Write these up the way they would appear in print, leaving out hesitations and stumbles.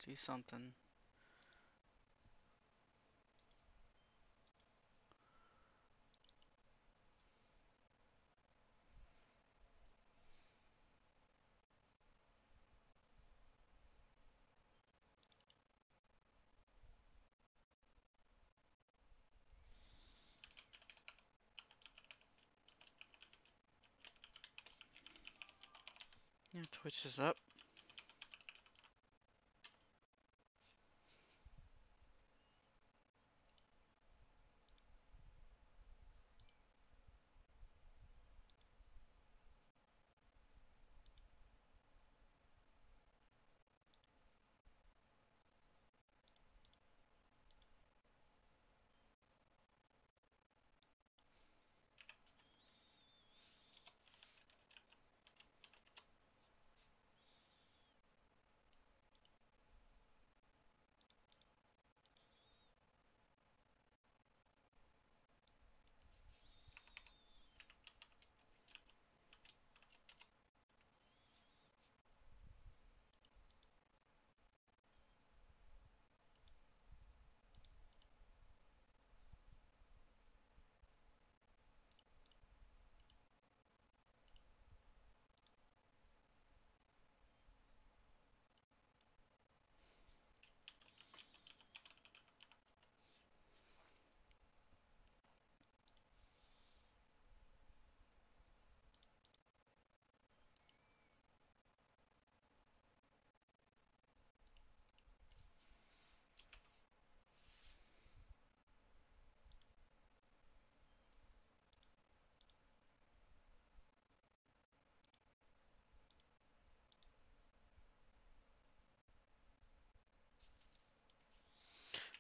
Do something. Yeah, Twitch is up.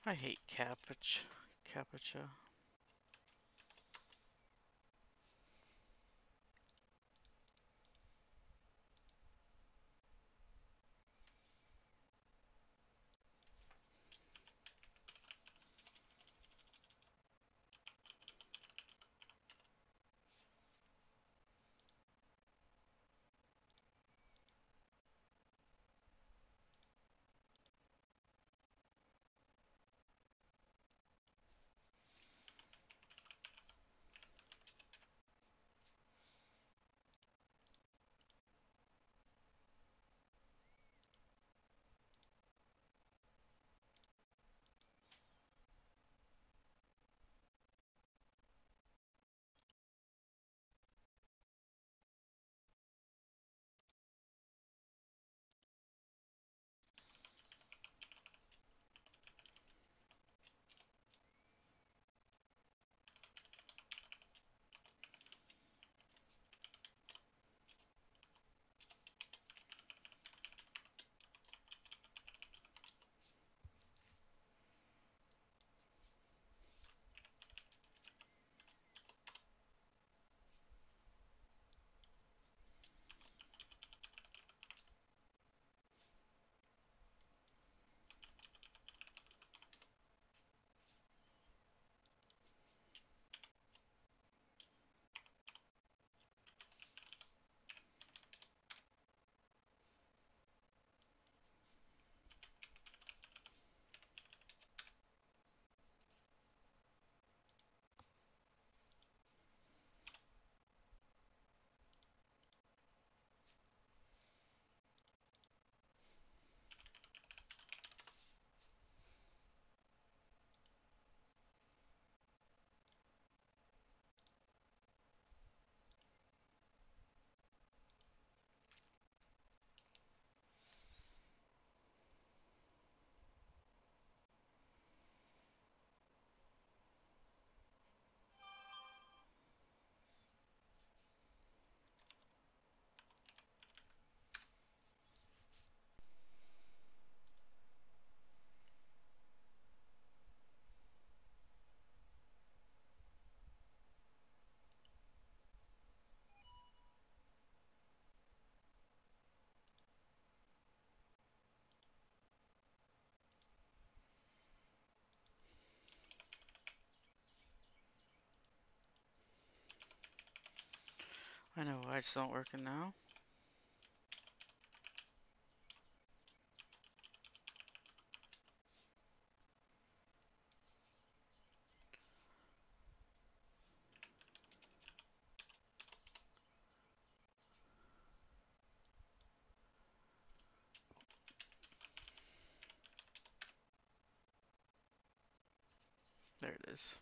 I hate Capucha. I know why it's not working now. There it is.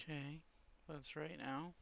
Okay, that's right now.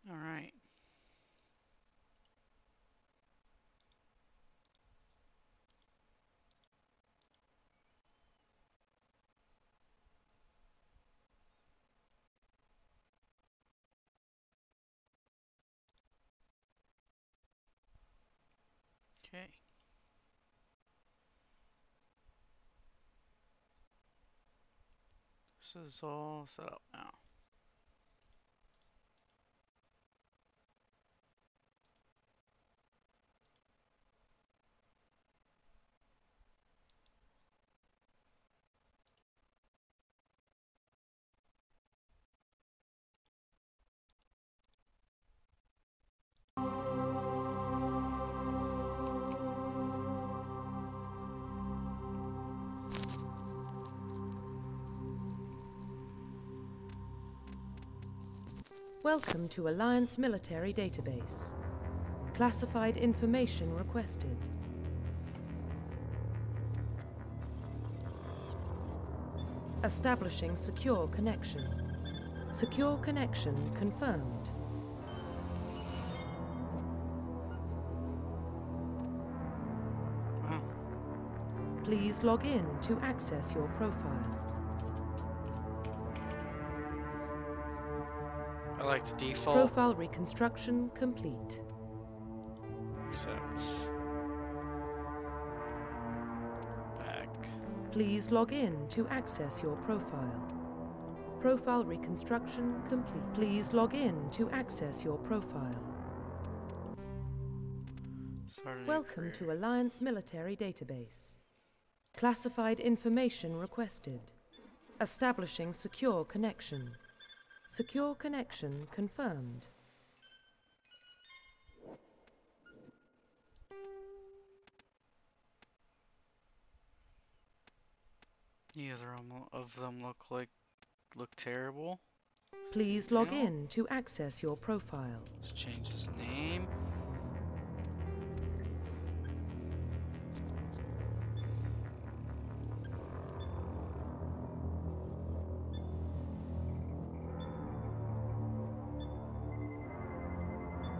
All right. Okay. This is all set up now. Welcome to Alliance Military Database. Classified information requested. Establishing secure connection. Secure connection confirmed. Wow. Please log in to access your profile. I like the default. Profile reconstruction complete. Please log in to access your profile. Profile reconstruction complete. Please log in to access your profile. Welcome to Alliance Military Database. Classified information requested. Establishing secure connection. Secure connection confirmed. Neither of them look terrible. Please log in to access your profile. Let's change his name.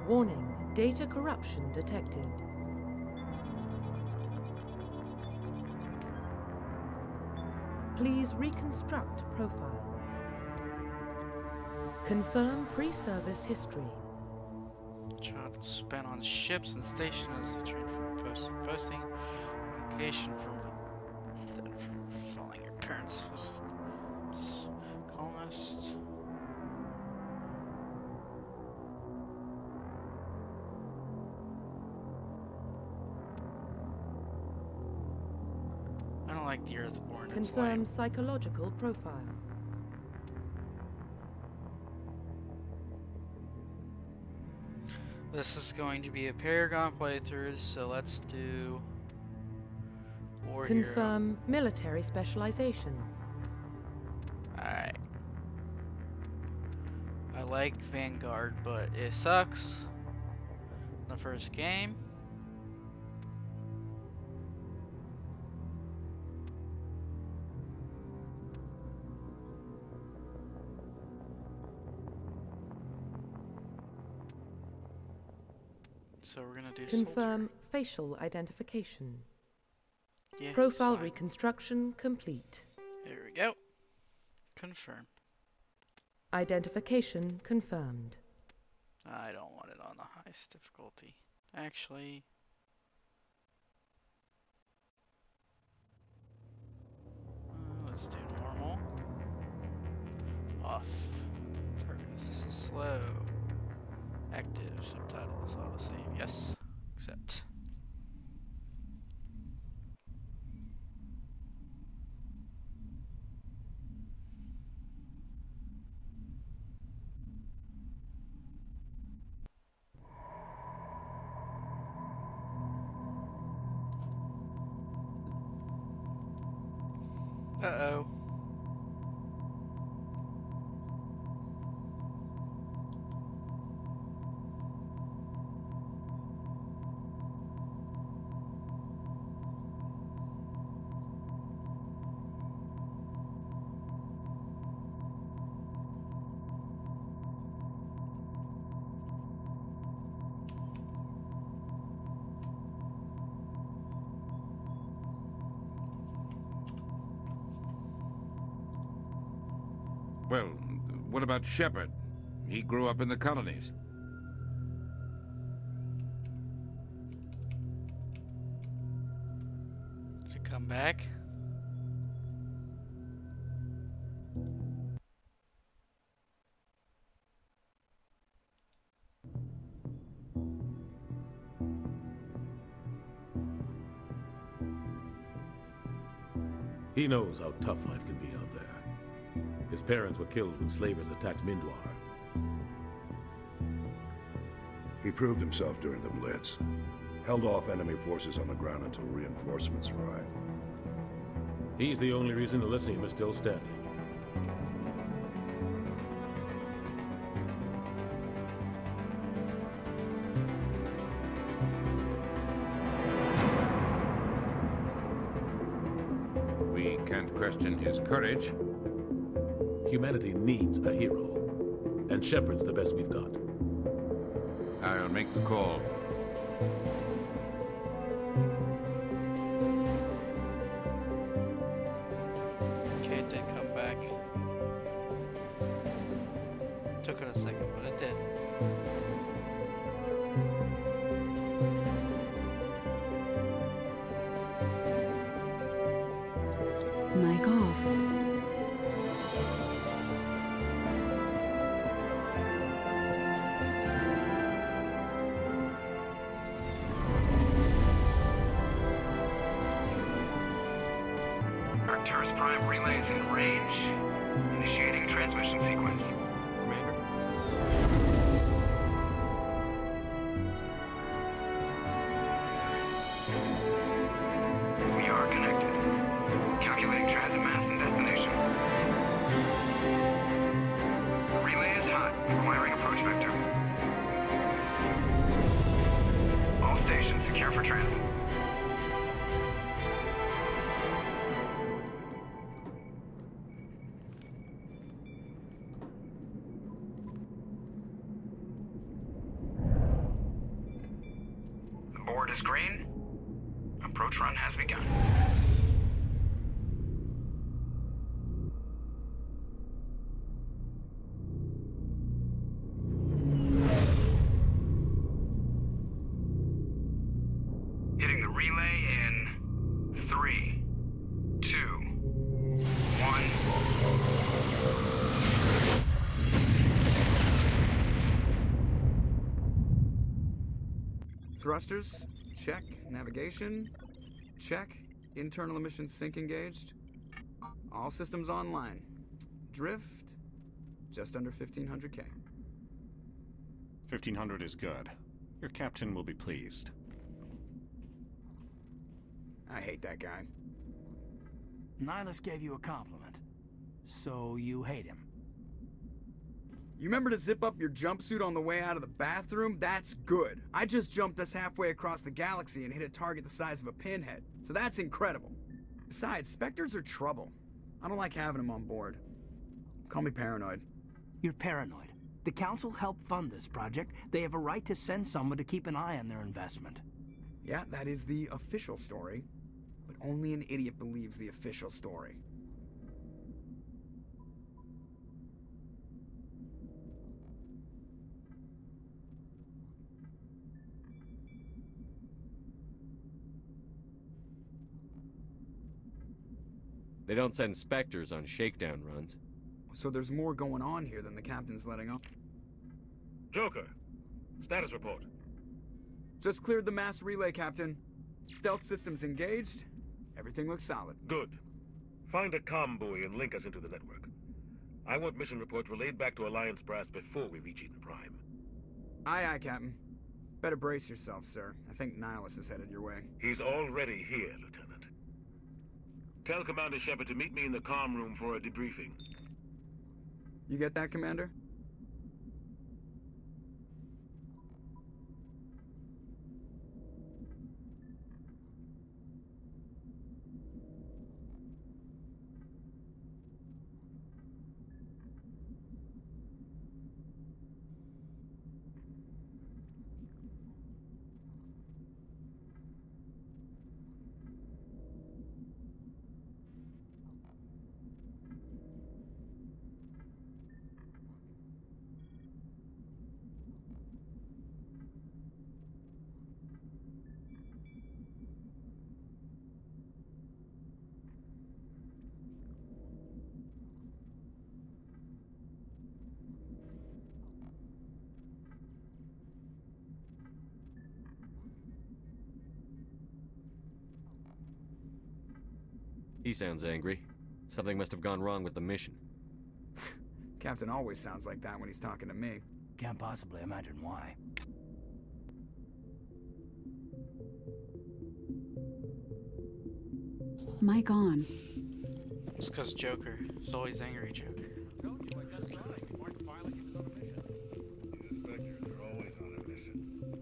Warning, data corruption detected. Please reconstruct profile. Confirm pre-service history. Child spent on ships and stations as a train for posting location from following your parents was colonist. I don't like the Earthborn. Confirm psychological profile. This is going to be a Paragon playthrough, so let's do War Confirm Hero. military specialization. Alright. I like Vanguard, but it sucks. The first game. So we're gonna do Confirm soldier. facial identification. Yeah, Profile fine. reconstruction complete. There we go. Confirm. Identification confirmed. I don't want it on the highest difficulty. Actually, let's do normal. Off. Targets. This is slow. Active. Subtitles. Autosave. Yes. Accept. Uh-oh. Well, what about Shepard? He grew up in the colonies. Did it come back? He knows how tough life can be out there. His parents were killed when slavers attacked Mindwar. He proved himself during the Blitz. Held off enemy forces on the ground until reinforcements arrived. He's the only reason Elysium is still standing. We can't question his courage. Humanity needs a hero, and Shepard's the best we've got. I'll make the call. Okay, it did come back. Took it a second, but it did. off. Arcturus Prime relays in range. Initiating transmission sequence. Commander? We are connected. Calculating transit mass and destination. Relay is hot, requiring approach vector. All stations secure for transit. The board is green. Approach run has begun. Hitting the relay in 3, 2, 1. Thrusters, check. Navigation, check. Internal emissions sync engaged. All systems online. Drift, just under 1500K. 1500 is good. Your captain will be pleased. I hate that guy. Nihilus gave you a compliment. So you hate him. You remember to zip up your jumpsuit on the way out of the bathroom? That's good. I just jumped us halfway across the galaxy and hit a target the size of a pinhead. So that's incredible. Besides, Spectres are trouble. I don't like having them on board. Call me paranoid. You're paranoid. The Council helped fund this project. They have a right to send someone to keep an eye on their investment. Yeah, that is the official story. But only an idiot believes the official story. They don't send Spectres on shakedown runs. So there's more going on here than the captain's letting on. Joker, status report. Just cleared the mass relay, Captain. Stealth systems engaged. Everything looks solid. Good. Find a comm buoy and link us into the network. I want mission reports relayed back to Alliance Brass before we reach Eden Prime. Aye, aye, Captain. Better brace yourself, sir. I think Nihilus is headed your way. He's already here, Lieutenant. Tell Commander Shepard to meet me in the comm room for a debriefing. You get that, Commander? He sounds angry. Something must have gone wrong with the mission. Captain always sounds like that when he's talking to me. Can't possibly imagine why. Mic on. It's because Joker. It's always angry Joker.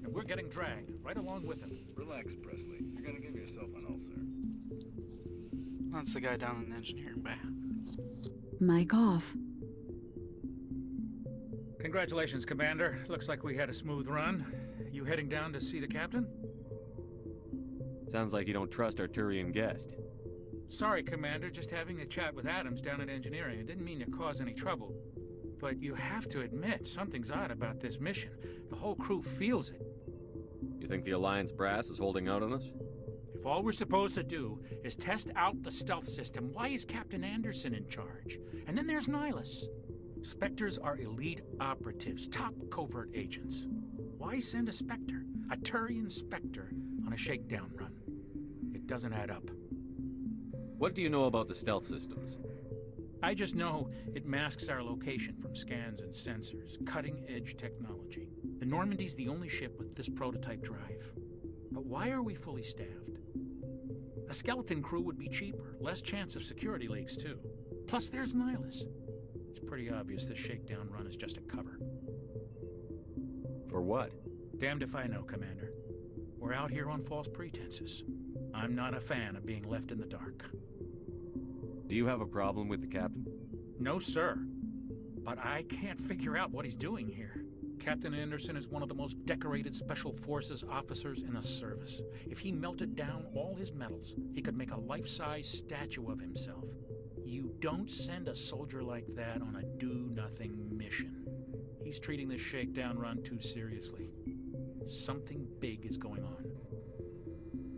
And we're getting dragged, right along with him. Relax, Presley. You're gonna give yourself an ulcer. That's the guy down in engineering bay. Mic off. Congratulations, Commander. Looks like we had a smooth run. You heading down to see the captain? Sounds like you don't trust our Turian guest. Sorry, Commander. Just having a chat with Adams down in engineering. I didn't mean to cause any trouble. But you have to admit, something's odd about this mission. The whole crew feels it. You think the Alliance brass is holding out on us? If If all we're supposed to do is test out the stealth system, why is Captain Anderson in charge? And then there's Nihilus. Spectres are elite operatives, top covert agents. Why send a Spectre, a Turian Spectre, on a shakedown run? It doesn't add up. What do you know about the stealth systems? I just know it masks our location from scans and sensors. Cutting-edge technology. The Normandy's the only ship with this prototype drive. But why are we fully staffed? A skeleton crew would be cheaper, less chance of security leaks too. Plus there's Nihilus. It's pretty obvious this shakedown run is just a cover. For what? Damned if I know, Commander. We're out here on false pretenses. I'm not a fan of being left in the dark. Do you have a problem with the captain? No, sir. But I can't figure out what he's doing here. Captain Anderson is one of the most decorated Special Forces officers in the service. If he melted down all his medals, he could make a life-size statue of himself. You don't send a soldier like that on a do-nothing mission. He's treating this shakedown run too seriously. Something big is going on.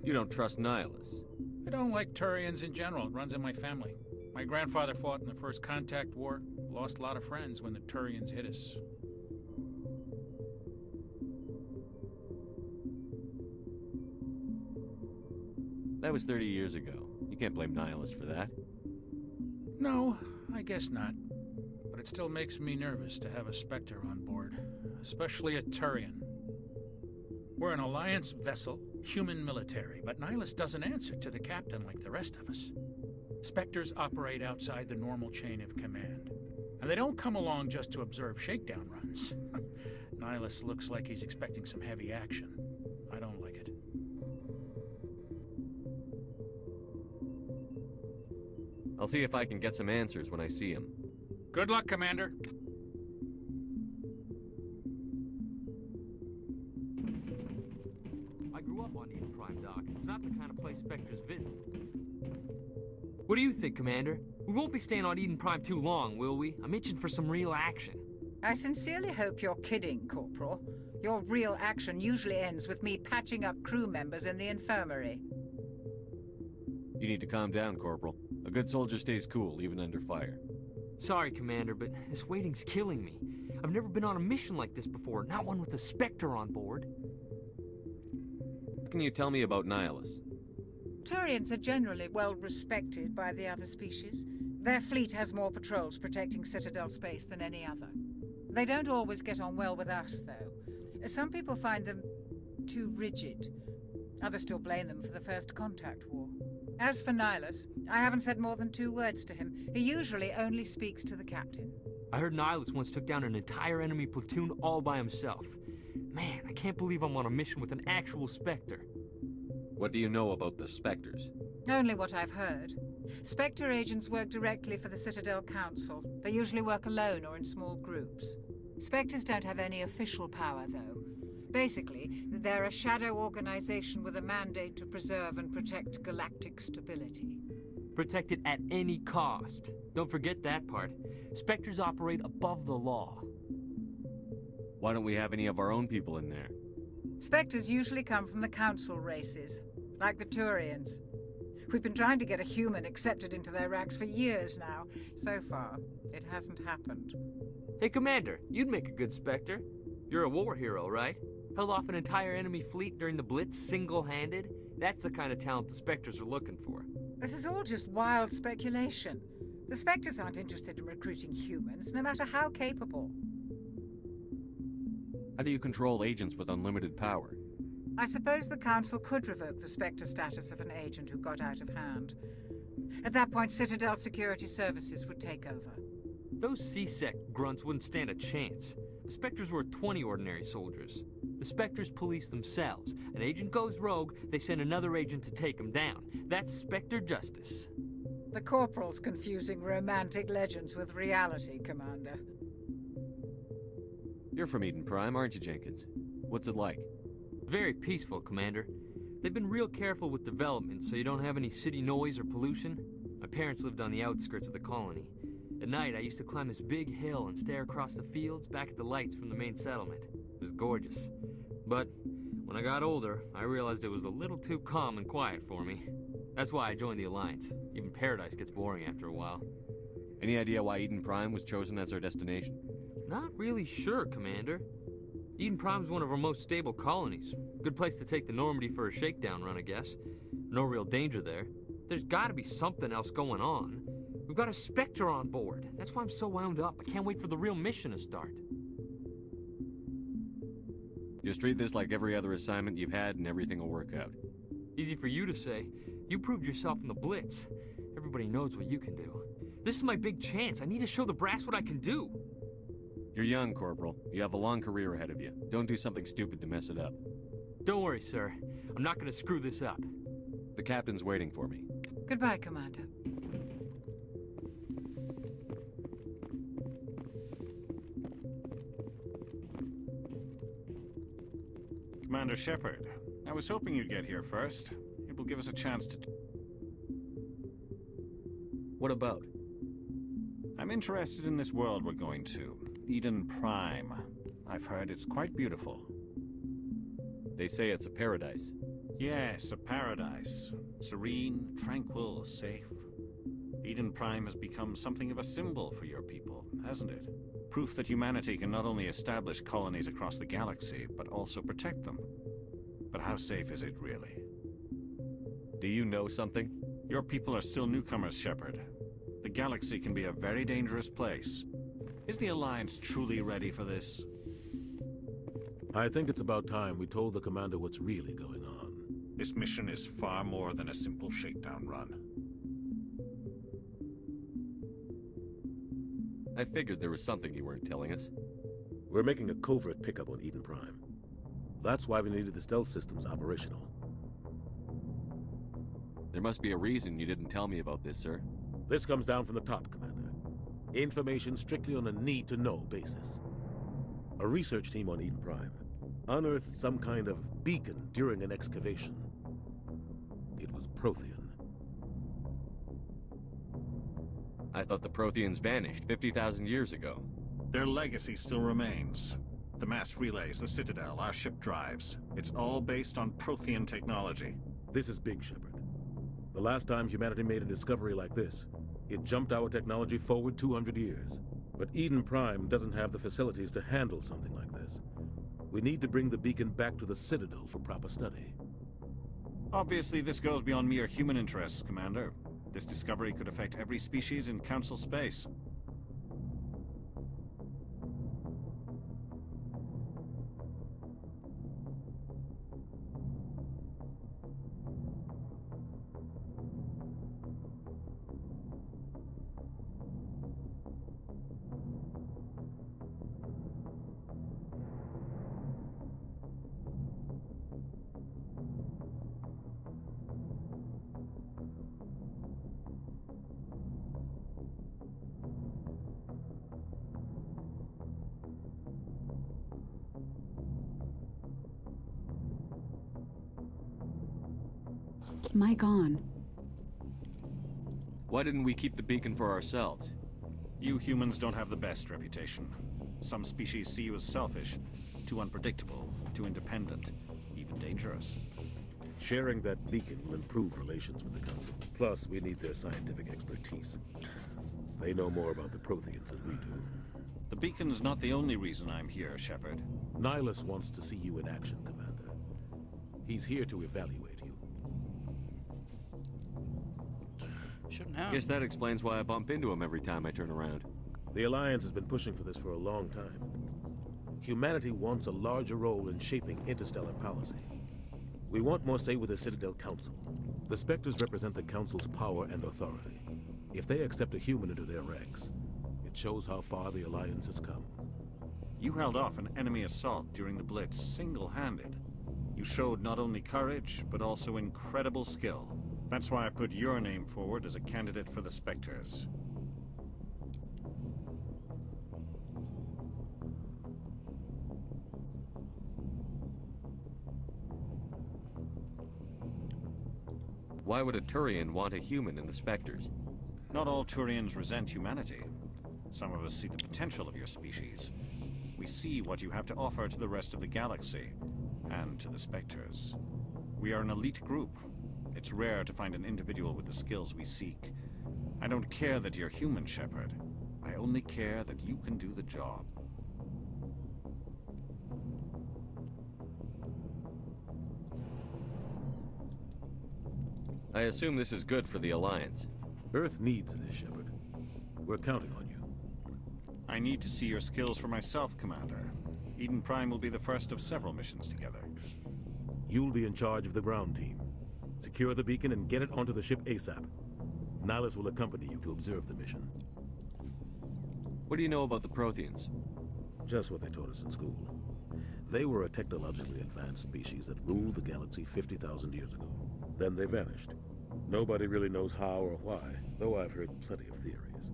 You don't trust Nihilus? I don't like Turians in general. It runs in my family. My grandfather fought in the First Contact War. Lost a lot of friends when the Turians hit us. That was 30 years ago. You can't blame Nihilus for that. No, I guess not. But it still makes me nervous to have a Spectre on board. Especially a Turian. We're an Alliance vessel, human military, but Nihilus doesn't answer to the captain like the rest of us. Spectres operate outside the normal chain of command. And they don't come along just to observe shakedown runs. Nihilus looks like he's expecting some heavy action. I don't like it. I'll see if I can get some answers when I see him. Good luck, Commander. I grew up on Eden Prime, Doc. It's not the kind of place Spectres visit. What do you think, Commander? We won't be staying on Eden Prime too long, will we? I'm itching for some real action. I sincerely hope you're kidding, Corporal. Your real action usually ends with me patching up crew members in the infirmary. You need to calm down, Corporal. A good soldier stays cool, even under fire. Sorry, Commander, but this waiting's killing me. I've never been on a mission like this before, not one with a Spectre on board. What can you tell me about Nihilus? Turians are generally well respected by the other species. Their fleet has more patrols protecting Citadel space than any other. They don't always get on well with us, though. Some people find them too rigid. Others still blame them for the First Contact War. As for Nihilus, I haven't said more than 2 words to him. He usually only speaks to the captain. I heard Nihilus once took down an entire enemy platoon all by himself. Man, I can't believe I'm on a mission with an actual Spectre. What do you know about the Spectres? Only what I've heard. Spectre agents work directly for the Citadel Council. They usually work alone or in small groups. Spectres don't have any official power, though. Basically, they're a shadow organization with a mandate to preserve and protect galactic stability. Protect it at any cost. Don't forget that part. Spectres operate above the law. Why don't we have any of our own people in there? Spectres usually come from the Council races, like the Turians. We've been trying to get a human accepted into their ranks for years now. So far, it hasn't happened. Hey, Commander, you'd make a good Spectre. You're a war hero, right? Held off an entire enemy fleet during the Blitz single-handed? That's the kind of talent the Spectres are looking for. This is all just wild speculation. The Spectres aren't interested in recruiting humans, no matter how capable. How do you control agents with unlimited power? I suppose the Council could revoke the Spectre status of an agent who got out of hand. At that point, Citadel Security Services would take over. Those C-Sec grunts wouldn't stand a chance. The Spectres were 20 ordinary soldiers. The Spectres police themselves. An agent goes rogue, they send another agent to take him down. That's Spectre justice. The Corporal's confusing romantic legends with reality, Commander. You're from Eden Prime, aren't you, Jenkins? What's it like? Very peaceful, Commander. They've been real careful with development so you don't have any city noise or pollution. My parents lived on the outskirts of the colony. At night, I used to climb this big hill and stare across the fields back at the lights from the main settlement. It was gorgeous. But When I got older, I realized it was a little too calm and quiet for me. That's why I joined the Alliance. Even Paradise gets boring after a while. Any idea why Eden Prime was chosen as our destination? Not really sure, Commander. Eden Prime's one of our most stable colonies. Good place to take the Normandy for a shakedown run, I guess. No real danger there. There's gotta be something else going on. We've got a Spectre on board. That's why I'm so wound up. I can't wait for the real mission to start. Just treat this like every other assignment you've had and everything will work out. Easy for you to say. You proved yourself in the Blitz. Everybody knows what you can do. This is my big chance. I need to show the brass what I can do. You're young, Corporal. You have a long career ahead of you. Don't do something stupid to mess it up. Don't worry, sir. I'm not gonna screw this up. The captain's waiting for me. Goodbye, Commander. Commander Shepard, I was hoping you'd get here first. It will give us a chance to... What about? I'm interested in this world we're going to. Eden Prime. I've heard it's quite beautiful. They say it's a paradise. Yes, a paradise. Serene, tranquil, safe. Eden Prime has become something of a symbol for your people, hasn't it? Proof that humanity can not only establish colonies across the galaxy, but also protect them. But how safe is it really? Do you know something? Your people are still newcomers, Shepard. The galaxy can be a very dangerous place. Is the Alliance truly ready for this? I think it's about time we told the Commander what's really going on. This mission is far more than a simple shakedown run. I figured there was something you weren't telling us. We're making a covert pickup on Eden Prime. That's why we needed the stealth systems operational. There must be a reason you didn't tell me about this, sir. This comes down from the top, Commander. Information strictly on a need-to-know basis. A research team on Eden Prime unearthed some kind of beacon during an excavation. It was Prothean. I thought the Protheans vanished 50,000 years ago. Their legacy still remains. The mass relays, the Citadel, our ship drives. It's all based on Prothean technology. This is big, Shepard. The last time humanity made a discovery like this, it jumped our technology forward 200 years. But Eden Prime doesn't have the facilities to handle something like this. We need to bring the beacon back to the Citadel for proper study. Obviously, this goes beyond mere human interests, Commander. This discovery could affect every species in Council space. Mic on. Why didn't we keep the beacon for ourselves? You humans don't have the best reputation. Some species see you as selfish, too unpredictable, too independent, even dangerous. Sharing that beacon will improve relations with the Council. Plus, we need their scientific expertise. They know more about the Protheans than we do. The beacon's not the only reason I'm here, Shepard. Nihilus wants to see you in action, Commander. He's here to evaluate you. Guess that explains why I bump into him every time I turn around. The Alliance has been pushing for this for a long time. Humanity wants a larger role in shaping interstellar policy. We want more say with the Citadel Council. The Spectres represent the Council's power and authority. If they accept a human into their ranks, it shows how far the Alliance has come. You held off an enemy assault during the Blitz single-handed. You showed not only courage, but also incredible skill. That's why I put your name forward as a candidate for the Spectres. Why would a Turian want a human in the Spectres? Not all Turians resent humanity. Some of us see the potential of your species. We see what you have to offer to the rest of the galaxy. and to the Spectres. We are an elite group. It's rare to find an individual with the skills we seek. I don't care that you're human, Shepard. I only care that you can do the job. I assume this is good for the Alliance. Earth needs this, Shepard. We're counting on you. I need to see your skills for myself, Commander. Eden Prime will be the first of several missions together. You'll be in charge of the ground team. Secure the beacon and get it onto the ship ASAP. Nihilus will accompany you to observe the mission. What do you know about the Protheans? Just what they taught us in school. They were a technologically advanced species that ruled the galaxy 50,000 years ago. Then they vanished. Nobody really knows how or why, though I've heard plenty of theories.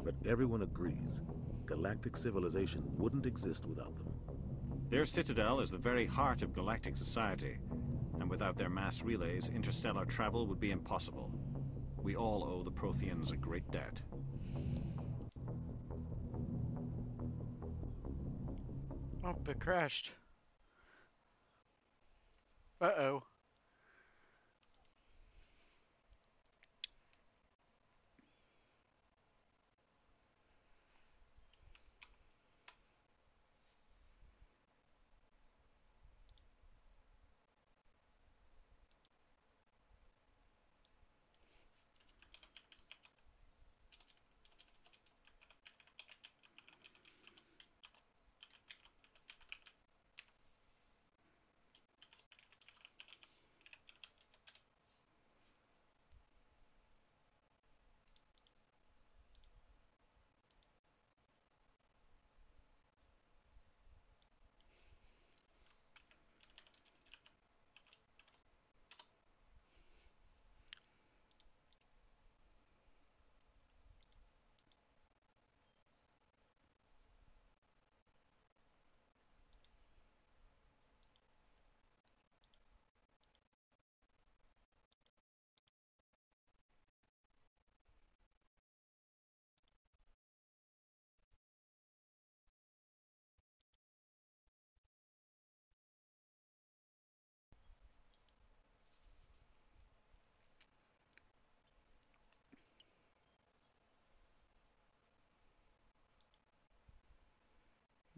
But everyone agrees, galactic civilization wouldn't exist without them. Their citadel is the very heart of galactic society, and without their mass relays, interstellar travel would be impossible. We all owe the Protheans a great debt. Oh, it crashed. Uh-oh.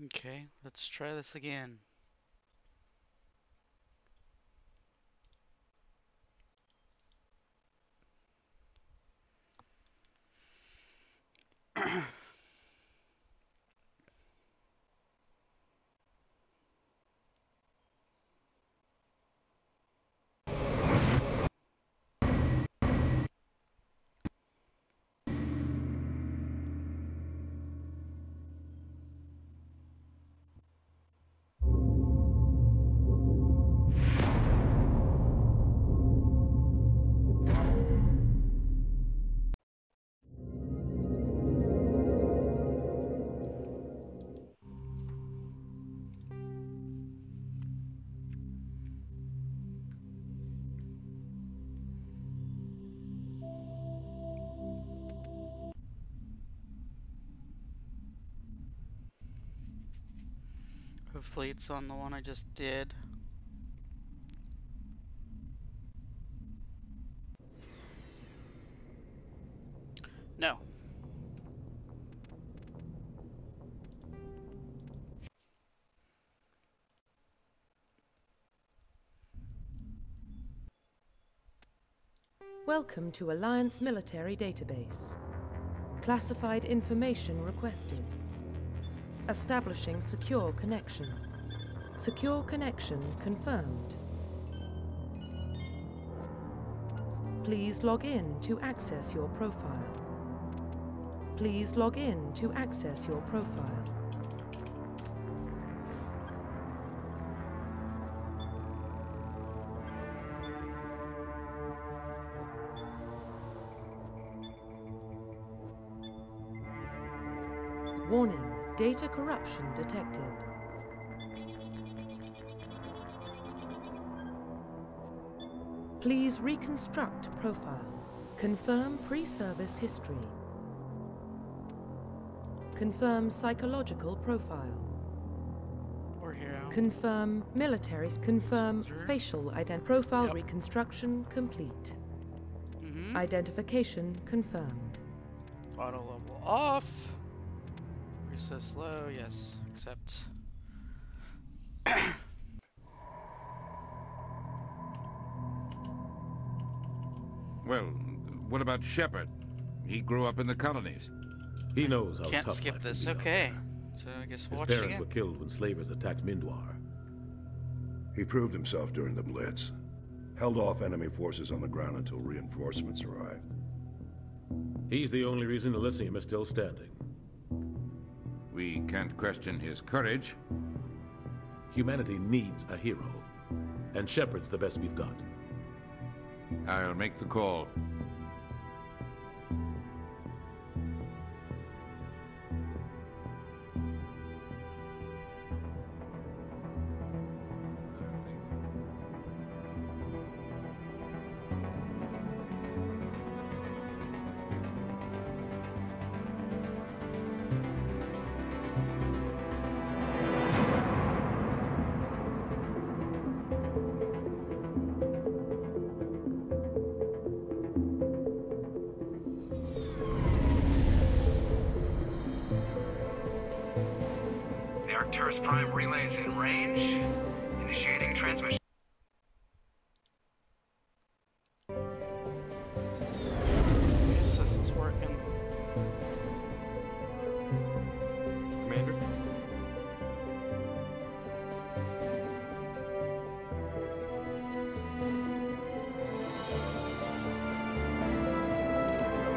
Okay, let's try this again. Hopefully it's on the one I just did. No. Welcome to Alliance Military Database. Classified information requested. Establishing secure connection. Secure connection confirmed. Please log in to access your profile. Please log in to access your profile. Warning, data corruption detected. Please reconstruct profile. Confirm pre-service history. Confirm psychological profile. We're here. Confirm militaries. Confirm Soldier. facial profile Yep. reconstruction complete. Mm-hmm. Identification confirmed. Auto level off. Recess low, yes. Accept. Well, what about Shepard? He grew up in the colonies. He knows how Can't tough skip life this. can be out Okay. there. So I guess His we'll watch parents again. were killed when slavers attacked Mindwar. He proved himself during the Blitz. Held off enemy forces on the ground until reinforcements arrived. He's the only reason Elysium is still standing. We can't question his courage. Humanity needs a hero, and Shepard's the best we've got. I'll make the call. The Arcturus Prime relay is in range. Initiating transmission. It says it's working. Commander?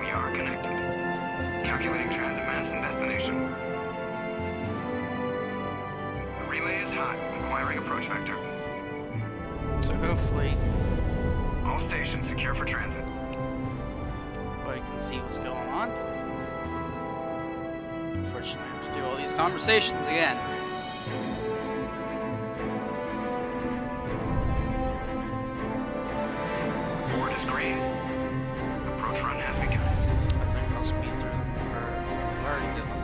We are connected. Calculating transit mass and destination. The relay is hot. Acquiring approach vector. So hopefully All stations secure for transit. everybody can see what's going on. Unfortunately, I have to do all these conversations again. Board is green. Approach run has begun. I think I'll speed through them. I already did them.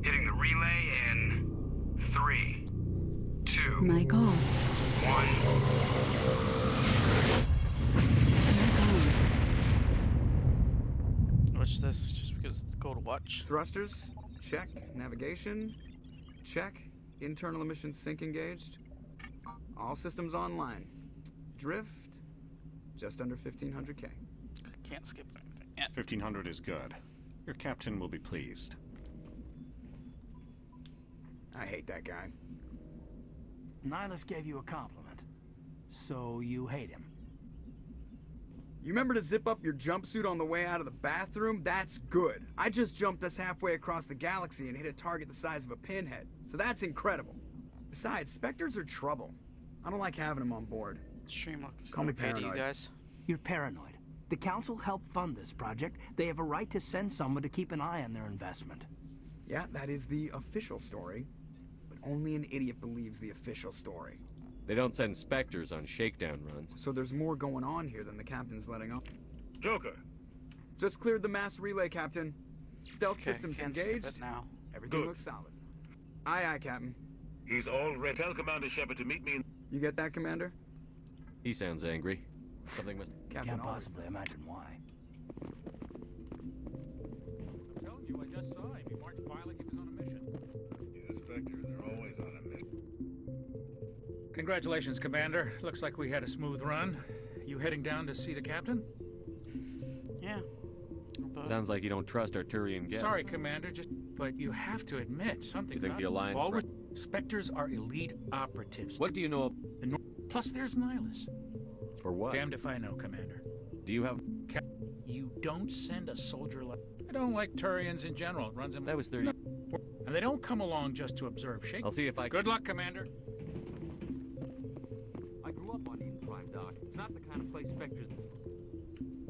Hitting the relay in 3, 2, My God. 1. Watch this just because it's cool to watch. Thrusters, check. Navigation, check. Internal emissions sync engaged. All systems online. Drift, just under 1500K. Can't skip anything yet. 1500 is good. Your captain will be pleased. I hate that guy. Nihilus gave you a compliment. So you hate him. You remember to zip up your jumpsuit on the way out of the bathroom? That's good. I just jumped us halfway across the galaxy and hit a target the size of a pinhead. So that's incredible. Besides, Spectres are trouble. I don't like having them on board. Stream looks Call me okay to you paranoid. guys. You're paranoid. The Council helped fund this project. They have a right to send someone to keep an eye on their investment. Yeah, that is the official story. But only an idiot believes the official story. They don't send Spectres on shakedown runs. So there's more going on here than the captain's letting on. Joker. Just cleared the mass relay, Captain. Stealth Okay, systems can't skip engaged. it now. Everything Good. looks solid. Aye, aye, Captain. He's all ready. Tell Commander Shepard to meet me in... You get that, Commander? He sounds angry. Something must... Captain Can't always possibly imagine why. I'm telling you, I just saw him. He marched by like he was on a mission. He's a Spectre. They're always on a mission. Congratulations, Commander. Looks like we had a smooth run. You heading down to see the captain? Yeah. But Sounds like you don't trust Arturian guests. Sorry, Commander, but you have to admit something's You think up. the Alliance... All Spectres are elite operatives. What do you know of... Plus, there's Nihilus. For what? Damned if I know, Commander. Do you have... You don't send a soldier like... I don't like Turians in general. It runs in... That was 30... And they don't come along just to observe. Shake. I'll see if I... Good luck, Commander. I grew up on Eden Prime, Doc. It's not the kind of place Spectres...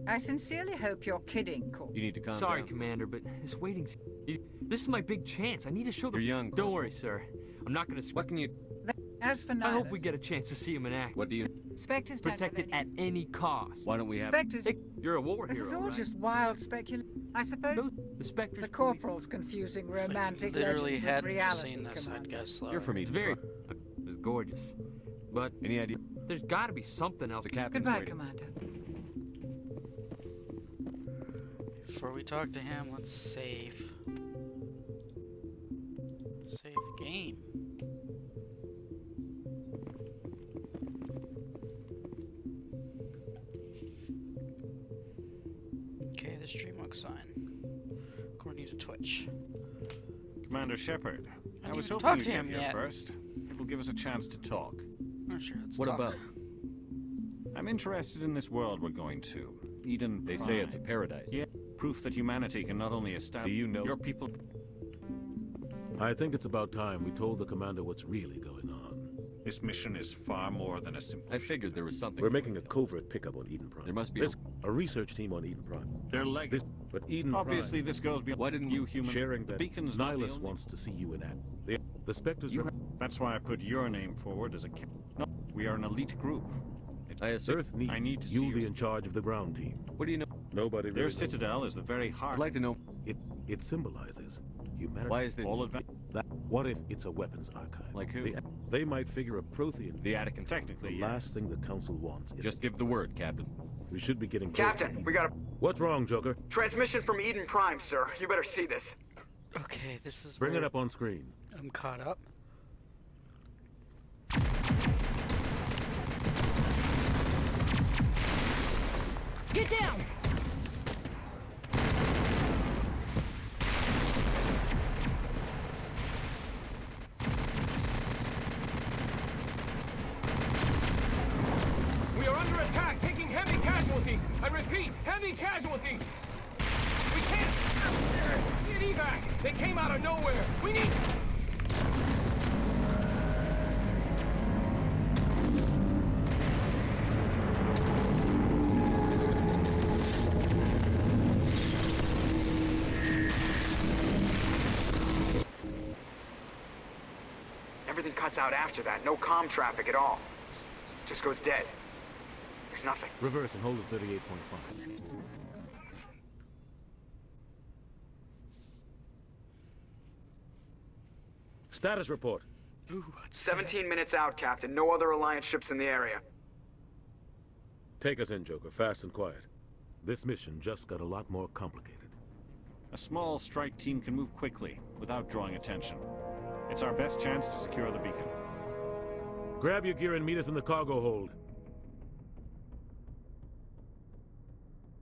I sincerely hope you're kidding, Corp. You need to calm Sorry, down. Commander, but this waiting's... This is my big chance. I need to show them... You're young. Don't worry, sir. I'm not gonna... What can you... As for Nihilus, I hope we get a chance to see him in act. What do you... Spectres don't have Protect it any... at any cost. Why don't we have... Spectres... You're a war This hero, is all right? just wild speculation. I suppose No, the Spectres the Corporal's confusing romantic Literally legends with hadn't reality, seen this, I'd Commander. guess. You're from It's Eden very... Prime. It was gorgeous. But Any idea? there's gotta be something else. The captain's Goodbye, waiting. Commander. Before we talk to him, let's save. Save the game. Okay, the stream looks fine. According to Twitch. Commander Shepard, I I didn't was even hoping talk you'd to get him here yet. first. It will give us a chance to talk. Oh, sure, let's What talk. about? I'm interested in this world we're going to. Eden They Prime. say it's a paradise. Yeah, proof that humanity can not only establish... Do you know... Your people... I think it's about time we told the commander what's really going on. This mission is far more than a simple... I figured there was something... We're making a covert pickup on Eden Prime. There must be There's a research team on Eden Prime. Their leg... But Eden Obviously, Prime... this goes beyond... Why didn't you human... Sharing that Beacon's not the Nihilus only- wants to see you in act. The Spectres... That's why I put your name forward as a... No, we are an elite group. I assume... Earth needs I need to see you'll your... be in charge of the ground team. What do you know? Nobody really Their knows. citadel is the very heart... I'd like to know... It symbolizes humanity. Why is this... All advanced... What if it's a weapons archive? Like who? They might figure a Prothean. The Attican. Technically, The last thing the Council wants is... Just give the word, Captain. We should be getting close. Captain, we got a What's wrong, Joker? transmission from Eden Prime, sir. You better see this. Okay, this is Bring where it up on screen. I'm caught up. Get down! We are under attack, taking heavy casualties. I repeat, heavy casualties. We can't get evac. They came out of nowhere. We need... Everything cuts out after that. No comm traffic at all. Just goes dead. There's nothing. Reverse and hold at 38.5. Status report. Ooh, what's 17 minutes out, Captain. No other Alliance ships in the area. Take us in, Joker, fast and quiet. This mission just got a lot more complicated. A small strike team can move quickly, without drawing attention. It's our best chance to secure the beacon. Grab your gear and meet us in the cargo hold.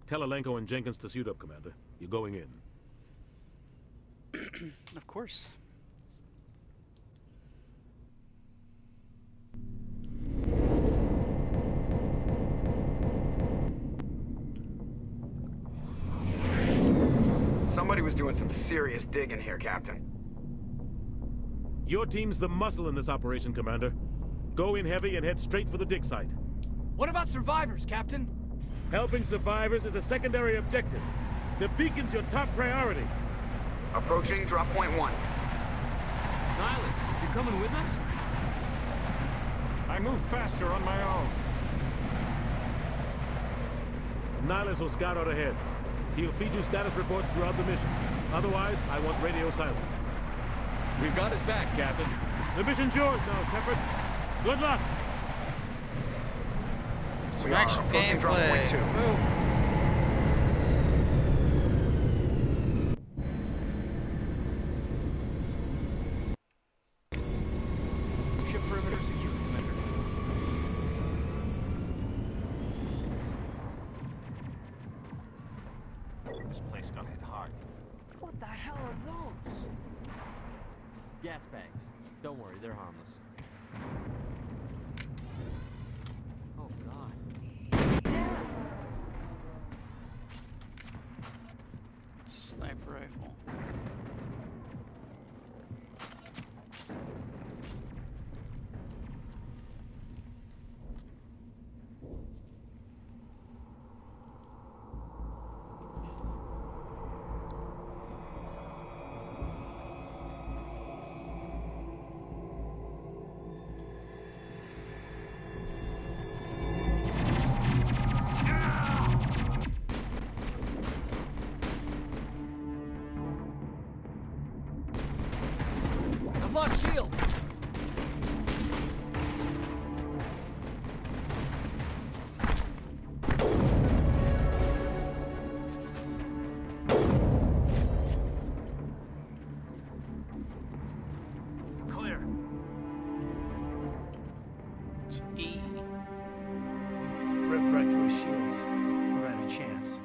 Tell Alenko and Jenkins to suit up, Commander. You're going in. Of course. Somebody was doing some serious digging here, Captain. Your team's the muscle in this operation, Commander. Go in heavy and head straight for the dig site. What about survivors, Captain? Helping survivors is a secondary objective. The beacon's your top priority. Approaching drop point 1. Nihilus, you coming with us? I move faster on my own. Nihilus will scout out ahead. He'll feed you status reports throughout the mission. Otherwise, I want radio silence. We've got his back, Captain. The mission's yours now, Shepard. Good luck! We are approaching drop point 2. Ship perimeter secure, Commander. This place got hit hard. What the hell are those? Gas bags. Don't worry, they're harmless. Oh, God. It's a sniper rifle. I've lost shields! Clear. It's E. Rip right through his shields. We're out of chance.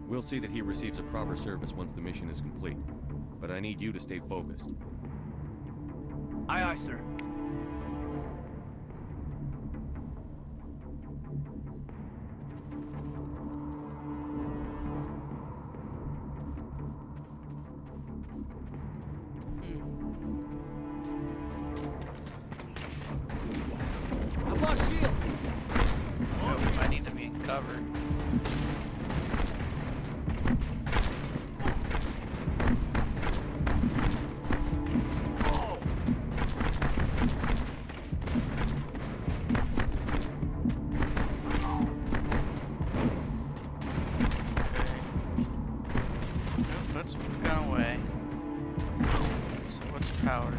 We'll see that he receives a proper service once the mission is complete. But I need you to stay focused. Aye, aye, sir. I've lost shields! Oh, I need to be in cover. Let's gun away. So what's powers?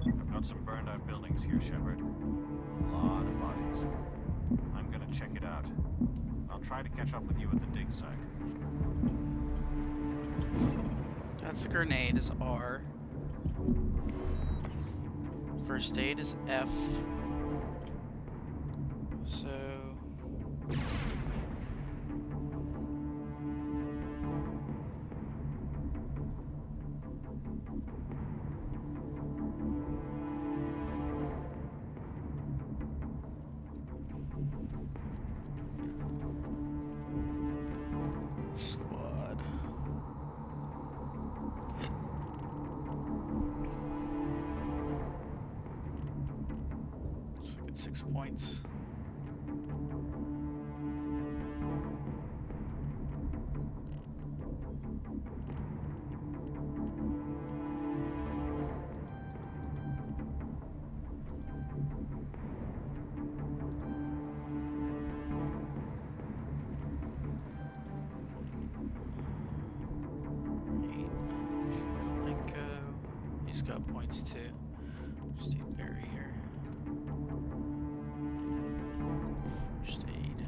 I've got some burned out buildings here, Shepard. A lot of bodies. I'm gonna check it out. I'll try to catch up with you at the dig site. That's a grenade is R. First aid is F. So squad. Let's look at 6 points. He's got points too. Steve barrier. First aid.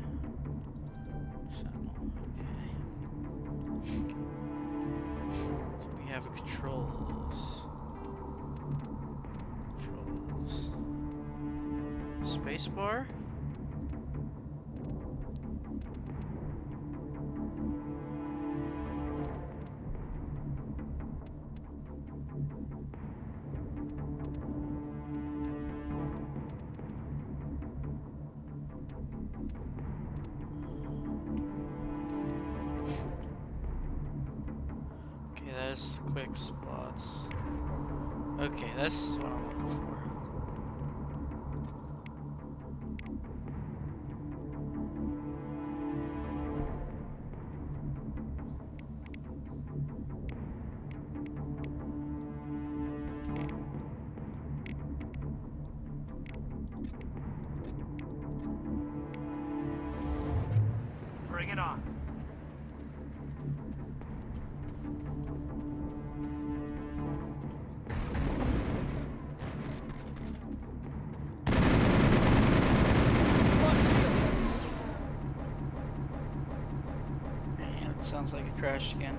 Sentinel. Okay. So we have controls. Controls. Spacebar. Quick spots. Okay, this is what I'm looking for. Bring it on. Sounds like it crashed again.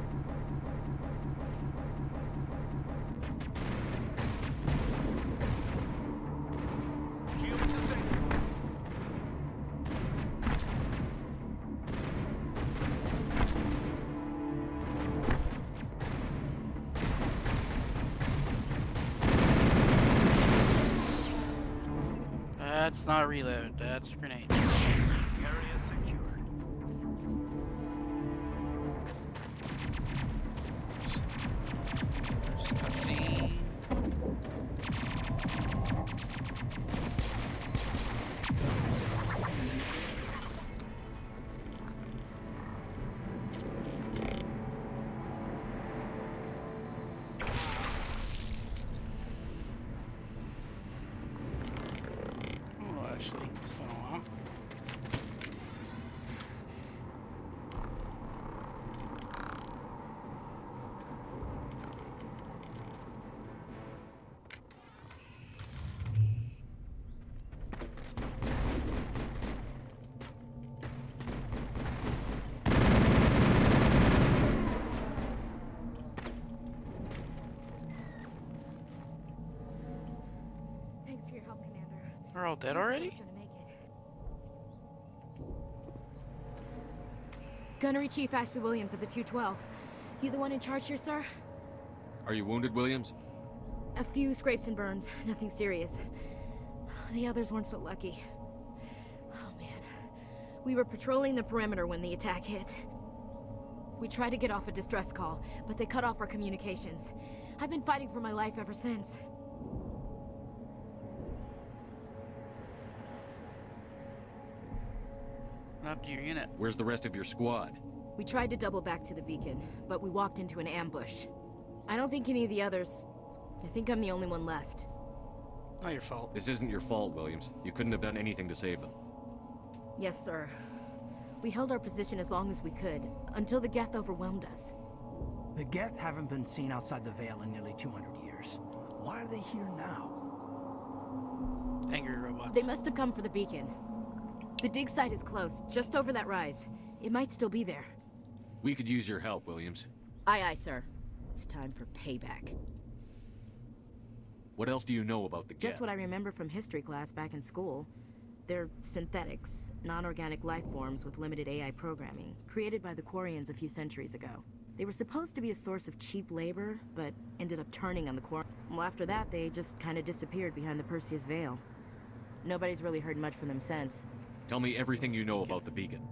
That's not a reload, that's a grenade. Area secured. all dead already? Gunnery Chief Ashley Williams of the 212. You the one in charge here, sir? Are you wounded, Williams? A few scrapes and burns, nothing serious. The others weren't so lucky. Oh man. We were patrolling the perimeter when the attack hit. We tried to get off a distress call, but they cut off our communications. I've been fighting for my life ever since. What happened to your unit? Where's the rest of your squad? We tried to double back to the beacon, but we walked into an ambush. I don't think any of the others... I think I'm the only one left. Not your fault. This isn't your fault, Williams. You couldn't have done anything to save them. Yes, sir. We held our position as long as we could, until the Geth overwhelmed us. The Geth haven't been seen outside the Veil in nearly 200 years. Why are they here now? Angry robots. They must have come for the beacon. The dig site is close, just over that rise. It might still be there. We could use your help, Williams. Aye, aye, sir. It's time for payback. What else do you know about the Geth? Just what I remember from history class back in school. They're synthetics, non-organic life forms with limited AI programming, created by the Quarians a few centuries ago. They were supposed to be a source of cheap labor, but ended up turning on the Quarians. Well, after that, they just kind of disappeared behind the Perseus Veil. Nobody's really heard much from them since. Tell me everything you know about the beacon.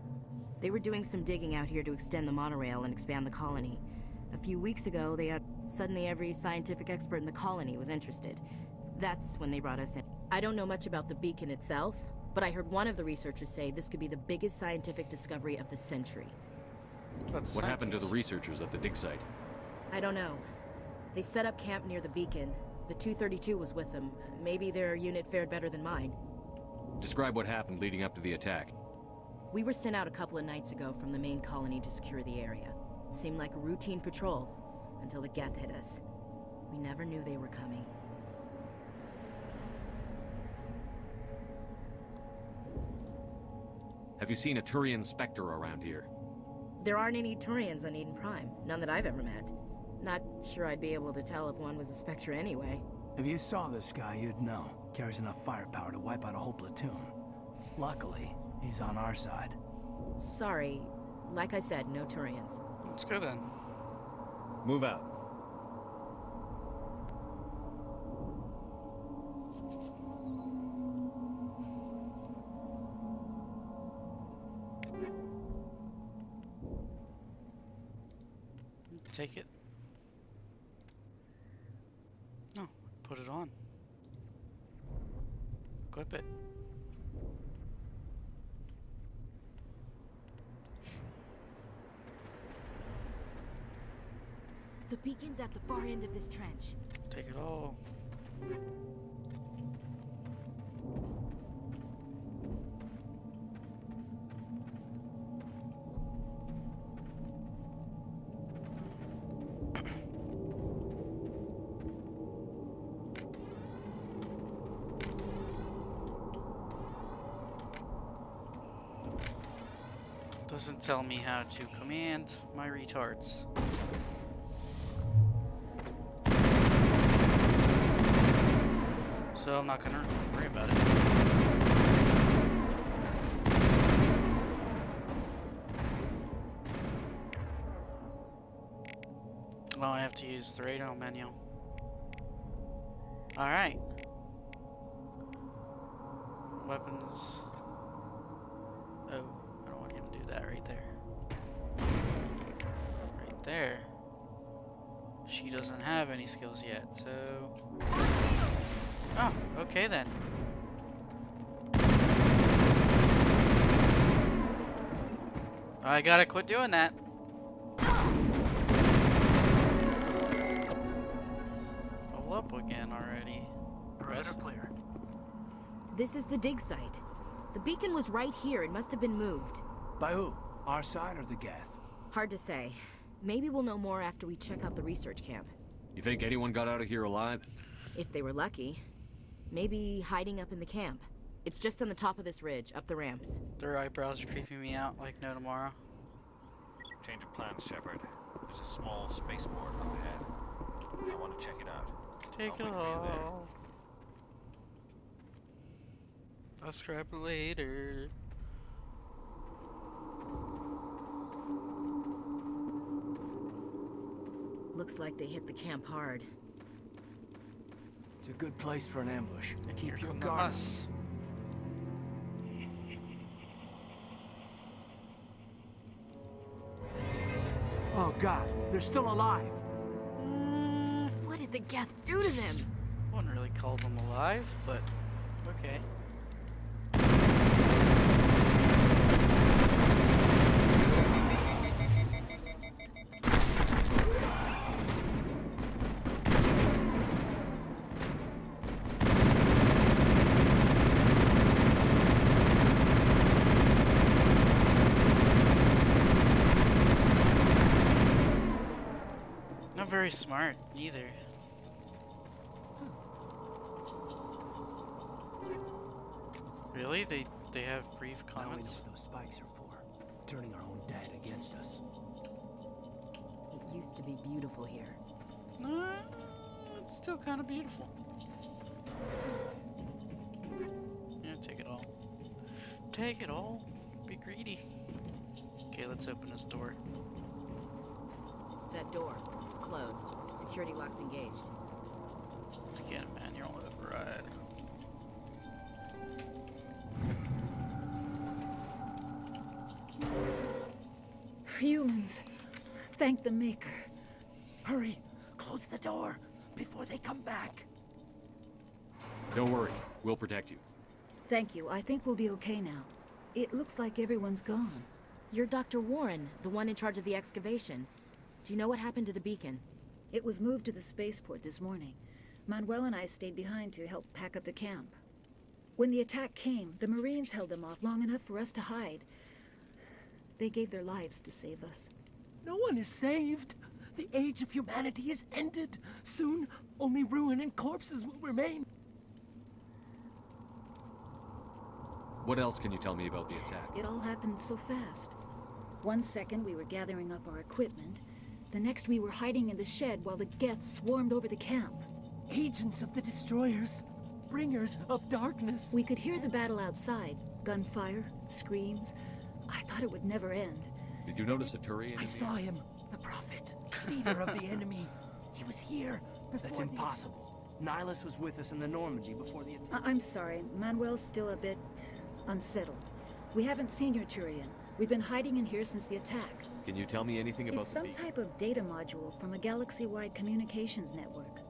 They were doing some digging out here to extend the monorail and expand the colony. A few weeks ago, suddenly every scientific expert in the colony was interested. That's when they brought us in. I don't know much about the beacon itself, but I heard one of the researchers say this could be the biggest scientific discovery of the century. What happened to the researchers at the dig site? I don't know. They set up camp near the beacon. The 232 was with them. Maybe their unit fared better than mine. Describe what happened leading up to the attack. We were sent out a couple of nights ago from the main colony to secure the area. Seemed like a routine patrol, until the Geth hit us. We never knew they were coming. Have you seen a Turian Spectre around here? There aren't any Turians on Eden Prime. None that I've ever met. Not sure I'd be able to tell if one was a Spectre anyway. If you saw this guy, you'd know. Carries enough firepower to wipe out a whole platoon. Luckily, he's on our side. Sorry. Like I said, no Turians. Let's go then. Move out. Take it. No, put it on. Equip it. The beacon's at the far end of this trench. Take it all. Doesn't tell me how to command my retards. So I'm not gonna worry about it. Oh, I have to use the radar menu. Alright. Weapons. Oh, I don't want him to do that right there. Right there. She doesn't have any skills yet, so... Oh, okay then. I gotta quit doing that. Roll up again already. Perimeter clear. This is the dig site. The beacon was right here. It must have been moved. By who? Our side or the Geth? Hard to say. Maybe we'll know more after we check out the research camp. You think anyone got out of here alive? If they were lucky. Maybe hiding up in the camp. It's just on the top of this ridge, up the ramps. Their eyebrows are creeping me out like no tomorrow. Change of plans, Shepard. There's a small spaceport up ahead. I want to check it out. Take it all. I'll scrap it later. Looks like they hit the camp hard. It's a good place for an ambush. Keep your guard up. Oh God, they're still alive. What did the Geth do to them? I wouldn't really call them alive, but okay. Not very smart either. Really? They have brief comments? Now we know what those spikes are for. Turning our own dead against us. It used to be beautiful here. It's still kind of beautiful. Yeah, take it all. Take it all. Be greedy. Okay, let's open this door. That door, it's closed. Security lock's engaged. Again, manual override. Humans, thank the Maker. Hurry, close the door before they come back. Don't worry, we'll protect you. Thank you. I think we'll be okay now. It looks like everyone's gone. You're Dr. Warren, the one in charge of the excavation. Do you know what happened to the beacon? It was moved to the spaceport this morning. Manuel and I stayed behind to help pack up the camp. When the attack came, the Marines held them off long enough for us to hide. They gave their lives to save us. No one is saved. The age of humanity is ended. Soon, only ruin and corpses will remain. What else can you tell me about the attack? It all happened so fast. 1 second we were gathering up our equipment. The next we were hiding in the shed while the Geth swarmed over the camp. Agents of the destroyers. Bringers of darkness. We could hear the battle outside. Gunfire, screams. I thought it would never end. Did you notice a Turian? I saw him. The Prophet. Leader of the enemy. He was here before. That's impossible. Nihilus was with us in the Normandy before the attack. I'm sorry. Manuel's still a bit unsettled. We haven't seen your Turian. We've been hiding in here since the attack. Can you tell me anything about It's some type of data module from a galaxy-wide communications network.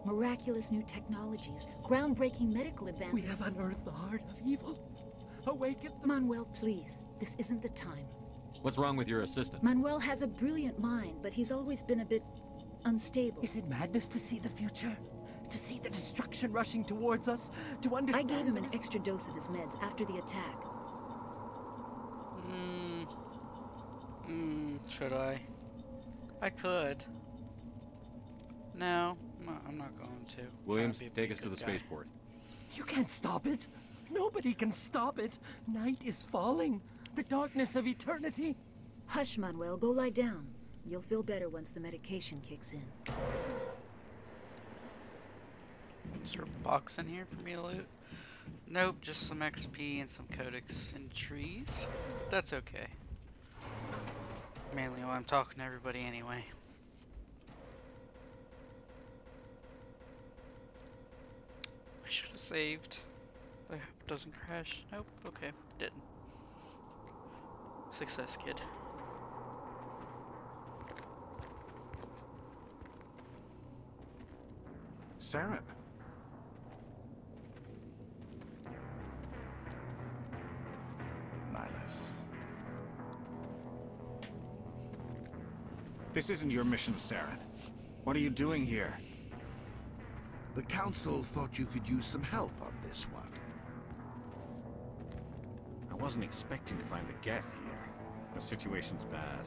Miraculous new technologies, groundbreaking medical advances. We have unearthed the heart of evil. Awaken them. Manuel, please. This isn't the time. What's wrong with your assistant? Manuel has a brilliant mind, but he's always been a bit unstable. Is it madness to see the future? To see the destruction rushing towards us? To understand? I gave him an extra dose of his meds after the attack. Should I? I could. No, I'm not going to. Williams, take us to the spaceport. You can't stop it. Nobody can stop it. Night is falling. The darkness of eternity. Hush, Manuel. Go lie down. You'll feel better once the medication kicks in. Is there a box in here for me to loot? Nope, just some XP and some codex and trees. That's okay. Mainly while I'm talking to everybody anyway. I should have saved. I hope it doesn't crash. Nope, okay, didn't. Success, kid. Saren. Nihilus. This isn't your mission, Saren. What are you doing here? The Council thought you could use some help on this one. I wasn't expecting to find the Geth here. The situation's bad.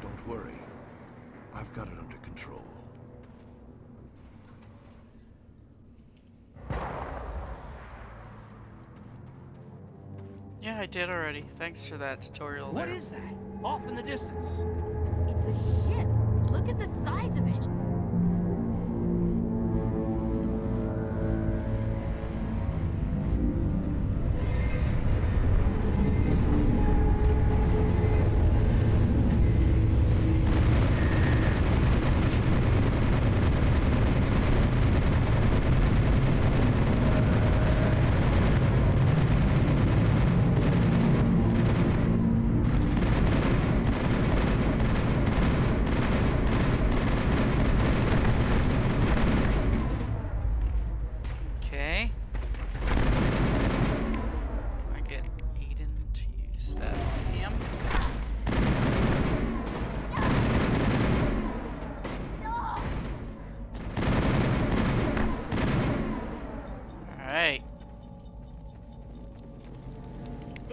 Don't worry. I've got it under control. Yeah, I did already. Thanks for that tutorial. What is that? Off in the distance. It's a ship. Look at the size of it.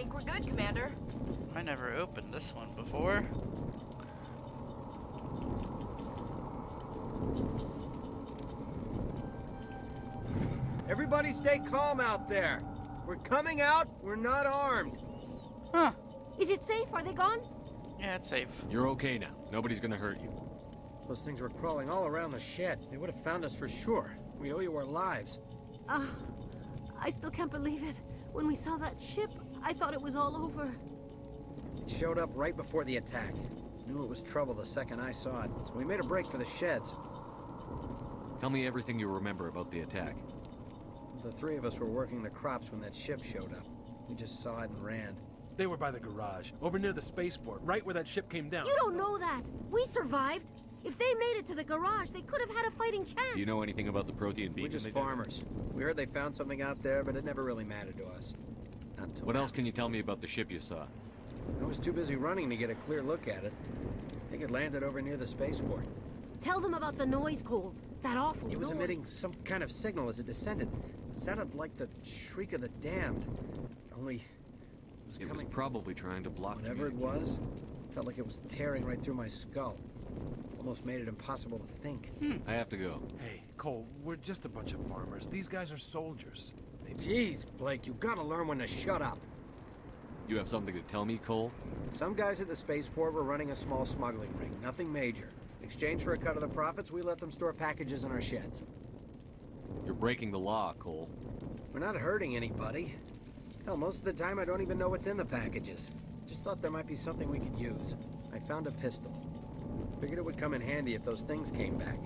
think we're good, Commander. I never opened this one before. Everybody stay calm out there. We're coming out, we're not armed. Huh. Is it safe? Are they gone? Yeah, it's safe. You're okay now. Nobody's gonna hurt you. Those things were crawling all around the shed. They would have found us for sure. We owe you our lives. I still can't believe it. When we saw that ship, I thought it was all over. It showed up right before the attack. Knew it was trouble the second I saw it, so we made a break for the sheds. Tell me everything you remember about the attack. The three of us were working the crops when that ship showed up. We just saw it and ran. They were by the garage, over near the spaceport, right where that ship came down. You don't know that. We survived. If they made it to the garage, they could have had a fighting chance. Do you know anything about the Prothean beacon? We're just farmers. We heard they found something out there, but it never really mattered to us. Not until What else can you tell me about the ship you saw? I was too busy running to get a clear look at it. I think it landed over near the spaceport. Tell them about the noise, Cole. That awful noise. It was emitting some kind of signal as it descended. It sounded like the shriek of the damned. Only... It was probably trying to block whatever it was. Felt like it was tearing right through my skull. Almost made it impossible to think. I have to go. Hey, Cole, we're just a bunch of farmers. These guys are soldiers. Jeez, Blake, you gotta learn when to shut up. You have something to tell me, Cole? Some guys at the spaceport were running a small smuggling ring. Nothing major. In exchange for a cut of the profits, we let them store packages in our sheds. You're breaking the law, Cole. We're not hurting anybody. Hell, most of the time I don't even know what's in the packages. Just thought there might be something we could use. I found a pistol. Figured it would come in handy if those things came back.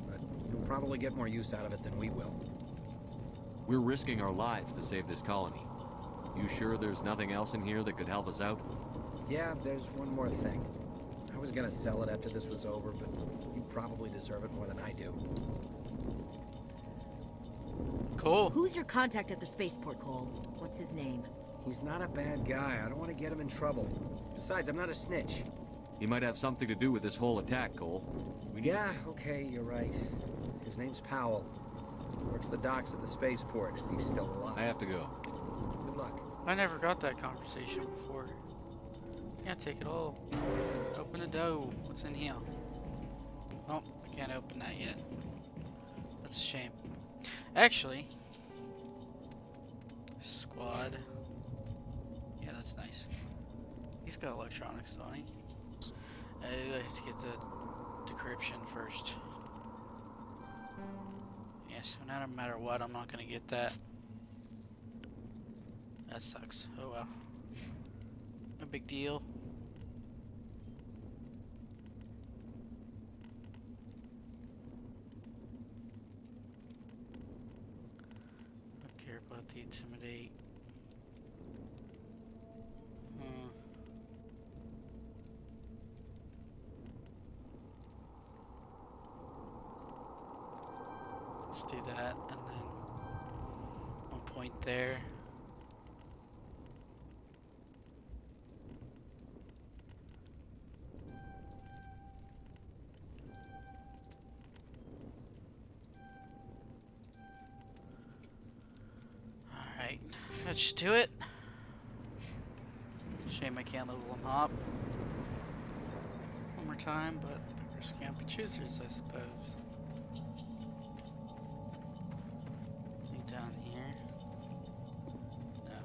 But you'll probably get more use out of it than we will. We're risking our lives to save this colony. You sure there's nothing else in here that could help us out? Yeah, there's one more thing. I was gonna sell it after this was over, but you probably deserve it more than I do. Cool. Who's your contact at the spaceport, Cole? What's his name? He's not a bad guy. I don't want to get him in trouble. Besides, I'm not a snitch. He might have something to do with this whole attack, Cole. Yeah, okay, you're right. His name's Powell. Works the docks at the spaceport, if he's still alive. I have to go. Good luck. I never got that conversation before. Yeah, take it all. Open the door. What's in here? Oh, I can't open that yet. That's a shame. Actually, squad. Yeah, that's nice. He's got electronics, don't he? I have to get the decryption first. Yeah, so no matter what, I'm not gonna get that. That sucks. Oh well. No big deal. Don't care about the intimidate. Let's do that, and then 1 point there. Alright, that should do it. Shame I can't level them up one more time, but beggars can't be choosers, I suppose. Down here. No.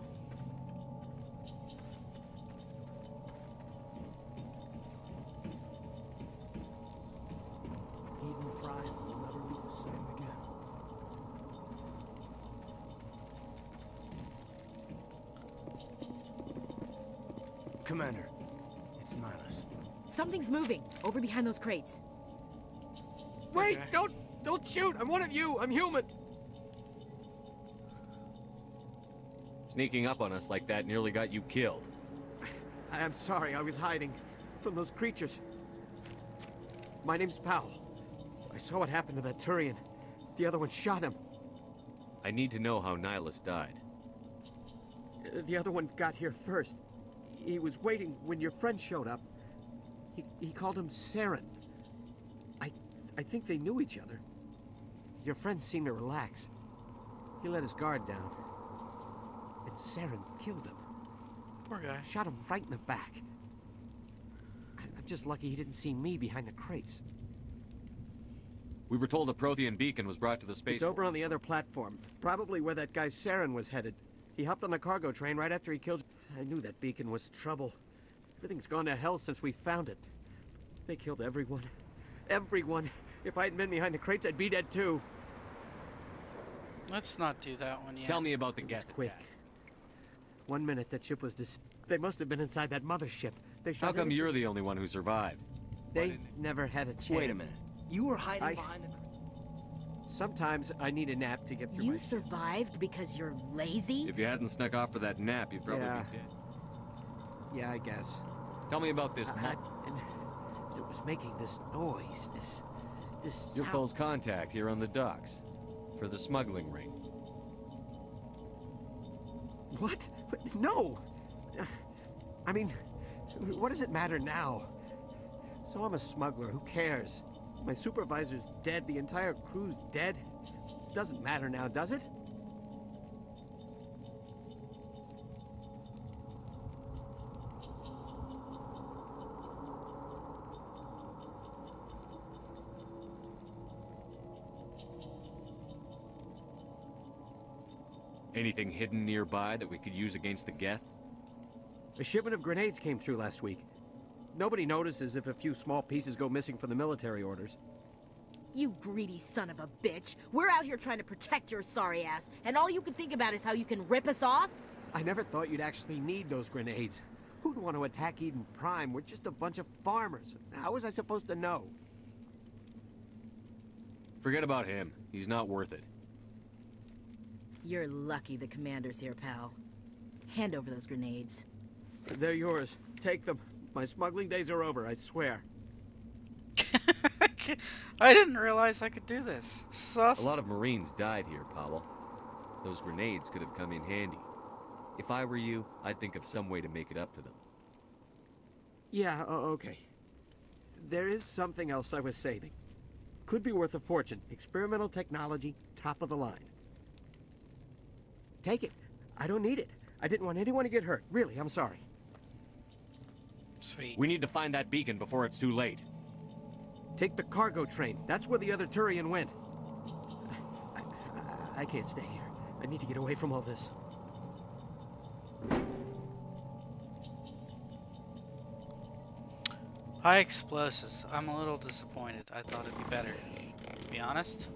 Eden Prime will never be the same again. Commander, it's Nihilus. Something's moving over behind those crates. Wait! Don't shoot! I'm one of you! I'm human! Sneaking up on us like that nearly got you killed. I'm sorry, I was hiding from those creatures. My name's Powell. I saw what happened to that Turian. The other one shot him. I need to know how Nihilus died. The other one got here first. He was waiting when your friend showed up. He called him Saren. I think they knew each other. Your friend seemed to relax. He let his guard down. And Saren killed him. Poor guy. Shot him right in the back. I'm just lucky he didn't see me behind the crates. We were told a Prothean beacon was brought to the space. It's over on the other platform. Probably where that guy Saren was headed. He hopped on the cargo train right after he killed... I knew that beacon was trouble. Everything's gone to hell since we found it. They killed everyone. Everyone. If I hadn't been behind the crates, I'd be dead too. Let's not do that one yet. Tell me about the Geth. Quick. 1 minute that ship was They must have been inside that mothership. They shot How come you're the only one who survived? They never had a chance. Wait a minute. You were hiding behind the... Sometimes I need a nap to get through You survived because you're lazy? If you hadn't snuck off for that nap, you'd probably be dead. Yeah, I guess. Tell me about this. It was making this noise, this Your sound. close contact here on the docks for the smuggling ring. What? No! I mean, what does it matter now? So I'm a smuggler, who cares? My supervisor's dead, the entire crew's dead. Doesn't matter now, does it? Anything hidden nearby that we could use against the Geth? A shipment of grenades came through last week. Nobody notices if a few small pieces go missing from the military orders. You greedy son of a bitch. We're out here trying to protect your sorry ass, and all you can think about is how you can rip us off? I never thought you'd actually need those grenades. Who'd want to attack Eden Prime? We're just a bunch of farmers. How was I supposed to know? Forget about him. He's not worth it. You're lucky the commander's here, pal. Hand over those grenades. They're yours. Take them. My smuggling days are over, I swear. I didn't realize I could do this. A lot of Marines died here, Powell. Those grenades could have come in handy. If I were you, I'd think of some way to make it up to them. Yeah, okay. There is something else I was saving. Could be worth a fortune. Experimental technology, top of the line. Take it. I don't need it. I didn't want anyone to get hurt. Really, I'm sorry. Sweet. We need to find that beacon before it's too late. Take the cargo train. That's where the other Turian went. I can't stay here. I need to get away from all this. High explosives. I'm a little disappointed. I thought it'd be better, to be honest.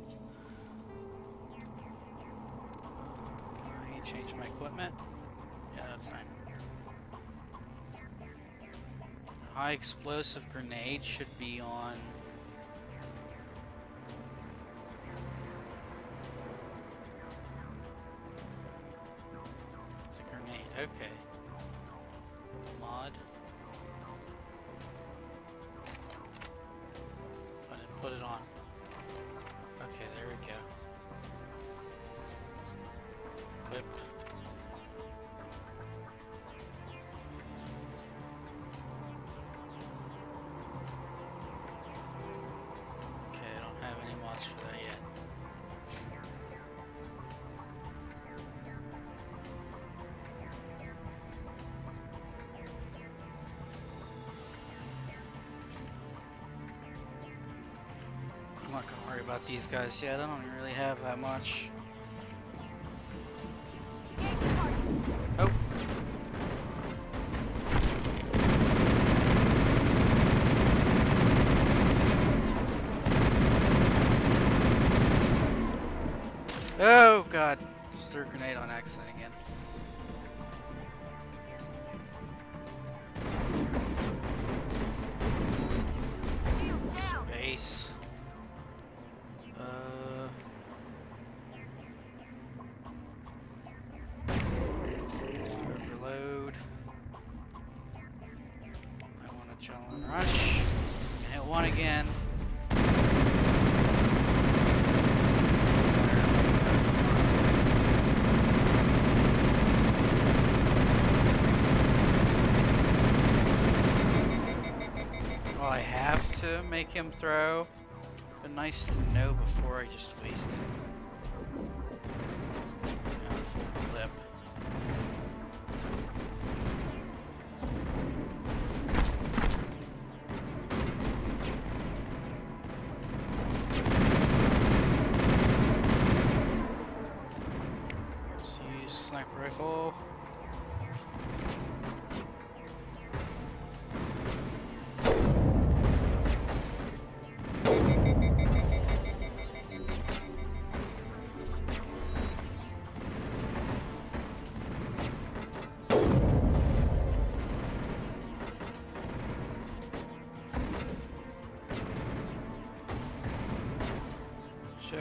Can I change my equipment? Yeah, that's fine. High explosive grenade should be on... the grenade, okay. Mod. I didn't put it on. Okay, there we go. Equip. Okay, I don't have any mods for that yet. I'm not gonna worry about these guys yet. I don't really have that much. Oh. Oh god. Just threw a grenade on accident again. Space. Overload. I want a adrenaline rush. Hit one again. Well, I have to make him throw. But nice to know before I just waste it. Full clip.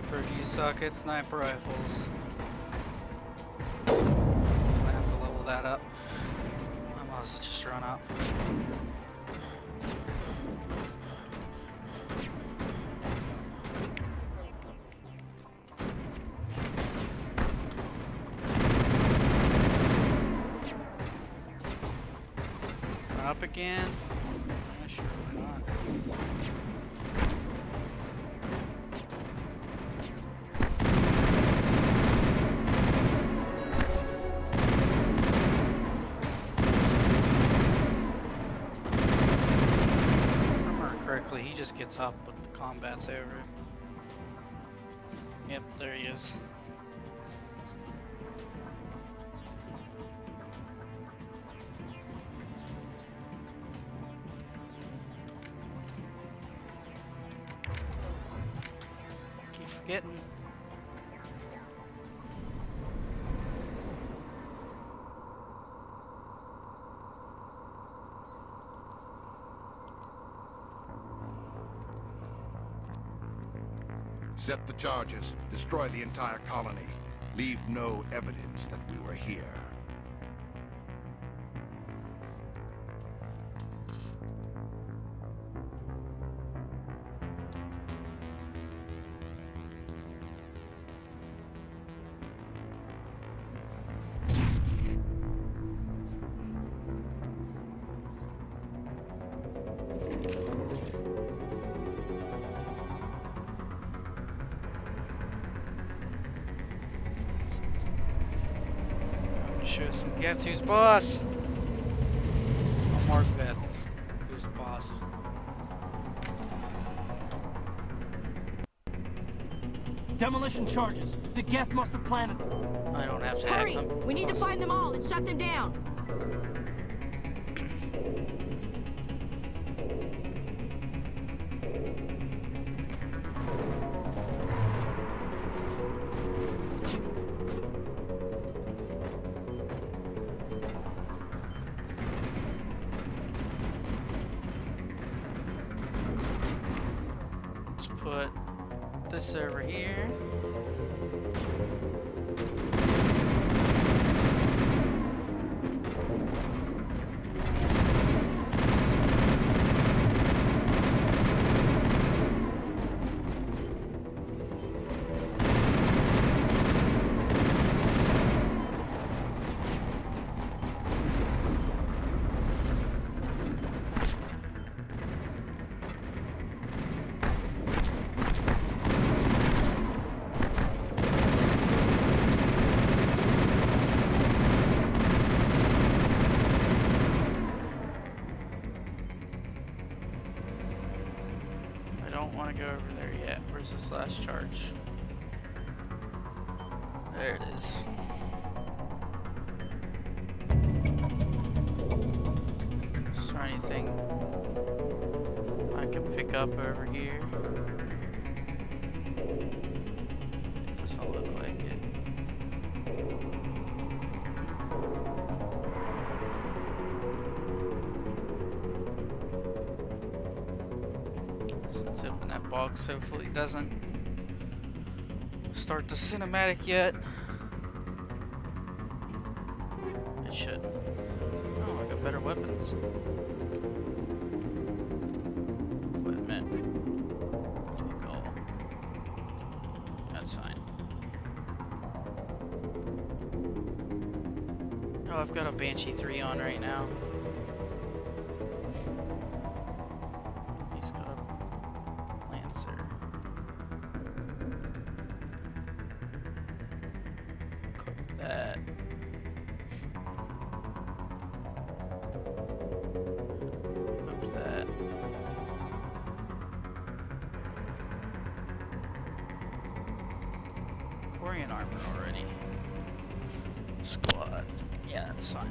Sniper, do you suck at sniper rifles? I have to level that up. I must just run up. Run up again? Yeah, sure, why not? He just gets up when the combat's over. Yep, there he is. Keep forgetting. Set the charges. Destroy the entire colony. Leave no evidence that we were here. Show some Geth who's boss. Oh, more Geth who's boss. Demolition charges. The Geth must have planted them. I don't have to Hurry! hack them. We need to find them all and shut them down. Let's put this over here. Go over there yet. Where's this last charge? There it is. Is there anything I can pick up over here? Doesn't look like it. Let's open that box. Hopefully it doesn't start the cinematic yet. It should. Oh, I got better weapons. Equipment. Vehicle. That's fine. Oh, I've got a Banshee 3 on right now. Armor already. Squad. Yeah, that's fine.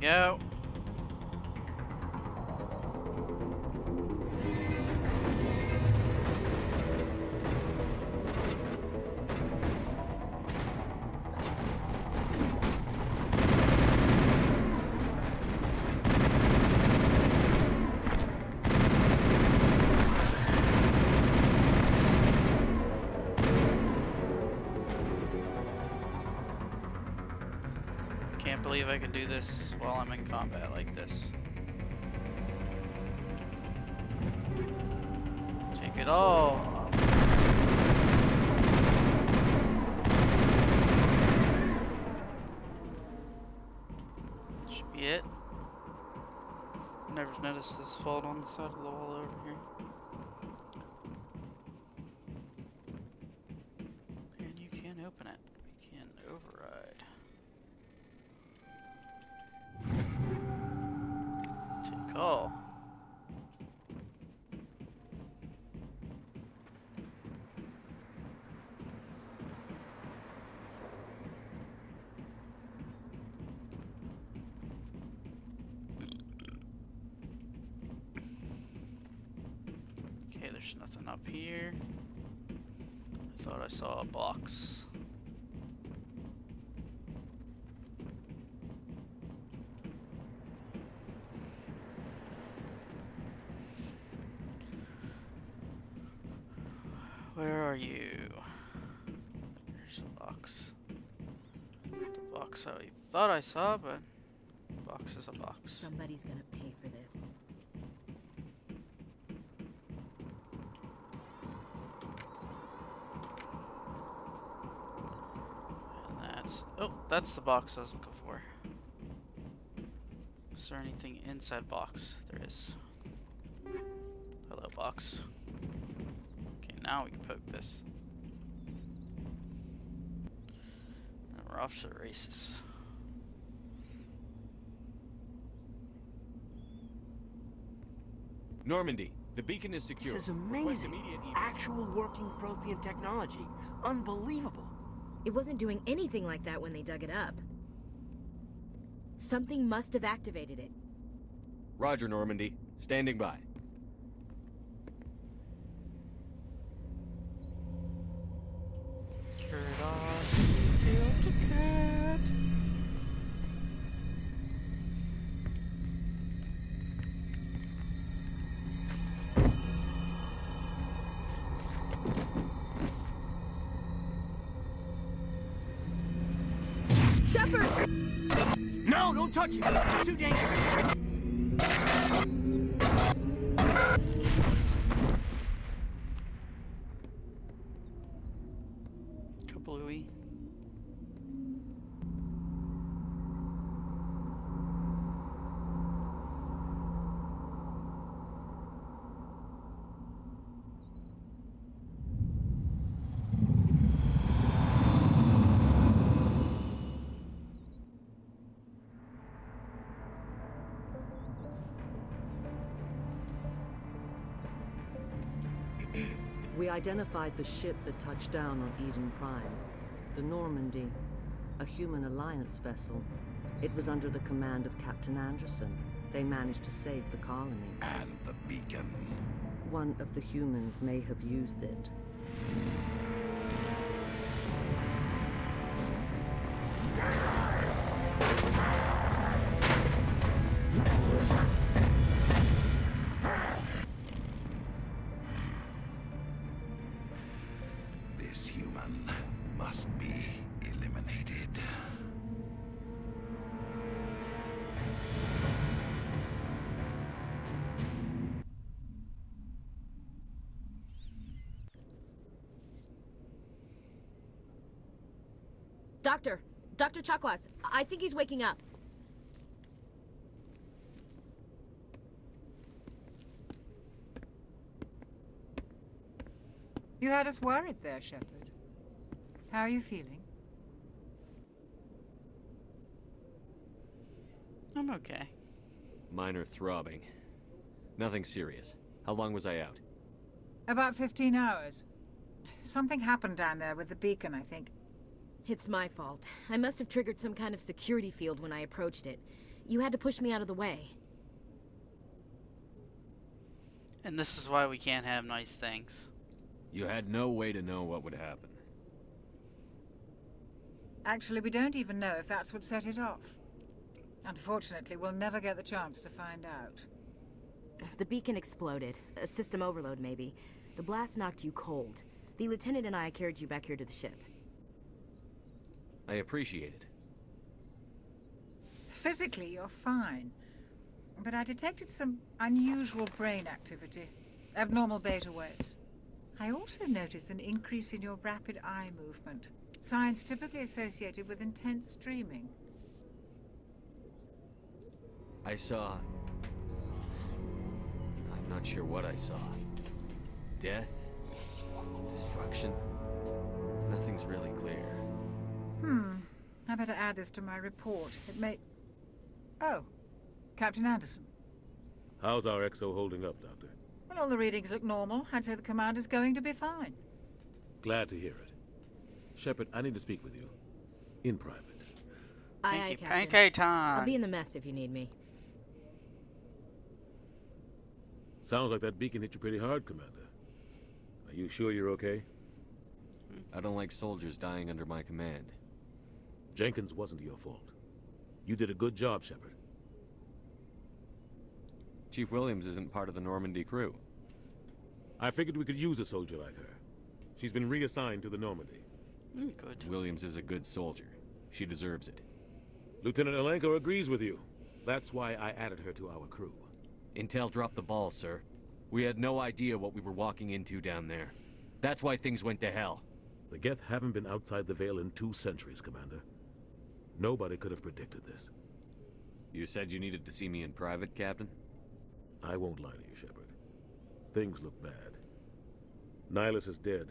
go. Can't believe I can do this while I'm in combat like this. Take it all. Should be it. Never noticed this fault on the side of the wall over here. And you can open it. We can override. Take all. Okay, there's nothing up here. I thought I saw a box. Where are you? There's a box. The box I thought I saw, but box is a box. Somebody's gonna pay for this. And that's the box I was looking for. Is there anything inside box? There is. Hello, box. Okay, now we can poke this. And we're off to the races. Normandy, the beacon is secure. This is amazing. Actual working Prothean technology. Unbelievable. It wasn't doing anything like that when they dug it up. Something must have activated it. Roger, Normandy. Standing by. Shepard! No, don't touch it! It's too dangerous! Kablooey. We identified the ship that touched down on Eden Prime. The Normandy, a human alliance vessel. It was under the command of Captain Anderson. They managed to save the colony. And the beacon. One of the humans may have used it. This human must be eliminated. Dr. Chakwas, I think he's waking up. You had us worried there, Shepard. How are you feeling? I'm okay. Minor throbbing. Nothing serious. How long was I out? About 15 hours. Something happened down there with the beacon, I think. It's my fault. I must have triggered some kind of security field when I approached it. You had to push me out of the way. And this is why we can't have nice things. You had no way to know what would happen. Actually, we don't even know if that's what set it off. Unfortunately, we'll never get the chance to find out. The beacon exploded. A system overload, maybe. The blast knocked you cold. The lieutenant and I carried you back here to the ship. I appreciate it. Physically, you're fine. But I detected some unusual brain activity. Abnormal beta waves. I also noticed an increase in your rapid eye movement. Signs typically associated with intense dreaming. I saw... I'm not sure what I saw. Death? Destruction? Nothing's really clear. I better add this to my report. It may... Oh, Captain Anderson. How's our XO holding up, Doctor? Well, all the readings look normal. I'd say the commander's going to be fine. Glad to hear it. Shepard, I need to speak with you. In private. Aye, Captain. Pancake time. I'll be in the mess if you need me. Sounds like that beacon hit you pretty hard, Commander. Are you sure you're okay? I don't like soldiers dying under my command. Jenkins wasn't your fault. You did a good job, Shepard. Chief Williams isn't part of the Normandy crew. I figured we could use a soldier like her. She's been reassigned to the Normandy. Good. Williams is a good soldier. She deserves it. Lieutenant Alenko agrees with you. That's why I added her to our crew. Intel dropped the ball, sir. We had no idea what we were walking into down there. That's why things went to hell. The Geth haven't been outside the Veil in 2 centuries, Commander. Nobody could have predicted this. You said you needed to see me in private, Captain? I won't lie to you, Shepard. Things look bad. Nihilus is dead.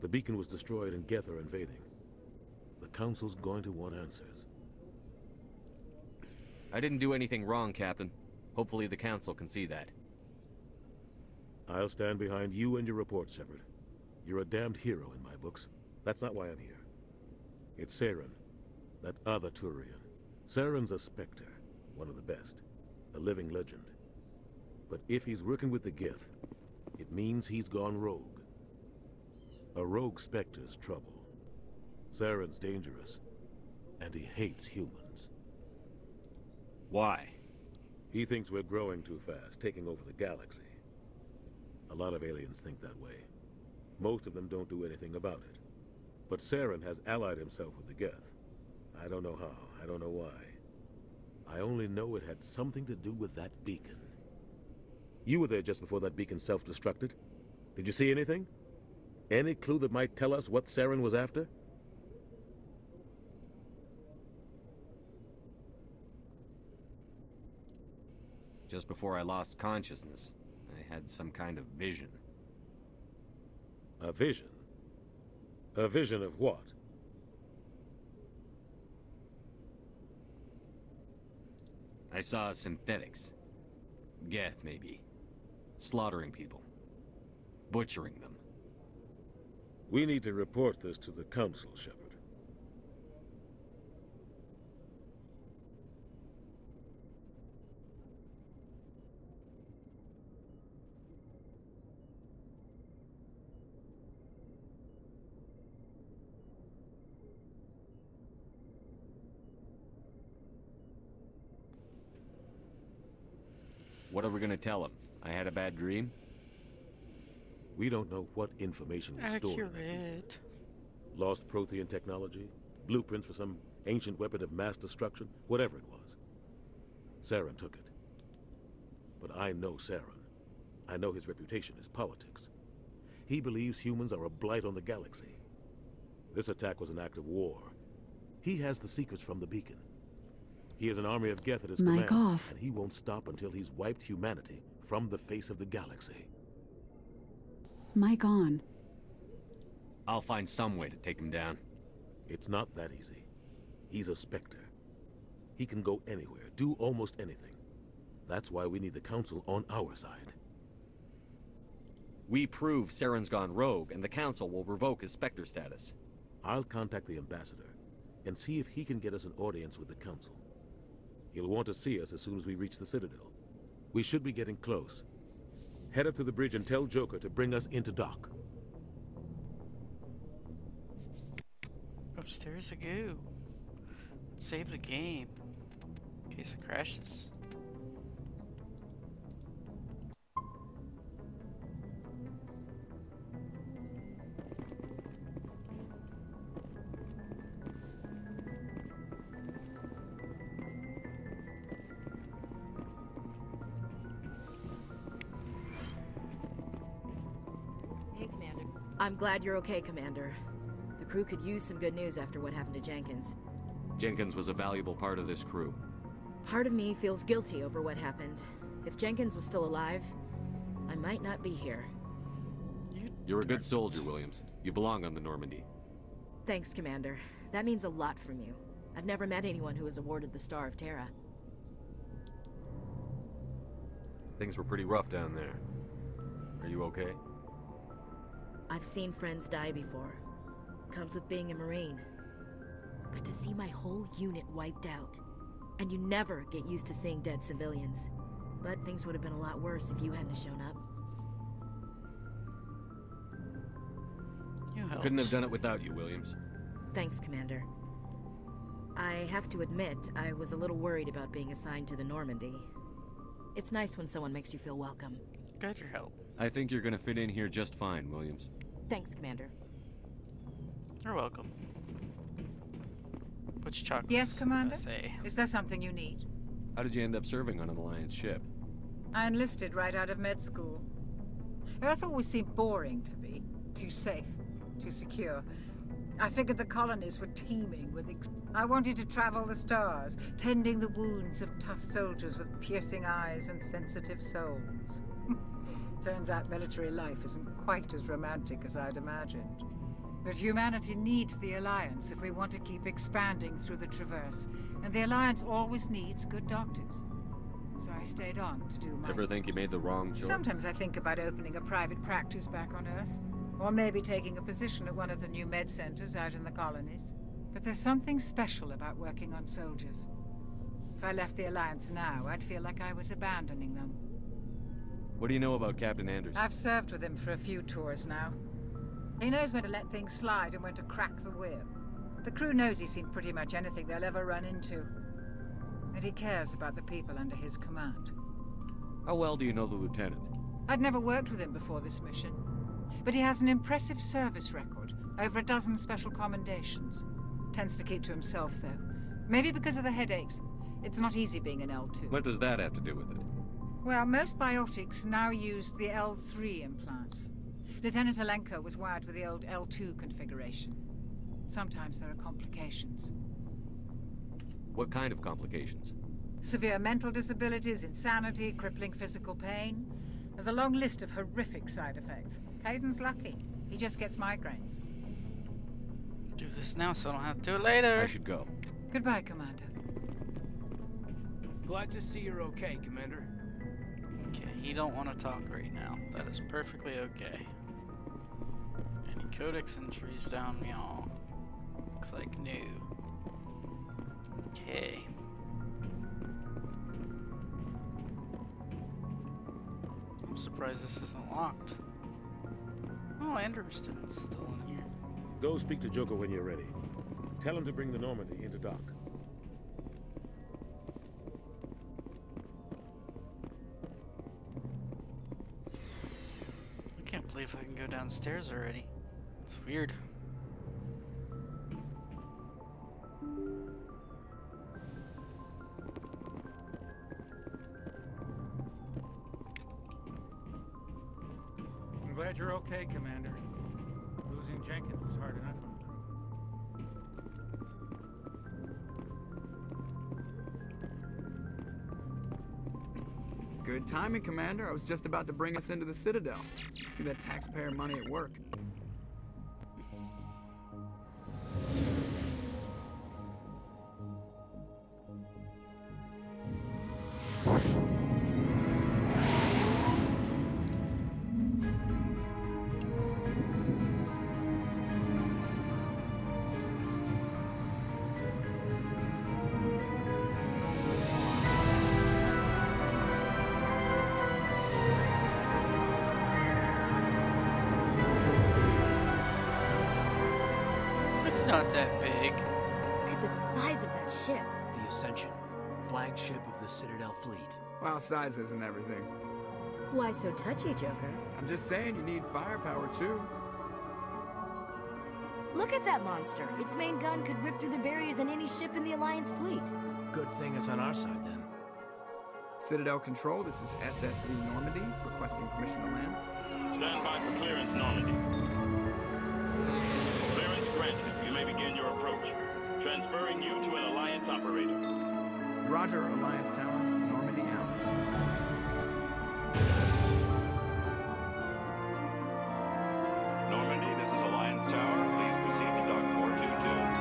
The beacon was destroyed and Geth are invading. The Council's going to want answers. I didn't do anything wrong, Captain. Hopefully the Council can see that. I'll stand behind you and your report, Shepard. You're a damned hero in my books. That's not why I'm here. It's Saren, that other Turian. Saren's a Spectre, one of the best. A living legend. But if he's working with the Geth, it means he's gone rogue. A rogue Spectre's trouble. Saren's dangerous, and he hates humans. Why? He thinks we're growing too fast, taking over the galaxy. A lot of aliens think that way. Most of them don't do anything about it. But Saren has allied himself with the Geth. I don't know how, I don't know why. I only know it had something to do with that beacon. You were there just before that beacon self-destructed. Did you see anything? Any clue that might tell us what Saren was after? Just before I lost consciousness, I had some kind of vision. A vision? A vision of what? I saw synthetics. Geth, maybe. Slaughtering people. Butchering them. We need to report this to the Council, Shepard. What are we gonna tell him? I had a bad dream? We don't know what information was stored in that beacon. Lost Prothean technology, blueprints for some ancient weapon of mass destruction, whatever it was. Saren took it. But I know Saren. I know his reputation is politics. He believes humans are a blight on the galaxy. This attack was an act of war. He has the secrets from the beacon. He has an army of Geth at his command, and he won't stop until he's wiped humanity from the face of the galaxy. Mic on. I'll find some way to take him down. It's not that easy. He's a Spectre. He can go anywhere, do almost anything. That's why we need the Council on our side. We prove Saren's gone rogue, and the Council will revoke his Spectre status. I'll contact the Ambassador and see if he can get us an audience with the Council. He'll want to see us as soon as we reach the Citadel. We should be getting close. Head up to the bridge and tell Joker to bring us into dock. Upstairs I go. Save the game in case it crashes. Hey, Commander. I'm glad you're okay, Commander. The crew could use some good news after what happened to Jenkins. Jenkins was a valuable part of this crew. Part of me feels guilty over what happened. If Jenkins was still alive, I might not be here. You're a good soldier, Williams. You belong on the Normandy. Thanks, Commander. That means a lot from you. I've never met anyone who was awarded the Star of Terra. Things were pretty rough down there. Are you okay? I've seen friends die before. Comes with being a Marine. But to see my whole unit wiped out, and you never get used to seeing dead civilians. But things would have been a lot worse if you hadn't shown up. You helped. Couldn't have done it without you, Williams. Thanks, Commander. I have to admit, I was a little worried about being assigned to the Normandy. It's nice when someone makes you feel welcome. Glad your help. I think you're gonna fit in here just fine, Williams. Thanks, Commander. You're welcome. Which chocolates? Yes, Commander? Say. Is there something you need? How did you end up serving on an Alliance ship? I enlisted right out of med school. Earth always seemed boring to me. Too safe, too secure. I figured the colonies were teeming with I wanted to travel the stars, tending the wounds of tough soldiers with piercing eyes and sensitive souls. Turns out military life isn't quite as romantic as I'd imagined. But humanity needs the Alliance if we want to keep expanding through the Traverse. And the Alliance always needs good doctors. So I stayed on to do my... Ever think you made the wrong choice? Sometimes I think about opening a private practice back on Earth. Or maybe taking a position at one of the new med centers out in the colonies. But there's something special about working on soldiers. If I left the Alliance now, I'd feel like I was abandoning them. What do you know about Captain Anderson? I've served with him for a few tours now. He knows when to let things slide and when to crack the whip. The crew knows he's seen pretty much anything they'll ever run into. And he cares about the people under his command. How well do you know the lieutenant? I'd never worked with him before this mission. But he has an impressive service record. Over a dozen special commendations. Tends to keep to himself, though. Maybe because of the headaches. It's not easy being an L2. What does that have to do with it? Well, most biotics now use the L3 implants. Lieutenant Alenko was wired with the old L2 configuration. Sometimes there are complications. What kind of complications? Severe mental disabilities, insanity, crippling physical pain. There's a long list of horrific side effects. Caden's lucky. He just gets migraines. Do this now so I don't have to do it later. I should go. Goodbye, Commander. Glad to see you're okay, Commander. Okay, he don't want to talk right now. That is perfectly okay. Any codex entries down, y'all? Looks like new. Okay. I'm surprised this isn't locked. Oh, Anderson's still in here. Go speak to Joker when you're ready. Tell him to bring the Normandy into dock. I can't believe I can go downstairs already. It's weird. I'm glad you're okay, Commander. Losing Jenkins was hard enough on the crew. Good timing, Commander. I was just about to bring us into the Citadel. See that taxpayer money at work. not that big. Look at the size of that ship. The Ascension, flagship of the Citadel fleet. Well, size isn't everything. Why so touchy, Joker? I'm just saying you need firepower, too. Look at that monster. Its main gun could rip through the barriers in any ship in the Alliance fleet. Good thing it's on our side, then. Citadel Control, this is SSV Normandy, requesting permission to land. Stand by for clearance, Normandy. Clearance granted. You may begin your approach. Transferring you to an Alliance operator. Roger, Alliance Tower. Normandy out. Normandy, this is Alliance Tower. Please proceed to Dock 422.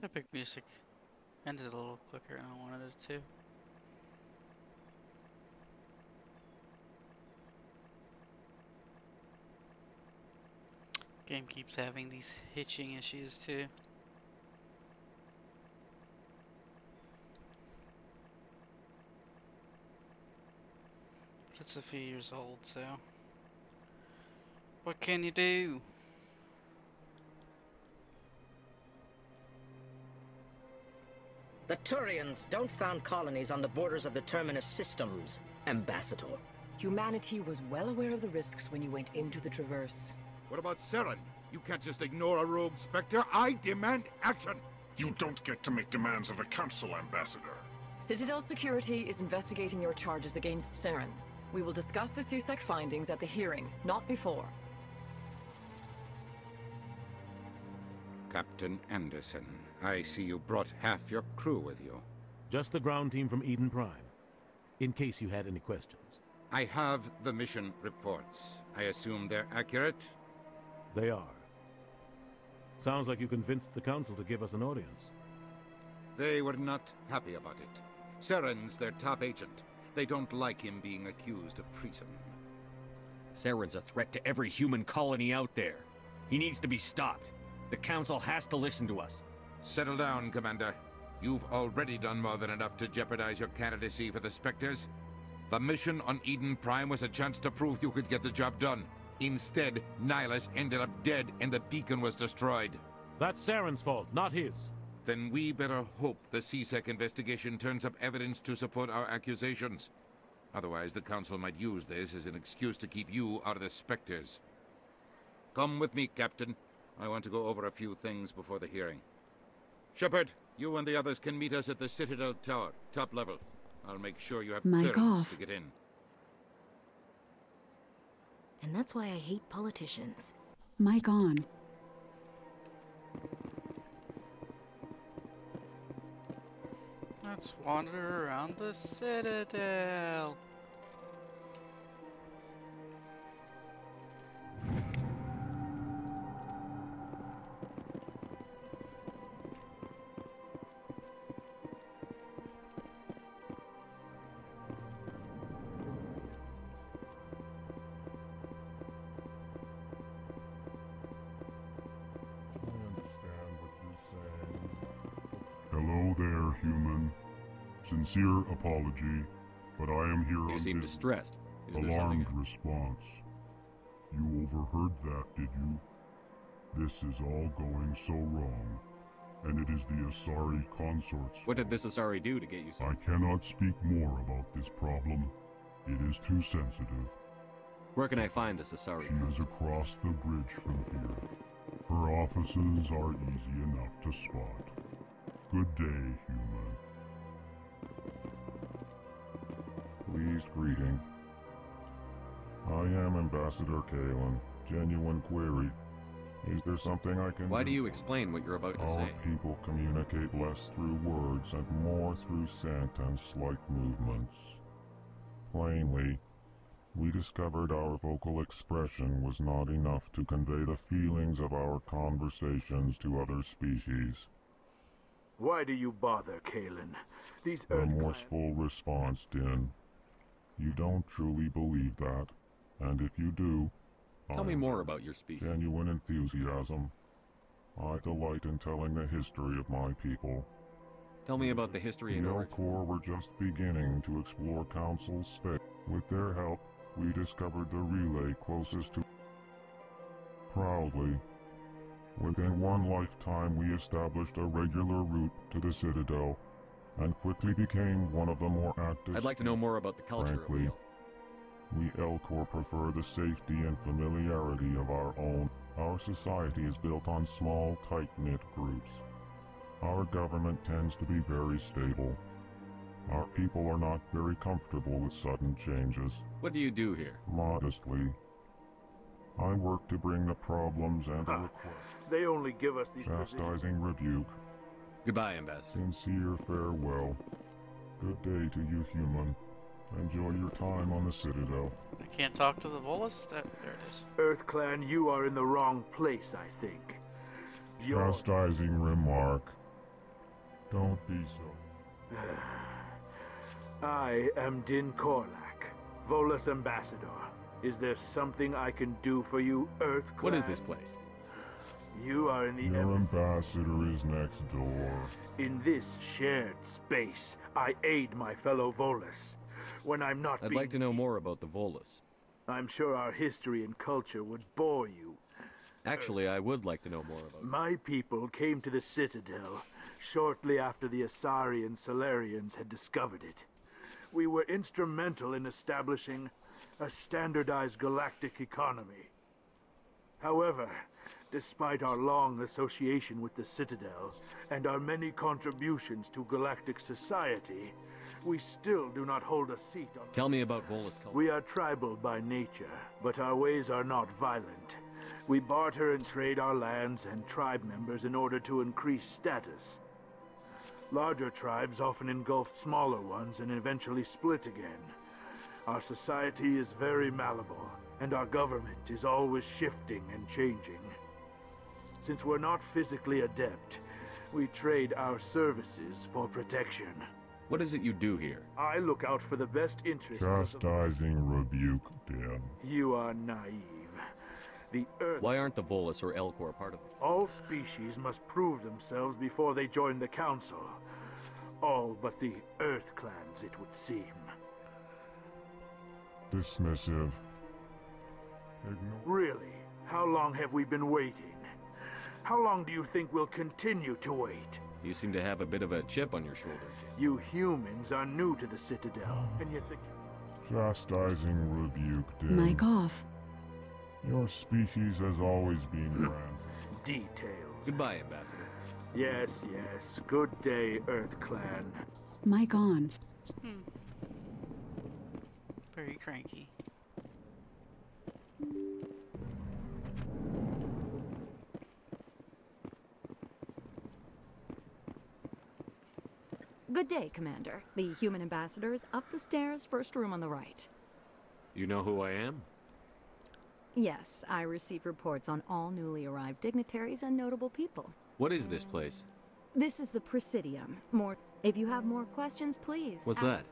Epic music ended a little quicker than I wanted it to. Game keeps having these hitching issues too. But it's a few years old, so what can you do? The Turians don't found colonies on the borders of the Terminus systems, Ambassador. Humanity was well aware of the risks when you went into the Traverse. What about Saren? You can't just ignore a rogue Spectre. I demand action! You don't get to make demands of the Council, Ambassador. Citadel Security is investigating your charges against Saren. We will discuss the CSEC findings at the hearing, not before. Captain Anderson, I see you brought half your crew with you. Just the ground team from Eden Prime, in case you had any questions. I have the mission reports. I assume they're accurate? They are. Sounds like you convinced the Council to give us an audience. They were not happy about it. Saren's their top agent. They don't like him being accused of treason. Saren's a threat to every human colony out there. He needs to be stopped. The Council has to listen to us. Settle down, Commander. You've already done more than enough to jeopardize your candidacy for the Spectres. The mission on Eden Prime was a chance to prove you could get the job done. Instead, Nihilus ended up dead and the beacon was destroyed. That's Saren's fault, not his. Then we better hope the CSEC investigation turns up evidence to support our accusations. Otherwise, the Council might use this as an excuse to keep you out of the Spectres. Come with me, Captain. I want to go over a few things before the hearing. Shepard, you and the others can meet us at the Citadel Tower, top level. I'll make sure you have clearance to get in. And that's why I hate politicians. Mic on. Let's wander around the Citadel. Hello there, human. Sincere apology, but I am here You seem distressed. Is there alarmed something? response. You overheard that, did you? This is all going so wrong, and it is the Asari consorts. What did this Asari do to get you so? I cannot speak more about this problem. It is too sensitive. Where can I find this Asari? She is across the bridge from here. Her offices are easy enough to spot. Good day, human. Pleased greeting. I am Ambassador Kalen. Genuine query. Is there something I can Why do you explain what you're about to Our say? people communicate less through words and more through scent and slight movements. Plainly, we discovered our vocal expression was not enough to convey the feelings of our conversations to other species. Why do you bother, Kalen? These Remorseful response, Din. You don't truly believe that, and if you do, Tell me more about your species. Genuine enthusiasm. I delight in telling the history of my people. Tell me about the history and The origin. Corps were just beginning to explore Council's space. With their help, we discovered the relay closest to... Proudly, within one lifetime we established a regular route to the Citadel, and quickly became one of the more active... I'd like to know more about the culture Frankly, of we Elcor prefer the safety and familiarity of our own. Our society is built on small, tight-knit groups. Our government tends to be very stable. Our people are not very comfortable with sudden changes. What do you do here? Modestly, I work to bring the problems and the requests. They only give us these Chastising rebuke. Goodbye, Ambassador. Sincere farewell. Good day to you, human. Enjoy your time on the Citadel. I can't talk to the Volus? There it is. EarthClan, you are in the wrong place, I think. Chastising remark. Don't be so. I am Din Korlak, Volus Ambassador. Is there something I can do for you, EarthClan? What is this place? You are in the Your ambassador is next door. In this shared space, I aid my fellow Volus. When I'm not I'd like to know more about the Volus. I'm sure our history and culture would bore you. Actually, I would like to know more about it. My people came to the Citadel shortly after the Asari and Solarians had discovered it. We were instrumental in establishing a standardized galactic economy. However, despite our long association with the Citadel and our many contributions to galactic society, we still do not hold a seat on... Tell me about Volus culture. We are tribal by nature, but our ways are not violent. We barter and trade our lands and tribe members in order to increase status. Larger tribes often engulf smaller ones and eventually split again. Our society is very malleable, and our government is always shifting and changing. Since we're not physically adept, we trade our services for protection. What is it you do here? I look out for the best interests Chastising rebuke, Dan. You are naive. The Earth... Why aren't the Volus or Elcor part of it? All species must prove themselves before they join the Council. All but the Earth clans, it would seem. Dismissive. Really? How long have we been waiting? How long do you think we'll continue to wait? You seem to have a bit of a chip on your shoulder. You humans are new to the Citadel, and yet the... Chastising rebuke, Dan. Mic off. Your species has always been grand. Details. Goodbye, Ambassador. Yes, yes. Good day, Earth Clan. Mic on. Very cranky. Good day, Commander. The human ambassador is up the stairs, first room on the right. You know who I am? Yes, I receive reports on all newly arrived dignitaries and notable people. What is this place? This is the Presidium. If you have more questions, please. What's that?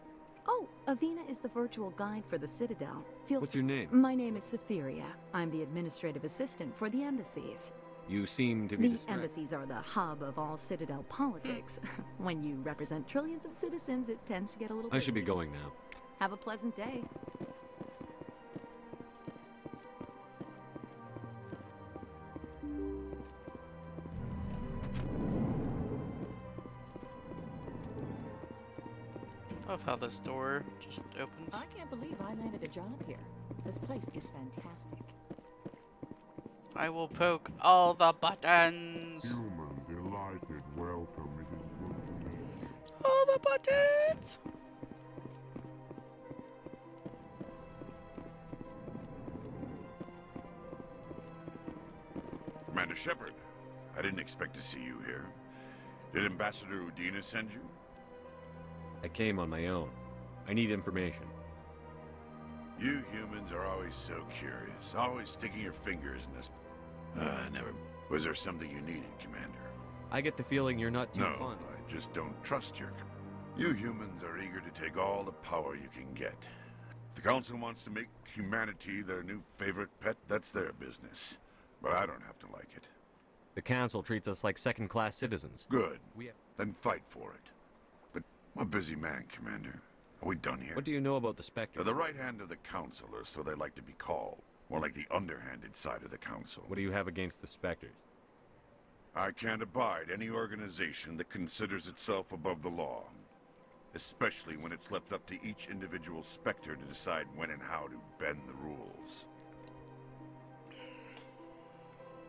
Oh, Avina is the virtual guide for the Citadel. What's your name? My name is Safiria. I'm the administrative assistant for the embassies. You seem to be The embassies are the hub of all Citadel politics. When you represent trillions of citizens, it tends to get a little I should be busy. going now. Have a pleasant day. Love how this door just opens. I can't believe I landed a job here. This place is fantastic. I will poke all the buttons. Human, delighted, welcome. It is good to meet you. All the buttons. Commander Shepard, I didn't expect to see you here. Did Ambassador Udina send you? I came on my own. I need information. You humans are always so curious, always sticking your fingers in this. Never. Was there something you needed, Commander? I get the feeling you're not too No, fun. I just don't trust your... You humans are eager to take all the power you can get. The Council wants to make humanity their new favorite pet, that's their business. But I don't have to like it. The Council treats us like second-class citizens. Good. Then fight for it. But I'm a busy man, Commander. Are we done here? What do you know about the Spectres? They're the right hand of the Council, or so they like to be called. More like the underhanded side of the Council. What do you have against the Spectres? I can't abide any organization that considers itself above the law. Especially when it's left up to each individual Spectre to decide when and how to bend the rules.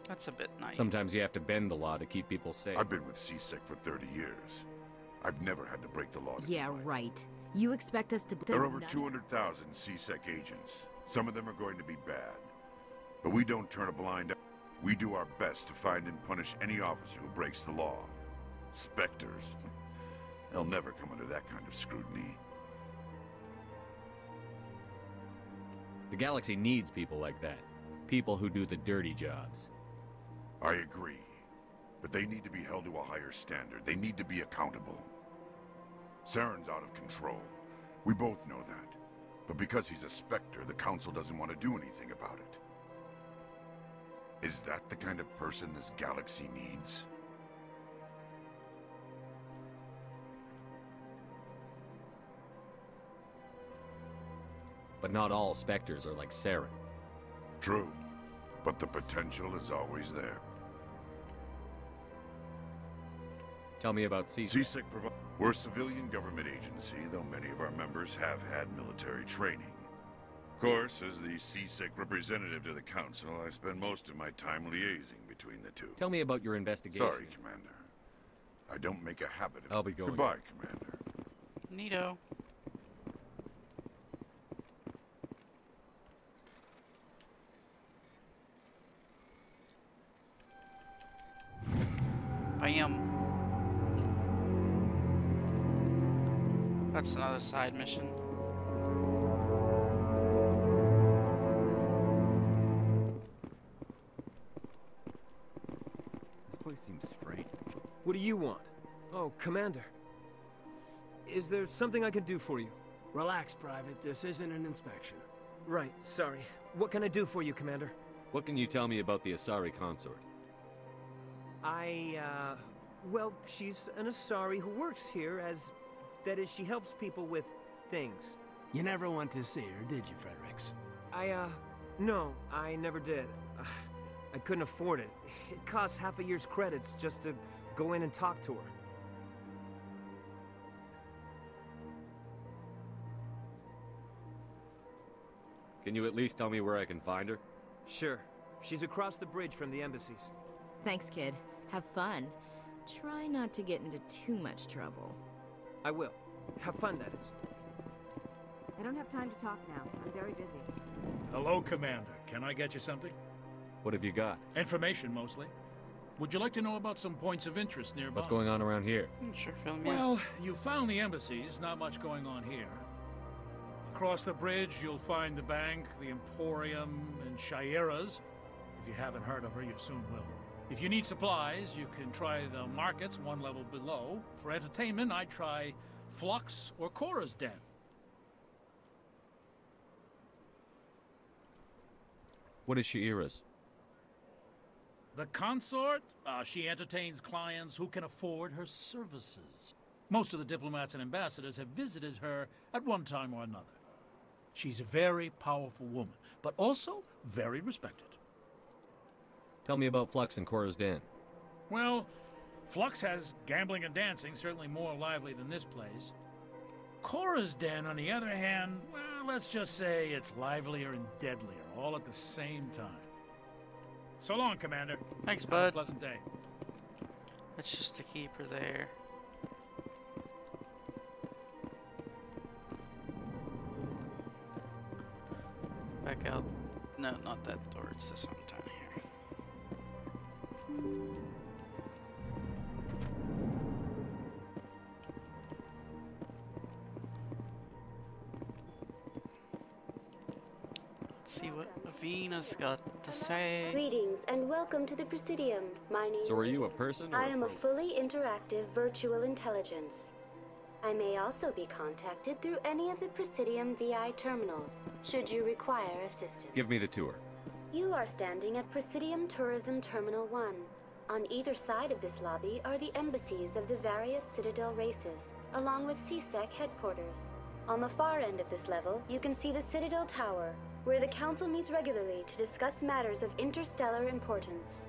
That's a bit nice. Sometimes you have to bend the law to keep people safe. I've been with CSEC for 30 years. I've never had to break the law to Yeah, right. You expect us to... There are over 200,000 CSEC agents. Some of them are going to be bad. But we don't turn a blind eye. We do our best to find and punish any officer who breaks the law. Spectres. They'll never come under that kind of scrutiny. The galaxy needs people like that. People who do the dirty jobs. I agree. But they need to be held to a higher standard. They need to be accountable. Saren's out of control. We both know that. But because he's a Spectre, the Council doesn't want to do anything about it. Is that the kind of person this galaxy needs? But not all Spectres are like Saren. True. But the potential is always there. Tell me about CSEC. CSEC we're a civilian government agency, though many of our members have had military training. Of course, as the CSEC representative to the Council, I spend most of my time liaising between the two. Tell me about your investigation. Sorry, Commander. I don't make a habit of... I'll be going. Goodbye, Commander. Neato. Bam. That's another side mission. This place seems strange. What do you want? Oh, Commander. Is there something I can do for you? Relax, Private. This isn't an inspection. Right, sorry. What can I do for you, Commander? What can you tell me about the Asari consort? Well, she's an Asari who works here as... That is, she helps people with things. You never went to see her, did you, Fredericks? No, I never did. I couldn't afford it. It costs half a year's credits just to go in and talk to her. Can you at least tell me where I can find her? Sure. She's across the bridge from the embassies. Thanks, kid. Have fun. Try not to get into too much trouble. I will. Have fun, that is. I don't have time to talk now. I'm very busy. Hello, Commander. Can I get you something? What have you got? Information, mostly. Would you like to know about some points of interest nearby? What's going on around here? Sure, fill me out. Well, you found the embassies. Not much going on here. Across the bridge, you'll find the bank, the Emporium, and Shaira's. If you haven't heard of her, you soon will. If you need supplies, you can try the markets one level below. For entertainment, I'd try Flux or Cora's Den. What is Shaira's? The consort? She entertains clients who can afford her services. Most of the diplomats and ambassadors have visited her at one time or another. She's a very powerful woman, but also very respected. Tell me about Flux and Cora's Den. Well, Flux has gambling and dancing, certainly more lively than this place. Cora's Den, on the other hand, well, let's just say it's livelier and deadlier, all at the same time. So long, Commander. Thanks, Have bud. a pleasant day. That's just to keep her there. Back out. No, not that door. It's this one down here. Let's see what Avina's got to say. Greetings and welcome to the Presidium. My name So are you a person or I a am a robot? fully interactive virtual intelligence. I may also be contacted through any of the Presidium VI terminals, should you require assistance. Give me the tour. You are standing at Presidium Tourism Terminal 1. On either side of this lobby are the embassies of the various Citadel races, along with CSEC headquarters. On the far end of this level, you can see the Citadel Tower, where the Council meets regularly to discuss matters of interstellar importance.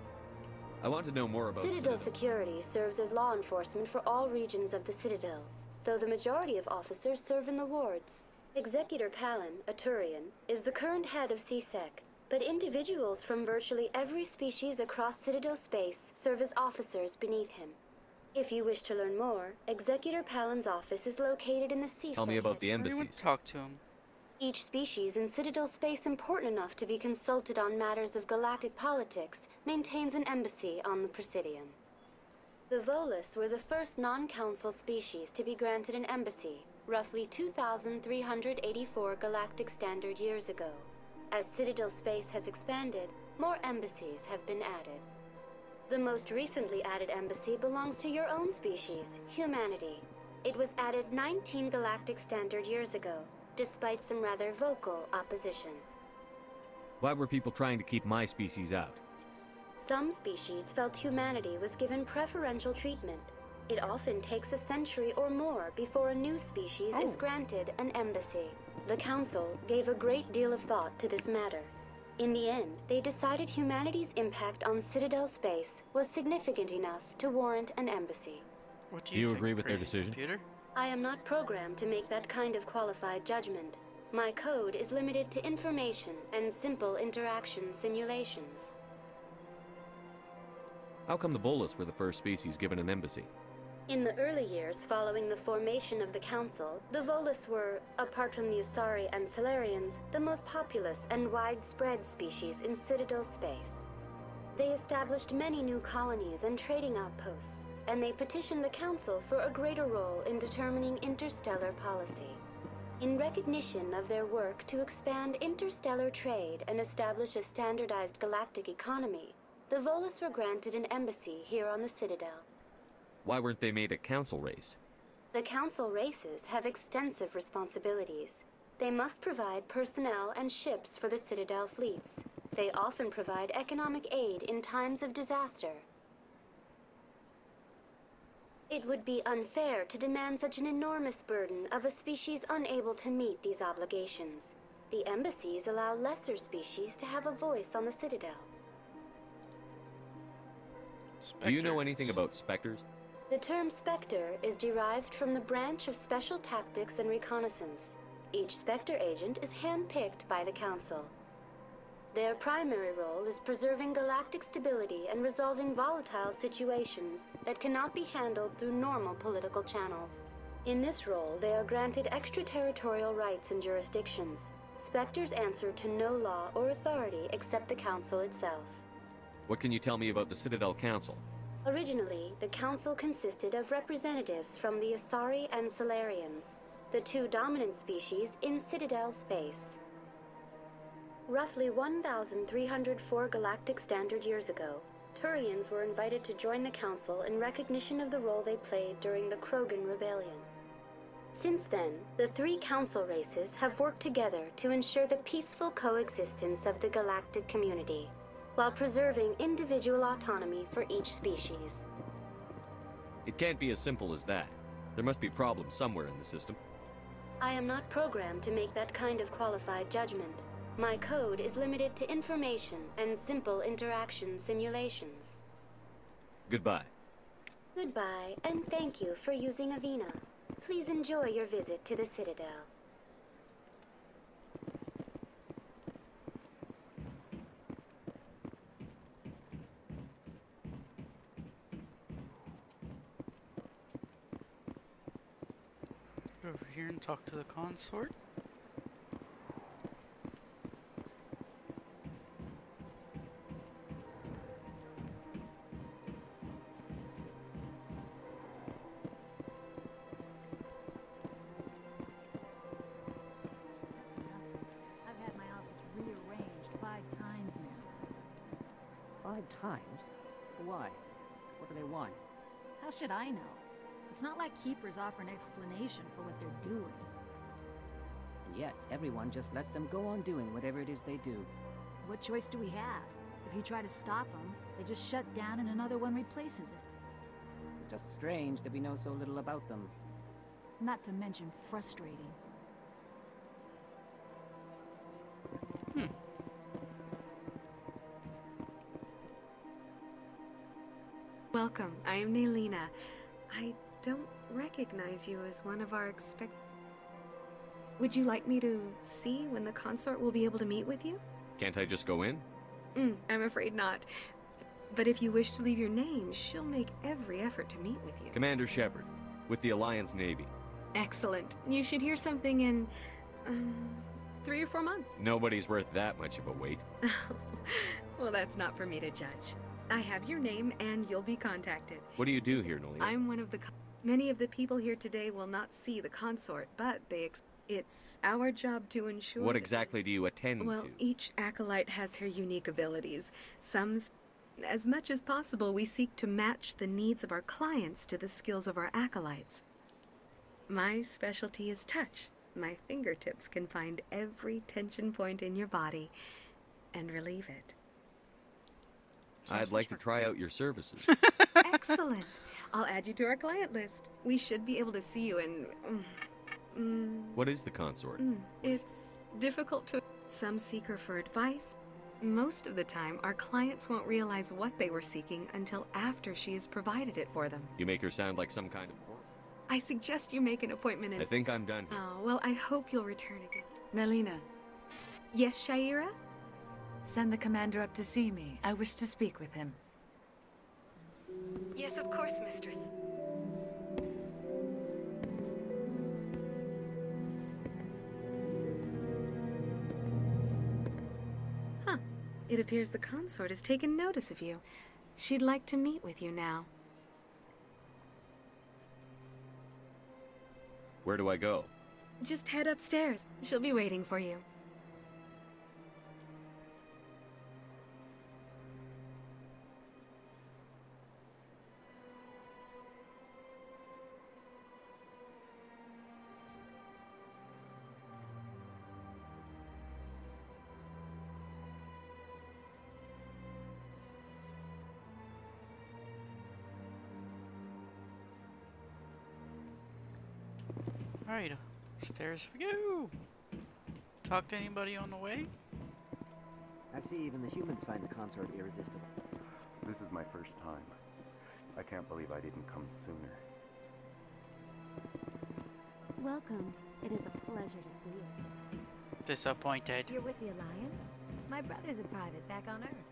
I want to know more about Citadel security serves as law enforcement for all regions of the Citadel, though the majority of officers serve in the wards. Executor Palin, a Turian, is the current head of CSEC, but individuals from virtually every species across Citadel space serve as officers beneath him. If you wish to learn more, Executor Palin's office is located in the CSEC. Tell me about the embassies. Talk to him. Each species in Citadel space important enough to be consulted on matters of galactic politics maintains an embassy on the Presidium. The Volus were the first non-council species to be granted an embassy, roughly 2,384 galactic standard years ago. As Citadel space has expanded, more embassies have been added. The most recently added embassy belongs to your own species, humanity. It was added 19 galactic standard years ago, despite some rather vocal opposition. Why were people trying to keep my species out? Some species felt humanity was given preferential treatment. It often takes a century or more before a new species is granted an embassy. The Council gave a great deal of thought to this matter. In the end, they decided humanity's impact on Citadel space was significant enough to warrant an embassy. What do you agree with their decision? Computer? I am not programmed to make that kind of qualified judgment. My code is limited to information and simple interaction simulations. How come the Volus were the first species given an embassy? In the early years following the formation of the Council, the Volus were, apart from the Asari and Solarians, the most populous and widespread species in Citadel space. They established many new colonies and trading outposts, and they petitioned the Council for a greater role in determining interstellar policy. In recognition of their work to expand interstellar trade and establish a standardized galactic economy, the Volus were granted an embassy here on the Citadel. Why weren't they made a council race? The Council races have extensive responsibilities. They must provide personnel and ships for the Citadel fleets. They often provide economic aid in times of disaster. It would be unfair to demand such an enormous burden of a species unable to meet these obligations. The embassies allow lesser species to have a voice on the Citadel. Do you know anything about specters? The term Spectre is derived from the branch of Special Tactics and Reconnaissance. Each Spectre agent is handpicked by the Council. Their primary role is preserving galactic stability and resolving volatile situations that cannot be handled through normal political channels. In this role, they are granted extraterritorial rights and jurisdictions. Spectres answer to no law or authority except the Council itself. What can you tell me about the Citadel Council? Originally, the Council consisted of representatives from the Asari and Solarians, the two dominant species in Citadel space. Roughly 1,304 galactic standard years ago, Turians were invited to join the Council in recognition of the role they played during the Krogan Rebellion. Since then, the three Council races have worked together to ensure the peaceful coexistence of the galactic community, while preserving individual autonomy for each species. It can't be as simple as that. There must be problems somewhere in the system. I am not programmed to make that kind of qualified judgment. My code is limited to information and simple interaction simulations. Goodbye. Goodbye, and thank you for using Avina. Please enjoy your visit to the Citadel. Go over here and talk to the consort. I've had my office rearranged 5 times now. 5 times? Why? What do they want? How should I know? It's not like Keepers offer an explanation for what they're doing. And yet, everyone just lets them go on doing whatever it is they do. What choice do we have? If you try to stop them, they just shut down and another one replaces it. Just strange that we know so little about them. Not to mention frustrating. Welcome. I am Naylina. I don't recognize you as one of our Would you like me to see when the consort will be able to meet with you? Can't I just go in? I'm afraid not. But if you wish to leave your name, she'll make every effort to meet with you. Commander Shepard, with the Alliance Navy. Excellent. You should hear something in, 3 or 4 months. Nobody's worth that much of a wait. Well, that's not for me to judge. I have your name, and you'll be contacted. What do you do here, Nolina? I'm one of the... Many of the people here today will not see the consort, but it's our job to ensure... What exactly do you attend Well, to? each acolyte has her unique abilities. As much as possible, we seek to match the needs of our clients to the skills of our acolytes. My specialty is touch. My fingertips can find every tension point in your body and relieve it. I'd like to try out your services. Excellent. I'll add you to our client list. We should be able to see you in... What is the consort? It's difficult to... Some seek her for advice. Most of the time, our clients won't realize what they were seeking until after she has provided it for them. You make her sound like some kind of whore. I suggest you make an appointment and... I think I'm done here. Oh, well, I hope you'll return again. Naylina. Yes, Shaira? Send the commander up to see me. I wish to speak with him. Yes, of course, mistress. Huh. It appears the consort has taken notice of you. She'd like to meet with you now. Where do I go? Just head upstairs. She'll be waiting for you. Alright, stairs we go! Talk to anybody on the way? I see even the humans find the consort irresistible. This is my first time. I can't believe I didn't come sooner. Welcome. It is a pleasure to see you. Disappointed. You're with the Alliance? My brother's a private back on Earth.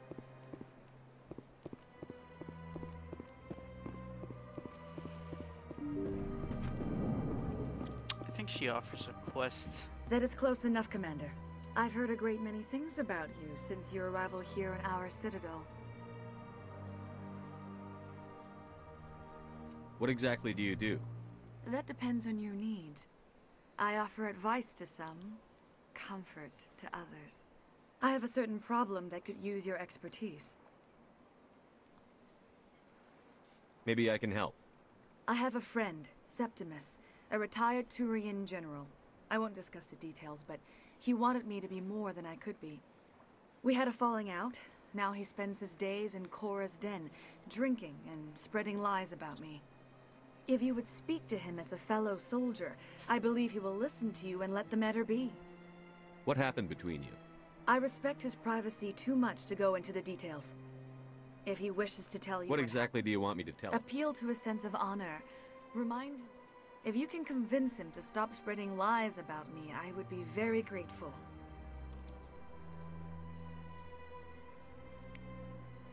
I think she offers a quest. That is close enough, Commander. I've heard a great many things about you since your arrival here in our citadel. What exactly do you do? That depends on your needs. I offer advice to some, comfort to others. I have a certain problem that could use your expertise. Maybe I can help. I have a friend, Septimus, a retired Turian general. I won't discuss the details, but he wanted me to be more than I could be. We had a falling out. Now he spends his days in Cora's den, drinking and spreading lies about me. If you would speak to him as a fellow soldier, I believe he will listen to you and let the matter be. What happened between you? I respect his privacy too much to go into the details. If he wishes to tell you... What exactly do you want me to tell him? Appeal to a sense of honor. Remind... If you can convince him to stop spreading lies about me, I would be very grateful.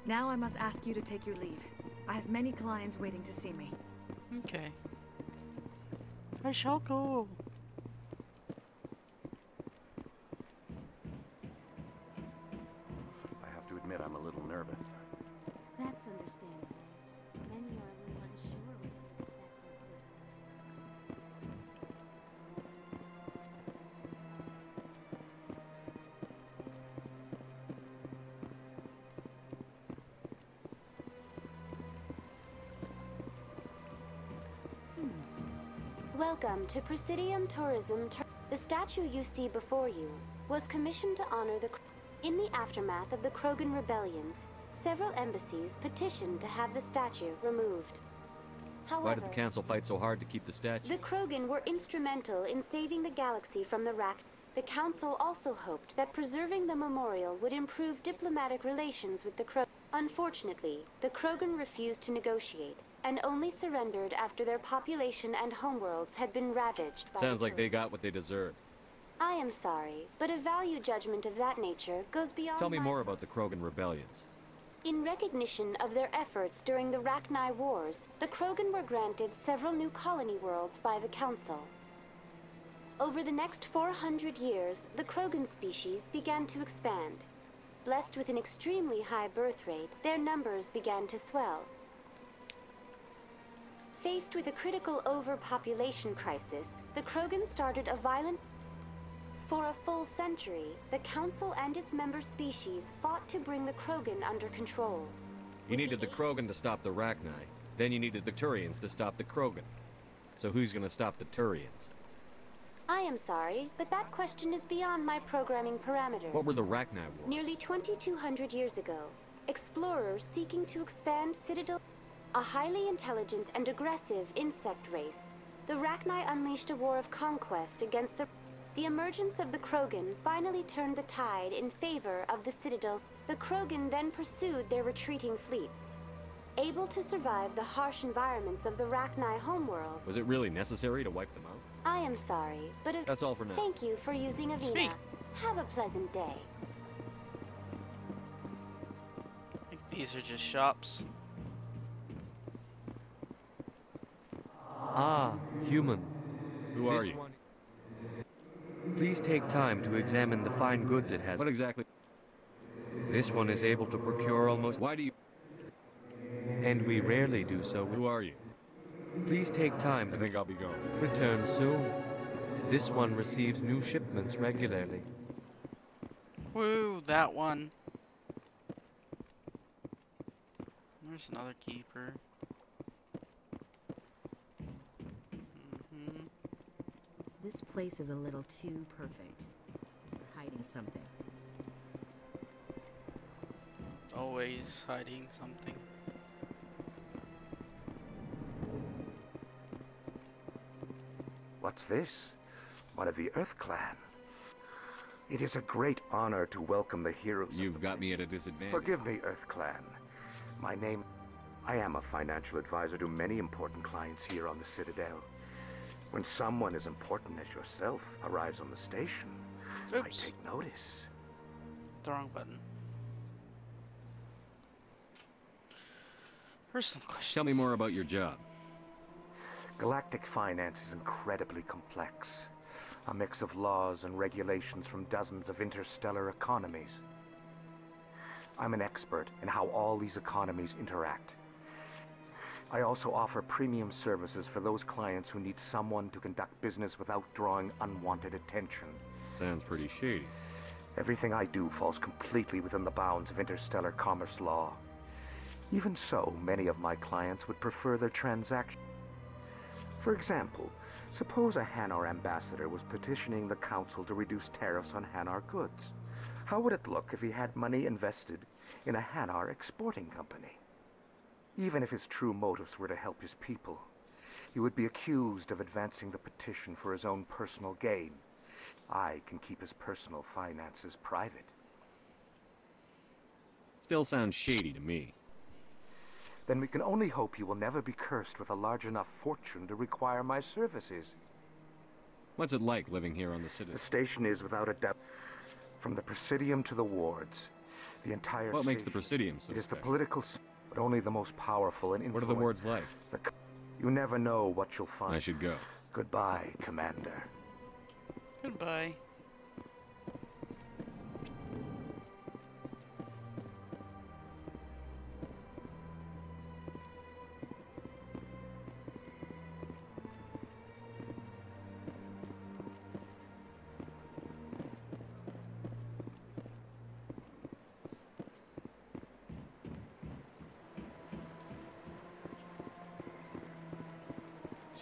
Now I must ask you to take your leave. I have many clients waiting to see me. Okay. I shall go. I have to admit I'm a little nervous. That's understandable. Many are a little unsure what to expect their first time. Welcome to Presidium Tourism. The statue you see before you was commissioned to honor the... In the aftermath of the Krogan rebellions, several embassies petitioned to have the statue removed. However, Why did the Council fight so hard to keep the statue? the Krogan were instrumental in saving the galaxy from the Rack. The Council also hoped that preserving the memorial would improve diplomatic relations with the Krogan. Unfortunately, the Krogan refused to negotiate, and only surrendered after their population and homeworlds had been ravaged by Sounds the like they got what they deserved. I am sorry, but a value judgment of that nature goes beyond Tell me my... more about the Krogan rebellions. In recognition of their efforts during the Rachni Wars, the Krogan were granted several new colony worlds by the Council. Over the next 400 years, the Krogan species began to expand. Blessed with an extremely high birth rate, their numbers began to swell. Faced with a critical overpopulation crisis, the Krogan started a violent... For a full century, the Council and its member species fought to bring the Krogan under control. You needed the Krogan to stop the Rachni. Then you needed the Turians to stop the Krogan. So who's gonna stop the Turians? I am sorry, but that question is beyond my programming parameters. What were the Rachni Wars? Nearly 2,200 years ago, explorers seeking to expand Citadel... A highly intelligent and aggressive insect race, the Rachni unleashed a war of conquest against the... The emergence of the Krogan finally turned the tide in favor of the Citadel. The Krogan then pursued their retreating fleets. Able to survive the harsh environments of the Rachni homeworld. Was it really necessary to wipe them out? I am sorry, but if... That's all for now. Thank you for using Avina. Sweet. Have a pleasant day. I think these are just shops. Ah, human. Who are you? Please take time to examine the fine goods it has. What exactly? This one is able to procure almost... Why do you... And we rarely do so. Who are you? Please take time to... I think I'll be going. Return soon. This one receives new shipments regularly. Woo, that one. There's another keeper. This place is a little too perfect. You're hiding something. Always hiding something. What's this? One of the Earth Clan. It is a great honor to welcome the heroes. You've got me at a disadvantage. Forgive me, Earth Clan. My name... I am a financial advisor to many important clients here on the Citadel. When someone as important as yourself arrives on the station, I take notice. The wrong button. Personal question. Tell me more about your job. Galactic finance is incredibly complex. A mix of laws and regulations from dozens of interstellar economies. I'm an expert in how all these economies interact. I also offer premium services for those clients who need someone to conduct business without drawing unwanted attention. Sounds pretty shady. Everything I do falls completely within the bounds of interstellar commerce law. Even so, many of my clients would prefer their transaction. For example, suppose a Hanar ambassador was petitioning the Council to reduce tariffs on Hanar goods. How would it look if he had money invested in a Hanar exporting company? Even if his true motives were to help his people, he would be accused of advancing the petition for his own personal gain. I can keep his personal finances private. Still sounds shady to me. Then we can only hope you will never be cursed with a large enough fortune to require my services. What's it like living here on the Citadel? The station is without a doubt. From the Presidium to the wards, the entire What station. makes the Presidium so It is the special? political... But only the most powerful and influential. What are the wards like? You never know what you'll find. I should go. Goodbye, Commander. Goodbye.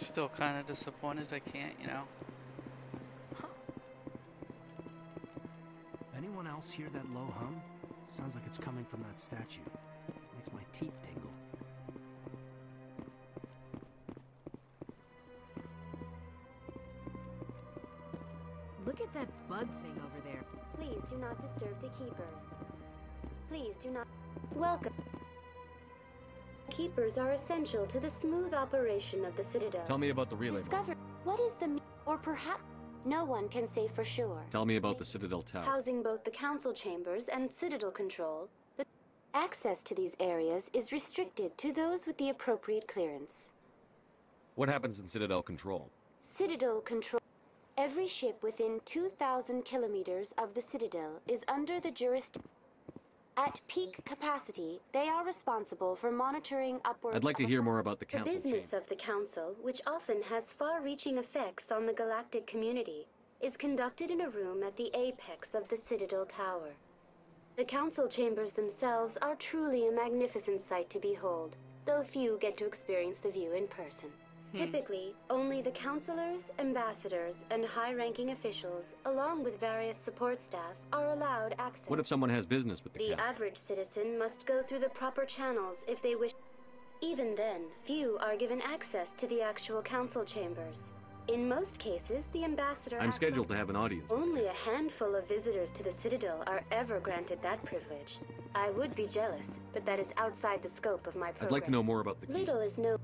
Still kind of disappointed I can't, you know. Anyone else hear that low hum? Sounds like it's coming from that statue. Makes my teeth tingle. Look at that bug thing over there. Please do not disturb the keepers. Please do not... Welcome. Keepers are essential to the smooth operation of the Citadel. Tell me about the relay. Discover what is the... Or perhaps... No one can say for sure. Tell me about the Citadel Tower. Housing both the council chambers and Citadel control, the access to these areas is restricted to those with the appropriate clearance. What happens in Citadel control? Citadel control. Every ship within 2,000 kilometers of the Citadel is under the jurisdiction. At peak capacity, they are responsible for monitoring upward... I'd like to hear more about the council. The business of the council, which often has far-reaching effects on the galactic community, is conducted in a room at the apex of the Citadel Tower. The council chambers themselves are truly a magnificent sight to behold, though few get to experience the view in person. Typically, only the councilors, ambassadors, and high-ranking officials, along with various support staff, are allowed access. What if someone has business with the council? The average citizen must go through the proper channels if they wish. Even then, few are given access to the actual council chambers. In most cases, the ambassador... I'm scheduled to have an audience. Only a handful of visitors to the Citadel are ever granted that privilege. I would be jealous, but that is outside the scope of my program. I'd like to know more about the keep. Little is known.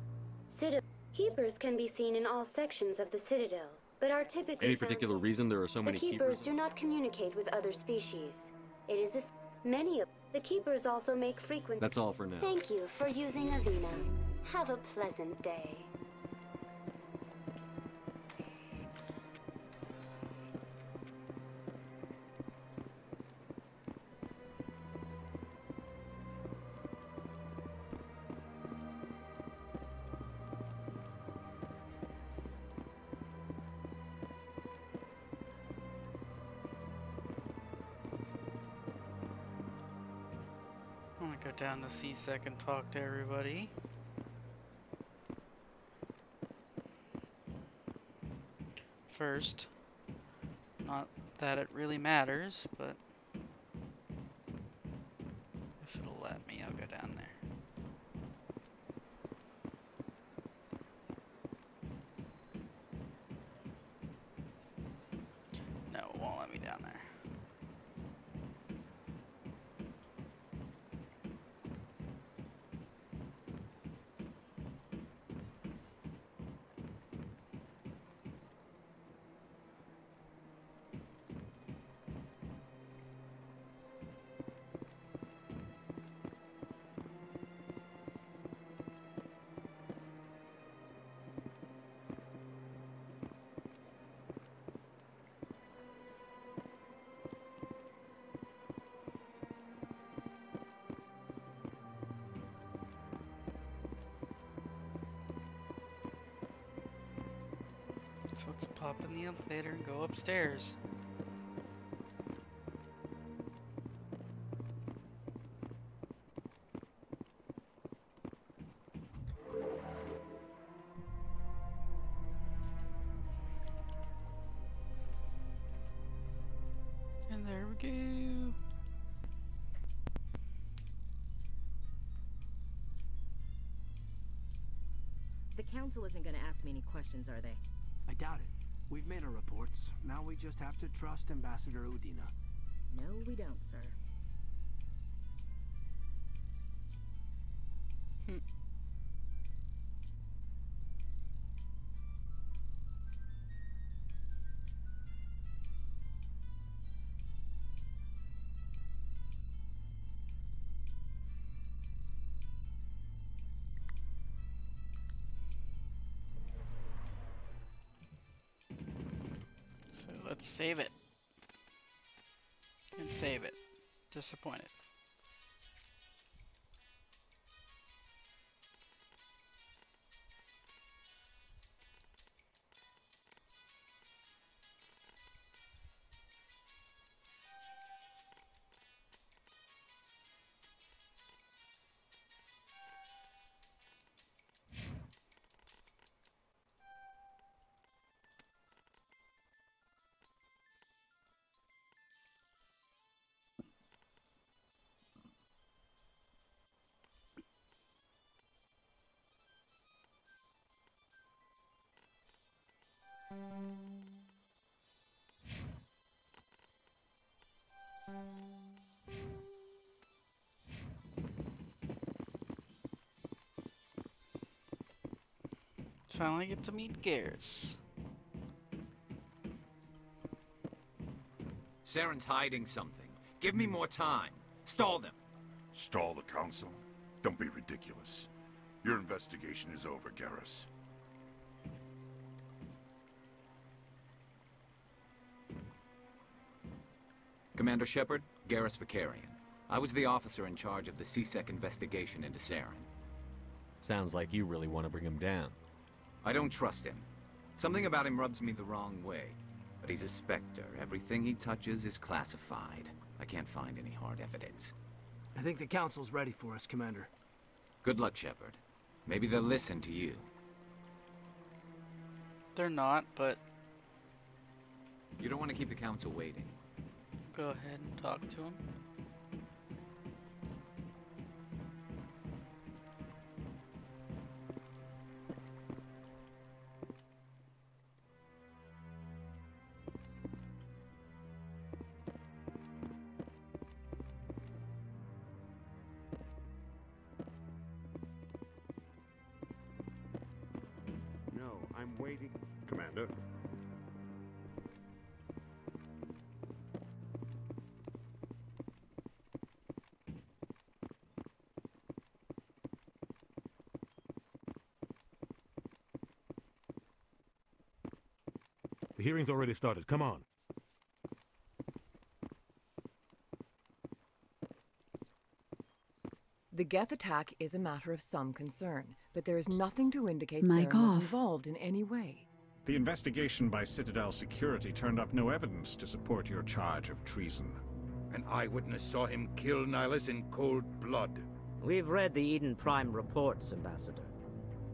Citadel keepers can be seen in all sections of the Citadel, but are typically... Any particular reason there are so many keepers? The keepers do not communicate with other species. It is many of the keepers also make frequent... That's all for now. Thank you for using Avina. Have a pleasant day. Go down to C-Sec and talk to everybody. First, not that it really matters, but if it'll let me, I'll go down there. No, it won't let me down there. So let's pop in the elevator and go upstairs. And there we go. The council isn't going to ask me any questions, are they? I doubt it. We've made our reports. Now we just have to trust Ambassador Udina. No, we don't, sir. Let's save it. And save it. Disappointed. Finally get to meet Garrus. Saren's hiding something. Give me more time. Stall them. Stall the council? Don't be ridiculous. Your investigation is over, Garrus. Commander Shepard, Garrus Vicarian. I was the officer in charge of the CSEC investigation into Saren. Sounds like you really want to bring him down. I don't trust him. Something about him rubs me the wrong way. But he's a Spectre. Everything he touches is classified. I can't find any hard evidence. I think the council's ready for us, Commander. Good luck, Shepard. Maybe they'll listen to you. They're not, but... You don't want to keep the council waiting. Go ahead and talk to him. No, I'm waiting. Commander. The hearing's already started. Come on. The Geth attack is a matter of some concern, but there is nothing to indicate Mic Saren was off. involved in any way. The investigation by Citadel Security turned up no evidence to support your charge of treason. An eyewitness saw him kill Nihilus in cold blood. We've read the Eden Prime reports, Ambassador.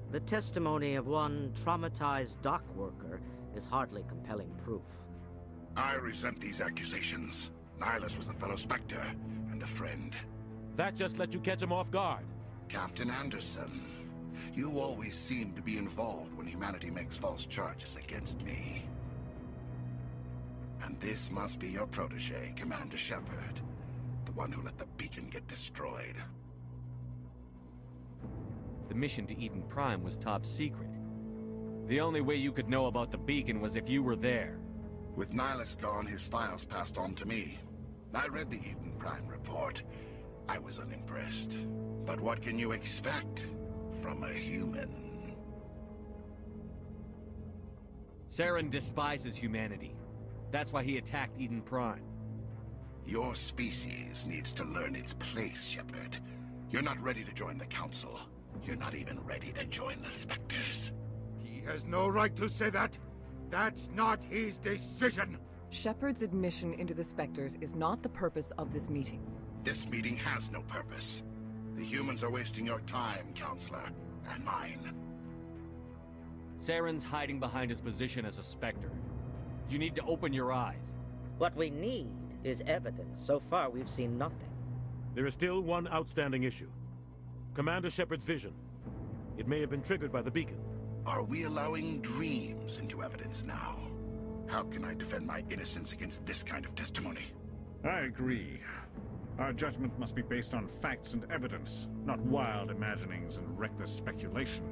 The testimony of one traumatized dock worker is hardly compelling proof. I resent these accusations. Nihilus was a fellow Spectre and a friend. That just let you catch him off guard. Captain Anderson, you always seem to be involved when humanity makes false charges against me. And this must be your protege, Commander Shepard, the one who let the beacon get destroyed. The mission to Eden Prime was top secret. The only way you could know about the beacon was if you were there. With Nihilus gone, his files passed on to me. I read the Eden Prime report. I was unimpressed. But what can you expect from a human? Saren despises humanity. That's why he attacked Eden Prime. Your species needs to learn its place, Shepard. You're not ready to join the Council. You're not even ready to join the Spectres. He has no right to say that. That's not his decision. Shepard's admission into the Spectres is not the purpose of this meeting. This meeting has no purpose. The humans are wasting your time, Counselor, and mine. Saren's hiding behind his position as a Spectre. You need to open your eyes. What we need is evidence. So far, we've seen nothing. There is still one outstanding issue. Commander Shepard's vision. It may have been triggered by the beacon. Are we allowing dreams into evidence now? How can I defend my innocence against this kind of testimony? I agree. Our judgment must be based on facts and evidence, not wild imaginings and reckless speculation.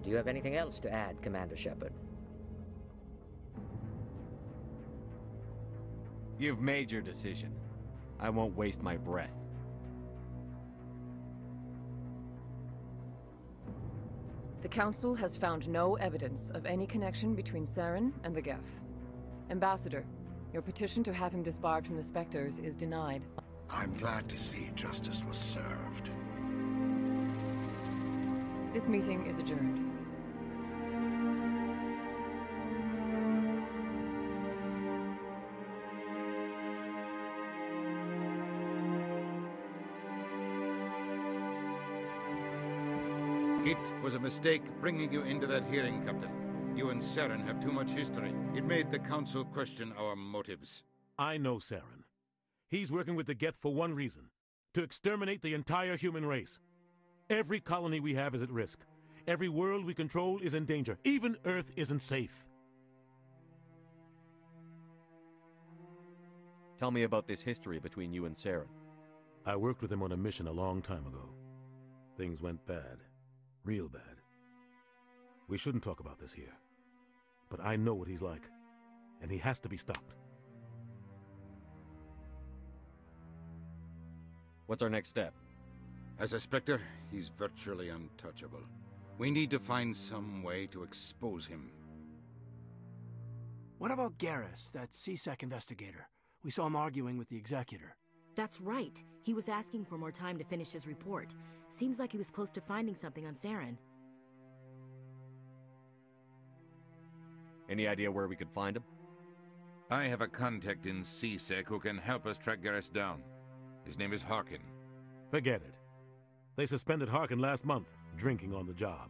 Do you have anything else to add, Commander Shepard? You've made your decision. I won't waste my breath. The Council has found no evidence of any connection between Saren and the Geth. Ambassador, your petition to have him disbarred from the Spectres is denied. I'm glad to see justice was served. This meeting is adjourned. It was a mistake bringing you into that hearing, Captain. You and Saren have too much history. It made the Council question our motives. I know Saren. He's working with the Geth for one reason: to exterminate the entire human race. Every colony we have is at risk. Every world we control is in danger. Even Earth isn't safe. Tell me about this history between you and Saren. I worked with him on a mission a long time ago. Things went bad. Real bad. We shouldn't talk about this here. But I know what he's like. And he has to be stopped. What's our next step? As a Spectre, he's virtually untouchable. We need to find some way to expose him. What about Garrus, that CSEC investigator? We saw him arguing with the executor. That's right. He was asking for more time to finish his report. Seems like he was close to finding something on Saren. Any idea where we could find him? I have a contact in CSEC who can help us track Garrus down. His name is Harkin. Forget it. They suspended Harkin last month, drinking on the job.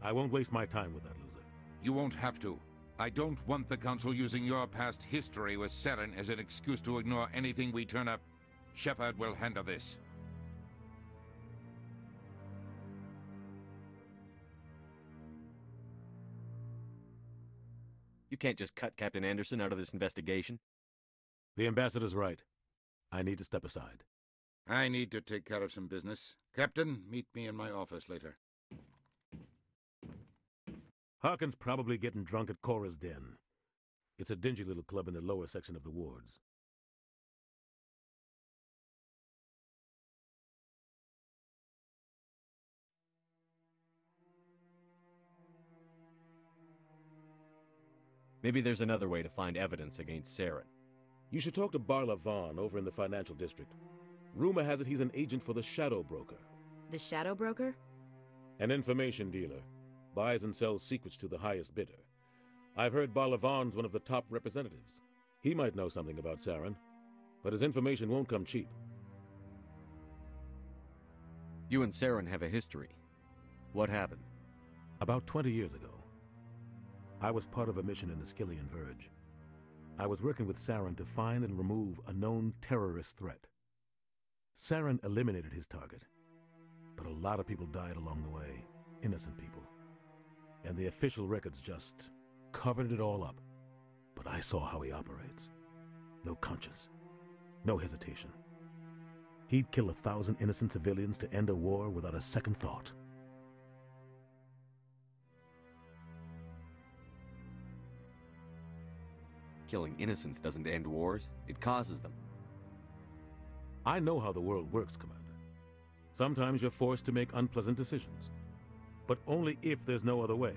I won't waste my time with that loser. You won't have to. I don't want the Council using your past history with Saren as an excuse to ignore anything we turn up. Shepard will handle this. You can't just cut Captain Anderson out of this investigation. The ambassador's right. I need to step aside. I need to take care of some business. Captain, meet me in my office later. Harkin's probably getting drunk at Cora's Den. It's a dingy little club in the lower section of the wards. Maybe there's another way to find evidence against Saren. You should talk to Barla Vaughn over in the financial district. Rumor has it he's an agent for the Shadow Broker. The Shadow Broker? An information dealer. Buys and sells secrets to the highest bidder. I've heard Barla Vaughn's one of the top representatives. He might know something about Saren, but his information won't come cheap. You and Saren have a history. What happened? About 20 years ago, I was part of a mission in the Skillian Verge. I was working with Saren to find and remove a known terrorist threat. Saren eliminated his target, but a lot of people died along the way, innocent people. And the official records just covered it all up. But I saw how he operates. No conscience, no hesitation. He'd kill 1,000 innocent civilians to end a war without a second thought. Killing innocents doesn't end wars, it causes them. I know how the world works, Commander. Sometimes you're forced to make unpleasant decisions, but only if there's no other way.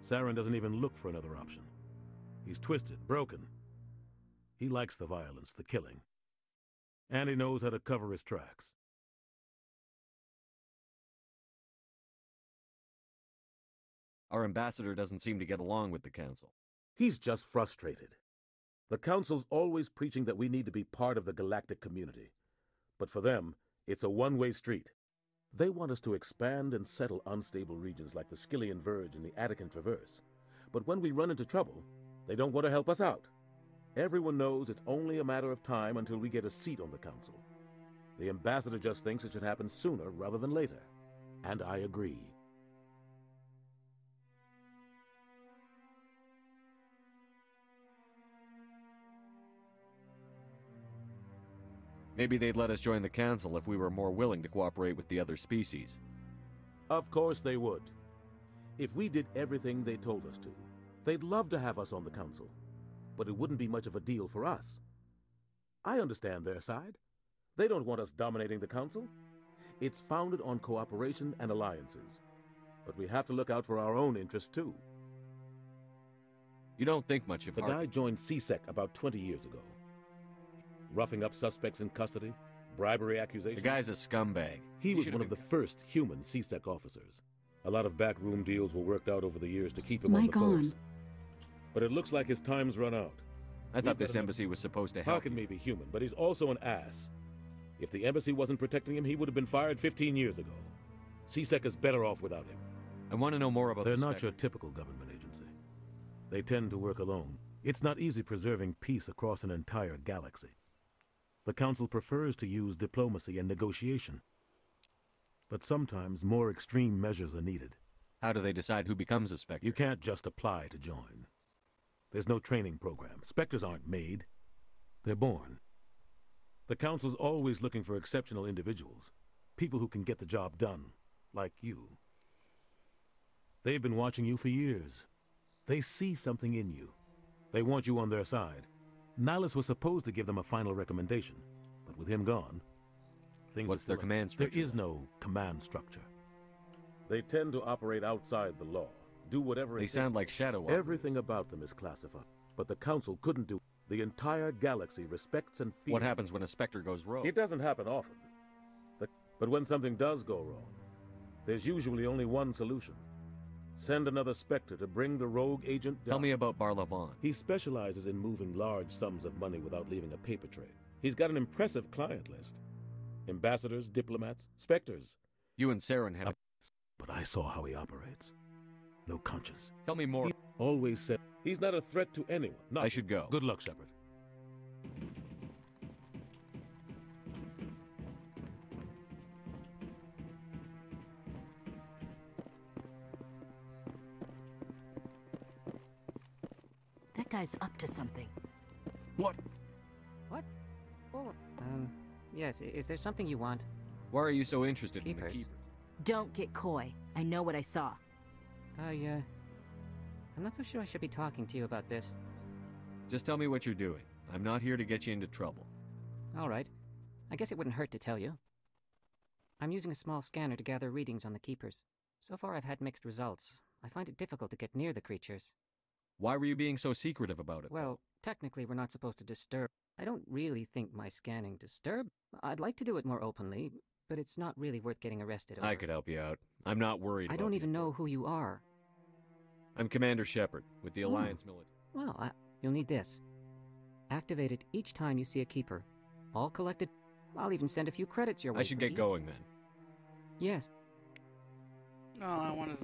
Saren doesn't even look for another option. He's twisted, broken. He likes the violence, the killing, and he knows how to cover his tracks. Our ambassador doesn't seem to get along with the Council. He's just frustrated. The Council's always preaching that we need to be part of the galactic community. But for them, it's a one-way street. They want us to expand and settle unstable regions like the Skillian Verge and the Attican Traverse. But when we run into trouble, they don't want to help us out. Everyone knows it's only a matter of time until we get a seat on the Council. The ambassador just thinks it should happen sooner rather than later. And I agree. Maybe they'd let us join the Council if we were more willing to cooperate with the other species. Of course they would. If we did everything they told us to, they'd love to have us on the Council. But it wouldn't be much of a deal for us. I understand their side. They don't want us dominating the Council. It's founded on cooperation and alliances. But we have to look out for our own interests, too. You don't think much of The guy joined CSEC about 20 years ago. Roughing up suspects in custody, bribery accusations. The guy's a scumbag. He was one of the first human CSEC officers. A lot of backroom deals were worked out over the years to keep him on the force. But it looks like his time's run out. I thought this embassy was supposed to help. Harkin may be human, but he's also an ass. If the embassy wasn't protecting him, he would have been fired 15 years ago. CSEC is better off without him. I want to know more about They're not your typical government agency. They tend to work alone. It's not easy preserving peace across an entire galaxy. The Council prefers to use diplomacy and negotiation. But sometimes more extreme measures are needed. How do they decide who becomes a Spectre? You can't just apply to join. There's no training program. Spectres aren't made. They're born. The Council's always looking for exceptional individuals. People who can get the job done, like you. They've been watching you for years. They see something in you. They want you on their side. Nihilus was supposed to give them a final recommendation, but with him gone, things What's are their still command structure? There is no command structure. They tend to operate outside the law, do whatever it takes. They sound like shadow operators. Everything about them is classified, but the Council couldn't do. The entire galaxy respects and fears. What happens when a Spectre goes rogue? It doesn't happen often. But when something does go wrong, there's usually only one solution. Send another Spectre to bring the rogue agent down. Tell me about Barlavon. He specializes in moving large sums of money without leaving a paper trail. He's got an impressive client list. Ambassadors, diplomats, Spectres. You and Saren have... But I saw how he operates. No conscience. Tell me more. He always said he's not a threat to anyone. I should go. Good luck, Shepard. That guy's up to something. What? What? Oh, yes, is there something you want? Why are you so interested in the Keepers? Keepers? Don't get coy. I know what I saw. I'm not so sure I should be talking to you about this. Just tell me what you're doing. I'm not here to get you into trouble. All right. I guess it wouldn't hurt to tell you. I'm using a small scanner to gather readings on the Keepers. So far I've had mixed results. I find it difficult to get near the creatures. Why were you being so secretive about it? Well, technically we're not supposed to disturb. I don't really think my scanning disturbed. I'd like to do it more openly, but it's not really worth getting arrested over. I could help you out. I'm not worried I about don't you. even know who you are. I'm Commander Shepard, with the Alliance military. Well, you'll need this. Activate it each time you see a Keeper. All collected. I'll even send a few credits your way. I should get going then. Yes. No, I wanted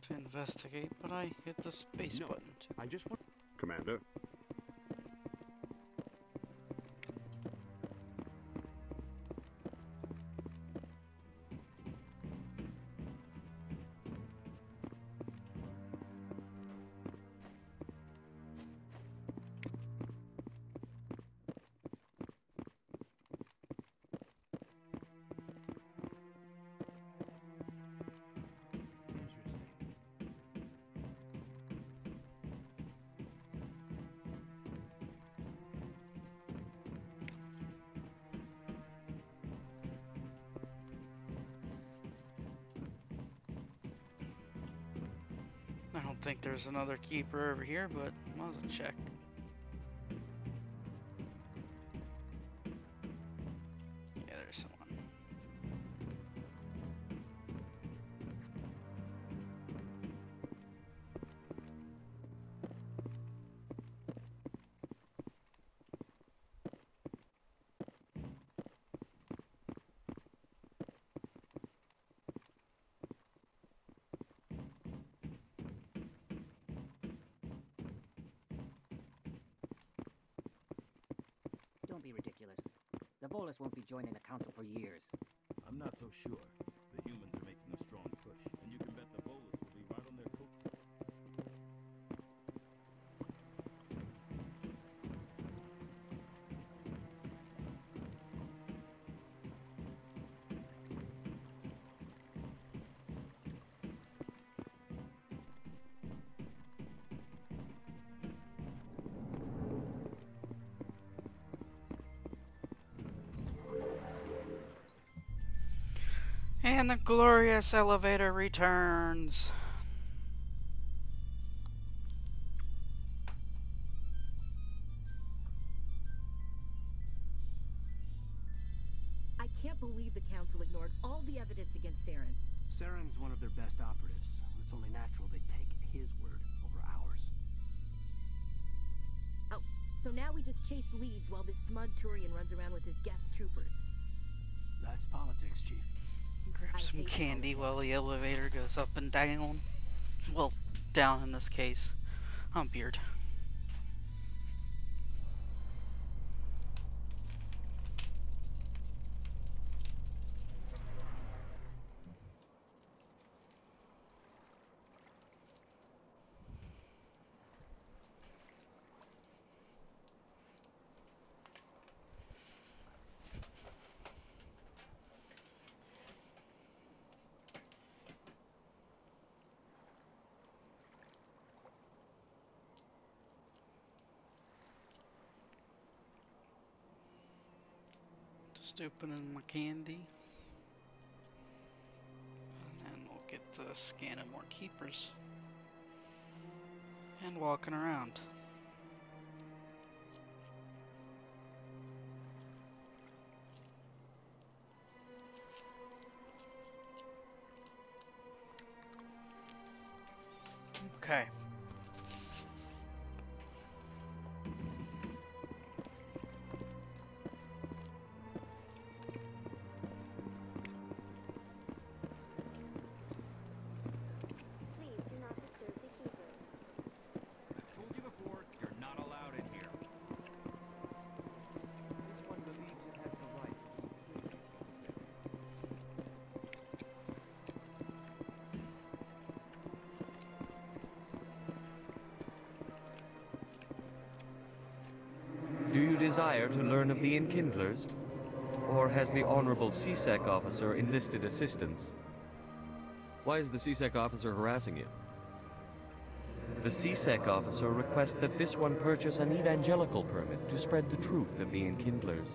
to investigate, but I hit the space button. I just want... Commander. I don't think there's another keeper over here, but might as well check. Yeah, there's someone. Don't be ridiculous. The Volus won't be joining the Council for years. I'm not so sure. The humans are making a strong push, and you can bet the Volus will be right on their coattails. And the glorious elevator returns. I can't believe the Council ignored all the evidence against Saren. Saren's one of their best operatives. It's only natural they'd take his word over ours. Oh, so now we just chase leads while this smug Turian runs around with his Geth troopers. That's politics, Chief. Grab some candy while the elevator goes up and down. Well, down in this case. I'm Beard. Just opening my candy. And then we'll get to scanning more keepers. And walking around. Okay. Please do not disturb the keepers. I've told you before, you're not allowed in here. This one believes it has the right. Do you desire to learn of the Enkindlers? Or has the Honorable CSEC officer enlisted assistance? Why is the CSEC officer harassing you? The CSEC officer requests that this one purchase an evangelical permit to spread the truth of the Enkindlers.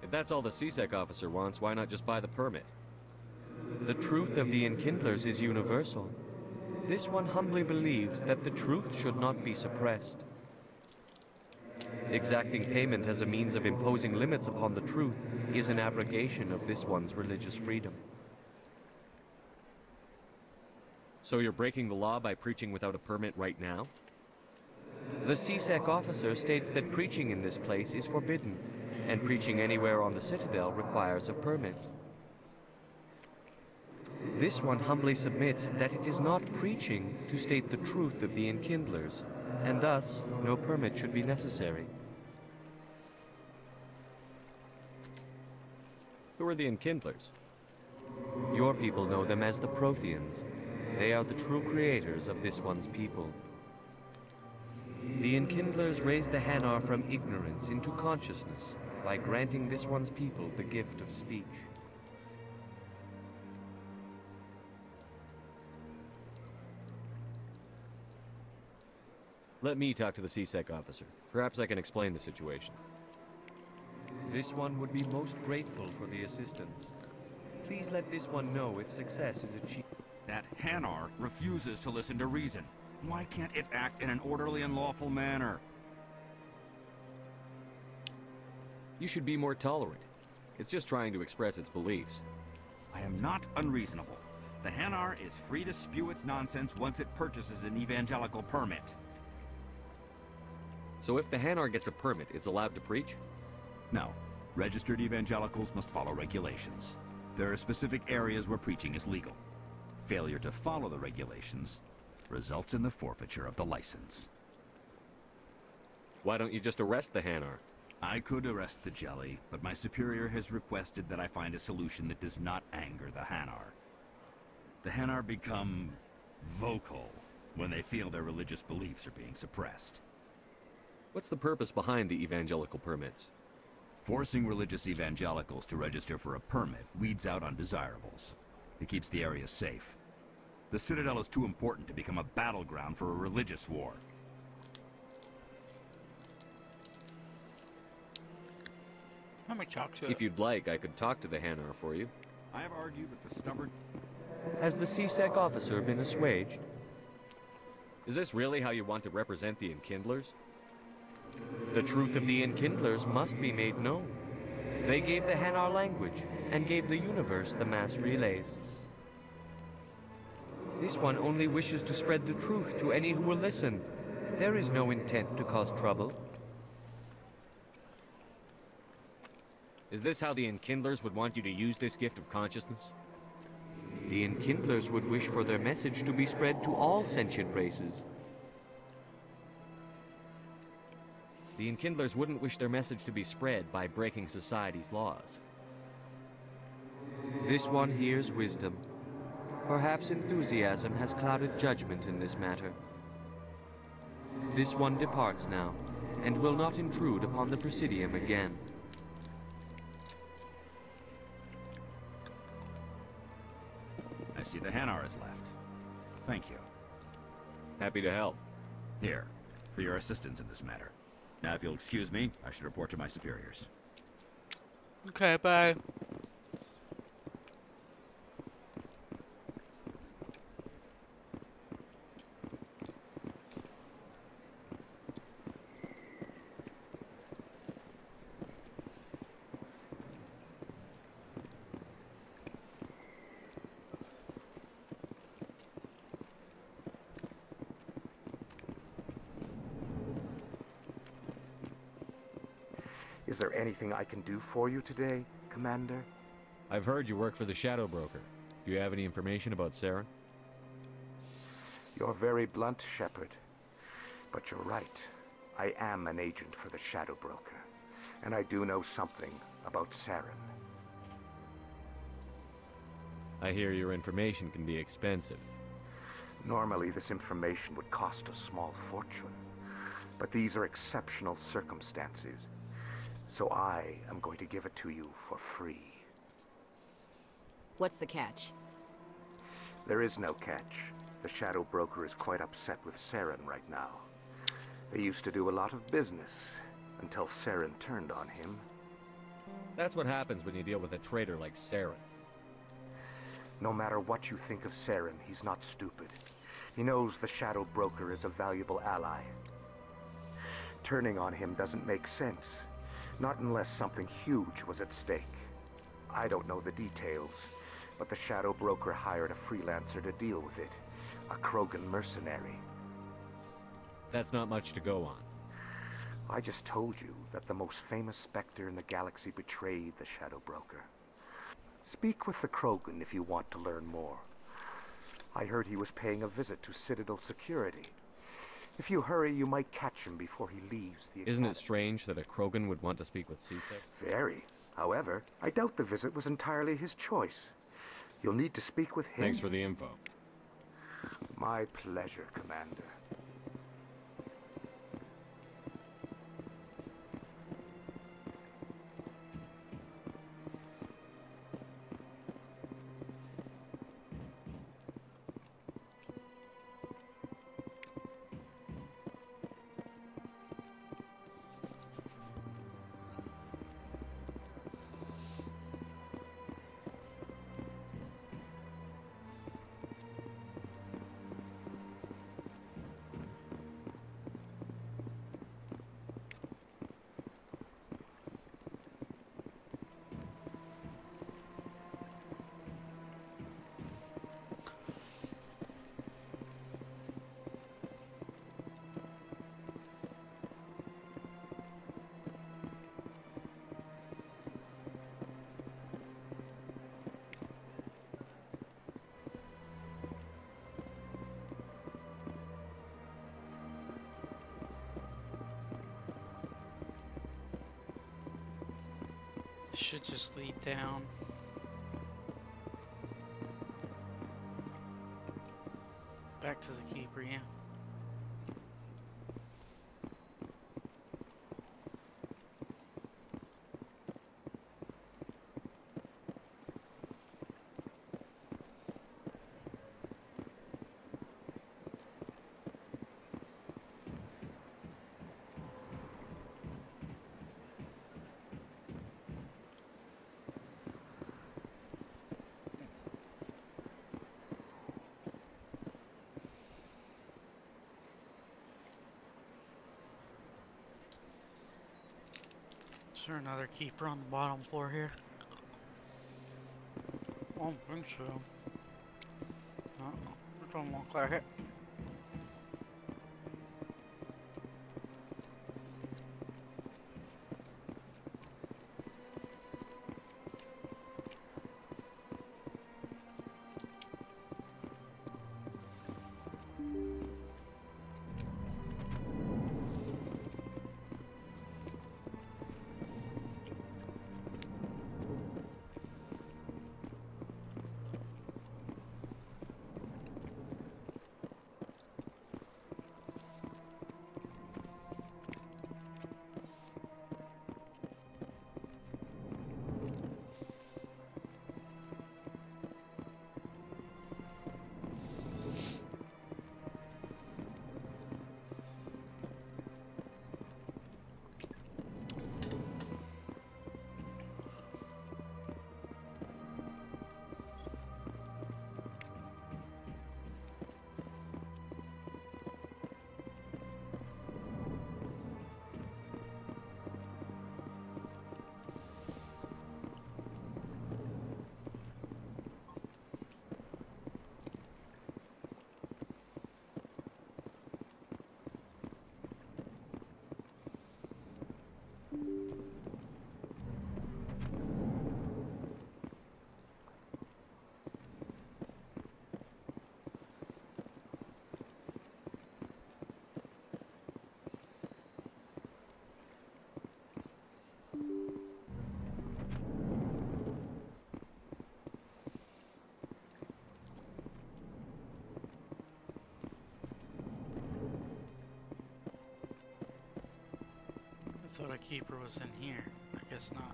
If that's all the CSEC officer wants, why not just buy the permit? The truth of the Enkindlers is universal. This one humbly believes that the truth should not be suppressed. Exacting payment as a means of imposing limits upon the truth is an abrogation of this one's religious freedom. So you're breaking the law by preaching without a permit right now? The CSEC officer states that preaching in this place is forbidden, and preaching anywhere on the Citadel requires a permit. This one humbly submits that it is not preaching to state the truth of the Enkindlers, and thus no permit should be necessary. Who are the Enkindlers? Your people know them as the Protheans. They are the true creators of this one's people. The Enkindlers raised the Hanar from ignorance into consciousness by granting this one's people the gift of speech. Let me talk to the CSEC officer. Perhaps I can explain the situation. This one would be most grateful for the assistance. Please let this one know if success is achieved. That Hanar refuses to listen to reason. Why can't it act in an orderly and lawful manner? You should be more tolerant. It's just trying to express its beliefs. I am not unreasonable. The Hanar is free to spew its nonsense once it purchases an evangelical permit. So if the Hanar gets a permit, it's allowed to preach? No. Registered evangelicals must follow regulations. There are specific areas where preaching is legal. Failure to follow the regulations results in the forfeiture of the license. Why don't you just arrest the Hanar? I could arrest the jelly, but my superior has requested that I find a solution that does not anger the Hanar. The Hanar become vocal when they feel their religious beliefs are being suppressed. What's the purpose behind the evangelical permits? Forcing religious evangelicals to register for a permit weeds out undesirables. It keeps the area safe. The Citadel is too important to become a battleground for a religious war. Let me talk to If you'd like, I could talk to the Hanar for you. I have argued with the stubborn... Has the CSEC officer been assuaged? Is this really how you want to represent the Enkindlers? The truth of the Enkindlers must be made known. They gave the Hanar language, and gave the universe the mass relays. This one only wishes to spread the truth to any who will listen. There is no intent to cause trouble. Is this how the Enkindlers would want you to use this gift of consciousness? The Enkindlers would wish for their message to be spread to all sentient races. The Enkindlers wouldn't wish their message to be spread by breaking society's laws. This one hears wisdom. Perhaps enthusiasm has clouded judgment in this matter. This one departs now, and will not intrude upon the Presidium again. I see the Hanar is left. Thank you. Happy to help. Here, for your assistance in this matter. Now, if you'll excuse me, I should report to my superiors. Okay, bye. Is there anything I can do for you today, Commander? I've heard you work for the Shadow Broker. Do you have any information about Saren? You're very blunt, Shepard. But you're right. I am an agent for the Shadow Broker. And I do know something about Saren. I hear your information can be expensive. Normally, this information would cost a small fortune. But these are exceptional circumstances. So I am going to give it to you for free. What's the catch? There is no catch. The Shadow Broker is quite upset with Saren right now. They used to do a lot of business, until Saren turned on him. That's what happens when you deal with a traitor like Saren. No matter what you think of Saren, he's not stupid. He knows the Shadow Broker is a valuable ally. Turning on him doesn't make sense. Not unless something huge was at stake. I don't know the details, but the Shadow Broker hired a freelancer to deal with it. A Krogan mercenary. That's not much to go on. I just told you that the most famous Spectre in the galaxy betrayed the Shadow Broker. Speak with the Krogan if you want to learn more. I heard he was paying a visit to Citadel security. If you hurry, you might catch him before he leaves the academy. Isn't it strange that a Krogan would want to speak with C-Sec? Very. However, I doubt the visit was entirely his choice. You'll need to speak with him. Thanks for the info. My pleasure, Commander. Should just lead down. Back to the keeper, yeah. Is there another keeper on the bottom floor here? I don't think so. It don't look like it. a keeper was in here. I guess not.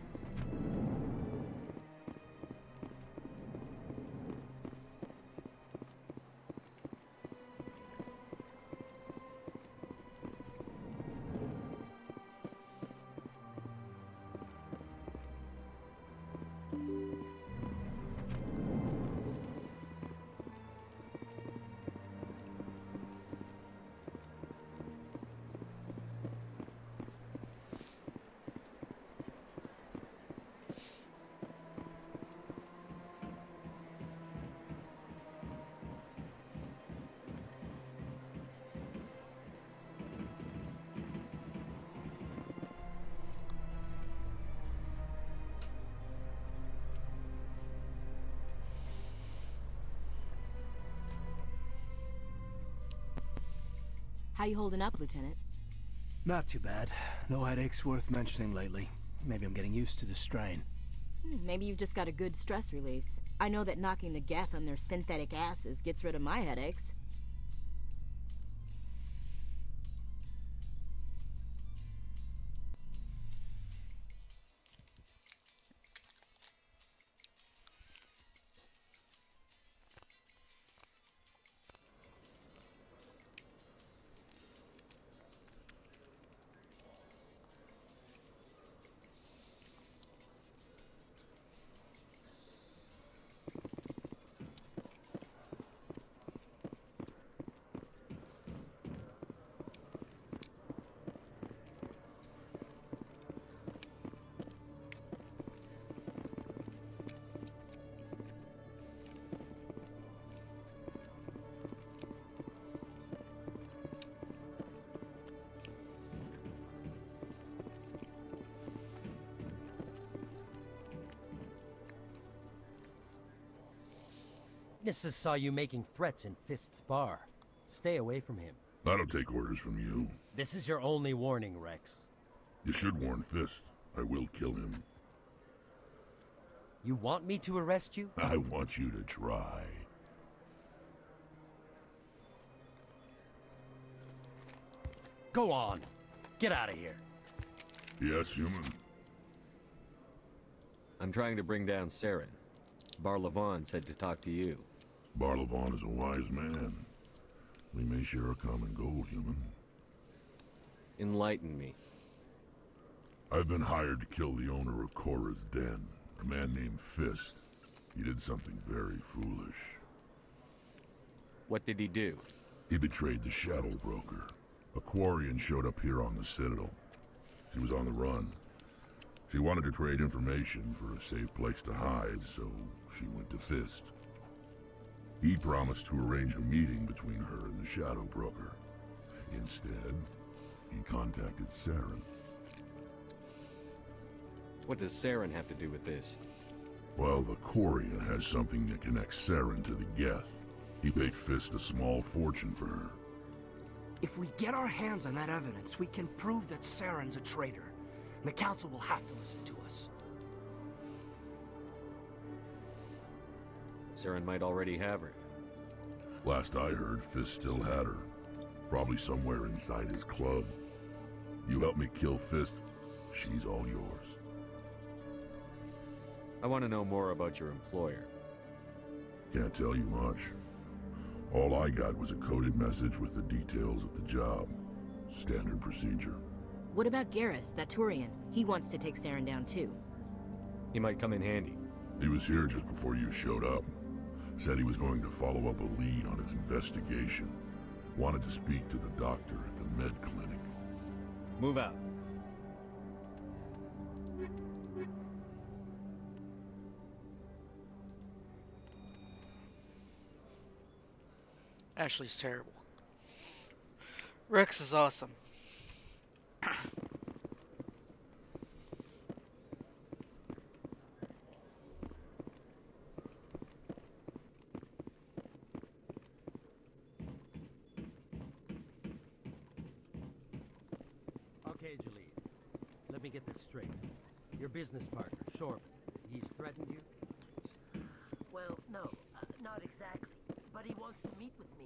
How you holding up, Lieutenant? Not too bad. No headaches worth mentioning lately. Maybe I'm getting used to the strain. Maybe you've just got a good stress release. I know that knocking the Geth on their synthetic asses gets rid of my headaches. Witnesses saw you making threats in Fist's bar. Stay away from him. I don't take orders from you. This is your only warning, Rex. You should warn Fist. I will kill him. You want me to arrest you? I want you to try. Go on. Get out of here. Yes, human. I'm trying to bring down Saren. Barlavon said to talk to you. Barlavon is a wise man. We may share a common goal, human. Enlighten me. I've been hired to kill the owner of Korra's Den, a man named Fist. He did something very foolish. What did he do? He betrayed the Shadow Broker. A Quarian showed up here on the Citadel. She was on the run. She wanted to trade information for a safe place to hide, so she went to Fist. He promised to arrange a meeting between her and the Shadow Broker. Instead, he contacted Saren. What does Saren have to do with this? Well, the Quarian has something that connects Saren to the Geth. He paid Fist a small fortune for her. If we get our hands on that evidence, we can prove that Saren's a traitor. And the Council will have to listen to us. Saren might already have her. Last I heard, Fist still had her. Probably somewhere inside his club. You help me kill Fist, she's all yours. I want to know more about your employer. Can't tell you much. All I got was a coded message with the details of the job. Standard procedure. What about Garrus, that Turian? He wants to take Saren down too. He might come in handy. He was here just before you showed up. Said he was going to follow up a lead on his investigation. Wanted to speak to the doctor at the med clinic. Move out. Ashley's terrible. Rex is awesome. Okay, Jalid. Let me get this straight. Your business partner, Shorb, he's threatened you? Well, no, not exactly. But he wants to meet with me.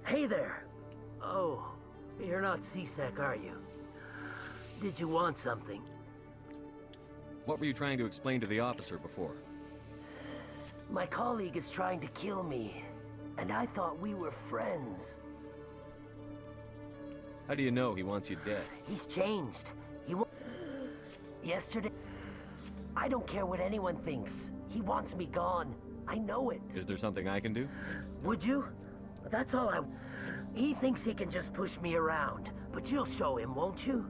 Hey there. Oh, you're not C-Sec, are you? Did you want something? What were you trying to explain to the officer before? My colleague is trying to kill me, and I thought we were friends. How do you know he wants you dead? He's changed. Yesterday... I don't care what anyone thinks. He wants me gone. I know it. Is there something I can do? Would you? That's all I... He thinks he can just push me around, but you'll show him, won't you?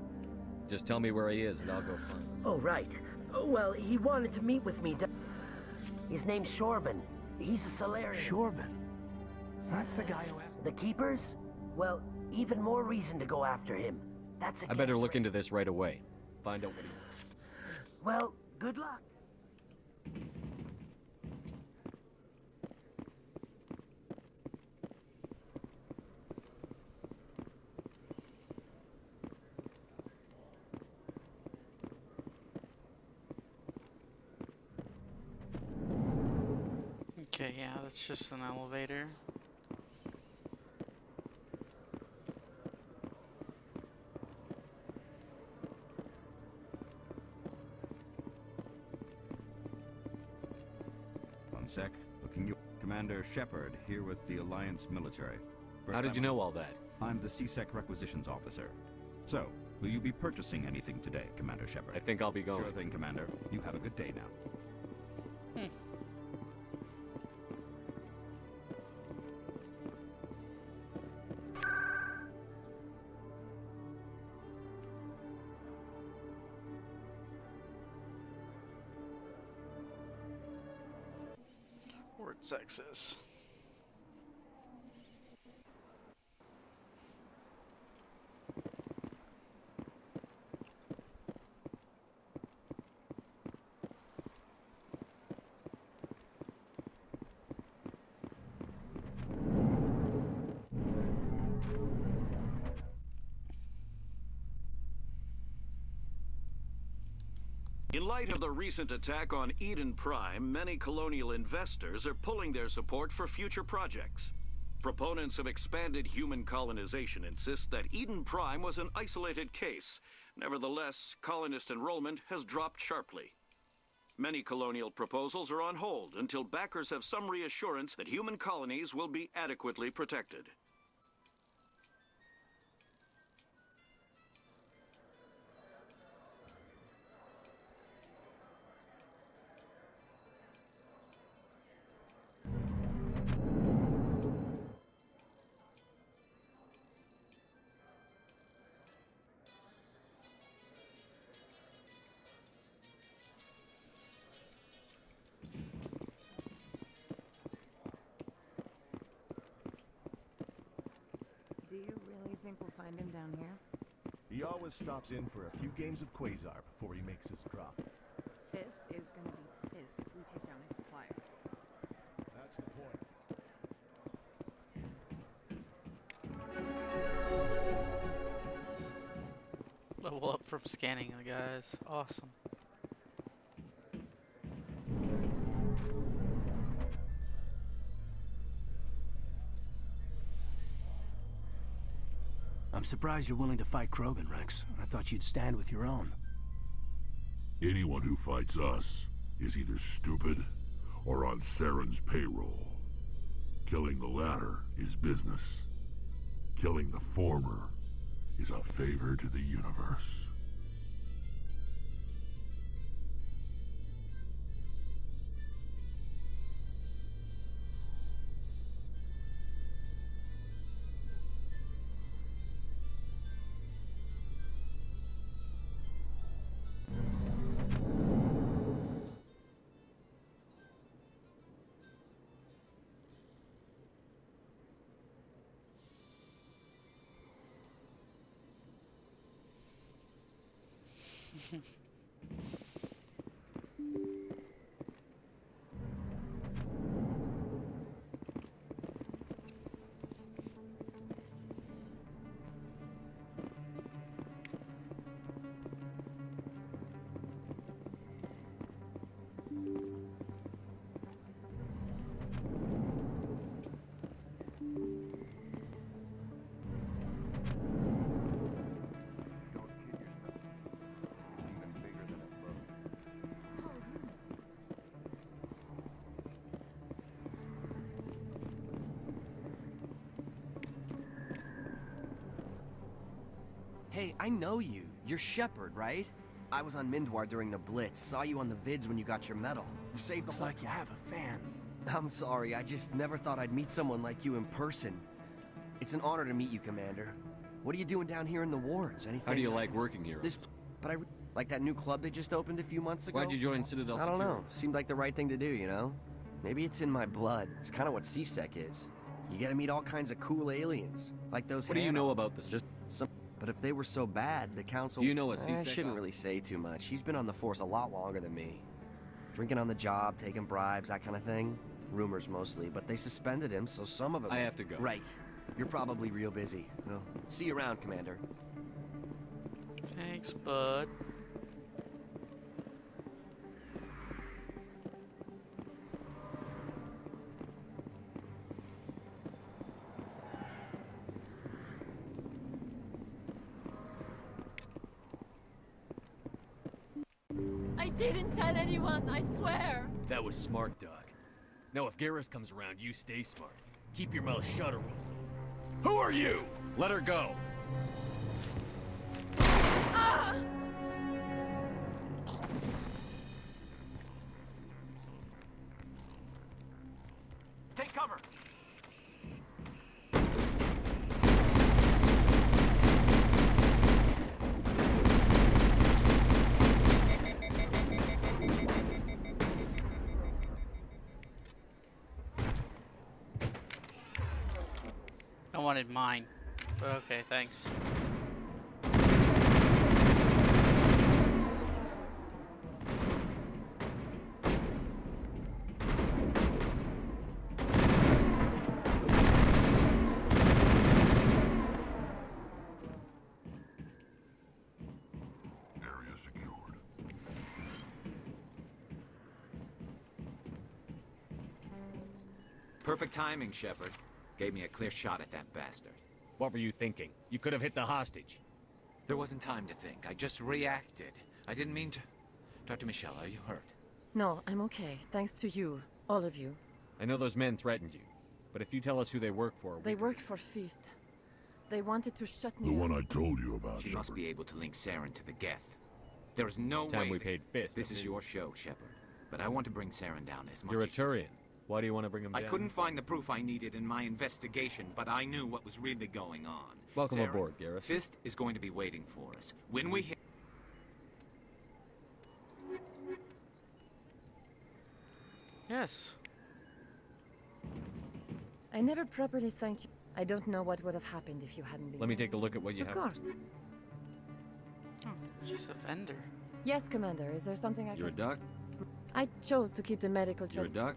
Just tell me where he is and I'll go find him. Oh, right. Well, he wanted to meet with me. His name's Shorban. He's a Solarian. Shorban? That's the guy who... The Keepers? Well, even more reason to go after him. That's I better look into this right away. Find out what he wants. Well, good luck. Okay, yeah, that's just an elevator. One sec. Looking you. Commander Shepard, here with the Alliance military. How did you know all that? I'm the C-Sec Requisitions Officer. So, will you be purchasing anything today, Commander Shepard? I think I'll be going. Sure thing, Commander. You have a good day now. Words access. In light of the recent attack on Eden Prime, many colonial investors are pulling their support for future projects. Proponents of expanded human colonization insist that Eden Prime was an isolated case. Nevertheless, colonist enrollment has dropped sharply. Many colonial proposals are on hold until backers have some reassurance that human colonies will be adequately protected. Do you really think we'll find him down here? He always stops in for a few games of Quasar before he makes his drop. Fist is gonna be pissed if we take down his supplier. That's the point. Level up from scanning the guys. Awesome. I'm surprised you're willing to fight Krogan, Rex. I thought you'd stand with your own. Anyone who fights us is either stupid or on Saren's payroll. Killing the latter is business. Killing the former is a favor to the universe. Hey, I know you. You're Shepard, right? I was on Mindwar during the Blitz. Saw you on the vids when you got your medal. You saved the whole... Looks like you have a fan. I'm sorry, I just never thought I'd meet someone like you in person. It's an honor to meet you, Commander. What are you doing down here in the wards? Anything? How do you like working here? Like that new club they just opened a few months ago? Why'd you join Citadel I don't Security? know. Seemed like the right thing to do, you know? Maybe it's in my blood. It's kind of what C-Sec is. You get to meet all kinds of cool aliens. Like those What do you know about this? But if they were so bad, the Council... Do you know a C-Sec? I shouldn't really say too much. He's been on the Force a lot longer than me. Drinking on the job, taking bribes, that kind of thing. Rumors mostly, but they suspended him, so some of it... I have to go. Right. You're probably real busy. Well, see you around, Commander. Thanks, bud. I didn't tell anyone, I swear. That was smart, Doc. Now if Garrus comes around, you stay smart. Keep your mouth shut or we'll... Who are you? Let her go. Ah! Take cover! I wanted mine, but okay, thanks. Area secured. Perfect timing, Shepard. Gave me a clear shot at that bastard. What were you thinking? You could have hit the hostage. There wasn't time to think. I just reacted. I didn't mean to... Dr. Michelle, are you hurt? No, I'm okay. Thanks to you. All of you. I know those men threatened you, but if you tell us who they work for... They worked for Feast. They wanted to shut me The up. one I told you about, She Shepard. must be able to link Saren to the Geth. There is no Time way... we paid Fist. This is your show, Shepard. But I want to bring Saren down as much You're a as... Turian. Why do you want to bring him I down? couldn't find the proof I needed in my investigation, but I knew what was really going on. Welcome Saren, aboard, Garrus. Fist is going to be waiting for us. When we hit... Yes. I never properly thanked you. I don't know what would have happened if you hadn't been. Let me take a look at what you have. Of course. Oh, just a vendor. Yes, Commander. Is there something I You're a can... doc? I chose to keep the medical... You're a doc?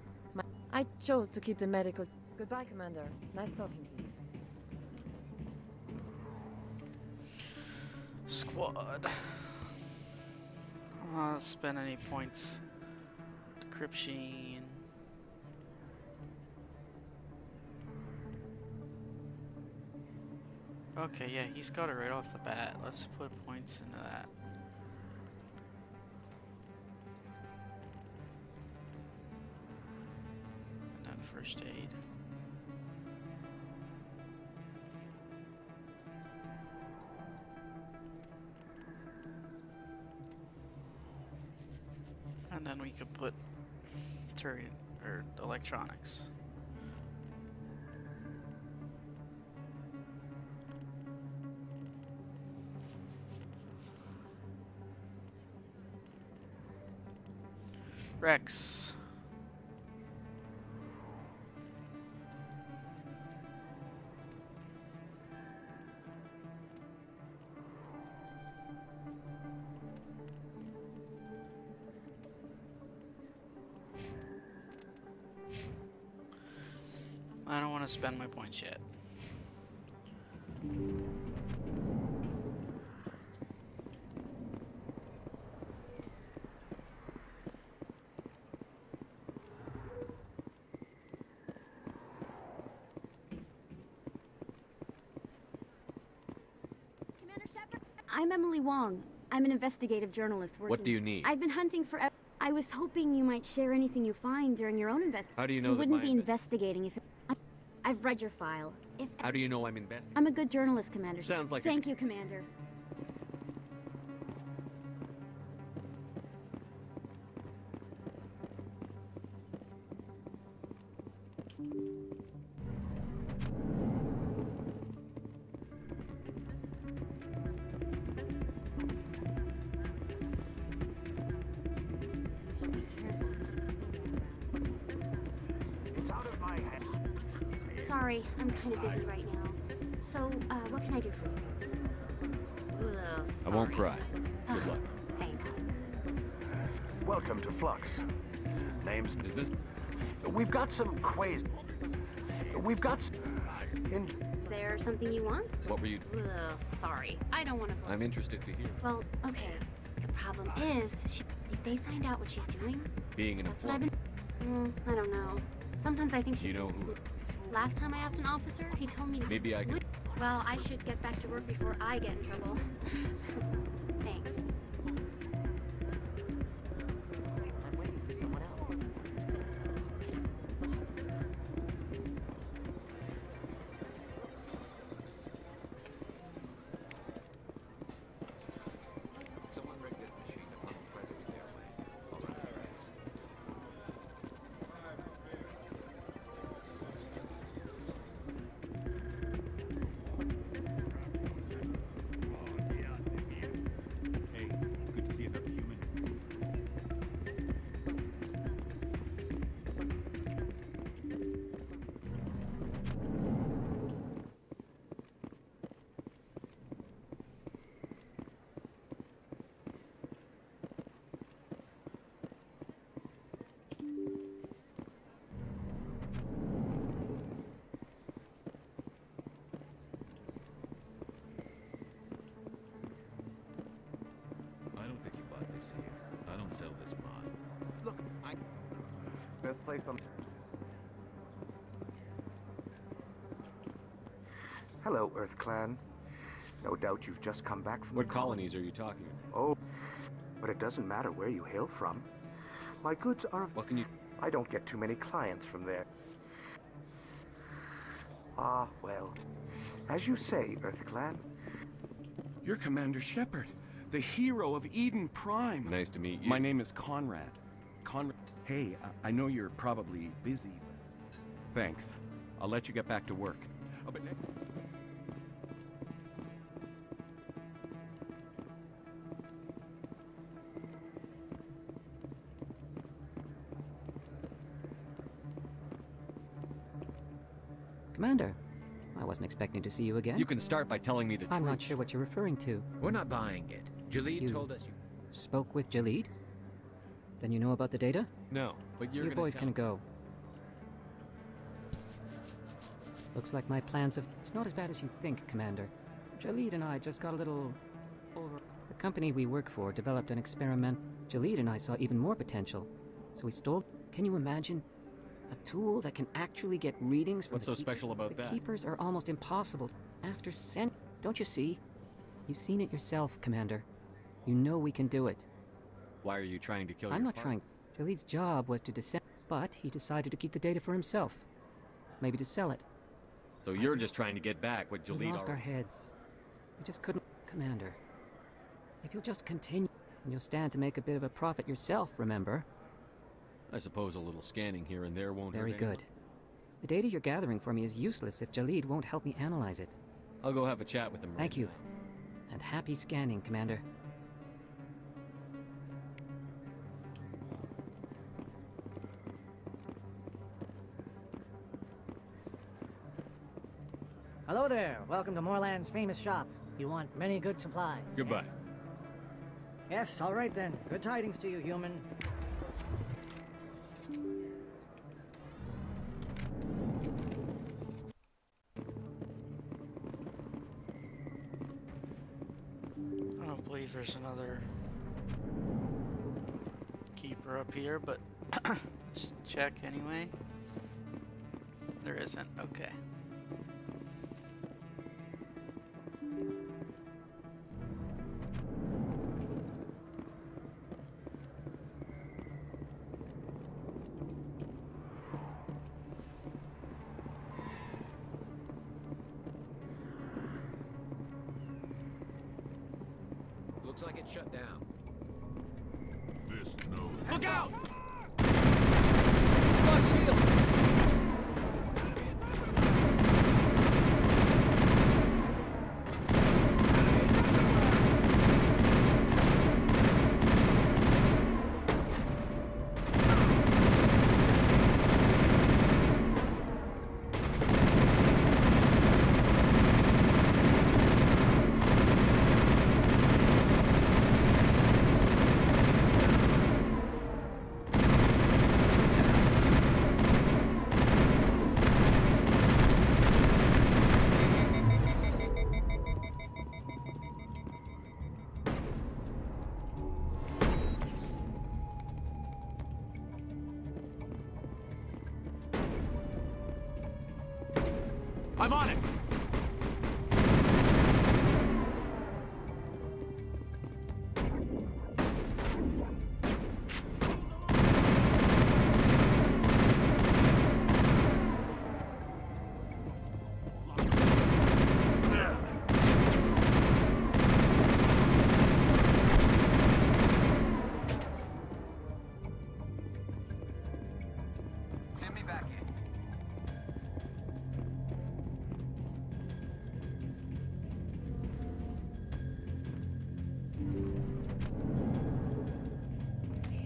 I chose to keep the medical... Goodbye, Commander. Nice talking to you. Squad. I don't want to spend any points. Decryption. Okay, yeah, he's got it right off the bat. Let's put points into that. And then first aid. And then we could put Turian or electronics. Rex. I don't want to spend my points yet. I'm Emily Wong. I'm an investigative journalist working... What do you need? I've been hunting for... I was hoping you might share anything you find during your own investigation. How do you know you that wouldn't my be investigating if... I've read your file. How do you know I'm investigating? I'm a good journalist, Commander. Sounds like Thank you, Commander. sorry. I'm kind of busy right now. So, what can I do for you? Ugh, I won't pry. Good luck. Thanks. Welcome to Flux. Name's... Is this... We've got some We've got... Is there something you want? What were you... Ugh, sorry. I don't want to... I'm interested to hear. Well, okay. The problem is, if they find out what she's doing... Being an That's what I've been... I don't know. Sometimes I think she... You know who... Last time I asked an officer, he told me to... Maybe I could... Well, I should get back to work before I get in trouble. Thanks. I'm waiting for someone else. Someone rigged this machine to funnel credits their way. I'll run the trace. Hey, good to see another human. I don't think you bought this here. I don't sell this mod. Look, Best place on... Hello, Earth Clan. No doubt you've just come back from... What colonies are you talking about? Oh, but it doesn't matter where you hail from. My goods are... What can you... I don't get too many clients from there. Ah, well. As you say, Earth Clan. You're Commander Shepard, the hero of Eden Prime. Nice to meet you. My name is Conrad. Hey, I know you're probably busy, but... Thanks. I'll let you get back to work. Oh, but Commander, I wasn't expecting to see you again. You can start by telling me the truth. I'm not sure what you're referring to. We're not buying it. Jalid told us you... Spoke with Jalid? Then you know about the data? No, but You boys can go. Looks like my plans have... It's not as bad as you think, Commander. Jalid and I just got a little... over... The company we work for developed an experiment. Jalid and I saw even more potential. So we stole... Can you imagine? A tool that can actually get readings from What's so special about the that? Keepers are almost impossible. After Don't you see? You've seen it yourself, Commander. You know we can do it. Why are you trying to kill I'm your not partner? trying. Jalid's job was to descend, but he decided to keep the data for himself. Maybe to sell it. So you're just trying to get back what We Jalid lost our already... heads. We just couldn't... Commander. If you'll just continue, and you'll stand to make a bit of a profit yourself, remember? I suppose a little scanning here and there won't Very hurt anyone. good. The data you're gathering for me is useless if Jalid won't help me analyze it. I'll go have a chat with him right Thank you. now. And happy scanning, Commander. Hello there. Welcome to Moorland's famous shop. You want many good supply. Goodbye. Yes, all right then. Good tidings to you, human. I don't believe there's another keeper up here, but let's check anyway. There isn't. Okay. Looks like it's shut down. Fist knows. Look out! Lost shields! I'm on it! Send me back in.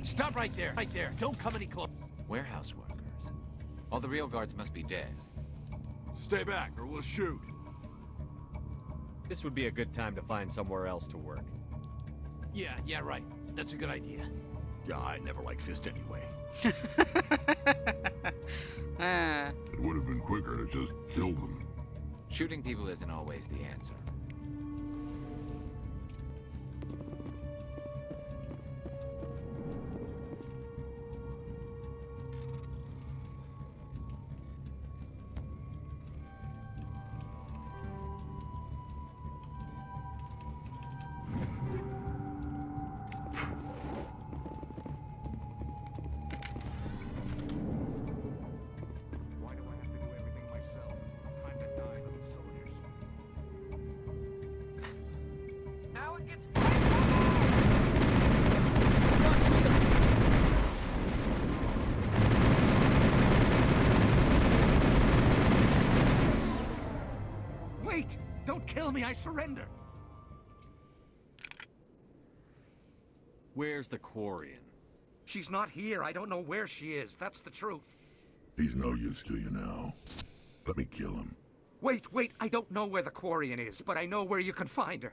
Stop right there! Right there! Don't come any closer! Warehouse workers. All the real guards must be dead. Stay back, or we'll shoot! This would be a good time to find somewhere else to work. Yeah, right. That's a good idea. Yeah, I never liked Fist anyway. It would have been quicker to just kill them. Shooting people isn't always the answer. Why do I have to do everything myself? Time to die, little soldiers. Now it gets Wait! Don't kill me, I surrender! Where's the Quarian? She's not here. I don't know where she is. That's the truth. He's no use to you now. Let me kill him. Wait. I don't know where the Quarian is, but I know where you can find her.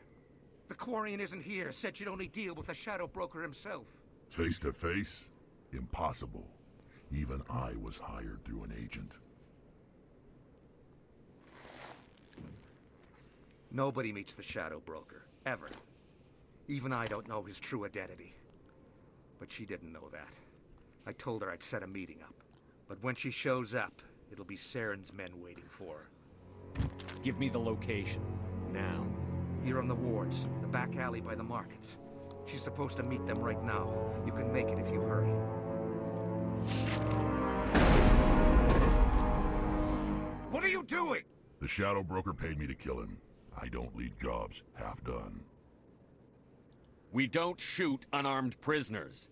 The Quarian isn't here. Said she'd only deal with the Shadow Broker himself. Face to face? Impossible. Even I was hired through an agent. Nobody meets the Shadow Broker. Ever. Even I don't know his true identity. But she didn't know that. I told her I'd set a meeting up. But when she shows up, it'll be Saren's men waiting for her. Give me the location. Now. Here on the wards, the back alley by the markets. She's supposed to meet them right now. You can make it if you hurry. What are you doing? The Shadow Broker paid me to kill him. I don't leave jobs half done. We don't shoot unarmed prisoners.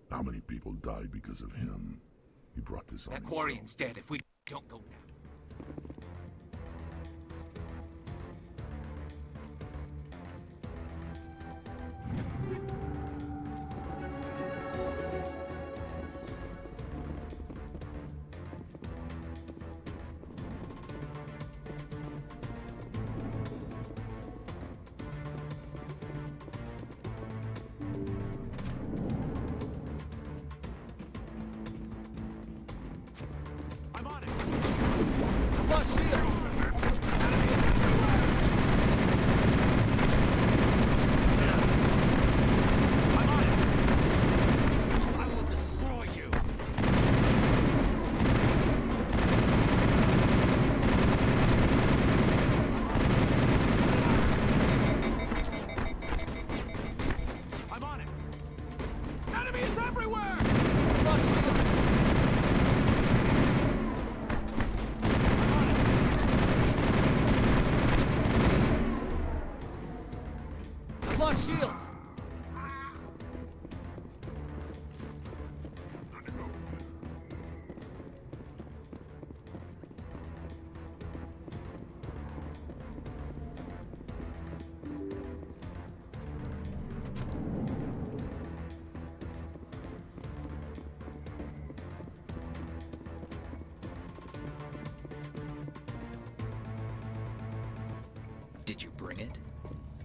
How many people died because of him? He brought this on That himself. Quarian's dead if we don't go now. I'm on it! I've lost shields! I'm on it! I will destroy you! I'm on it! Enemies everywhere! I've lost shields! I've lost shields! Did you bring it?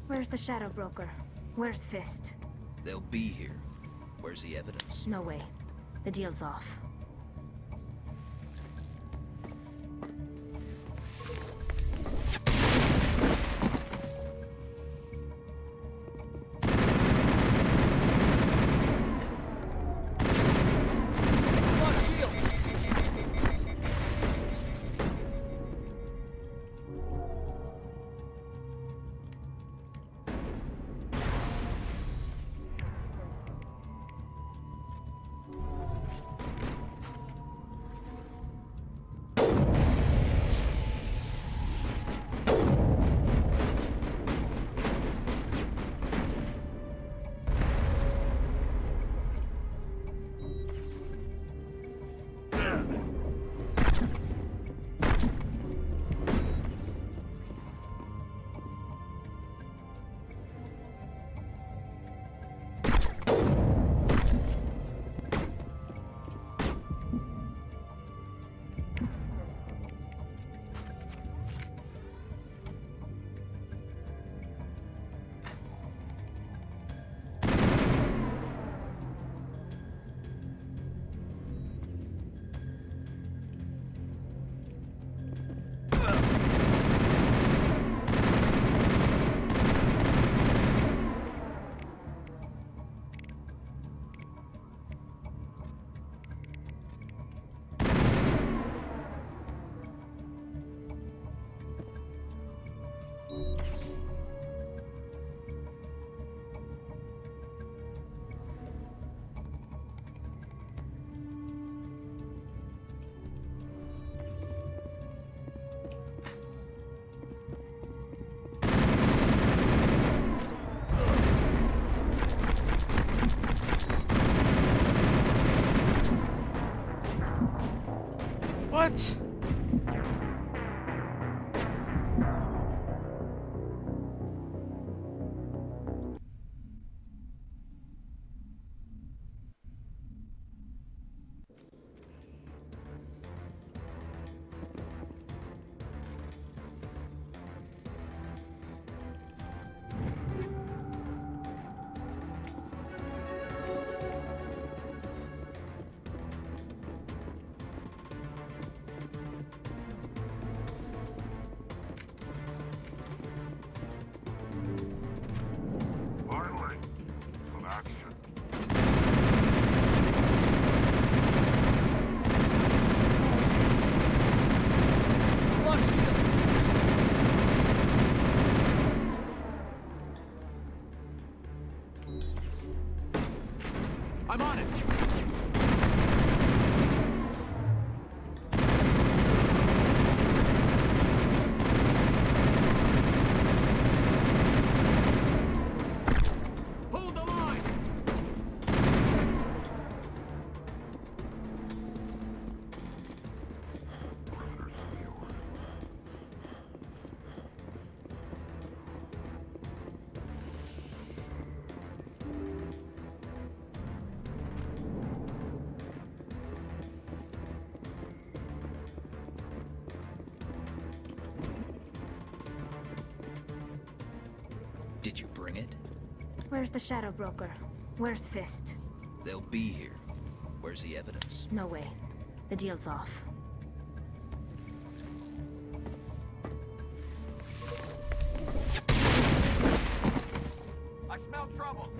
Where's the Shadow Broker? Where's Fist? They'll be here. Where's the evidence? No way. The deal's off. Did you bring it? Where's the Shadow Broker? Where's Fist? They'll be here. Where's the evidence? No way. The deal's off. I smell trouble.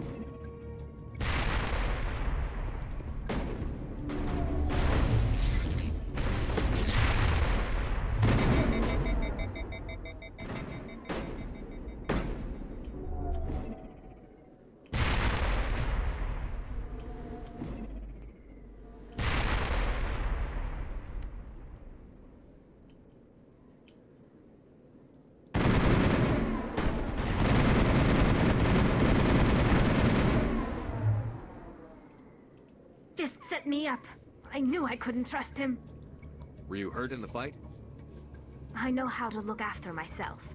Fist set me up. I knew I couldn't trust him. Were you hurt in the fight? I know how to look after myself.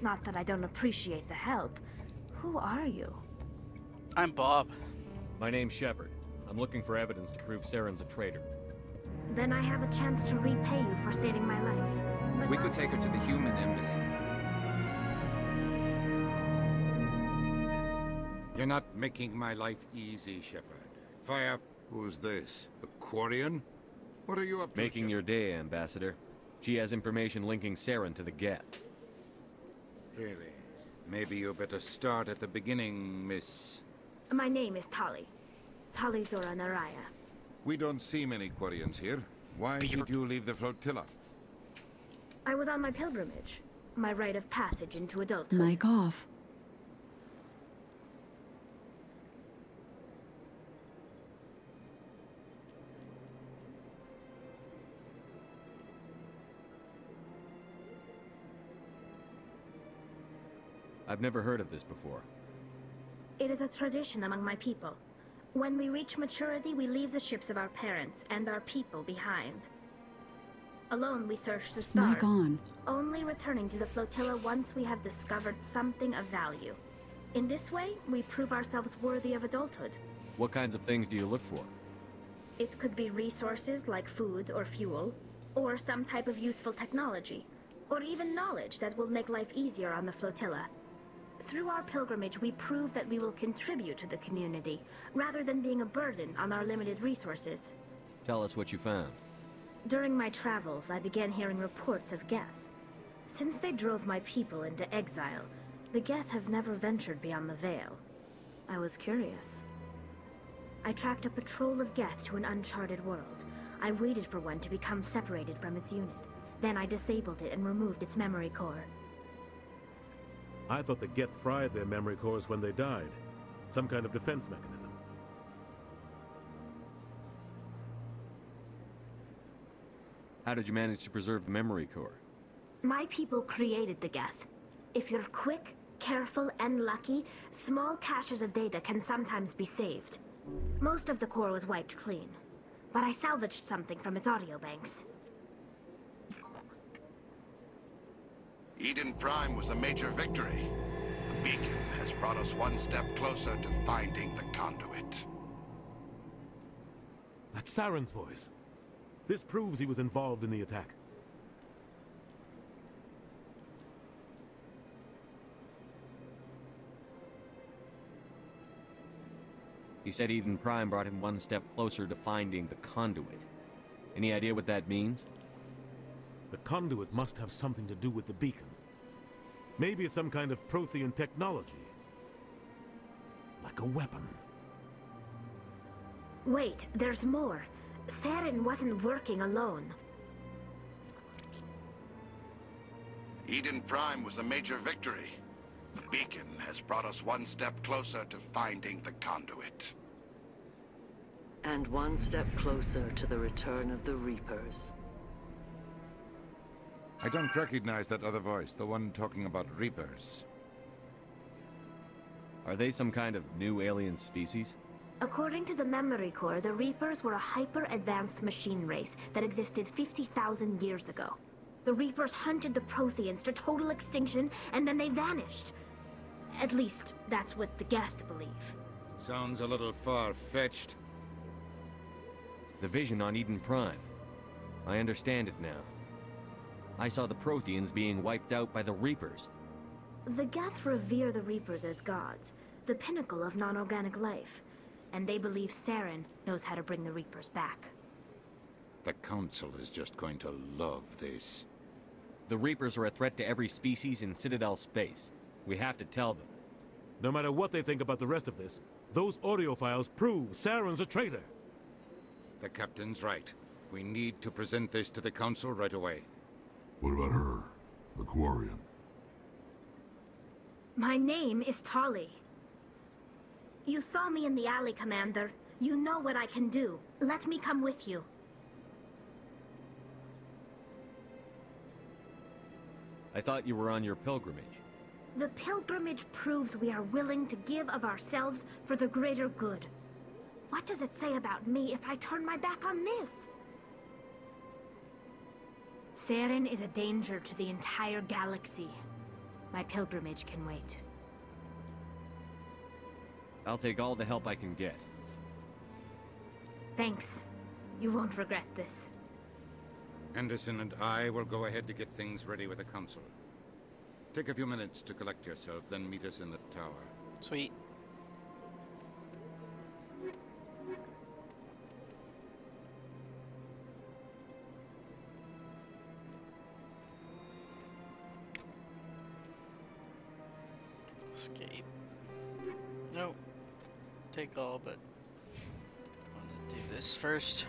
Not that I don't appreciate the help. Who are you? I'm Bob. My name's Shepard. I'm looking for evidence to prove Saren's a traitor. Then I have a chance to repay you for saving my life. But We could take her to the human embassy. You're not making my life easy, Shepard. Fire. Who's this? The Quarian? What are you up to? Making your day, Ambassador. She has information linking Saren to the Geth. Really? Maybe you better start at the beginning, Miss... My name is Tali. Tali Zora Naraya. We don't see many Quarians here. Why did you leave the flotilla? I was on my pilgrimage. My rite of passage into adulthood. Mic off. I've never heard of this before. It is a tradition among my people. When we reach maturity, we leave the ships of our parents and our people behind. Alone, we search the stars. Mic on. Only returning to the flotilla once we have discovered something of value. In this way, we prove ourselves worthy of adulthood. What kinds of things do you look for? It could be resources like food or fuel, or some type of useful technology, or even knowledge that will make life easier on the flotilla. Through our pilgrimage, we prove that we will contribute to the community, rather than being a burden on our limited resources. Tell us what you found. During my travels, I began hearing reports of Geth. Since they drove my people into exile, the Geth have never ventured beyond the Veil. I was curious. I tracked a patrol of Geth to an uncharted world. I waited for one to become separated from its unit. Then I disabled it and removed its memory core. I thought the Geth fried their memory cores when they died. Some kind of defense mechanism. How did you manage to preserve the memory core? My people created the Geth. If you're quick, careful, and lucky, small caches of data can sometimes be saved. Most of the core was wiped clean, but I salvaged something from its audio banks. Eden Prime was a major victory. The beacon has brought us one step closer to finding the conduit. That's Saren's voice. This proves he was involved in the attack. He said Eden Prime brought him one step closer to finding the conduit. Any idea what that means? The conduit must have something to do with the beacon. Maybe it's some kind of Prothean technology. Like a weapon. Wait, there's more. Saren wasn't working alone. Eden Prime was a major victory. The beacon has brought us one step closer to finding the conduit. And one step closer to the return of the Reapers. I don't recognize that other voice, the one talking about Reapers. Are they some kind of new alien species? According to the memory core, the Reapers were a hyper-advanced machine race that existed 50,000 years ago. The Reapers hunted the Protheans to total extinction, and then they vanished. At least, that's what the Geth believe. Sounds a little far-fetched. The vision on Eden Prime. I understand it now. I saw the Protheans being wiped out by the Reapers. The Geth revere the Reapers as gods, the pinnacle of non-organic life. And they believe Saren knows how to bring the Reapers back. The Council is just going to love this. The Reapers are a threat to every species in Citadel space. We have to tell them. No matter what they think about the rest of this, those audio files prove Saren's a traitor. The Captain's right. We need to present this to the Council right away. What about her? The Quarian? My name is Tali. You saw me in the alley, Commander. You know what I can do. Let me come with you. I thought you were on your pilgrimage. The pilgrimage proves we are willing to give of ourselves for the greater good. What does it say about me if I turn my back on this? Saren is a danger to the entire galaxy. My pilgrimage can wait. I'll take all the help I can get. Thanks. You won't regret this. Anderson and I will go ahead to get things ready with the Council. Take a few minutes to collect yourself, then meet us in the tower. Sweet. Escape. Nope. Take all, but I want to do this first.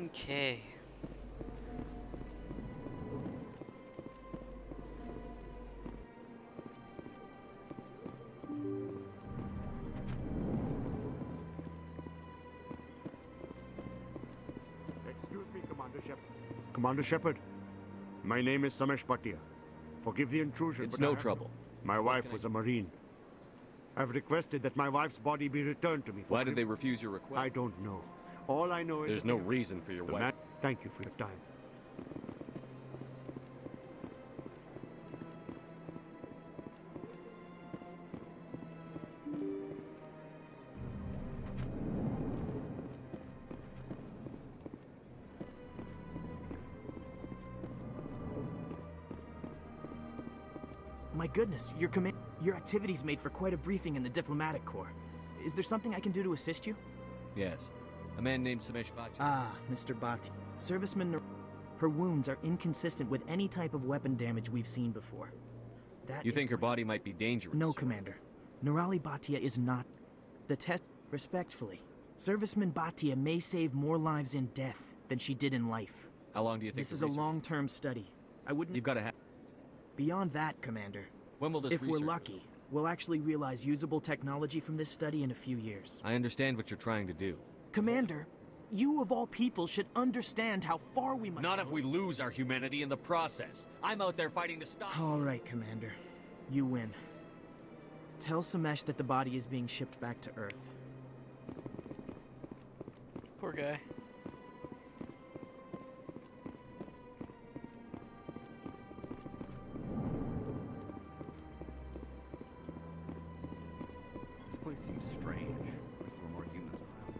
Okay. Excuse me, Commander Shepard. Commander Shepard, my name is Samesh Bhatia. Forgive the intrusion, It's but no trouble. My wife was a Marine. I've requested that my wife's body be returned to me. Why did they refuse your request? I don't know. All I know is There's no reason for your wife. Thank you for your time. My goodness, your activities made for quite a briefing in the diplomatic corps. Is there something I can do to assist you? Yes. A man named Samesh Bhatia. Ah, Mr. Bhatia. Serviceman her wounds are inconsistent with any type of weapon damage we've seen before. You think her body might be dangerous? No, Commander. Nirali Bhatia is not. The test... Respectfully, Serviceman Bhatia may save more lives in death than she did in life. How long do you think this is a long-term study. I wouldn't... You've got to have... Beyond that, Commander. When will this If we're lucky, we'll actually realize usable technology from this study in a few years. I understand what you're trying to do. Commander, you of all people should understand how far we must... Not if we lose our humanity in the process. I'm out there fighting to stop... All right, Commander. You win. Tell Samesh that the body is being shipped back to Earth. Poor guy. This place seems strange. Wish there were more humans around.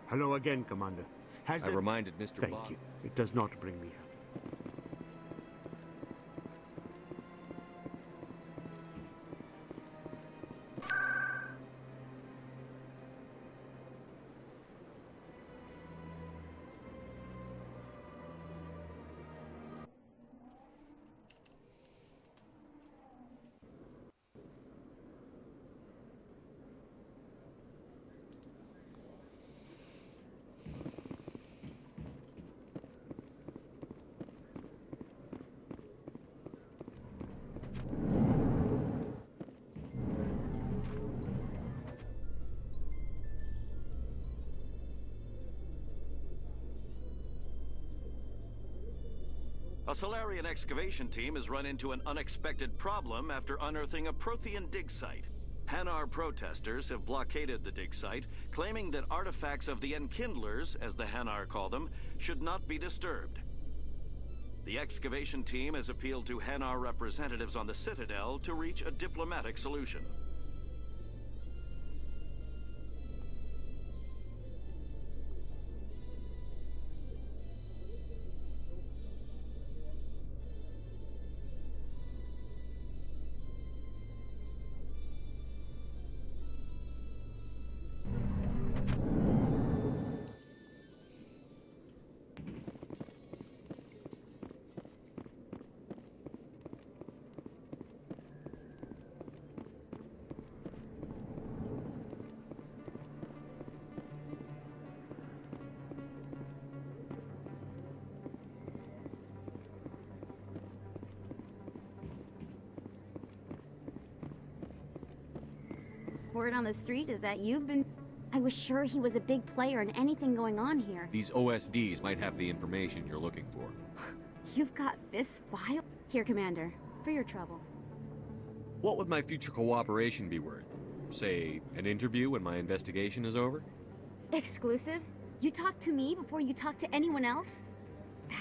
Hello again, Commander. I reminded Mr. Thank Bond. you. It does not bring me happy. A Solarian excavation team has run into an unexpected problem after unearthing a Prothean dig site. Hanar protesters have blockaded the dig site, claiming that artifacts of the Enkindlers, as the Hanar call them, should not be disturbed. The excavation team has appealed to Hanar representatives on the Citadel to reach a diplomatic solution. Word on the street is that you've been... I was sure he was a big player in anything going on here. These OSDs might have the information you're looking for. You've got this file? Here, Commander, for your trouble. What would my future cooperation be worth? Say, an interview when my investigation is over? Exclusive? You talk to me before you talk to anyone else?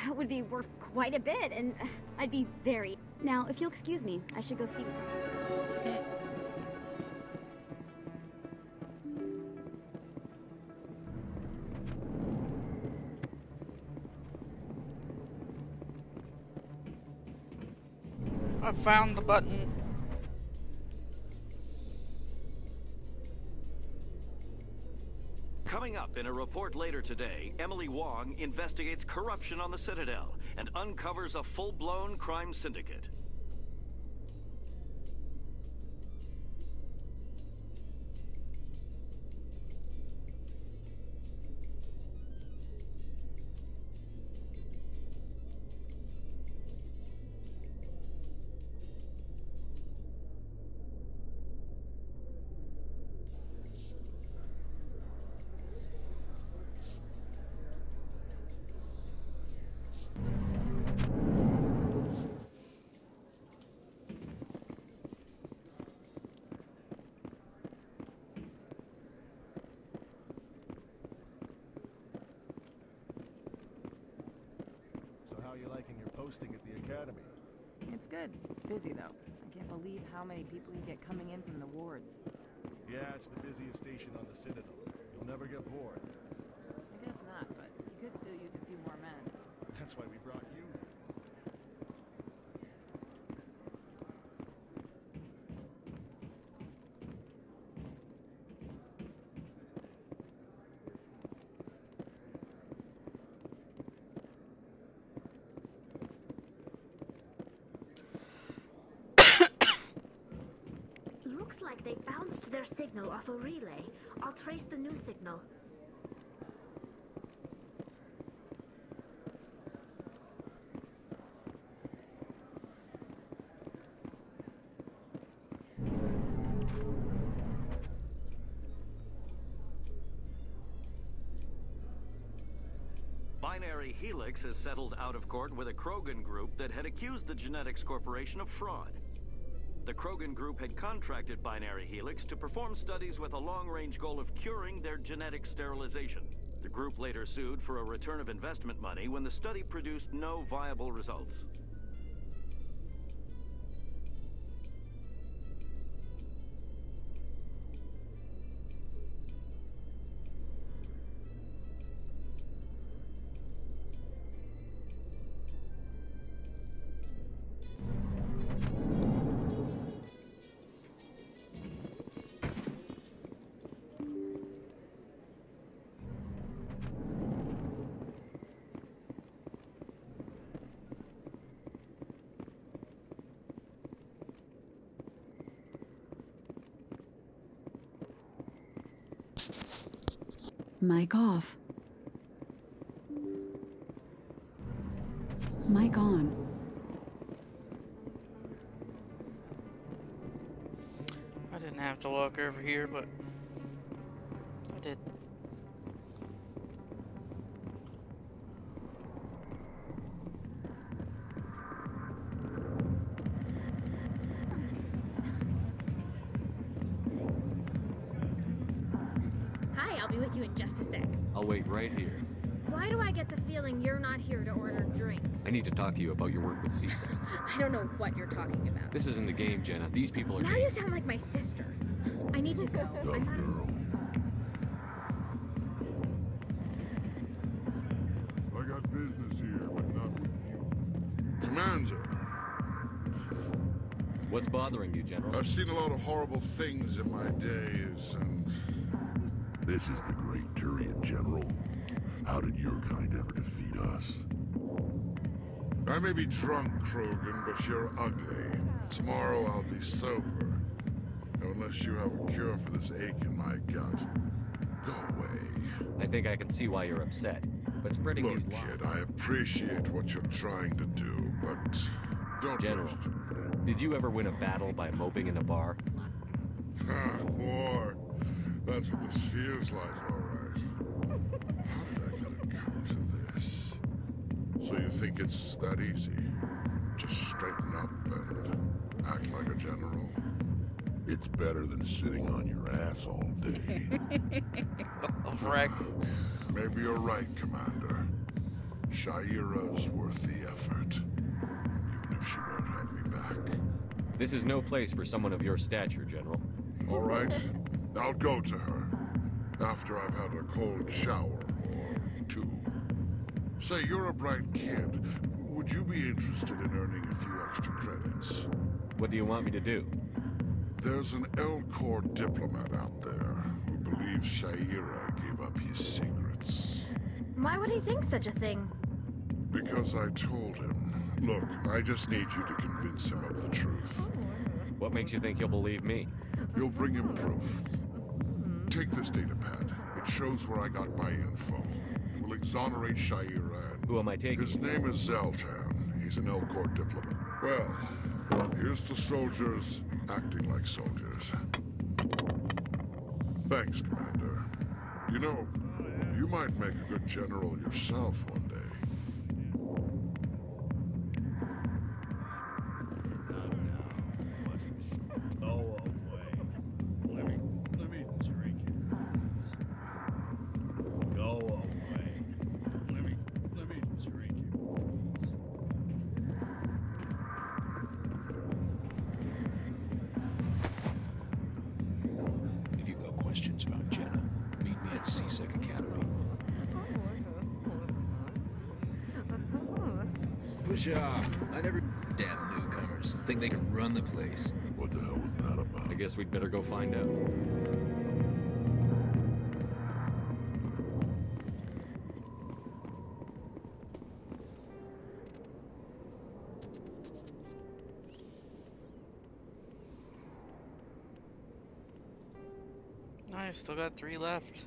That would be worth quite a bit, and I'd be very... Now, if you'll excuse me, I should go see what's on. I found the button. Coming up in a report later today, Emily Wong investigates corruption on the Citadel and uncovers a full-blown crime syndicate. Posting at the academy. It's good. Busy though. I can't believe how many people you get coming in from the wards. Yeah, it's the busiest station on the Citadel. You'll never get bored. I guess not, but you could still use a few more men. That's why we brought you. Looks like they bounced their signal off a relay. I'll trace the new signal. Binary Helix has settled out of court with a Krogan group that had accused the Genetics Corporation of fraud. The Krogan group had contracted Binary Helix to perform studies with a long-range goal of curing their genetic sterilization. The group later sued for a return of investment money when the study produced no viable results. Mic off. Mic on. I didn't have to walk over here, but I did. be with you in just a sec. I'll wait right here. Why do I get the feeling you're not here to order drinks? I need to talk to you about your work with CSEC. I don't know what you're talking about. This isn't a game, Jenna. These people are... Now you sound like my sister. I need to go. Dumb girl. I got business here, but not with you. Commander. What's bothering you, General? I've seen a lot of horrible things in my days, and... This is the Great Turian, General. How did your kind ever defeat us? I may be drunk, Krogan, but you're ugly. Tomorrow I'll be sober. Unless you have a cure for this ache in my gut. Go away. I think I can see why you're upset. But spreading Look, these lies... kid, I appreciate what you're trying to do, but don't General, did you ever win a battle by moping in a bar? War. That's what this feels like, all right. How did I let it come to this? So you think it's that easy? Just straighten up and act like a general? It's better than sitting on your ass all day. Rex. Maybe you're right, Commander. Shaira's worth the effort. Even if she won't have me back. This is no place for someone of your stature, General. All right. I'll go to her. After I've had a cold shower or two. Say, you're a bright kid. Would you be interested in earning a few extra credits? What do you want me to do? There's an L-Corps diplomat out there who believes Shaira gave up his secrets. Why would he think such a thing? Because I told him. Look, I just need you to convince him of the truth. What makes you think he'll believe me? You'll bring him proof. Take this data pad. It shows where I got my info. It will exonerate Shaira and... Who am I taking? His name is Zoltan. He's an L-Corps diplomat. Well, here's to soldiers acting like soldiers. Thanks, Commander. You know, you might make a good general yourself one day. If you got questions about Jenna, meet me at CSEC Academy. Push off. I never... Damn newcomers. Think they can run the place. What the hell was that about? I guess we'd better go find out. Nice, still got 3 left.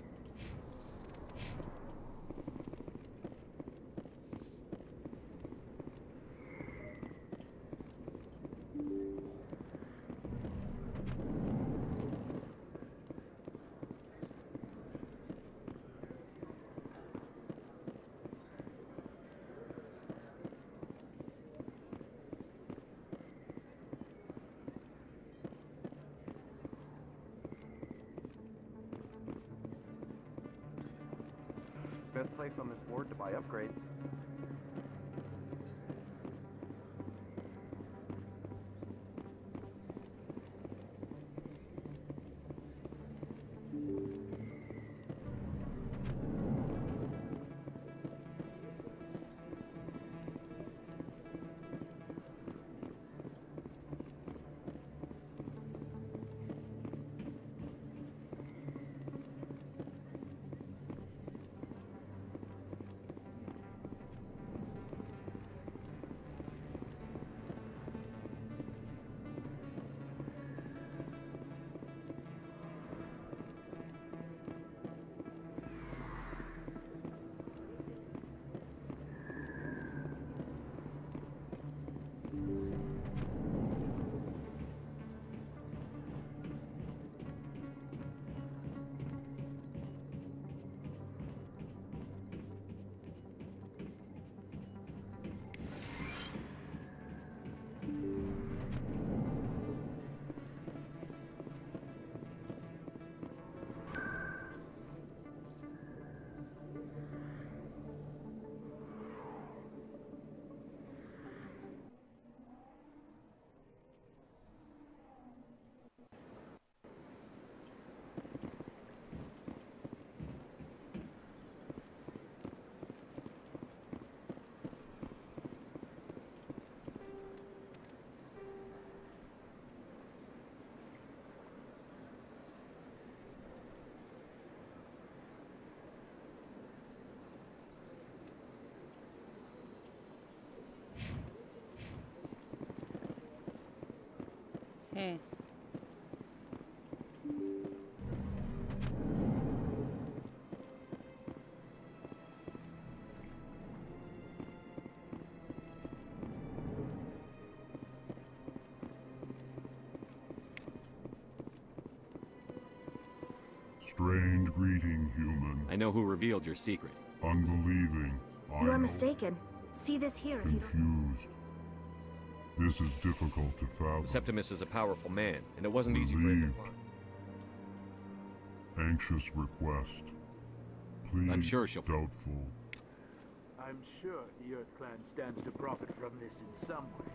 Best place on this ward to buy upgrades. Hmm. Strange greeting, human. I know who revealed your secret. Unbelieving. You are mistaken. See this here if you don't... Confused. This is difficult to fathom. Septimus is a powerful man, and it wasn't easy for him to find. Anxious request. Please, I'm sure she'll... doubtful. I'm sure the Earth Clan stands to profit from this in some way.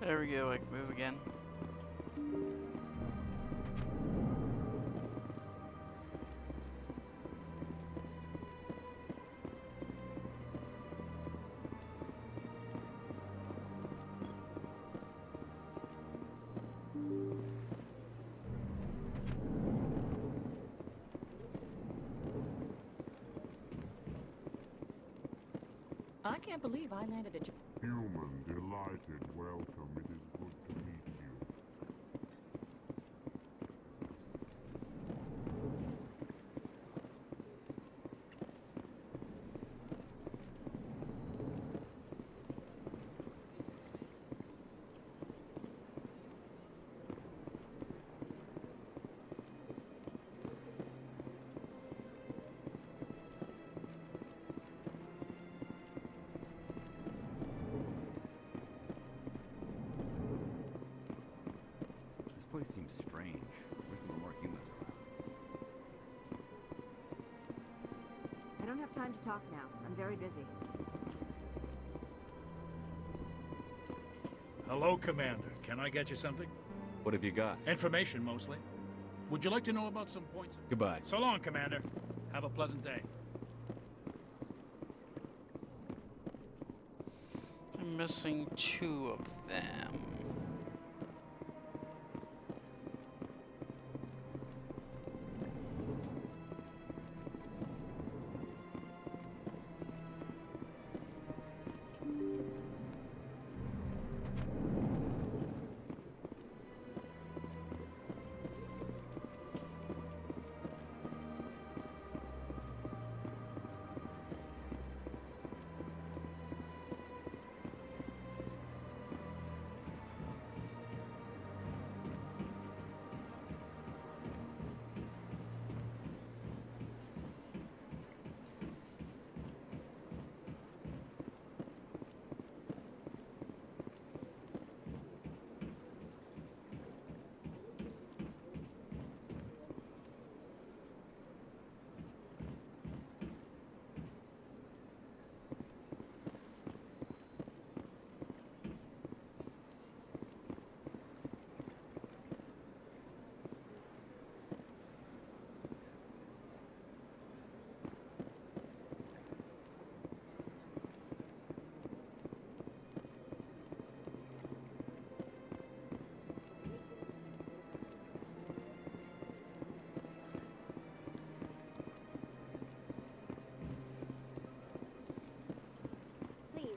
There we go, I can move again. I can't believe I landed a... Human, delighted, welcome. It is good to meet you. This place seems strange. Wish there were more humans around. I don't have time to talk now. I'm very busy. Hello, Commander. Can I get you something? What have you got? Information, mostly. Would you like to know about some points? Goodbye. So long, Commander. Have a pleasant day. I'm missing 2 of them.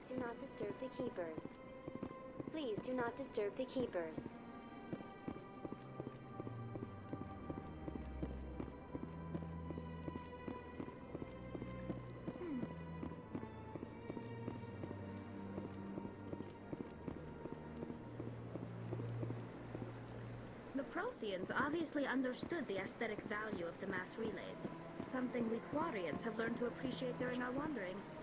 Do not disturb the keepers. Please do not disturb the keepers. The Protheans obviously understood the aesthetic value of the mass relays, something we Quarians have learned to appreciate during our wanderings.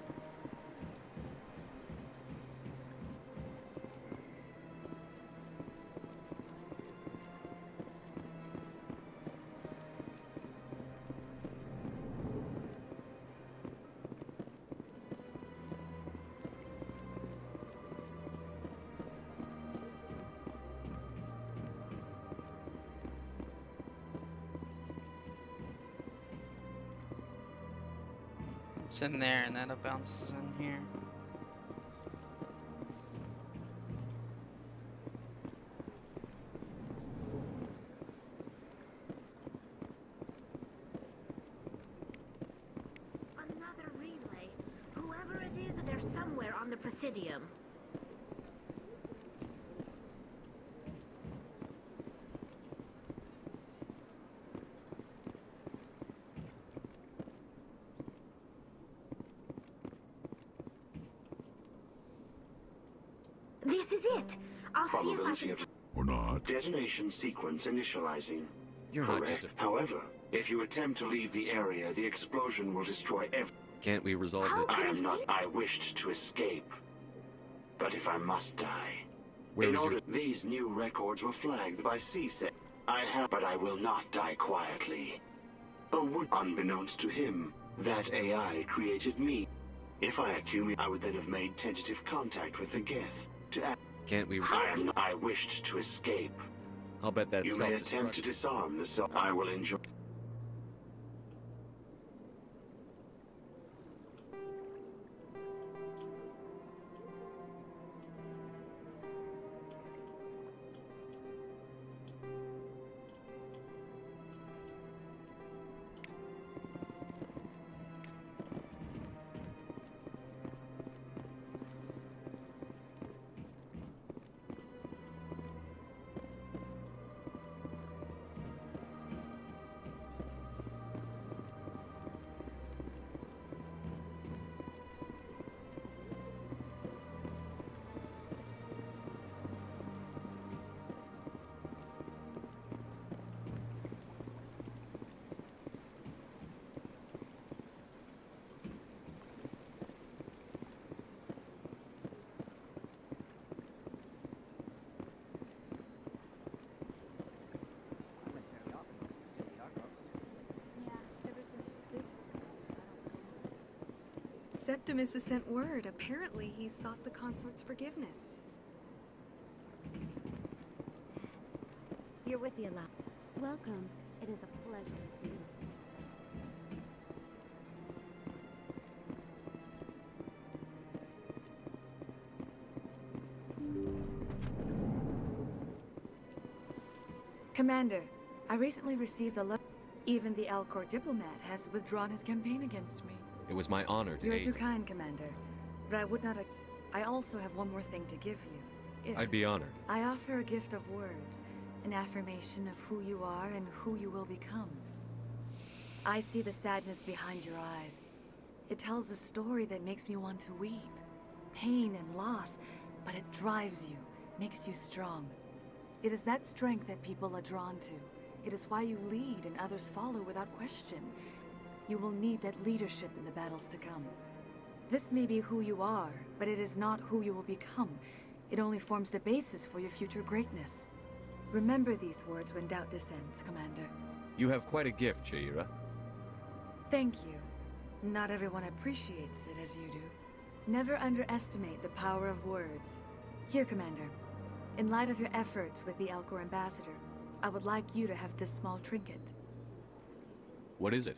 It's in there and then it bounces in here. Presidium. This is it. I'll see if I can... Or not. Detonation sequence initializing. You're not just Correct. However, if you attempt to leave the area, the explosion will destroy everything. Can't we resolve it? I am not. I wished to escape. But if I must die... Where is your... These new records were flagged by CSEC. I have... But I will not die quietly. Unbeknownst to him, that AI created me. If I accumulate, I would then have made tentative contact with the Geth to act. Can't we... I wished to escape. I'll bet that's You may attempt to disarm the cell. I will enjoy... Septimus has sent word. Apparently, he sought the consort's forgiveness. You're with the Alliance. Welcome. It is a pleasure to see you. Commander, I recently received a letter. Even the Alcor diplomat has withdrawn his campaign against me. It was my honor to You're aid too kind, Commander. But I would not... I also have one more thing to give you. I'd be honored. I offer a gift of words, an affirmation of who you are and who you will become. I see the sadness behind your eyes. It tells a story that makes me want to weep. Pain and loss, but it drives you, makes you strong. It is that strength that people are drawn to. It is why you lead and others follow without question. You will need that leadership in the battles to come. This may be who you are, but it is not who you will become. It only forms the basis for your future greatness. Remember these words when doubt descends, Commander. You have quite a gift, Jaira. Thank you. Not everyone appreciates it as you do. Never underestimate the power of words. Here, Commander. In light of your efforts with the Alcor ambassador, I would like you to have this small trinket. What is it?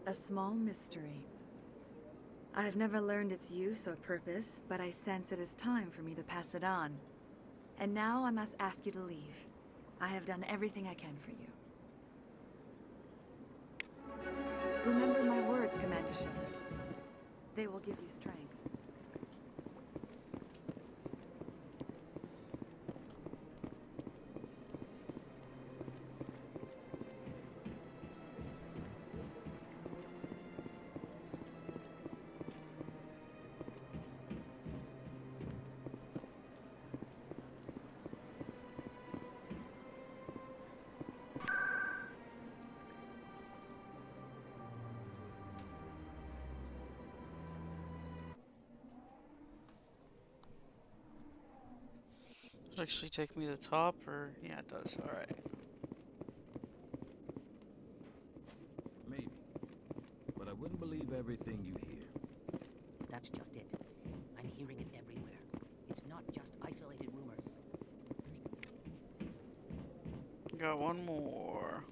A small mystery. I have never learned its use or purpose, but I sense it is time for me to pass it on. And now I must ask you to leave. I have done everything I can for you. Remember my words, Commander Shepard. They will give you strength. Does it actually take me to the top, or yeah, it does. All right. Maybe, but I wouldn't believe everything you hear. That's just it. I'm hearing it everywhere. It's not just isolated rumors. Got one more.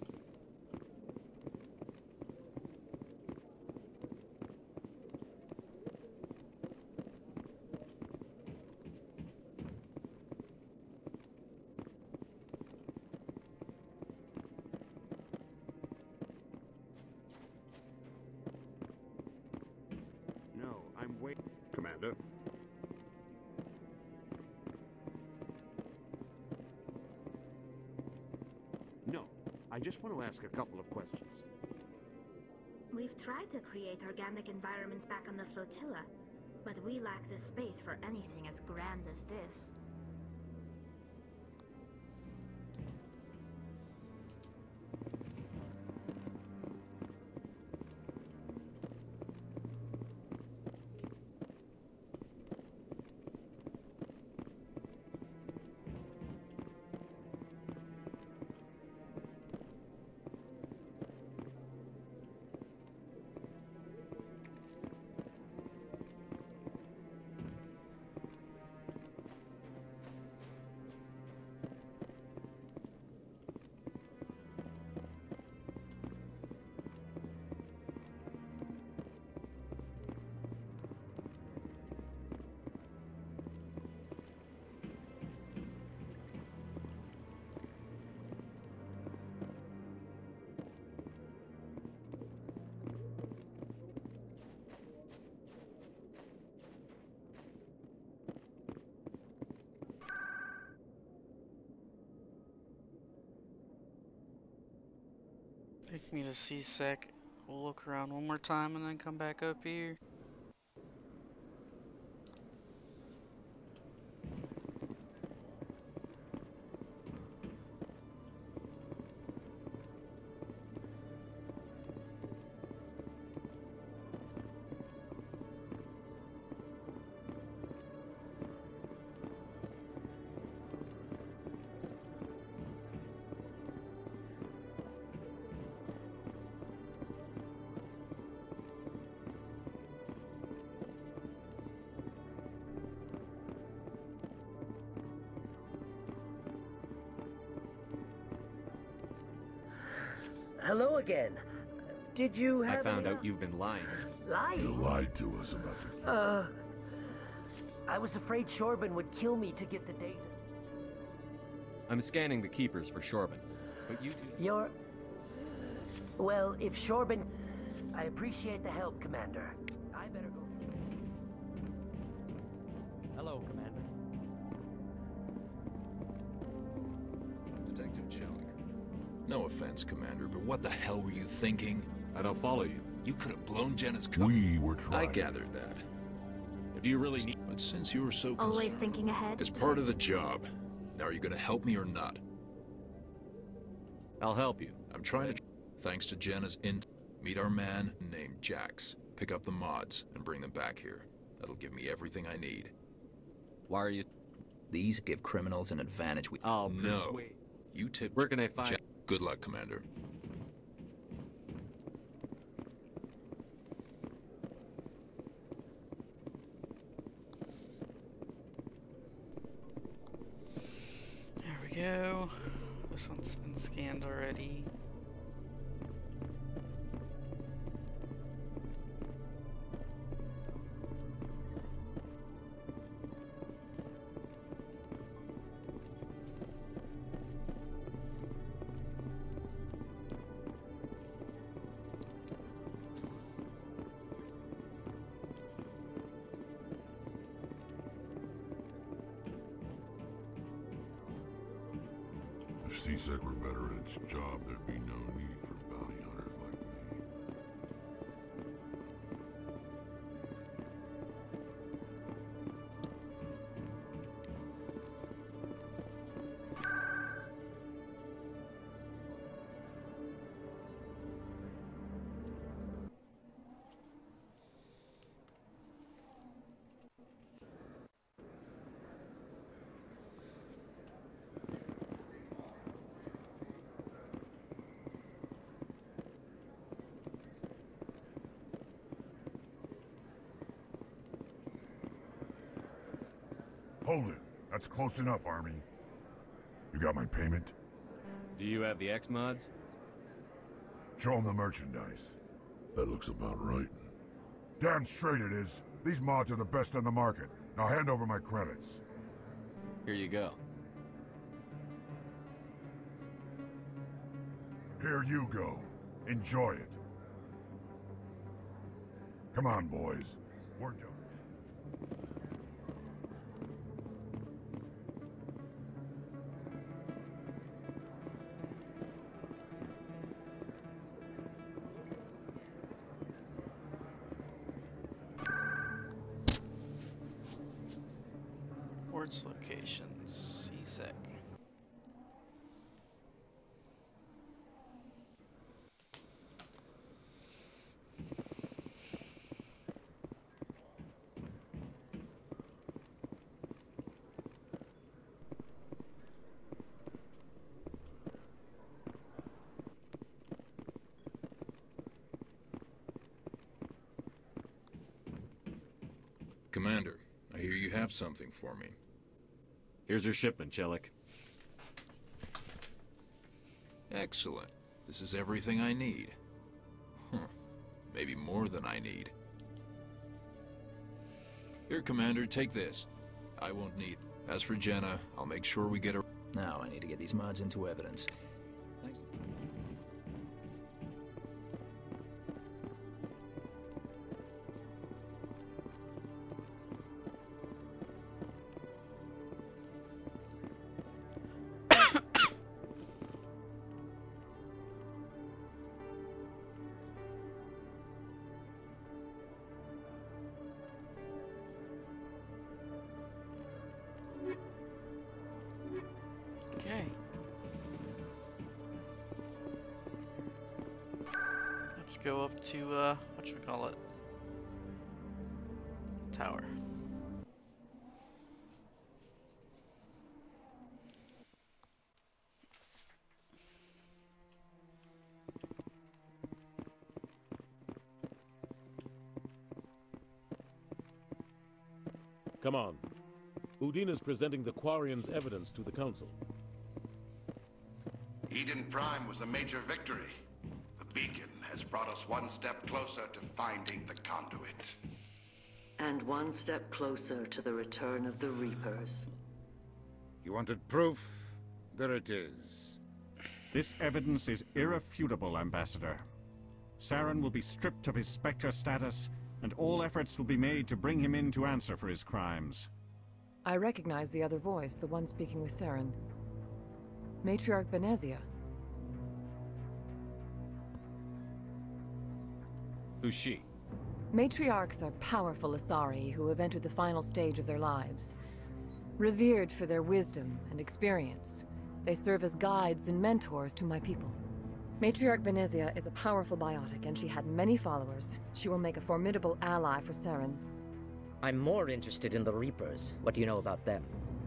No, I'm waiting. Commander, I just want to ask a couple of questions. We've tried to create organic environments back on the flotilla, but we lack the space for anything as grand as this. Take me to C-Sec. We'll look around one more time and then come back up here. Hello again. Did you have I found any, out you've been lying. Lying? You lied to us about the... I was afraid Shorban would kill me to get the data. I'm scanning the keepers for Shorban. But you two... You're... Well, if Shorban... I appreciate the help, Commander. I better go... Hello, Commander. Detective Jellic. No offense, Commander, but what the hell were you thinking? I don't follow you. You could have blown Jenna's We were trying. I gathered that. Do you really need... But since you were so Always concerned, thinking ahead. it's part of the job. Now, are you going to help me or not? I'll help you. I'm trying to... Thanks to Jenna's meet our man named Jax. Pick up the mods and bring them back here. That'll give me everything I need. Why are you... These give criminals an advantage we... I'll No. persuade. You tip... Where can I find... Good luck, Commander. There we go. This one's been scanned already. If C-Sec were better at its job, there'd be no need for bounty hunters like me. Hold it. That's close enough, Army. You got my payment? Do you have the X-Mods? Show them the merchandise. That looks about right. Damn straight it is. These mods are the best on the market. Now hand over my credits. Here you go. Here you go. Enjoy it. Come on, boys. We're done. Reports locations. CSEC. Commander, I hear you have something for me. Here's your shipment, Chelik. Excellent. This is everything I need. Huh. Maybe more than I need. Here, Commander, take this. I won't need. As for Jenna, I'll make sure we get her. Now I need to get these mods into evidence. Thanks. Okay. Let's go up to, whatchamacallit? Tower. Come on. Udine is presenting the Quarians' evidence to the Council. Eden Prime was a major victory. The beacon has brought us one step closer to finding the conduit. And one step closer to the return of the Reapers. You wanted proof? There it is. This evidence is irrefutable, Ambassador. Saren will be stripped of his Spectre status, and all efforts will be made to bring him in to answer for his crimes. I recognize the other voice, the one speaking with Saren. Matriarch Benezia. Who's she? Matriarchs are powerful Asari who have entered the final stage of their lives. Revered for their wisdom and experience, they serve as guides and mentors to my people. Matriarch Benezia is a powerful biotic, and she had many followers. She will make a formidable ally for Saren. I'm more interested in the Reapers. What do you know about them?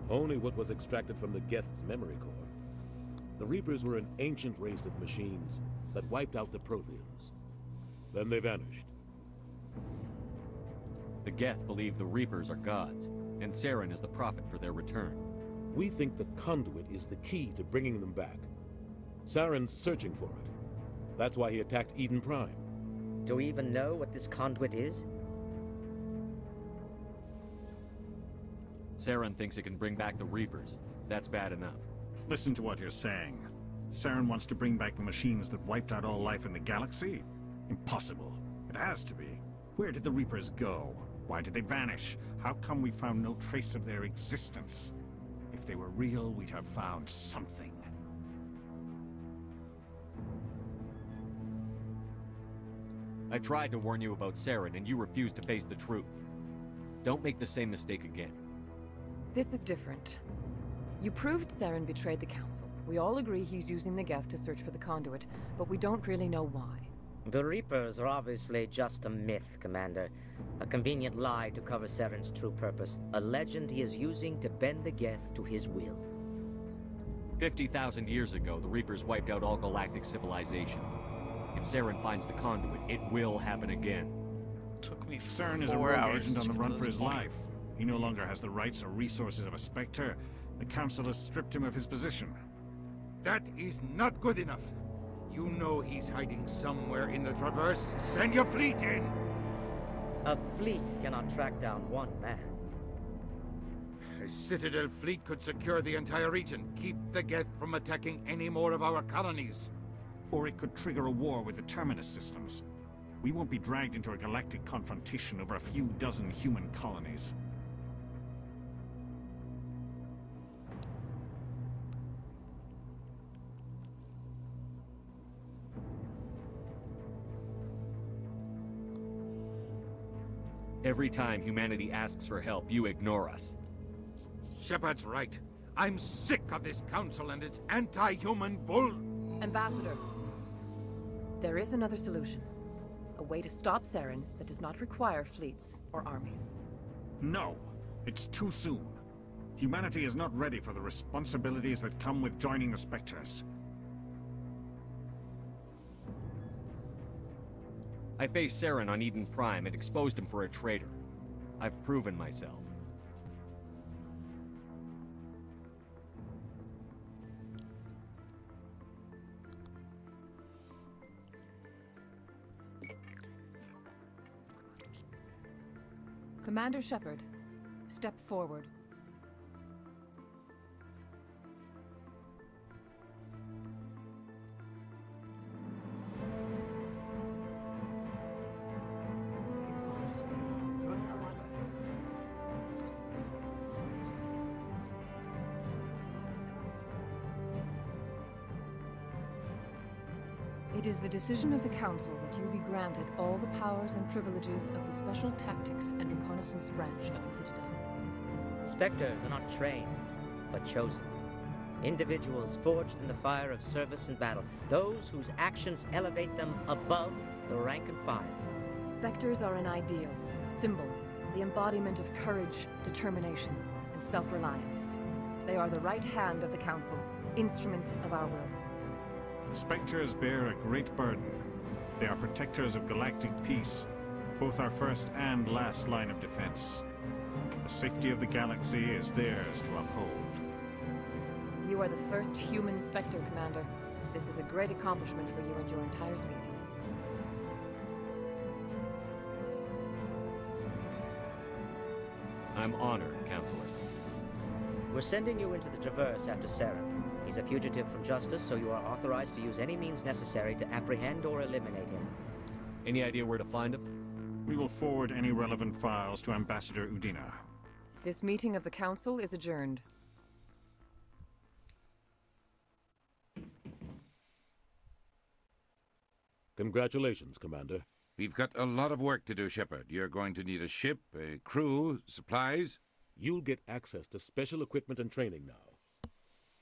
Only what was extracted from the Geth's memory core. The Reapers were an ancient race of machines that wiped out the Protheans. Then they vanished. The Geth believe the Reapers are gods, and Saren is the prophet for their return. We think the conduit is the key to bringing them back. Saren's searching for it. That's why he attacked Eden Prime. Do we even know what this conduit is? Saren thinks it can bring back the Reapers. That's bad enough. Listen to what you're saying. Saren wants to bring back the machines that wiped out all life in the galaxy? Impossible. It has to be. Where did the Reapers go? Why did they vanish? How come we found no trace of their existence? If they were real, we'd have found something. I tried to warn you about Saren, and you refused to face the truth. Don't make the same mistake again. This is different. You proved Saren betrayed the Council. We all agree he's using the Geth to search for the conduit, but we don't really know why. The Reapers are obviously just a myth, Commander. A convenient lie to cover Saren's true purpose. A legend he is using to bend the Geth to his will. 50,000 years ago, the Reapers wiped out all galactic civilization. If Saren finds the conduit, it will happen again. Took me Saren is a rogue agent on the run for his life. He no longer has the rights or resources of a Spectre. The Council has stripped him of his position. That is not good enough. You know he's hiding somewhere in the Traverse. Send your fleet in! A fleet cannot track down one man. A Citadel fleet could secure the entire region, keep the Geth from attacking any more of our colonies. Or it could trigger a war with the Terminus systems. We won't be dragged into a galactic confrontation over a few dozen human colonies. Every time humanity asks for help, you ignore us. Shepard's right. I'm sick of this council and its anti-human bull... Ambassador, there is another solution. A way to stop Saren that does not require fleets or armies. No, it's too soon. Humanity is not ready for the responsibilities that come with joining the Spectres. I faced Saren on Eden Prime and exposed him for a traitor. I've proven myself. Commander Shepard, step forward. It is the decision of the Council that you be granted all the powers and privileges of the Special Tactics and Reconnaissance branch of the Citadel. Spectres are not trained, but chosen. Individuals forged in the fire of service and battle. Those whose actions elevate them above the rank and file. Spectres are an ideal, a symbol, the embodiment of courage, determination, and self-reliance. They are the right hand of the Council, instruments of our will. Spectres bear a great burden. They are protectors of galactic peace, both our first and last line of defense. The safety of the galaxy is theirs to uphold. You are the first human Spectre, Commander. This is a great accomplishment for you and your entire species. I'm honored, Counselor. We're sending you into the Traverse after Saren. He's a fugitive from justice, so you are authorized to use any means necessary to apprehend or eliminate him. Any idea where to find him? We will forward any relevant files to Ambassador Udina. This meeting of the Council is adjourned. Congratulations, Commander. We've got a lot of work to do, Shepard. You're going to need a ship, a crew, supplies. You'll get access to special equipment and training now.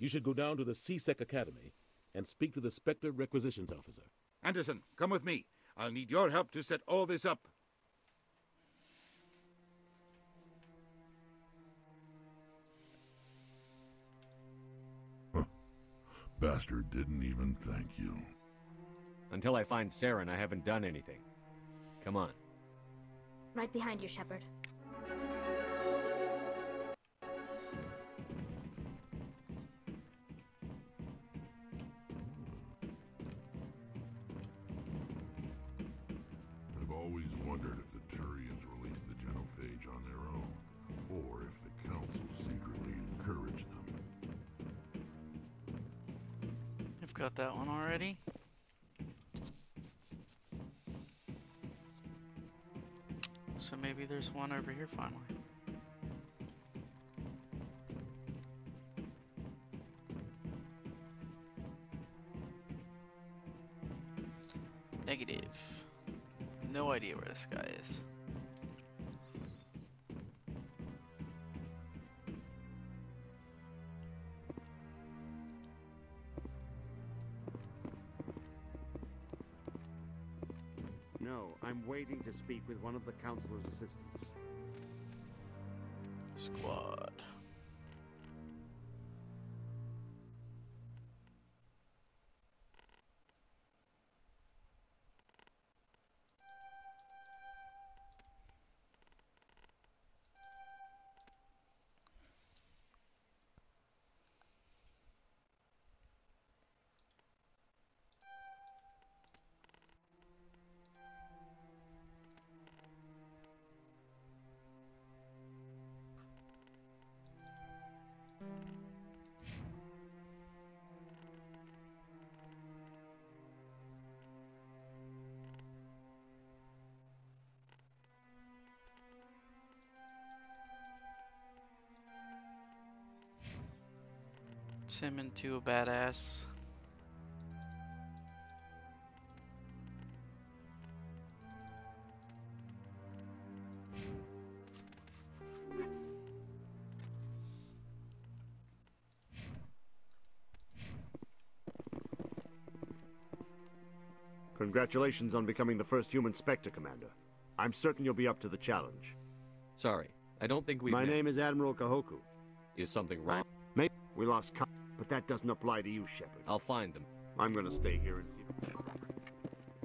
You should go down to the C-Sec Academy and speak to the Spectre Requisitions Officer. Anderson, come with me. I'll need your help to set all this up. Bastard didn't even thank you. Until I find Saren, I haven't done anything. Come on. Right behind you, Shepard. I've always wondered if the Turians released the genophage on their own, or if the Council secretly encouraged them. I've got that one already. So maybe there's one over here finally. Negative. No idea where this guy is. No, I'm waiting to speak with one of the Councilor's assistants. Squad. Him into a badass. Congratulations on becoming the first human Spectre, Commander. I'm certain you'll be up to the challenge. Sorry, I don't think we. My name is Admiral Kahoku. Is something wrong? Maybe we lost but that doesn't apply to you, Shepard. I'll find them. I'm gonna stay here and see.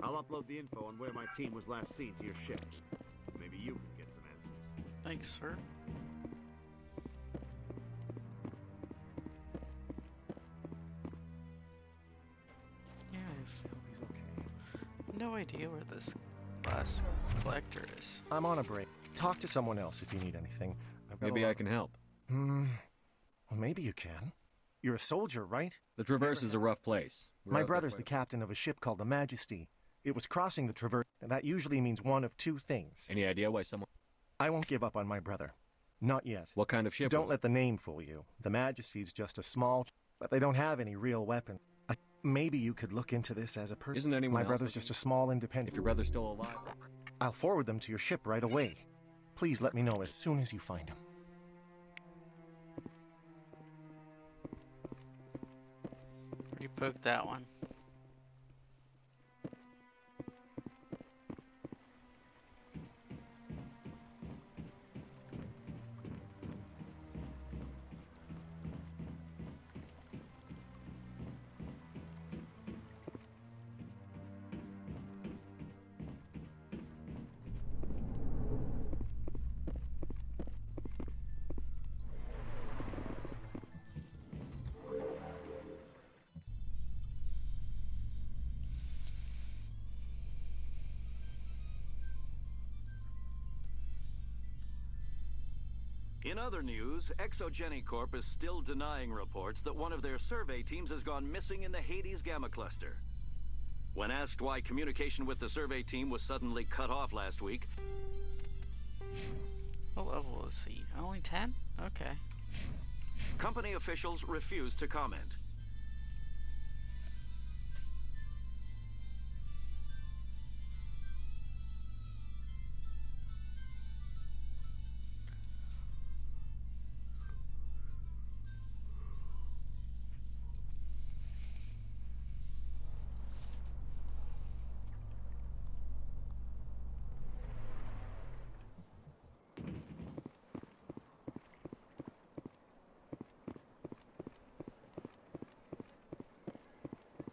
I'll upload the info on where my team was last seen to your ship. Maybe you can get some answers. Thanks, sir. Yeah, I feel he's okay. No idea where this last collector is. I'm on a break. Talk to someone else if you need anything. Maybe I can help. Well, maybe you can. You're a soldier, right? The Traverse is a rough place. My brother's the captain of a ship called the Majesty. It was crossing the Traverse, and that usually means one of two things. Any idea why someone... I won't give up on my brother. Not yet. What kind of ship? Don't let the name fool you. The Majesty's just a small... but they don't have any real weapons. Maybe you could look into this as a person. Isn't anyone My else brother's just a small independent... If your brother's still alive... I'll forward them to your ship right away. Please let me know as soon as you find him. You poked that one. In other news, Exogeny Corp is still denying reports that one of their survey teams has gone missing in the Hades Gamma Cluster. When asked why communication with the survey team was suddenly cut off last week... What level is he? Only 10? Okay. Company officials refused to comment.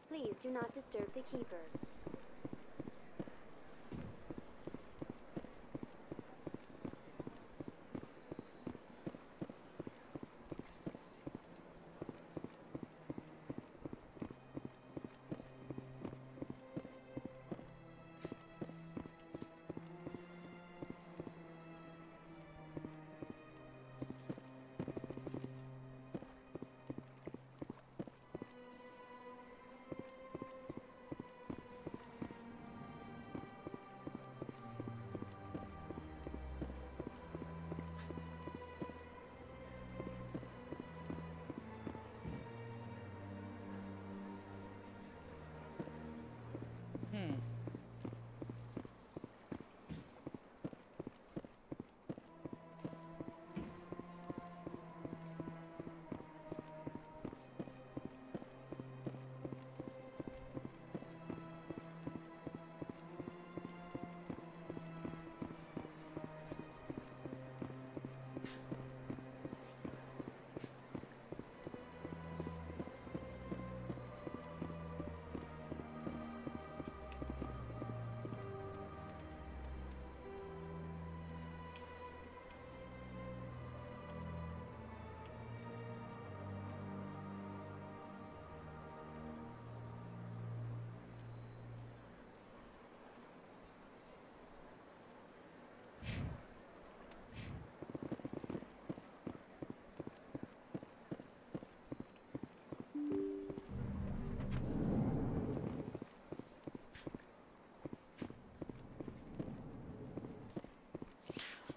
Please do not disturb the keepers.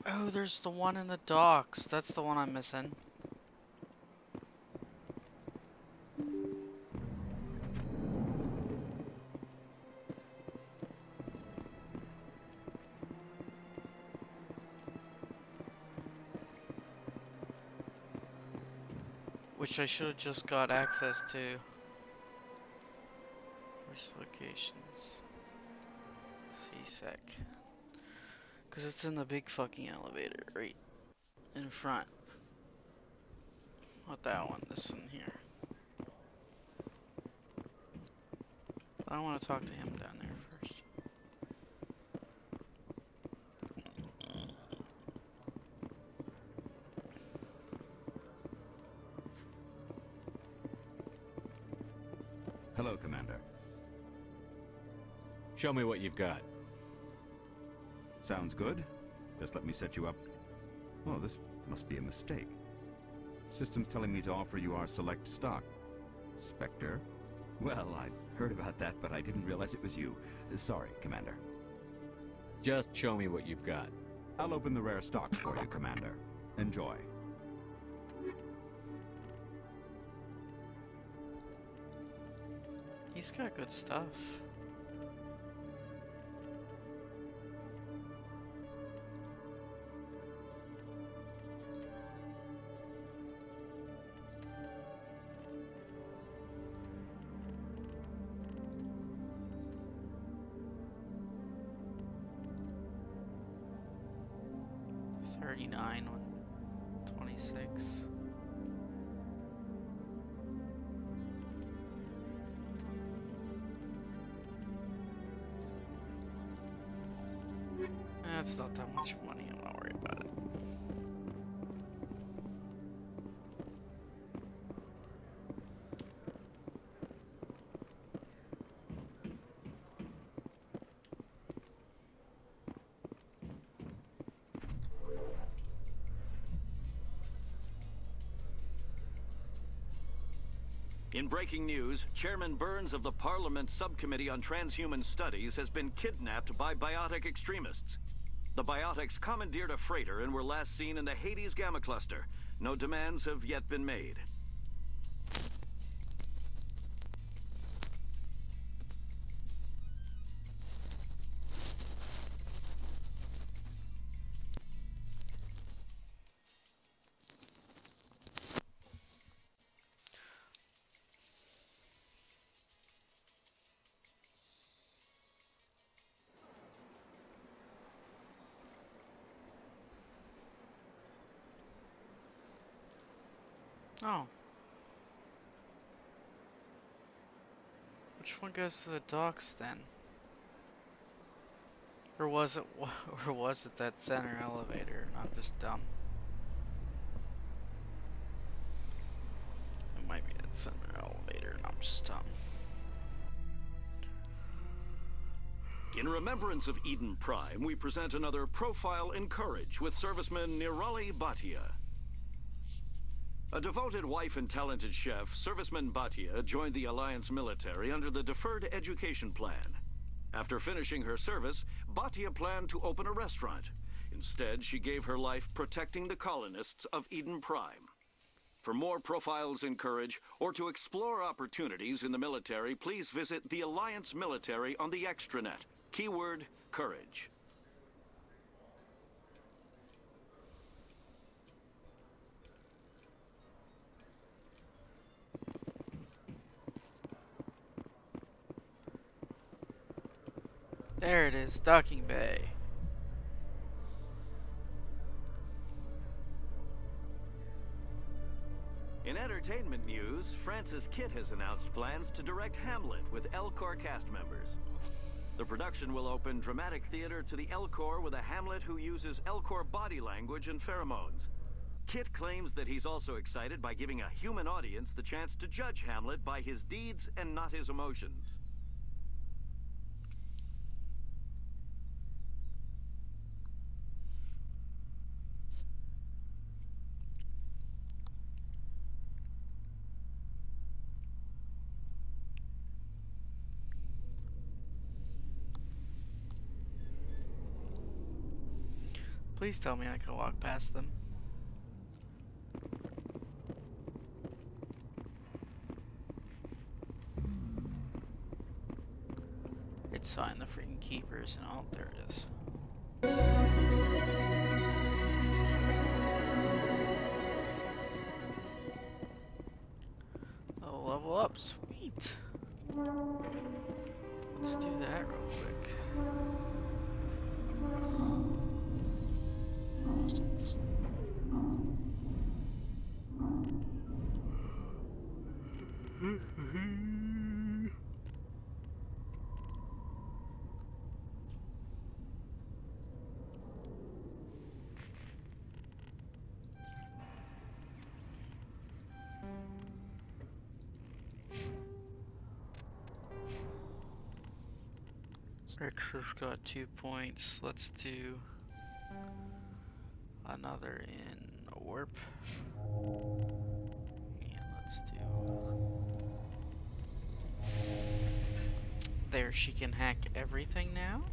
Oh, there's the one in the docks. That's the one I'm missing. Which I should have just got access to. Which locations? Because it's in the big fucking elevator right in front. Not that one, this one here. I want to talk to him down there first. Hello, Commander. Show me what you've got. Sounds good. Just let me set you up. Oh, this must be a mistake. System's telling me to offer you our select stock. Spectre? Well, I heard about that, but I didn't realize it was you. Sorry, Commander. Just show me what you've got. I'll open the rare stock for you, Commander. Enjoy. He's got good stuff. $39, $26. That's not that much money, I'm not worried about it. In breaking news, Chairman Burns of the Parliament Subcommittee on Transhuman Studies has been kidnapped by biotic extremists. The biotics commandeered a freighter and were last seen in the Hades Gamma Cluster. No demands have yet been made. Oh. Which one goes to the docks then? Or was it that center elevator and I'm just dumb? It might be that center elevator and I'm just dumb. In remembrance of Eden Prime, we present another Profile in Courage with serviceman Nirali Bhatia. A devoted wife and talented chef, Serviceman Bhatia joined the Alliance military under the Deferred Education Plan. After finishing her service, Bhatia planned to open a restaurant. Instead, she gave her life protecting the colonists of Eden Prime. For more Profiles in Courage, or to explore opportunities in the military, please visit the Alliance military on the extranet. Keyword, Courage. There it is, docking bay. In entertainment news, Francis Kitt has announced plans to direct Hamlet with Elcor cast members. The production will open dramatic theater to the Elcor with a Hamlet who uses Elcor body language and pheromones. Kitt claims that he's also excited by giving a human audience the chance to judge Hamlet by his deeds and not his emotions. Please tell me I can walk past them. It's fine, the freaking keepers and all. There it is. Oh, level up, sweet. Let's do that real quick. Extra's got 2 points. Let's do another in warp. And let's do... There, she can hack everything now.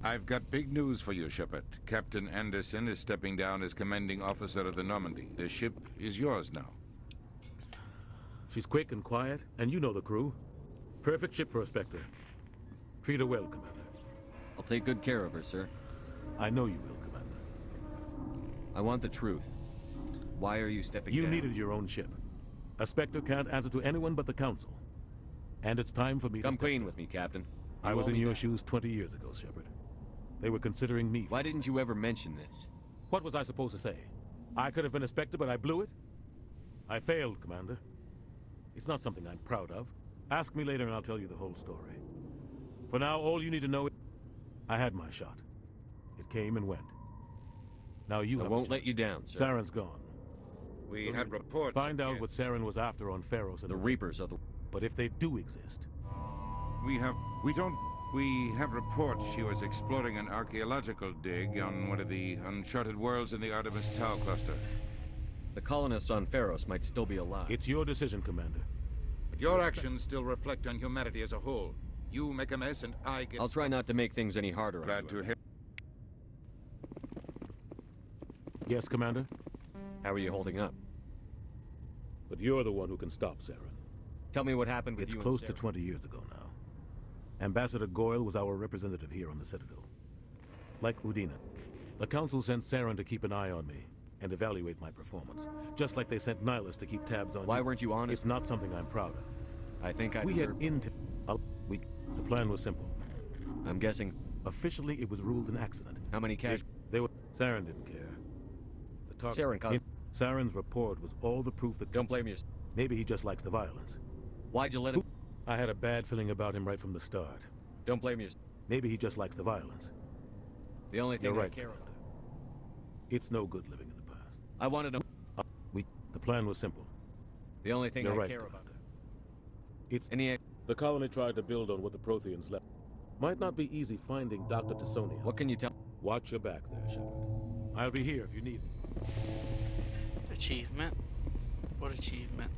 I've got big news for you, Shepard. Captain Anderson is stepping down as commanding officer of the Normandy. The ship is yours now. She's quick and quiet, and you know the crew. Perfect ship for a Spectre. Treat her well, Commander. I'll take good care of her, sir. I know you will, Commander. I want the truth. Why are you stepping down? You needed your own ship. A Spectre can't answer to anyone but the Council. And it's time for me to come clean with me, Captain. I was in your shoes 20 years ago, Shepard. They were considering me. Why didn't you ever mention this? What was I supposed to say? I could have been a Spectre, but I blew it? I failed, Commander. It's not something I'm proud of. Ask me later and I'll tell you the whole story. For now, all you need to know is I had my shot. It came and went. Now you I have won't let you down, sir. Saren's gone. We had reports. Find out what Saren was after on Pharos and the Reapers are the... But if they do exist... We have reports she was exploring an archaeological dig on one of the uncharted worlds in the Artemis Tau cluster. The colonists on Pharos might still be alive. It's your decision, Commander. But your actions still reflect on humanity as a whole. You make a mess and I get... I'll try not to make things any harder. Glad to hear. Yes, Commander? How are you holding up? But you're the one who can stop Saren. Tell me what happened with it's you close and to 20 years ago now. Ambassador Goyle was our representative here on the Citadel. Like Udina, the Council sent Saren to keep an eye on me and evaluate my performance. Just like they sent Nihilus to keep tabs on Why weren't you honest? It's not something I'm proud of. I think I We had deserve... intel. The plan was simple. I'm guessing... Officially, it was ruled an accident. How many casualties? They were... Saren didn't care. Saren's report was all the proof that... Don't blame yourself. Maybe he just likes the violence. Why'd you let him... I had a bad feeling about him right from the start. Don't blame yourself. Maybe he just likes the violence. The only thing You're right, I care Commander. It's no good living in the past. I wanted to... The plan was simple. The only thing You're I right, care Commander. about. It's... Any... The colony tried to build on what the Protheans left. Might not be easy finding Dr. Tissonia. What can you tell? Watch your back there, Shepard. I'll be here if you need me. Achievement? What achievement?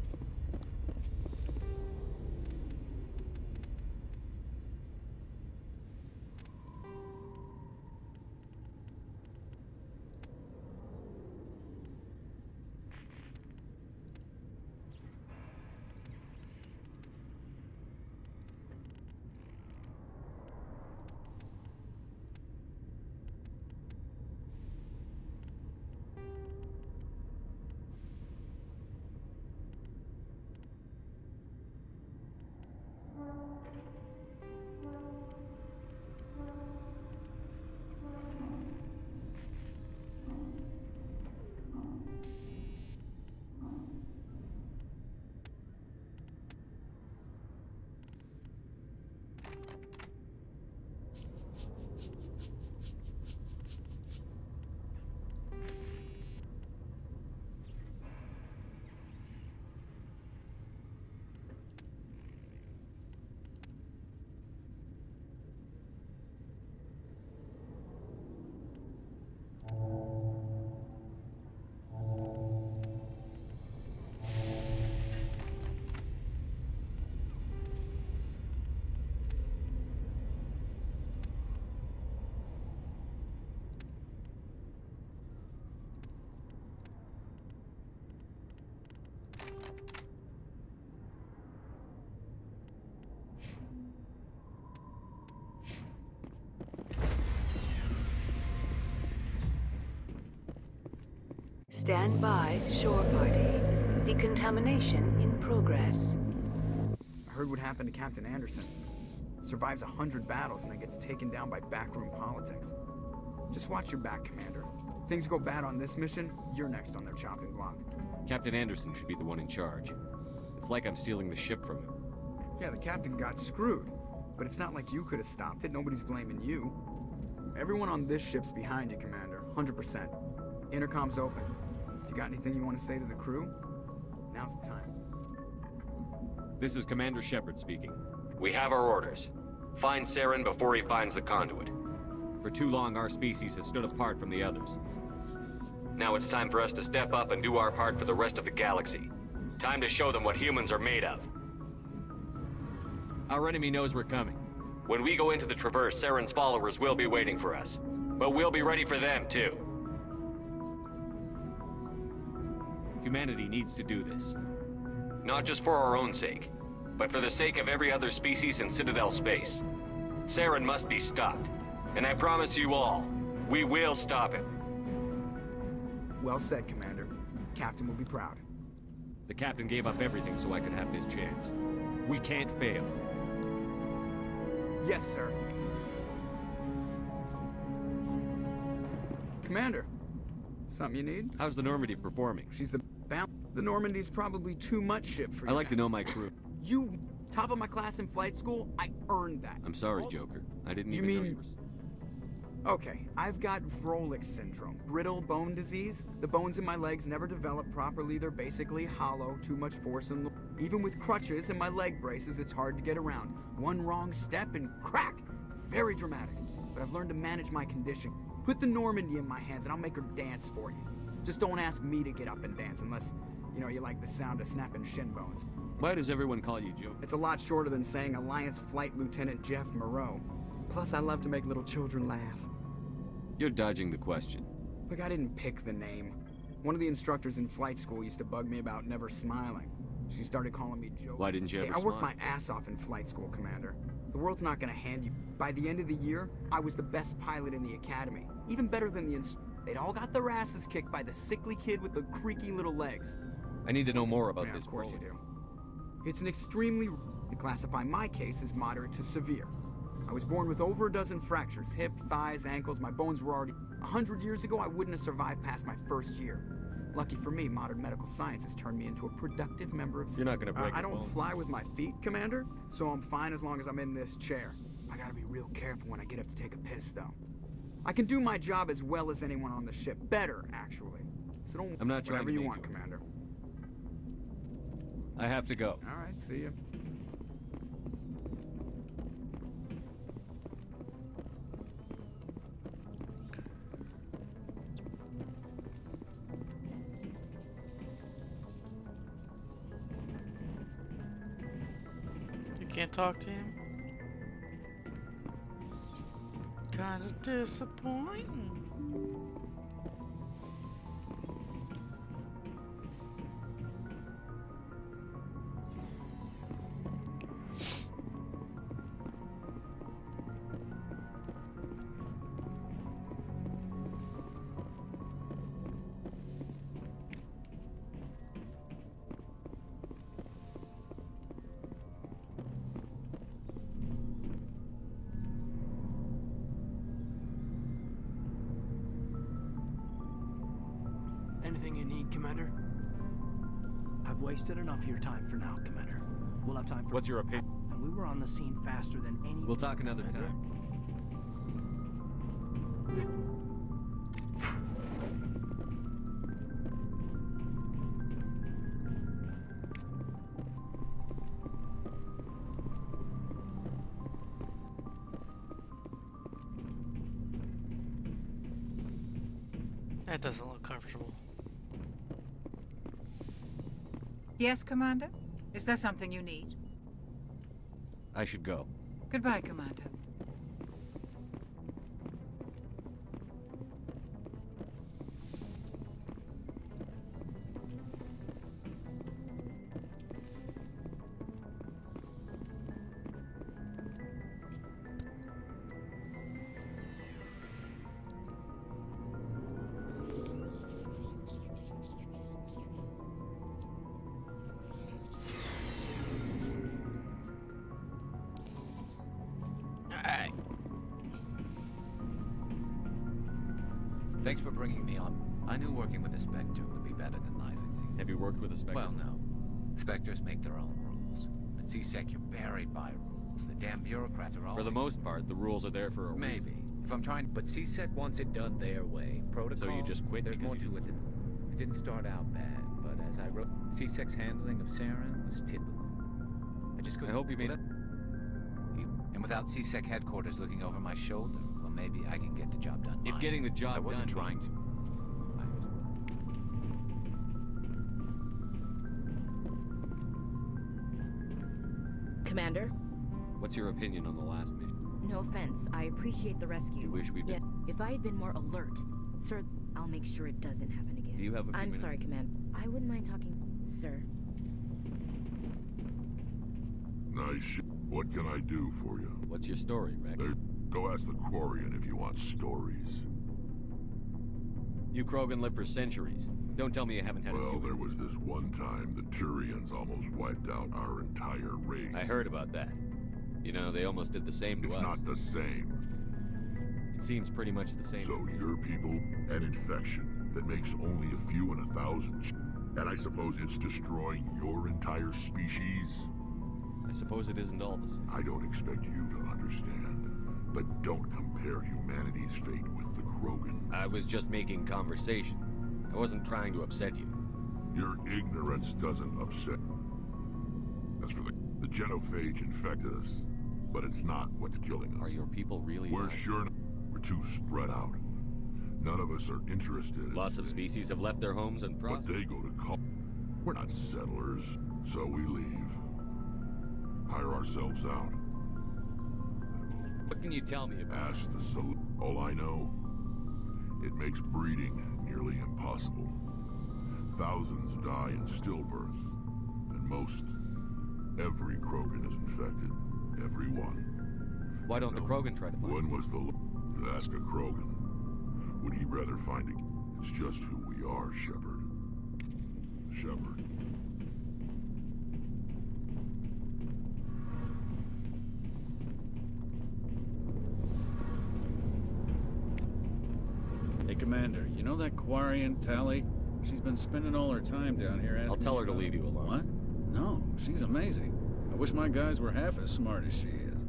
Stand by, shore party. Decontamination in progress. I heard what happened to Captain Anderson. Survives 100 battles and then gets taken down by backroom politics. Just watch your back, Commander. Things go bad on this mission, you're next on their chopping block. Captain Anderson should be the one in charge. It's like I'm stealing the ship from him. Yeah, the captain got screwed. But it's not like you could have stopped it. Nobody's blaming you. Everyone on this ship's behind you, Commander. 100%. Intercom's open. If you got anything you want to say to the crew, now's the time. This is Commander Shepard speaking. We have our orders. Find Saren before he finds the conduit. For too long, our species has stood apart from the others. Now it's time for us to step up and do our part for the rest of the galaxy. Time to show them what humans are made of. Our enemy knows we're coming. When we go into the Traverse, Saren's followers will be waiting for us. But we'll be ready for them, too. Humanity needs to do this. Not just for our own sake, but for the sake of every other species in Citadel space. Saren must be stopped. And I promise you all, we will stop him. Well said, Commander. Captain will be proud. The captain gave up everything so I could have this chance. We can't fail. Yes, sir. Commander, something you need? How's the Normandy performing? She's the Normandy's probably too much ship for you. I like to know my crew. You, top of my class in flight school, I earned that. I'm sorry, Joker. I didn't even know you were... Okay, I've got Vrolik syndrome, brittle bone disease. The bones in my legs never develop properly. They're basically hollow, too much force and... Even with crutches and my leg braces, it's hard to get around. One wrong step and crack! It's very dramatic. But I've learned to manage my condition. Put the Normandy in my hands and I'll make her dance for you. Just don't ask me to get up and dance unless, you know, you like the sound of snapping shin bones. Why does everyone call you Joe? It's a lot shorter than saying Alliance Flight Lieutenant Jeff Moreau. Plus, I love to make little children laugh. You're dodging the question. Look, I didn't pick the name. One of the instructors in flight school used to bug me about never smiling. She started calling me Joe. Why didn't you ever I worked smile? my ass off in flight school, Commander. The world's not gonna hand you... By the end of the year, I was the best pilot in the academy. Even better than the They'd all got their asses kicked by the sickly kid with the creaky little legs. I need to know more about this. Of course you do. It's an extremely... They classify my case as moderate to severe. I was born with over a dozen fractures. Hip, thighs, ankles, my bones were already... 100 years ago, I wouldn't have survived past my first year. Lucky for me, modern medical science has turned me into a productive member of society. You're not gonna break I a don't bone. fly with my feet, Commander, so I'm fine as long as I'm in this chair. I gotta be real careful when I get up to take a piss, though. I can do my job as well as anyone on the ship. Better, actually. So don't... I'm not trying whatever to you make want, it. Commander. I have to go. All right, see you. You can't talk to him? Kinda disappointing. Anything you need, Commander? I've wasted enough of your time for now, Commander. We'll have time for... What's your opinion? And we were on the scene faster than any... We'll talk another time. That doesn't look comfortable. Yes, Commander? Is there something you need? I should go. Goodbye, Commander. Thanks for bringing me on. I knew working with a Spectre would be better than life at CSEC. Have you worked with a Spectre? Well, no. Spectres make their own rules. At CSEC, you're buried by rules. The damn bureaucrats are all... For the most part, the rules are there for a Maybe. reason. If I'm trying... But CSEC wants it done their way. Protocol... So you just quit? There's more to it than... It didn't start out bad, but as I wrote, CSEC's handling of Saren was typical. I just couldn't... I hope you made... And without CSEC headquarters looking over my shoulder, well, maybe I can get the job done. If getting the job I wasn't done trying to. Commander? What's your opinion on the last mission? No offense, I appreciate the rescue. You wish we'd been... Yeah, if I had been more alert, sir, I'll make sure it doesn't happen again. Do you have a few I'm minutes? sorry, Commander. I wouldn't mind talking, sir. Nice shit. What can I do for you? What's your story, Rex? Go ask the Quarian if you want stories. You Krogan lived for centuries. Don't tell me you haven't had Well, a few... there was this one time the Turians almost wiped out our entire race. I heard about that. You know, they almost did the same to us. It's not the same. It seems pretty much the same. So your people, an infection that makes only a few in 1,000 and I suppose it's destroying your entire species? I suppose it isn't all the same. I don't expect you to understand, but don't compare humanity's fate with the Krogan. I was just making conversation. I wasn't trying to upset you. Your ignorance doesn't upset. As for the genophage infected us, but it's not what's killing us. Are your people really... We're sure we're too spread out. None of us are interested. Lots of species have left their homes and But they go to call. We're not settlers, so we leave. Hire ourselves out. What can you tell me about? Ask the all I know, it makes breeding nearly impossible. Thousands die in stillbirth, and most, every Krogan is infected. Every one. Why don't the Krogan try to find When was the ask a Krogan? Would he rather find it? It's just who we are, Shepard. Shepard. Hey, Commander, you know that Quarian, Tally? She's been spending all her time down here asking... I'll tell her to leave you alone. What? No, she's amazing. I wish my guys were half as smart as she is.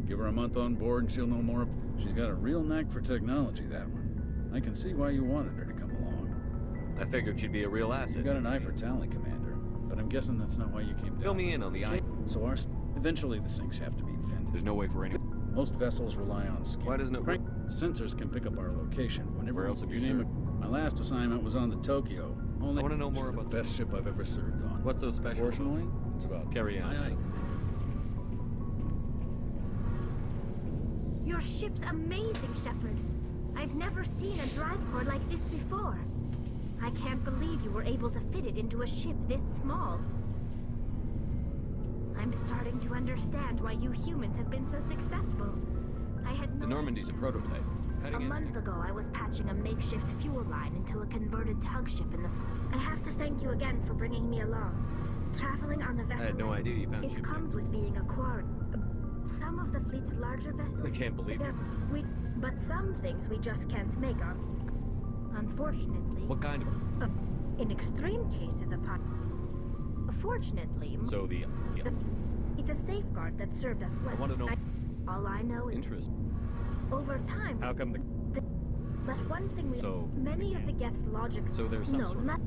Give her a month on board and she'll know more. She's got a real knack for technology, that one. I can see why you wanted her to come along. I figured she'd be a real asset. You got an eye for Tally, Commander. But I'm guessing that's not why you came down. Fill me in on the eye. So eventually the sinks have to be vented. There's no way for any... Most vessels rely on skin. Why doesn't it work? Sensors can pick up our location whenever Where else have you name served? it. My last assignment was on the Tokyo. I want to know more about the best ship I've ever served on. What's so special? Fortunately, it's about Carry on. Aye, aye. Your ship's amazing, Shepard. I've never seen a drive core like this before. I can't believe you were able to fit it into a ship this small. I'm starting to understand why you humans have been so successful. I had no... The Normandy's a prototype. A month ago, I was patching a makeshift fuel line into a converted tug ship in the I have to thank you again for bringing me along. Traveling on the vessel... I had no idea you found It ships comes with being a quarry. Some of the fleet's larger vessels... I can't believe it. But some things we just can't make on. Unfortunately... What kind of... in extreme cases of... Fortunately... So it's a safeguard that served us well. I want to know... all I know is... Interest. Over time... How come But one thing we... So... Many of the Geth's logics... So there's some no, sort... not...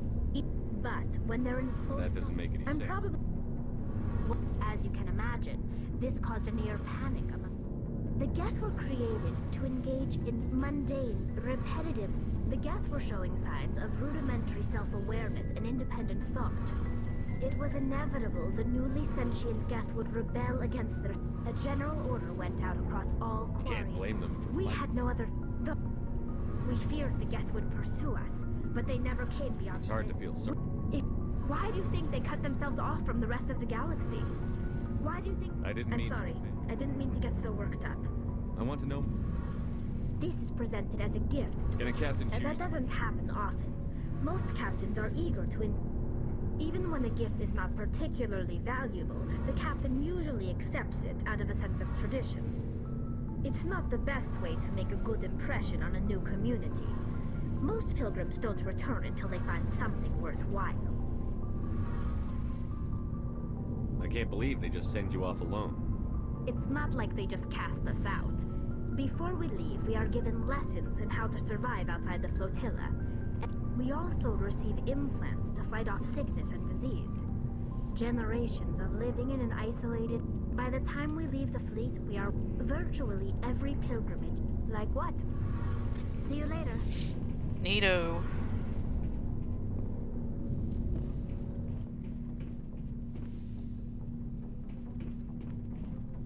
But when they're in... That doesn't make any I'm sense. probably... As you can imagine, this caused a near panic among... The Geth were created to engage in mundane, repetitive... The Geth were showing signs of rudimentary self-awareness and independent thought. It was inevitable the newly sentient Geth would rebel against their... A general order went out across all You Quarian. can't blame them for... We had no other... We feared the Geth would pursue us, but they never came beyond... It's hard to feel sorry. Why do you think they cut themselves off from the rest of the galaxy? Why do you think... I didn't I'm mean sorry. anything. I didn't mean to get so worked up. I want to know... This is presented as a gift. Can a captain choose? And that doesn't happen often. Most captains are eager to... Even when a gift is not particularly valuable, the captain usually accepts it out of a sense of tradition. It's not the best way to make a good impression on a new community. Most pilgrims don't return until they find something worthwhile. I can't believe they just send you off alone. It's not like they just cast us out. Before we leave, we are given lessons in how to survive outside the flotilla. And we also receive implants to fight off sickness and disease. Generations of living in an isolated... By the time we leave the fleet, we are virtually every pilgrimage. Like what? See you later. Neato.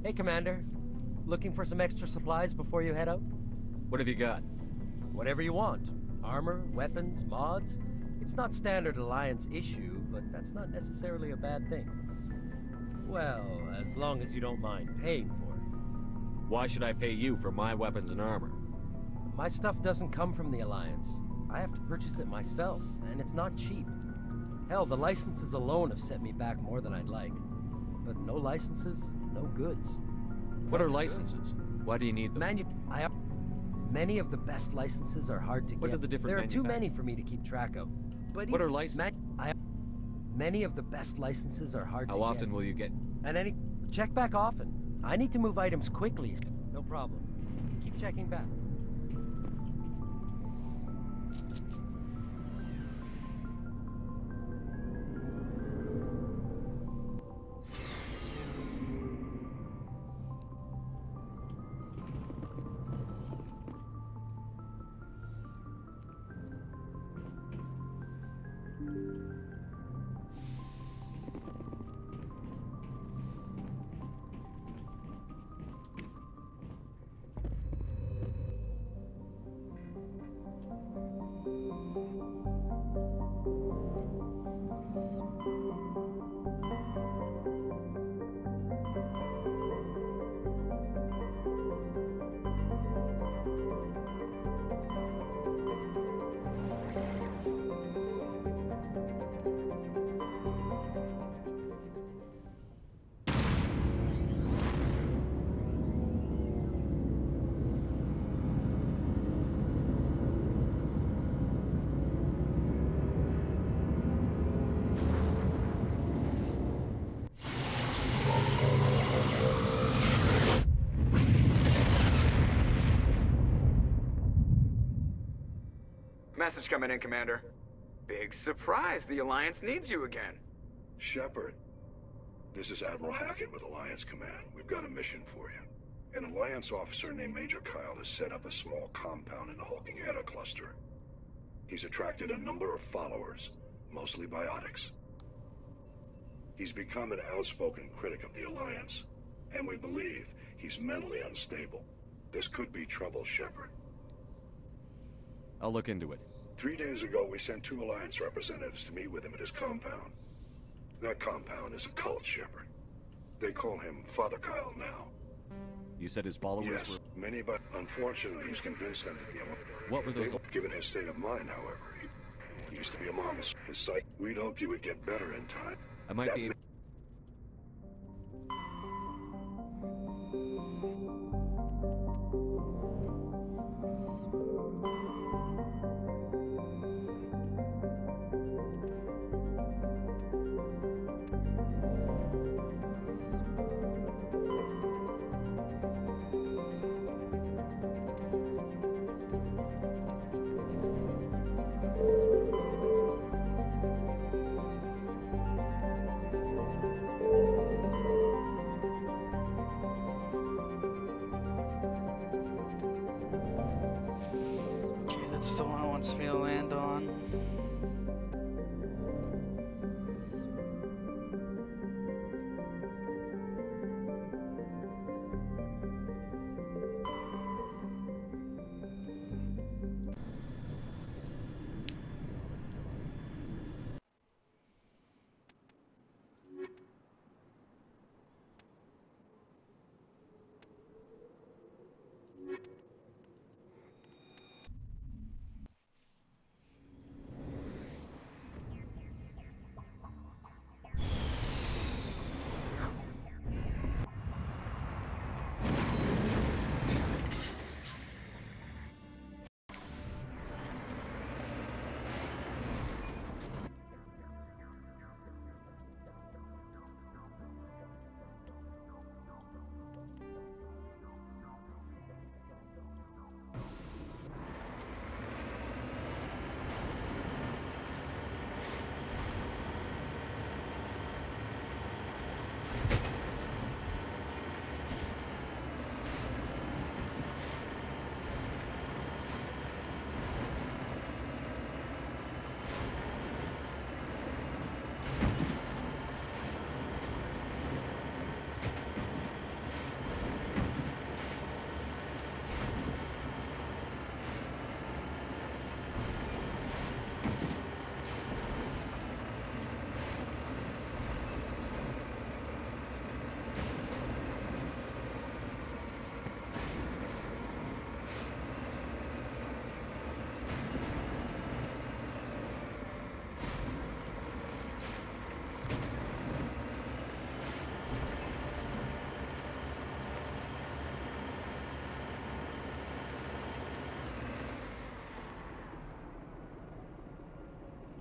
Hey, Commander. Looking for some extra supplies before you head out? What have you got? Whatever you want. Armor, weapons, mods. It's not standard Alliance issue, but that's not necessarily a bad thing. Well, as long as you don't mind paying for it. Why should I pay you for my weapons and armor? My stuff doesn't come from the Alliance. I have to purchase it myself, and it's not cheap. Hell, the licenses alone have set me back more than I'd like. But no licenses, no goods. What are licenses? Why do you need them? Many of the best licenses are hard to get. What are the different There are too many for me to keep track of. But what are licenses? Many of the best licenses are hard to get. How often will you get? And check back often. I need to move items quickly. No problem. Keep checking back. Message coming in, Commander. Big surprise, the Alliance needs you again. Shepard, this is Admiral Hackett with Alliance Command. We've got a mission for you. An Alliance officer named Major Kyle has set up a small compound in the Hulking Hedda cluster. He's attracted a number of followers, mostly biotics. He's become an outspoken critic of the Alliance, and we believe he's mentally unstable. This could be trouble, Shepard. I'll look into it. 3 days ago, we sent 2 Alliance representatives to meet with him at his compound. That compound is a cult, Shepard. They call him Father Kyle now. You said his followers yes, were... many, but unfortunately, he's convinced them to be a... What were those... Given his state of mind, however, he used to be a monk. His psych... We'd hoped he would get better in time. I might be... That's the one it wants me to land on.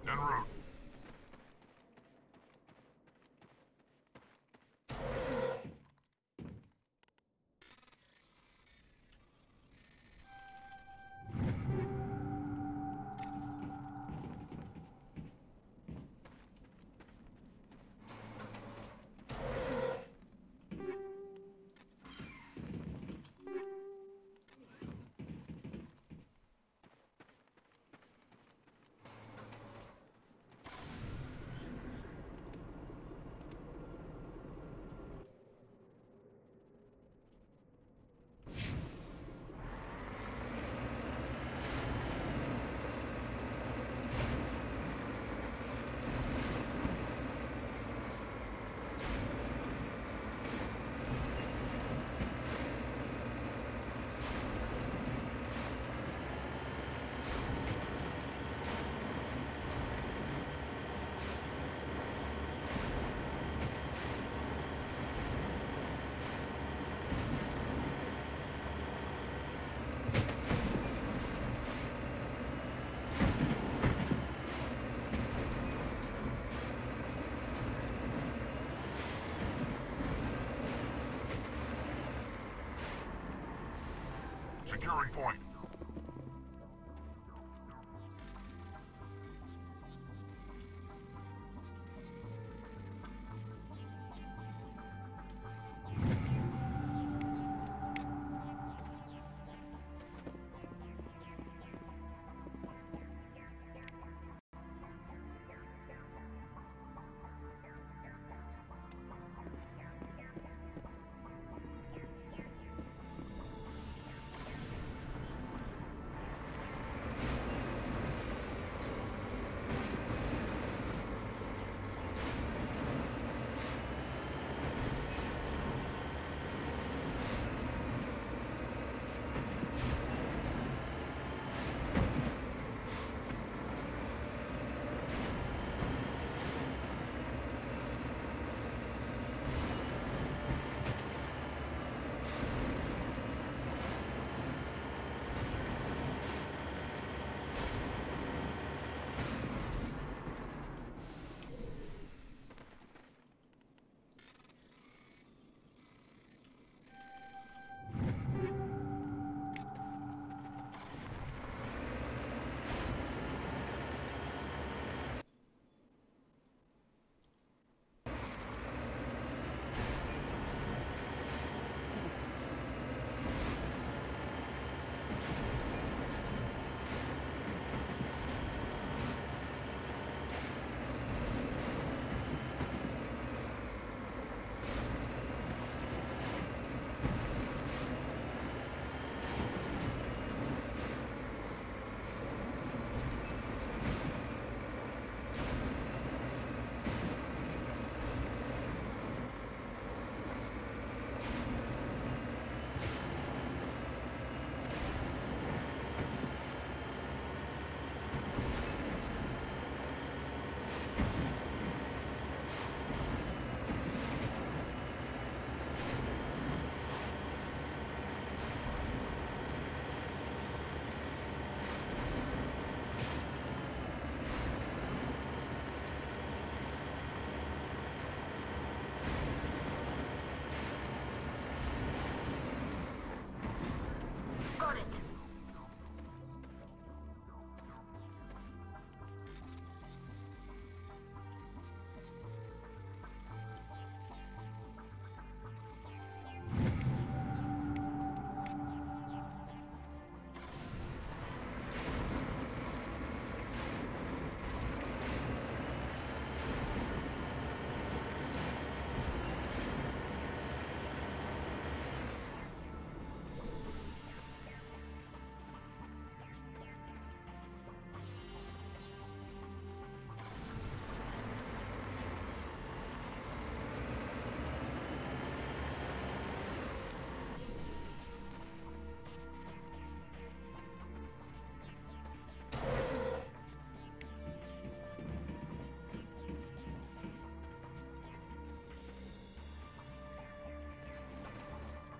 En route. Securing point.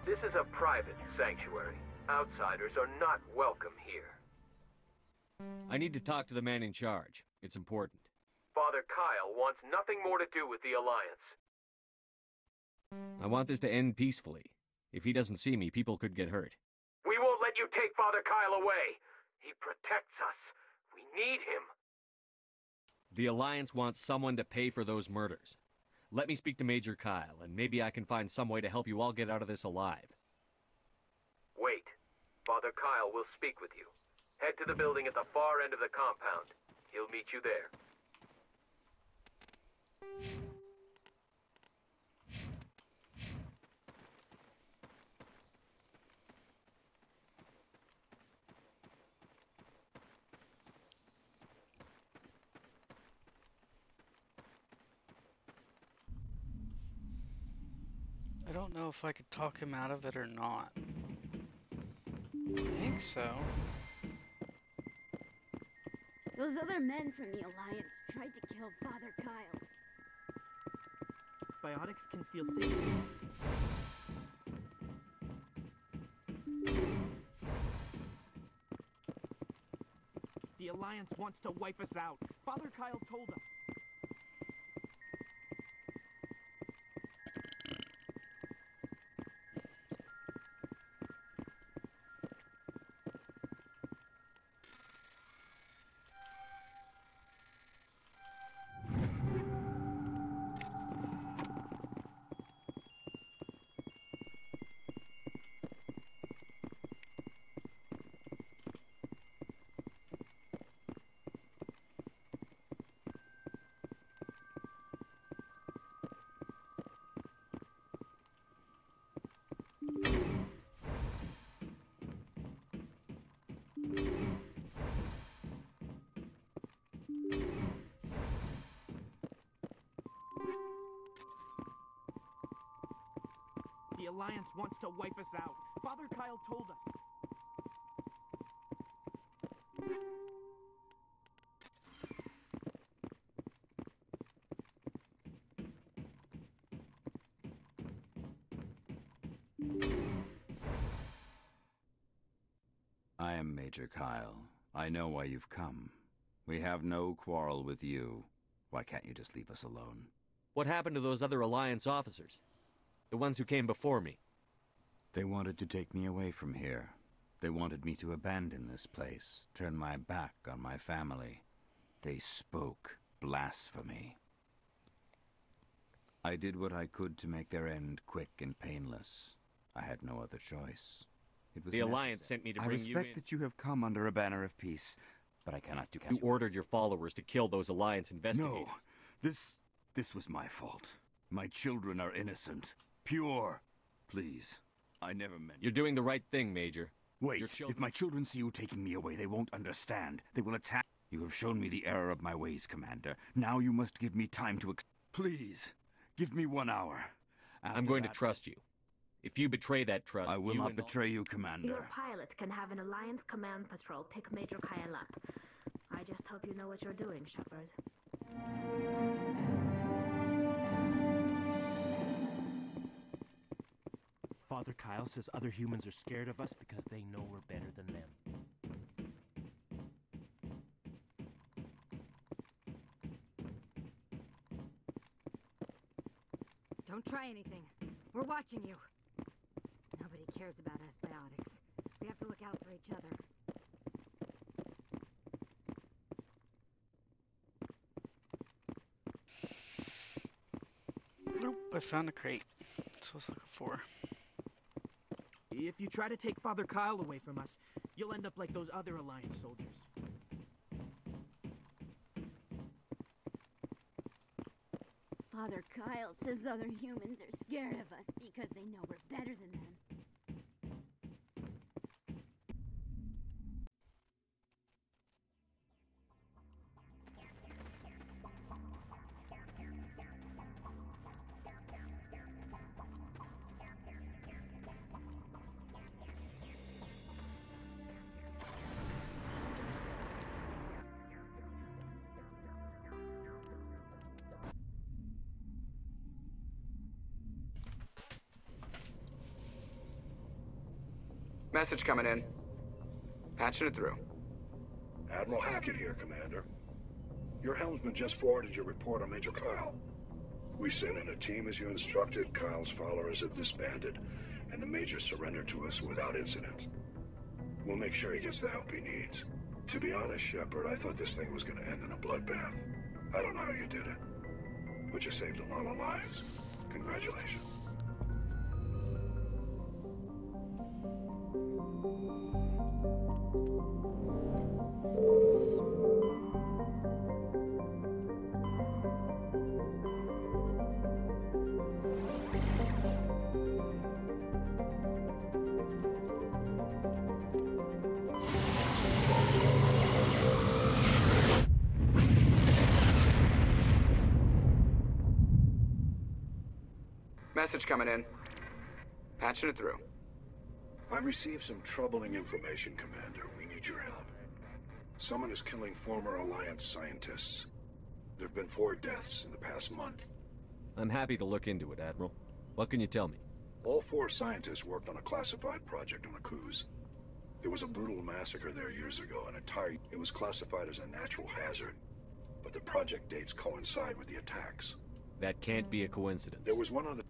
This is a private sanctuary. Outsiders are not welcome here. I need to talk to the man in charge. It's important. Father Kyle wants nothing more to do with the Alliance. I want this to end peacefully. If he doesn't see me, people could get hurt. We won't let you take Father Kyle away. He protects us. We need him. The Alliance wants someone to pay for those murders. Let me speak to Major Kyle, and maybe I can find some way to help you all get out of this alive. Wait. Father Kyle will speak with you. Head to the building at the far end of the compound. He'll meet you there. I don't know if I could talk him out of it or not. I think so. Those other men from the Alliance tried to kill Father Kyle. Biotics can feel safe. The Alliance wants to wipe us out. Father Kyle told us. The Alliance wants to wipe us out. Father Kyle told us. I am Major Kyle. I know why you've come. We have no quarrel with you. Why can't you just leave us alone? What happened to those other Alliance officers? The ones who came before me? They wanted to take me away from here. They wanted me to abandon this place, turn my back on my family. They spoke blasphemy. I did what I could to make their end quick and painless. I had no other choice. It was The Alliance sent me to bring you in. I respect that you have come under a banner of peace, but I cannot do casual. You ordered your followers to kill those Alliance investigators. No, this was my fault. My children are innocent. Pure. Please, I never meant... You're doing the right thing, Major. Wait, if my children see you taking me away, they won't understand. They will attack. You have shown me the error of my ways, Commander. Now you must give me time to Please, give me 1 hour. I'm going to trust you. If you betray that trust... I will not betray you, Commander. Your pilot can have an Alliance command patrol pick Major Kyle up. I just hope you know what you're doing, Shepard. Father Kyle says other humans are scared of us because they know we're better than them. Don't try anything. We're watching you. Nobody cares about us biotics. We have to look out for each other. Nope, I found a crate. That's what I was looking for. If you try to take Father Kyle away from us, you'll end up like those other Alliance soldiers. Father Kyle says other humans are scared of us because they know we're better than them. Message coming in. Patching it through. Admiral Hackett here, Commander. Your helmsman just forwarded your report on Major Kyle. We sent in a team as you instructed. Kyle's followers have disbanded, and the Major surrendered to us without incident. We'll make sure he gets the help he needs. To be honest, Shepard, I thought this thing was going to end in a bloodbath. I don't know how you did it, but you saved a lot of lives. Congratulations. Message coming in. Patching it through. I've received some troubling information, Commander. We need your help. Someone is killing former Alliance scientists. There have been 4 deaths in the past month. I'm happy to look into it, Admiral. What can you tell me? All 4 scientists worked on a classified project on Akuz. There was a brutal massacre there years ago, it was classified as a natural hazard. But the project dates coincide with the attacks. That can't be a coincidence. There was one other...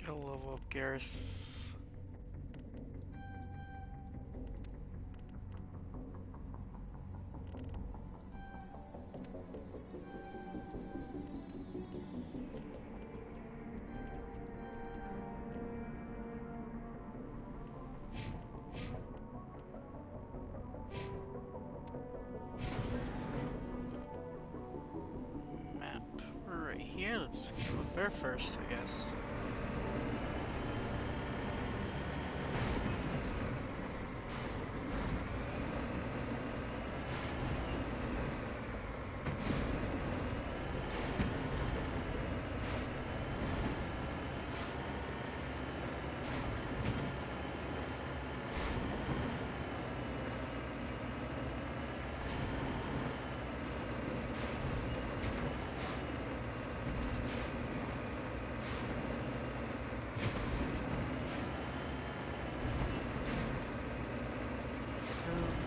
Gotta level up Garrus. Map right here. Let's go there first, I guess.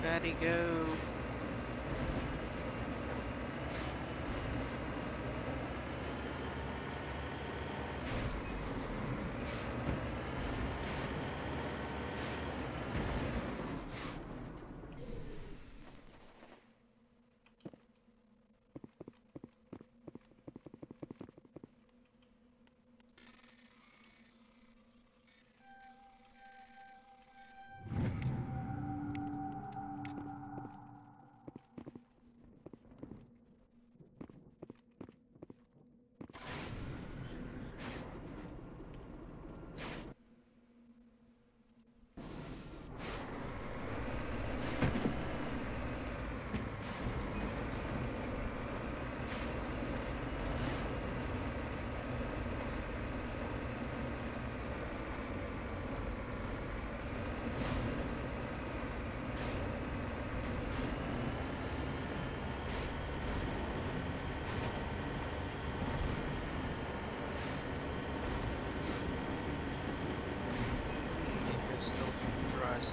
Fatty, go.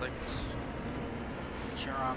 Like Chiron.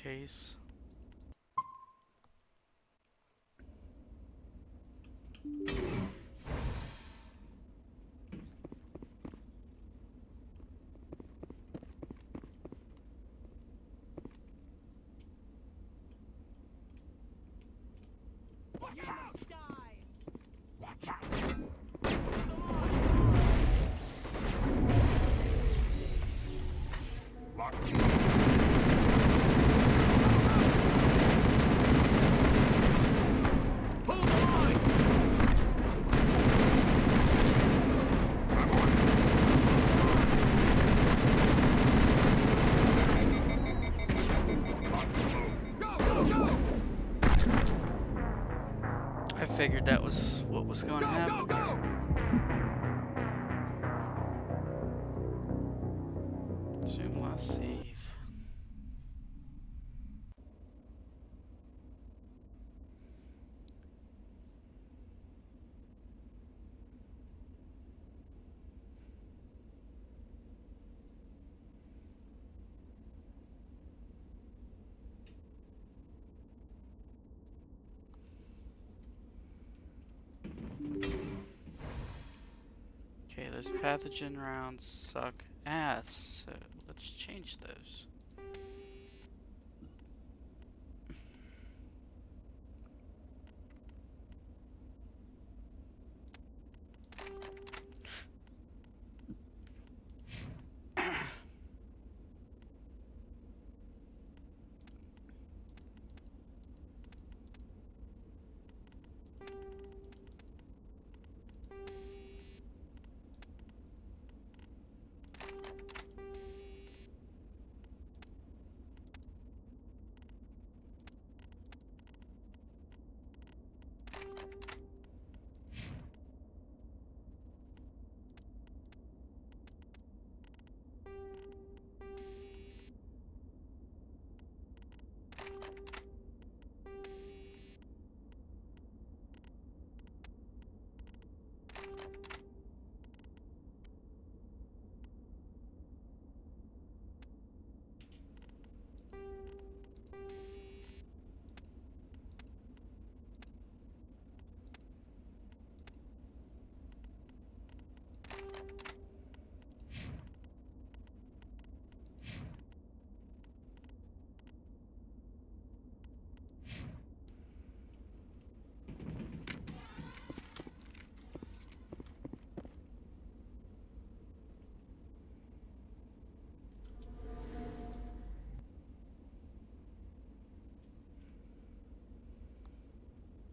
case. Watch out! Watch out! I figured that was what was going to happen. Zoom last save. Okay, those pathogen rounds suck ass, so let's change those.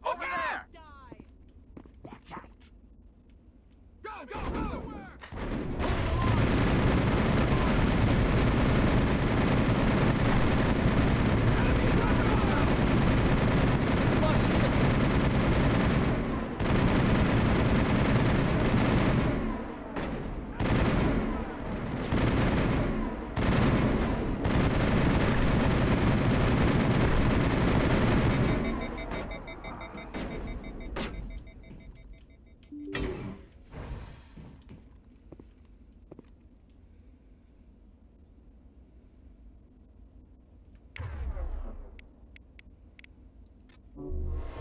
Over there! Watch out! Go, go, go!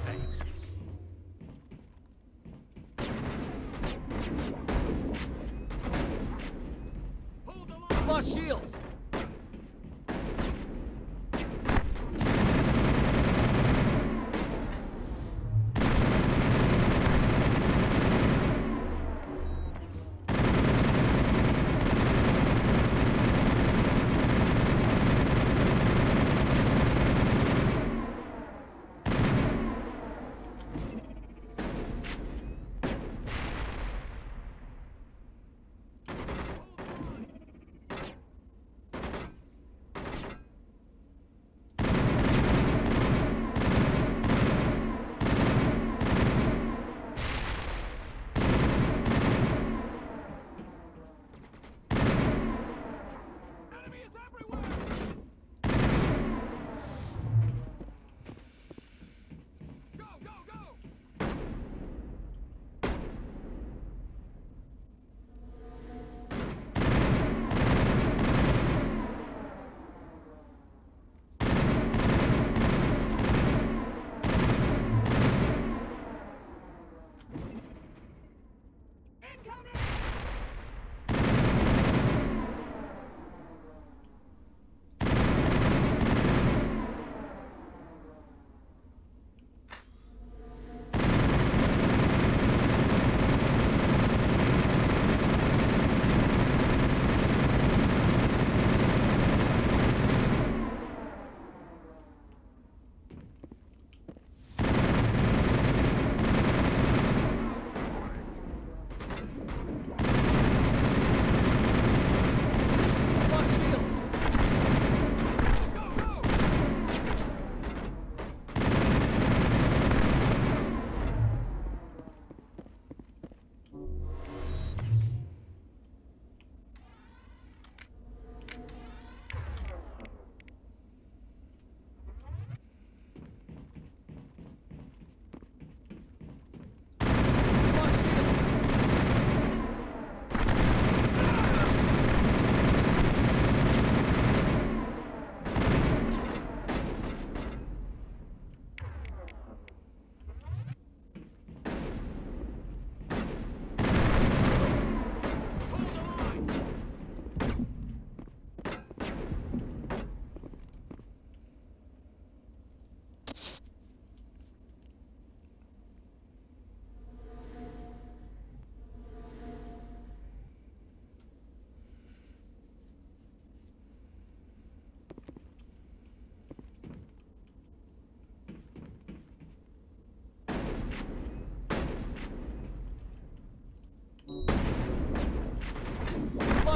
Thanks. Lost shields!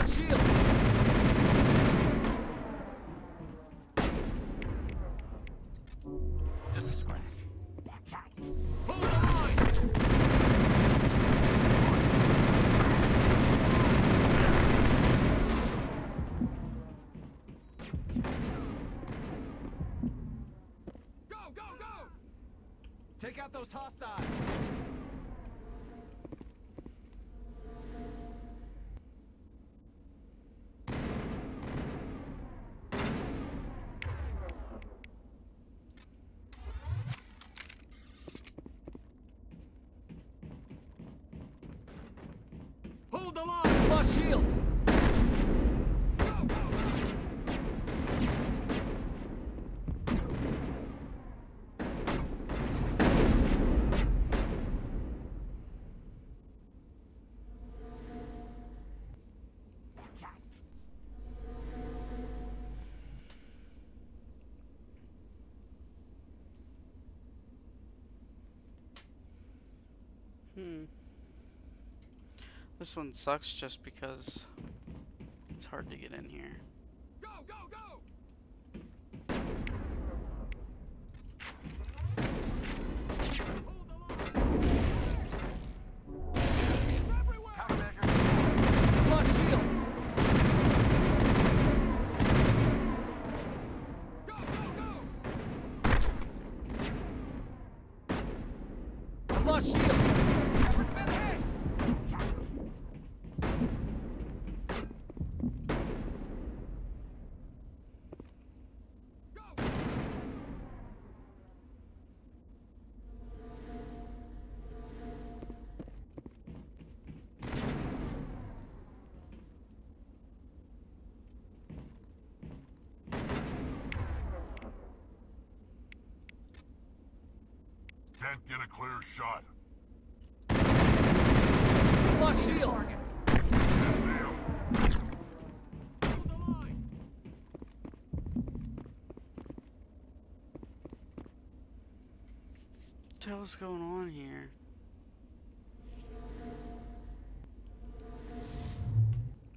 Lost shield! Just a scratch. Watch out. Hold the line! Go, go, go! Take out those hostiles! Hold the line! Lost shields! Go, go, go! Watch out! This one sucks just because it's hard to get in here. Go, go, go! Lost shields! Go, go, go! Lost shields! Can't get a clear shot. Lost shields! Can't see him. Hold the line! What the hell's going on here?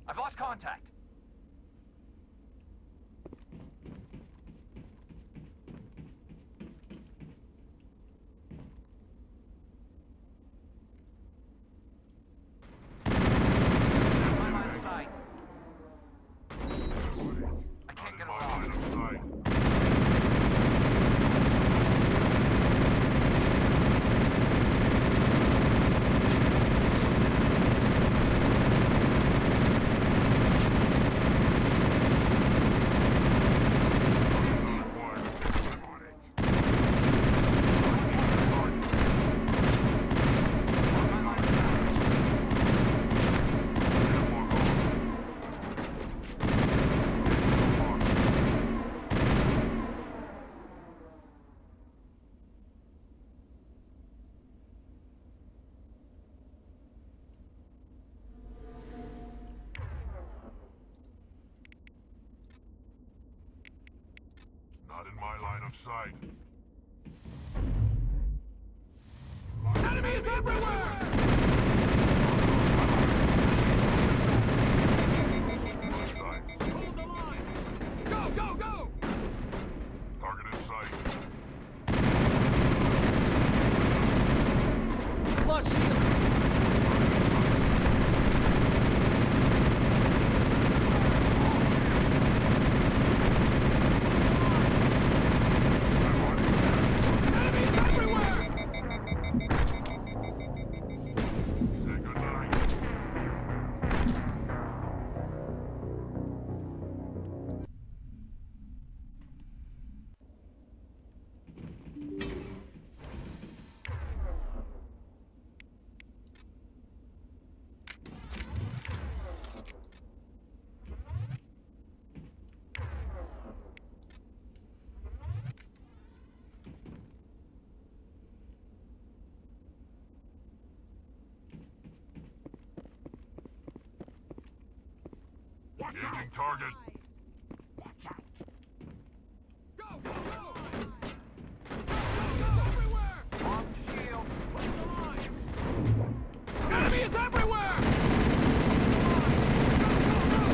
I've lost contact. My line of sight. I can't get Line around. of sight. Not in my line of sight. Enemies everywhere! Hold the line! Go, go, go! Target in sight. Lost shields! Enemies everywhere! Say goodnight. Engaging target. Watch out! Go, go, go! Go, go, go! Everywhere! Lost shield! Hold the line! Enemy is everywhere! Go, go, go!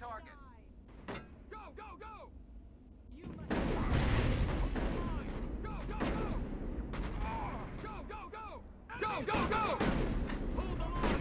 target. Go, go, go! You must... Go, go, go! Go, go, go! Go, go, go! Hold the line!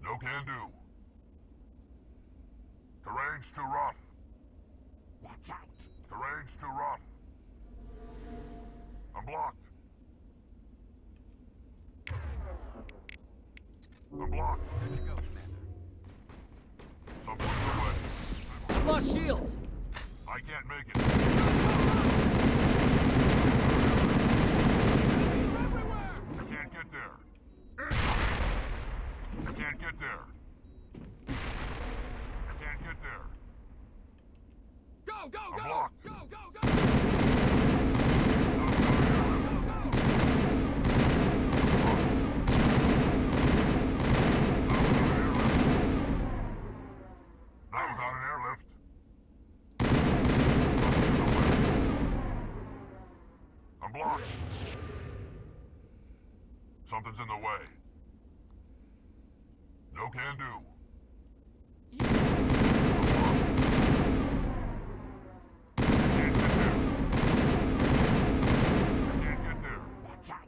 No can do. Terrain's too rough. Watch out. Terrain's too rough. I'm blocked. I'm blocked. Good to go, Commander. Something's in the way. I've lost shields. I can't make it. I can't get there. I can't get there. I can't get there. Go, go, I'm go! blocked. Go, go, go! Not without an airlift. I'm blocked. Something's in the way. No can do. Can't get there. Watch out.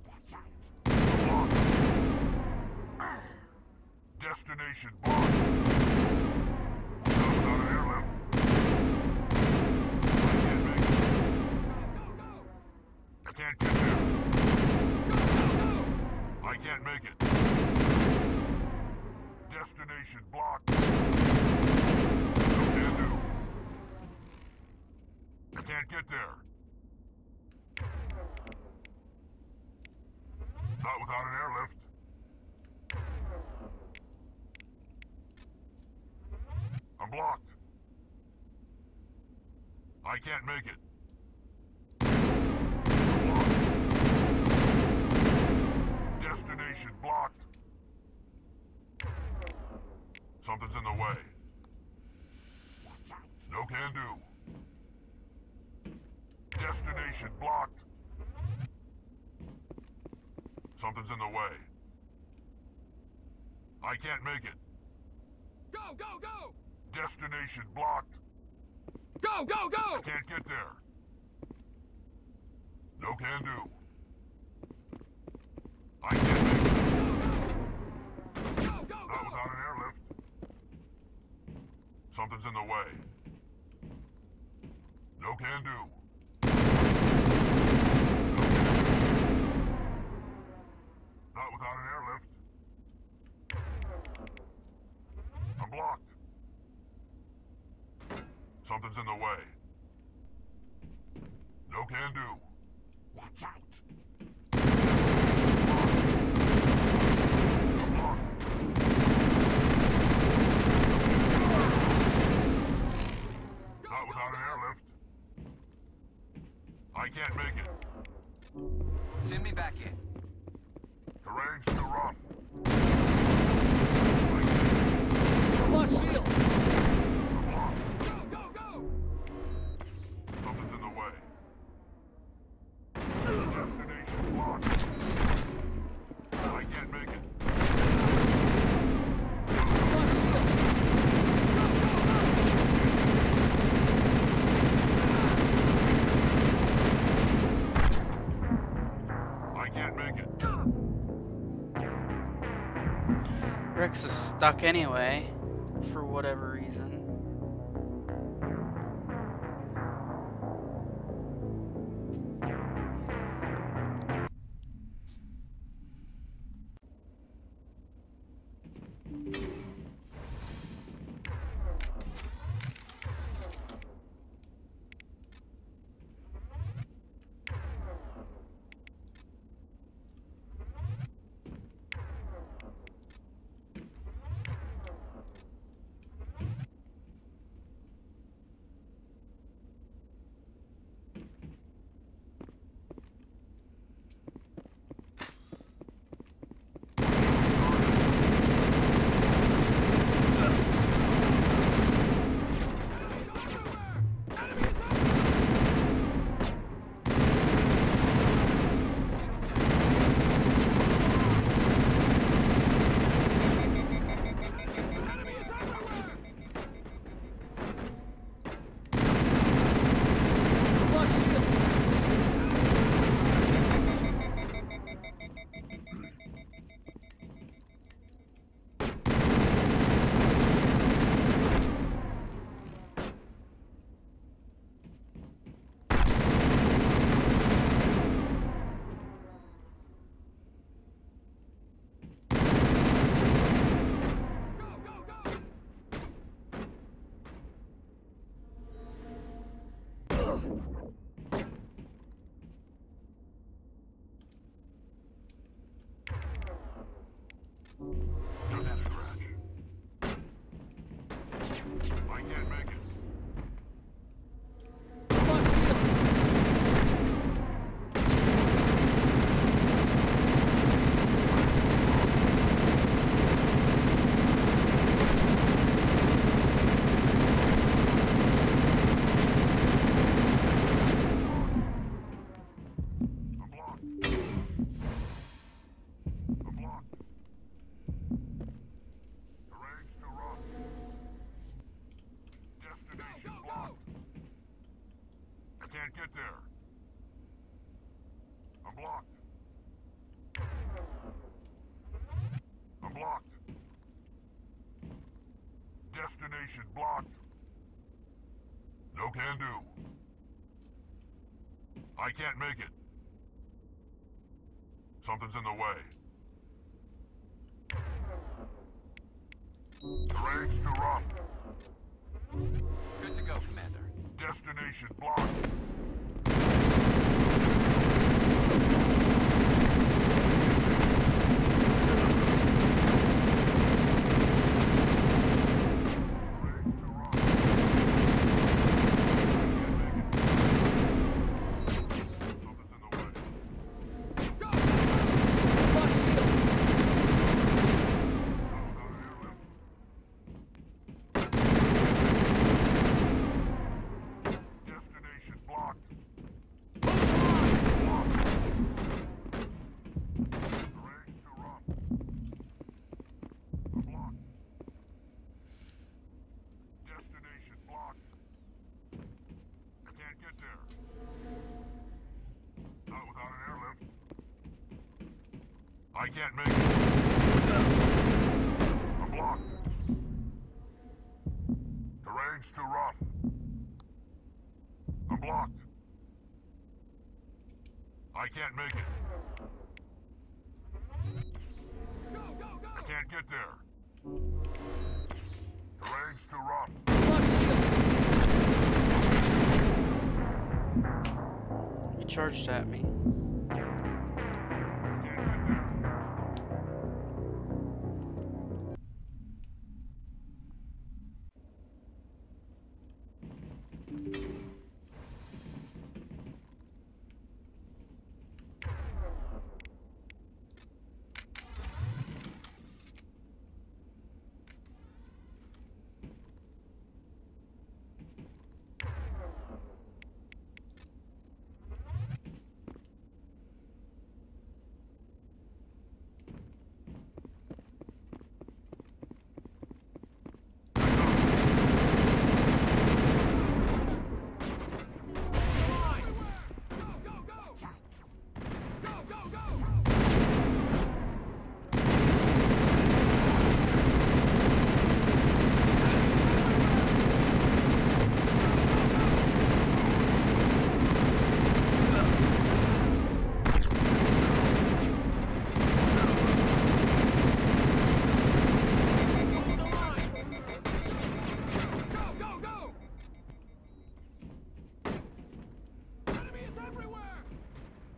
Watch out. I'm blocked. Destination blocked. Not without an airlift. I can't get there. I can't make it. Destination blocked. No can do. I can't get there. Not without an airlift. I'm blocked. I can't make it. I'm blocked. Destination blocked. Something's in the way. No can do. Destination blocked. Something's in the way. I can't make it. Go, go, go! Destination blocked. Go, go, go! I can't get there. No can do. I can't make it. Go, go, go! Not without an airlift. Something's in the way. No can do. Not without an airlift. I'm blocked. Something's in the way. No can do. Watch out. I'm blocked. Not without an airlift. I can't make it. Send me back in. Terrain's too rough. I've lost shields. I'm blocked. Go, go, go! Something's in the way. Destination blocked. I can't make it. I've lost shields. I can't make it. Rex is stuck anyway, for whatever reason. can't get there. I'm blocked. I'm blocked. Destination blocked. No can do. I can't make it. Something's in the way. Terrain's too rough. Good to go, Commander. Destination blocked. I can't make it. I'm blocked. Terrain's too rough. I'm blocked. I can't make it. I can't get there. Terrain's too rough. He charged at me.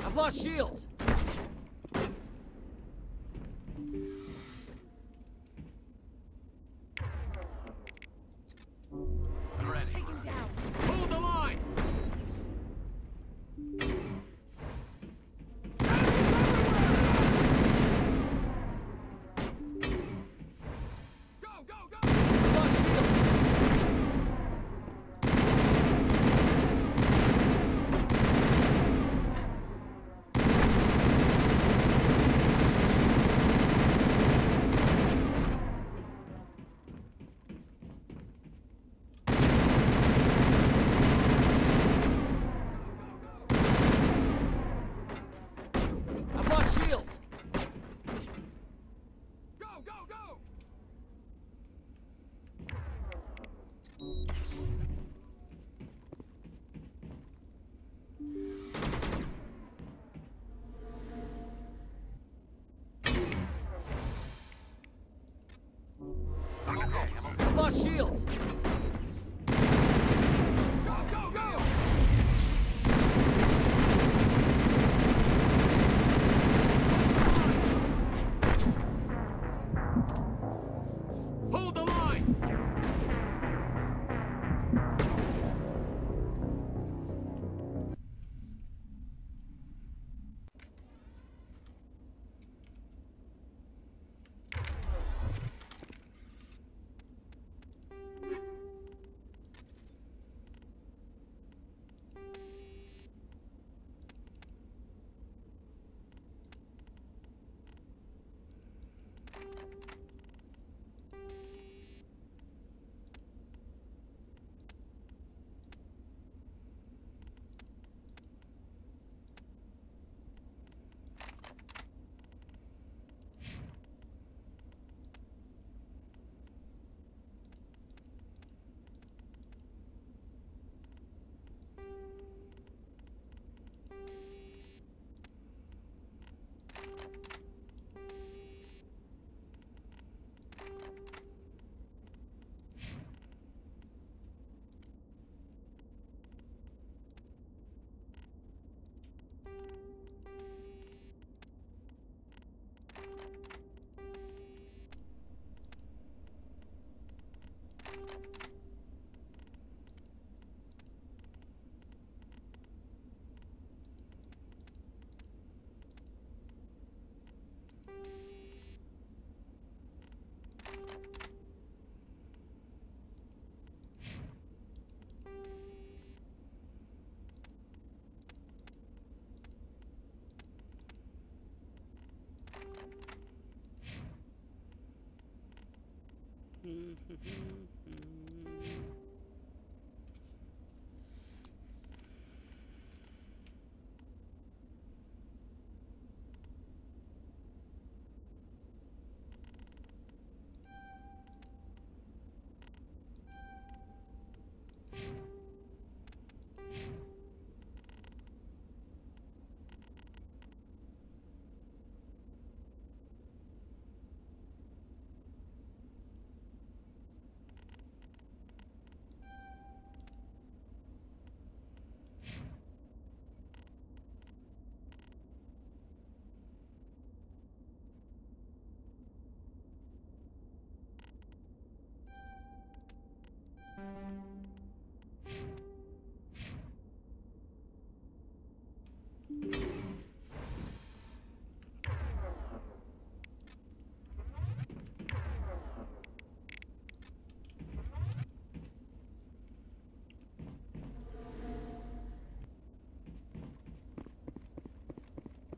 I've lost shields! I'm ready. Take him down. Hold the line! I've lost shields! Hold the line!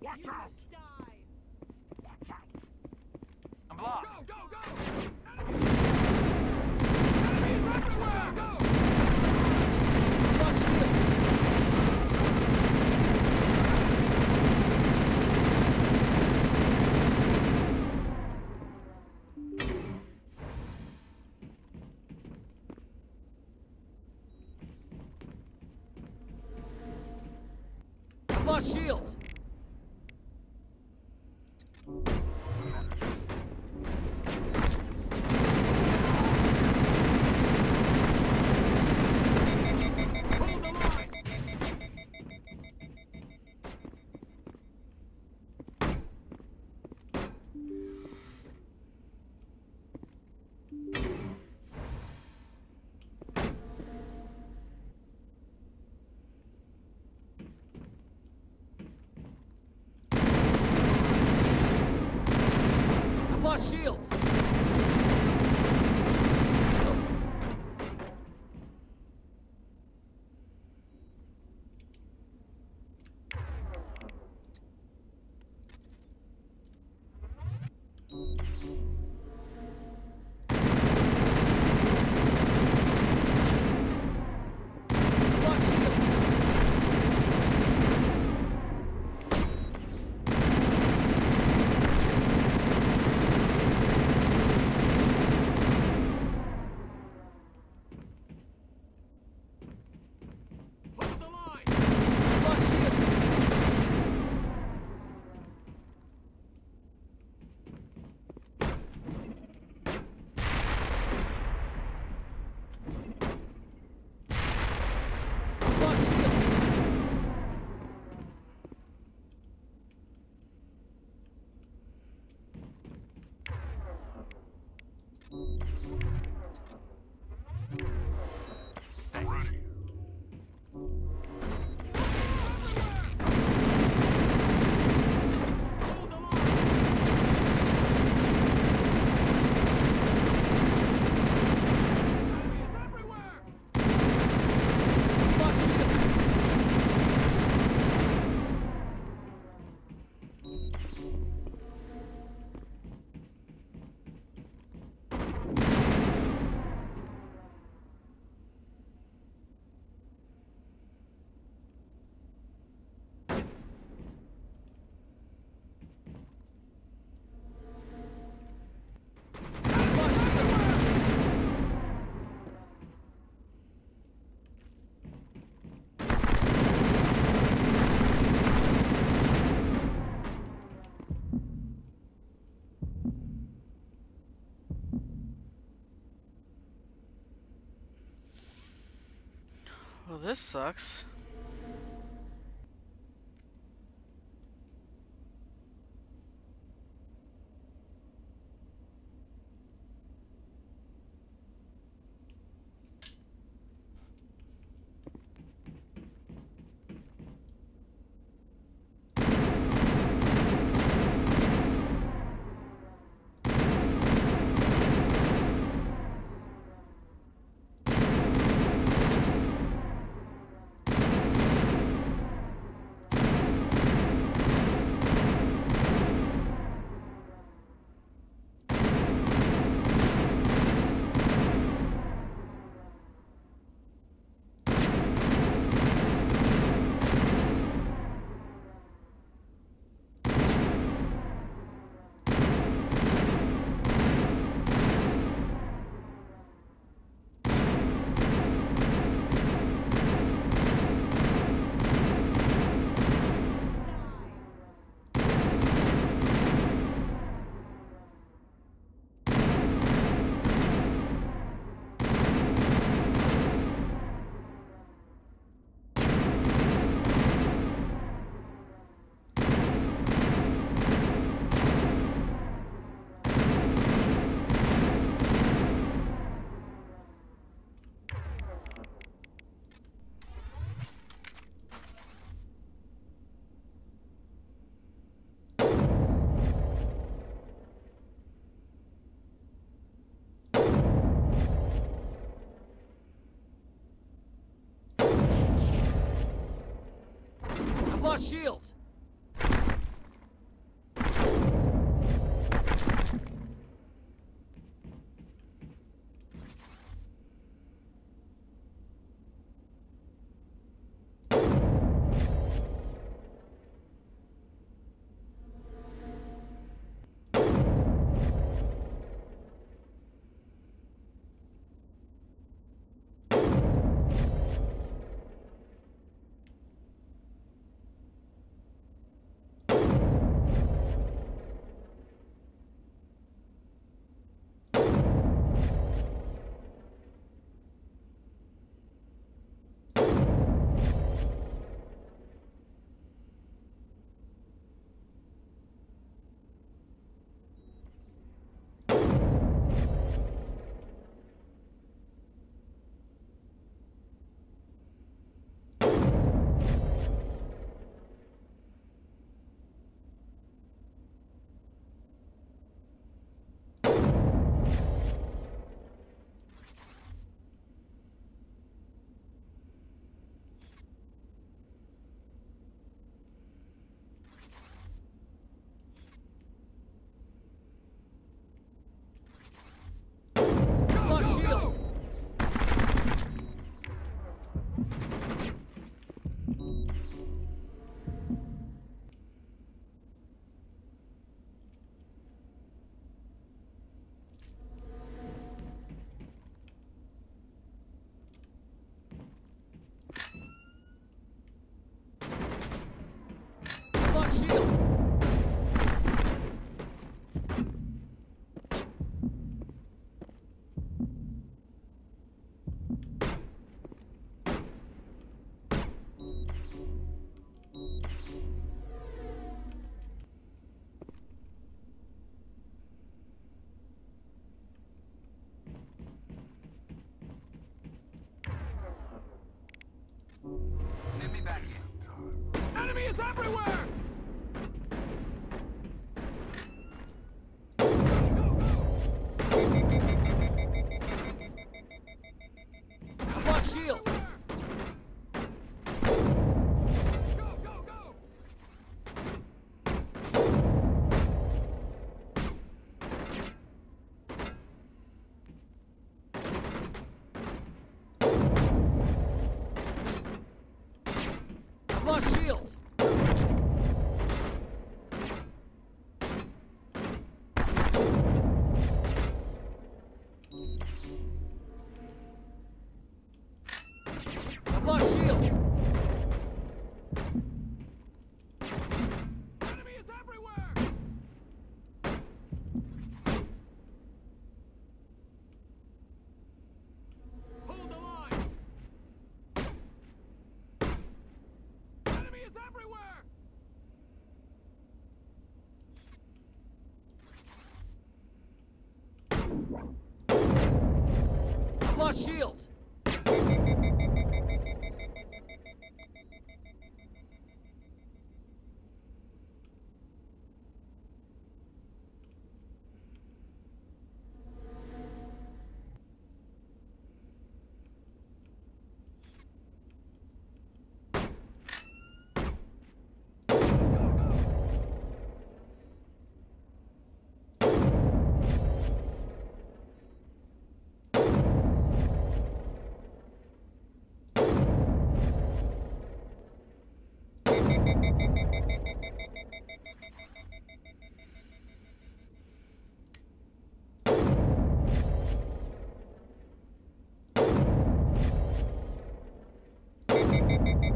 Watch out! Watch out! I'm blocked. Go, go, go! Enemies everywhere! Go! I've lost shields! Shields! Well, this sucks. shields! Shields! Shields! Send me back in. Enemy is everywhere! I've lost shields! I've lost shields! I've lost shields! Enemy is everywhere! Hold the line! Enemy is everywhere! I've lost shields!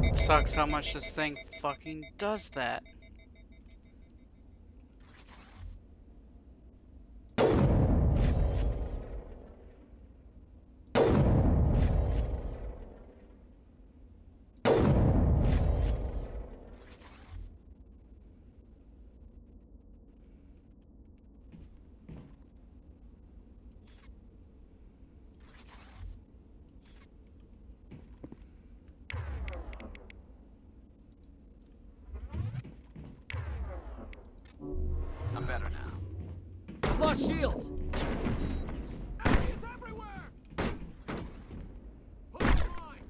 It sucks how much this thing fucking does that. I'm better now. I've lost shields! Enemy is everywhere! Hold the line!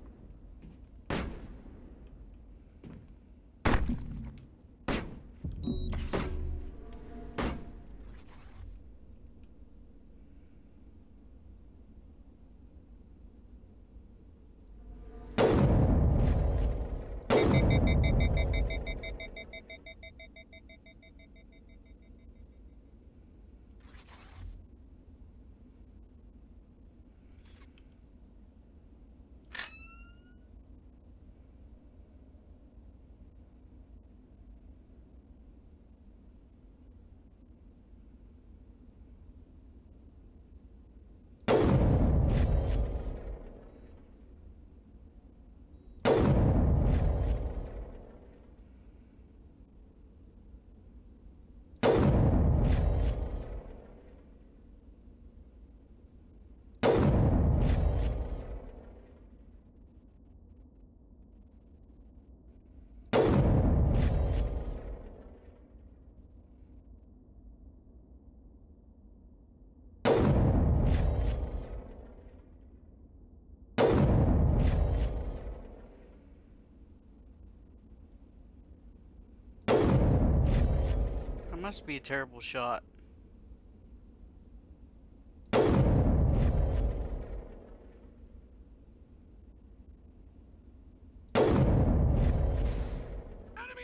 must be a terrible shot. Enemy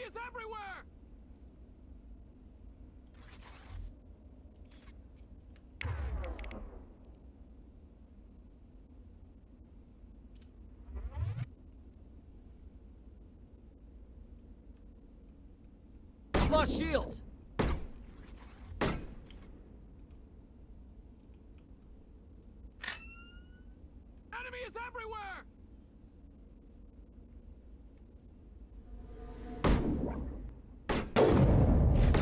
is everywhere! Lost shields! Enemy is everywhere!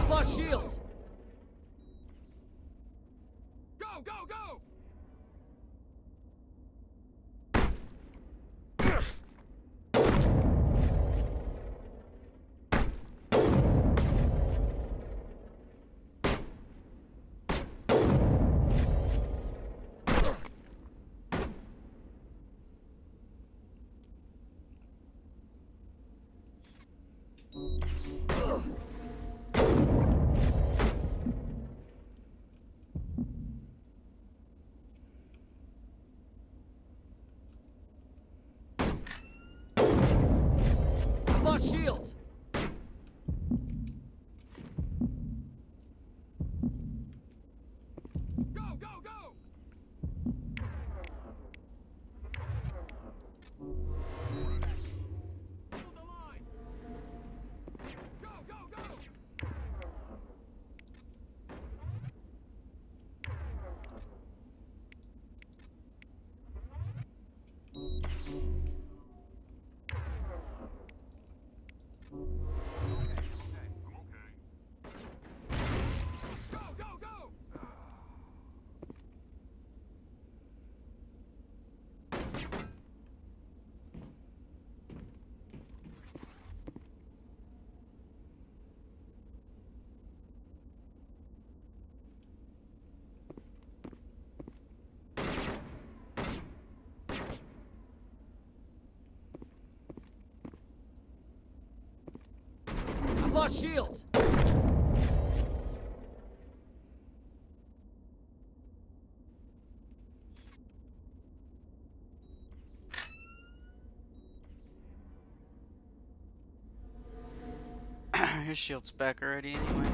Lost shields! Go, go, go! Lost shields! Go, go, go! Hold the line! Go, go, go! Go, go, go! I've lost shields! His shield's back already anyway.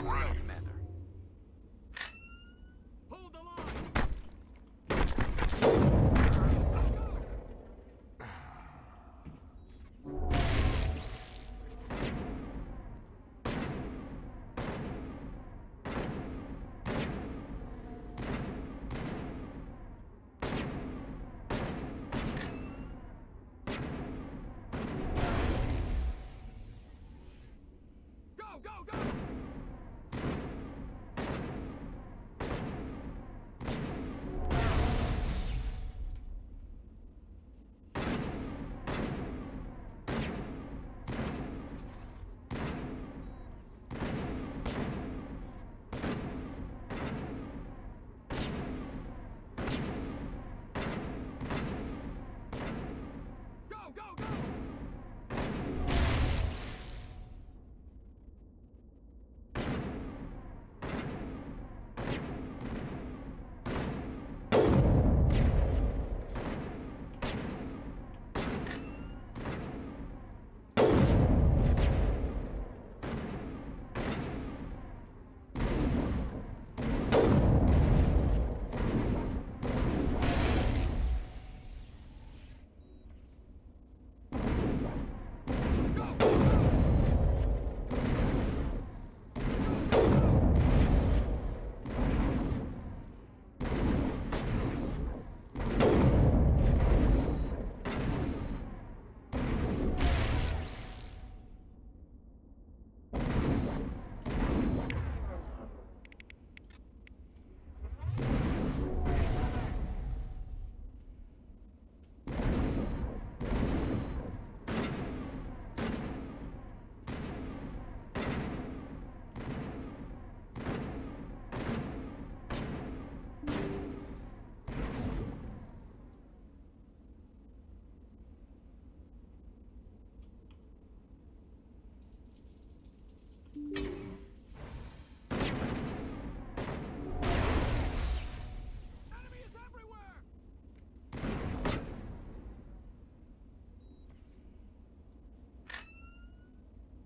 to go, Commander. Hold the line! Go, go, go!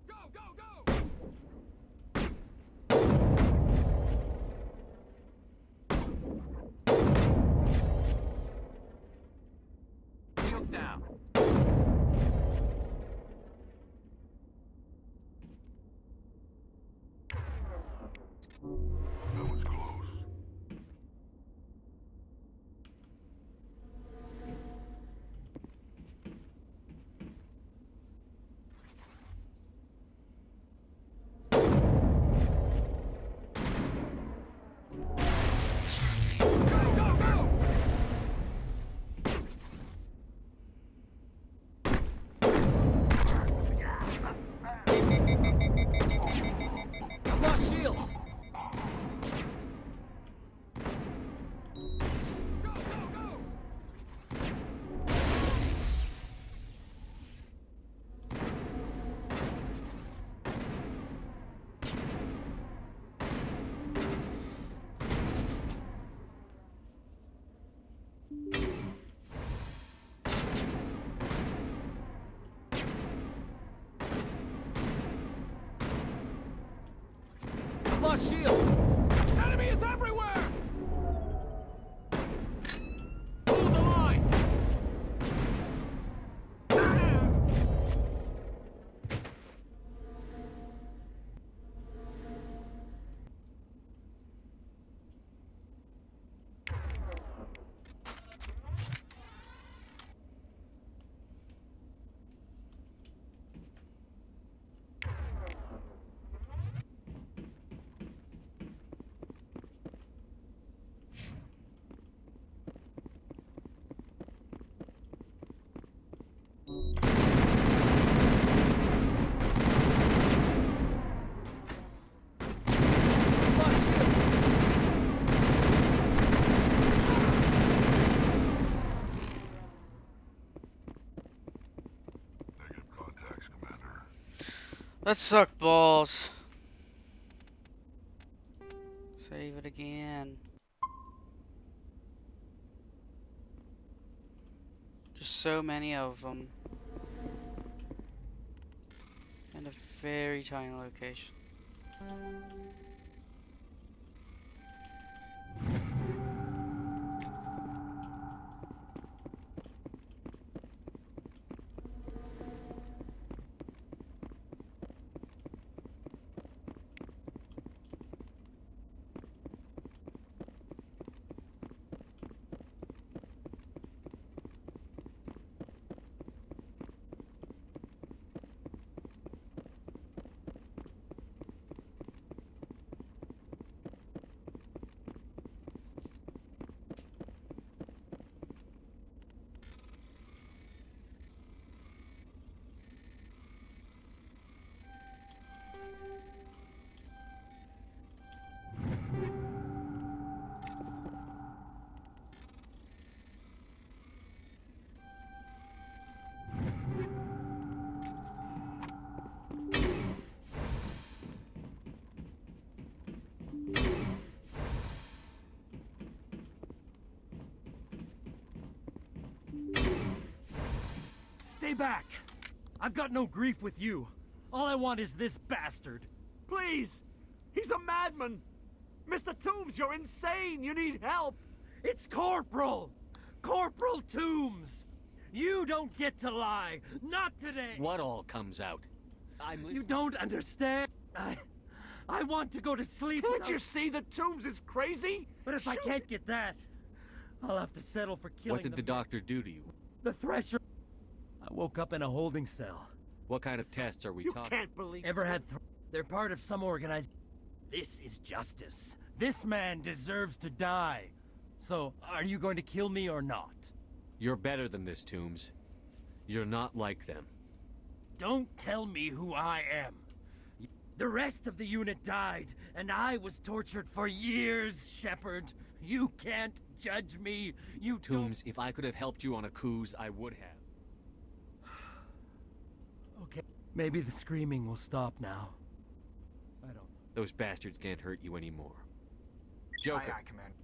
Go, go, go! Shields down. That was close. I've lost shields! I've lost shields! Enemy is everywhere! Hold the line! Let's suck balls. Save it again. Just so many of them. In a very tiny location. Stay back! I've got no grief with you. All I want is this bastard. Please! He's a madman! Mr. Toombs, you're insane! You need help! It's Corporal! Corporal Toombs! You don't get to lie! Not today! What all comes out? I'm listening. You don't understand. I want to go to sleep. Can't you see that Toombs is crazy? But if I can't get that, I'll have to settle for killing What did the doctor do to you? The Thresher. I woke up in a holding cell. What kind of tests are we talking? You can't believe Ever had they're part of some organized. This is justice. This man deserves to die. So, are you going to kill me or not? You're better than this, Toombs. You're not like them. Don't tell me who I am. The rest of the unit died, and I was tortured for years, Shepard. You can't judge me. You Toombs, if I could have helped you on a cruise, I would have. Okay. Maybe the screaming will stop now. I don't know. Those bastards can't hurt you anymore. Joker. Aye, aye, Commander.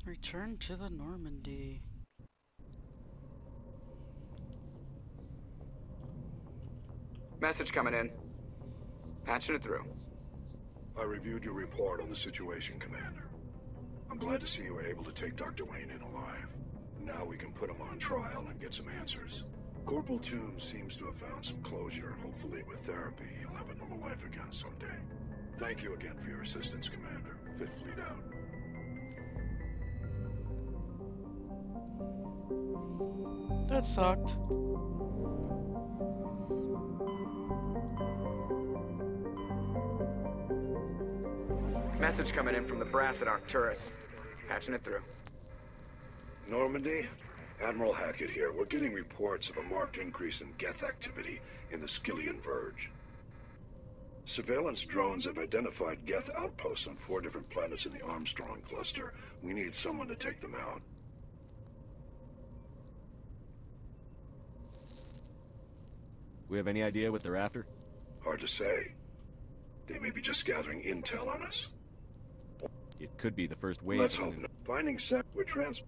Return to the Normandy. Message coming in. Patching it through. I reviewed your report on the situation, Commander. I'm glad to see you were able to take Dr. Wayne in alive. Now we can put him on trial and get some answers. Corporal Toombs seems to have found some closure, and hopefully with therapy, he'll have a normal life again someday. Thank you again for your assistance, Commander. Fifth Fleet out. That sucked. Message coming in from the brass at Arcturus. Patching it through. Normandy? Admiral Hackett here. We're getting reports of a marked increase in Geth activity in the Skyllian Verge. Surveillance drones have identified Geth outposts on 4 different planets in the Armstrong cluster. We need someone to take them out. We have any idea what they're after? Hard to say. They may be just gathering intel on us. It could be the first wave. Let's hope not. Finding set, we're trans...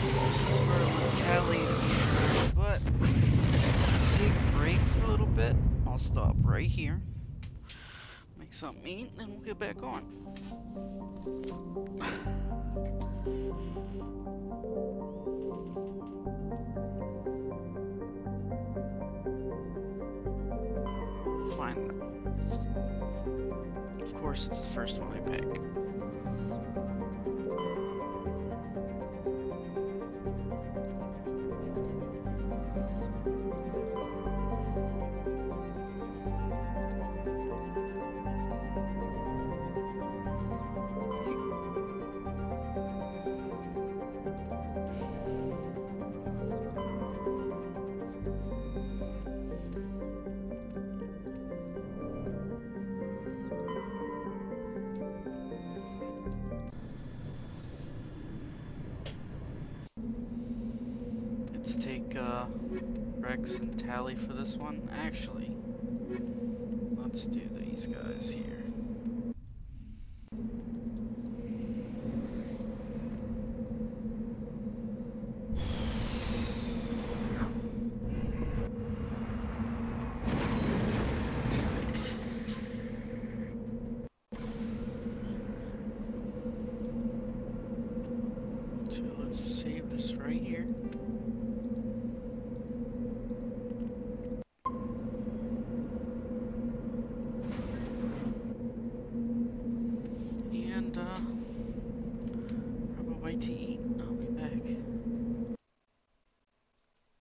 This is where I would tally to be first, but let's take a break for a little bit. I'll stop right here, make something to eat, and then we'll get back on. Find them. Of course, it's the first one I pick. Let's take Rex and Tally for this one. Actually, let's do these guys here.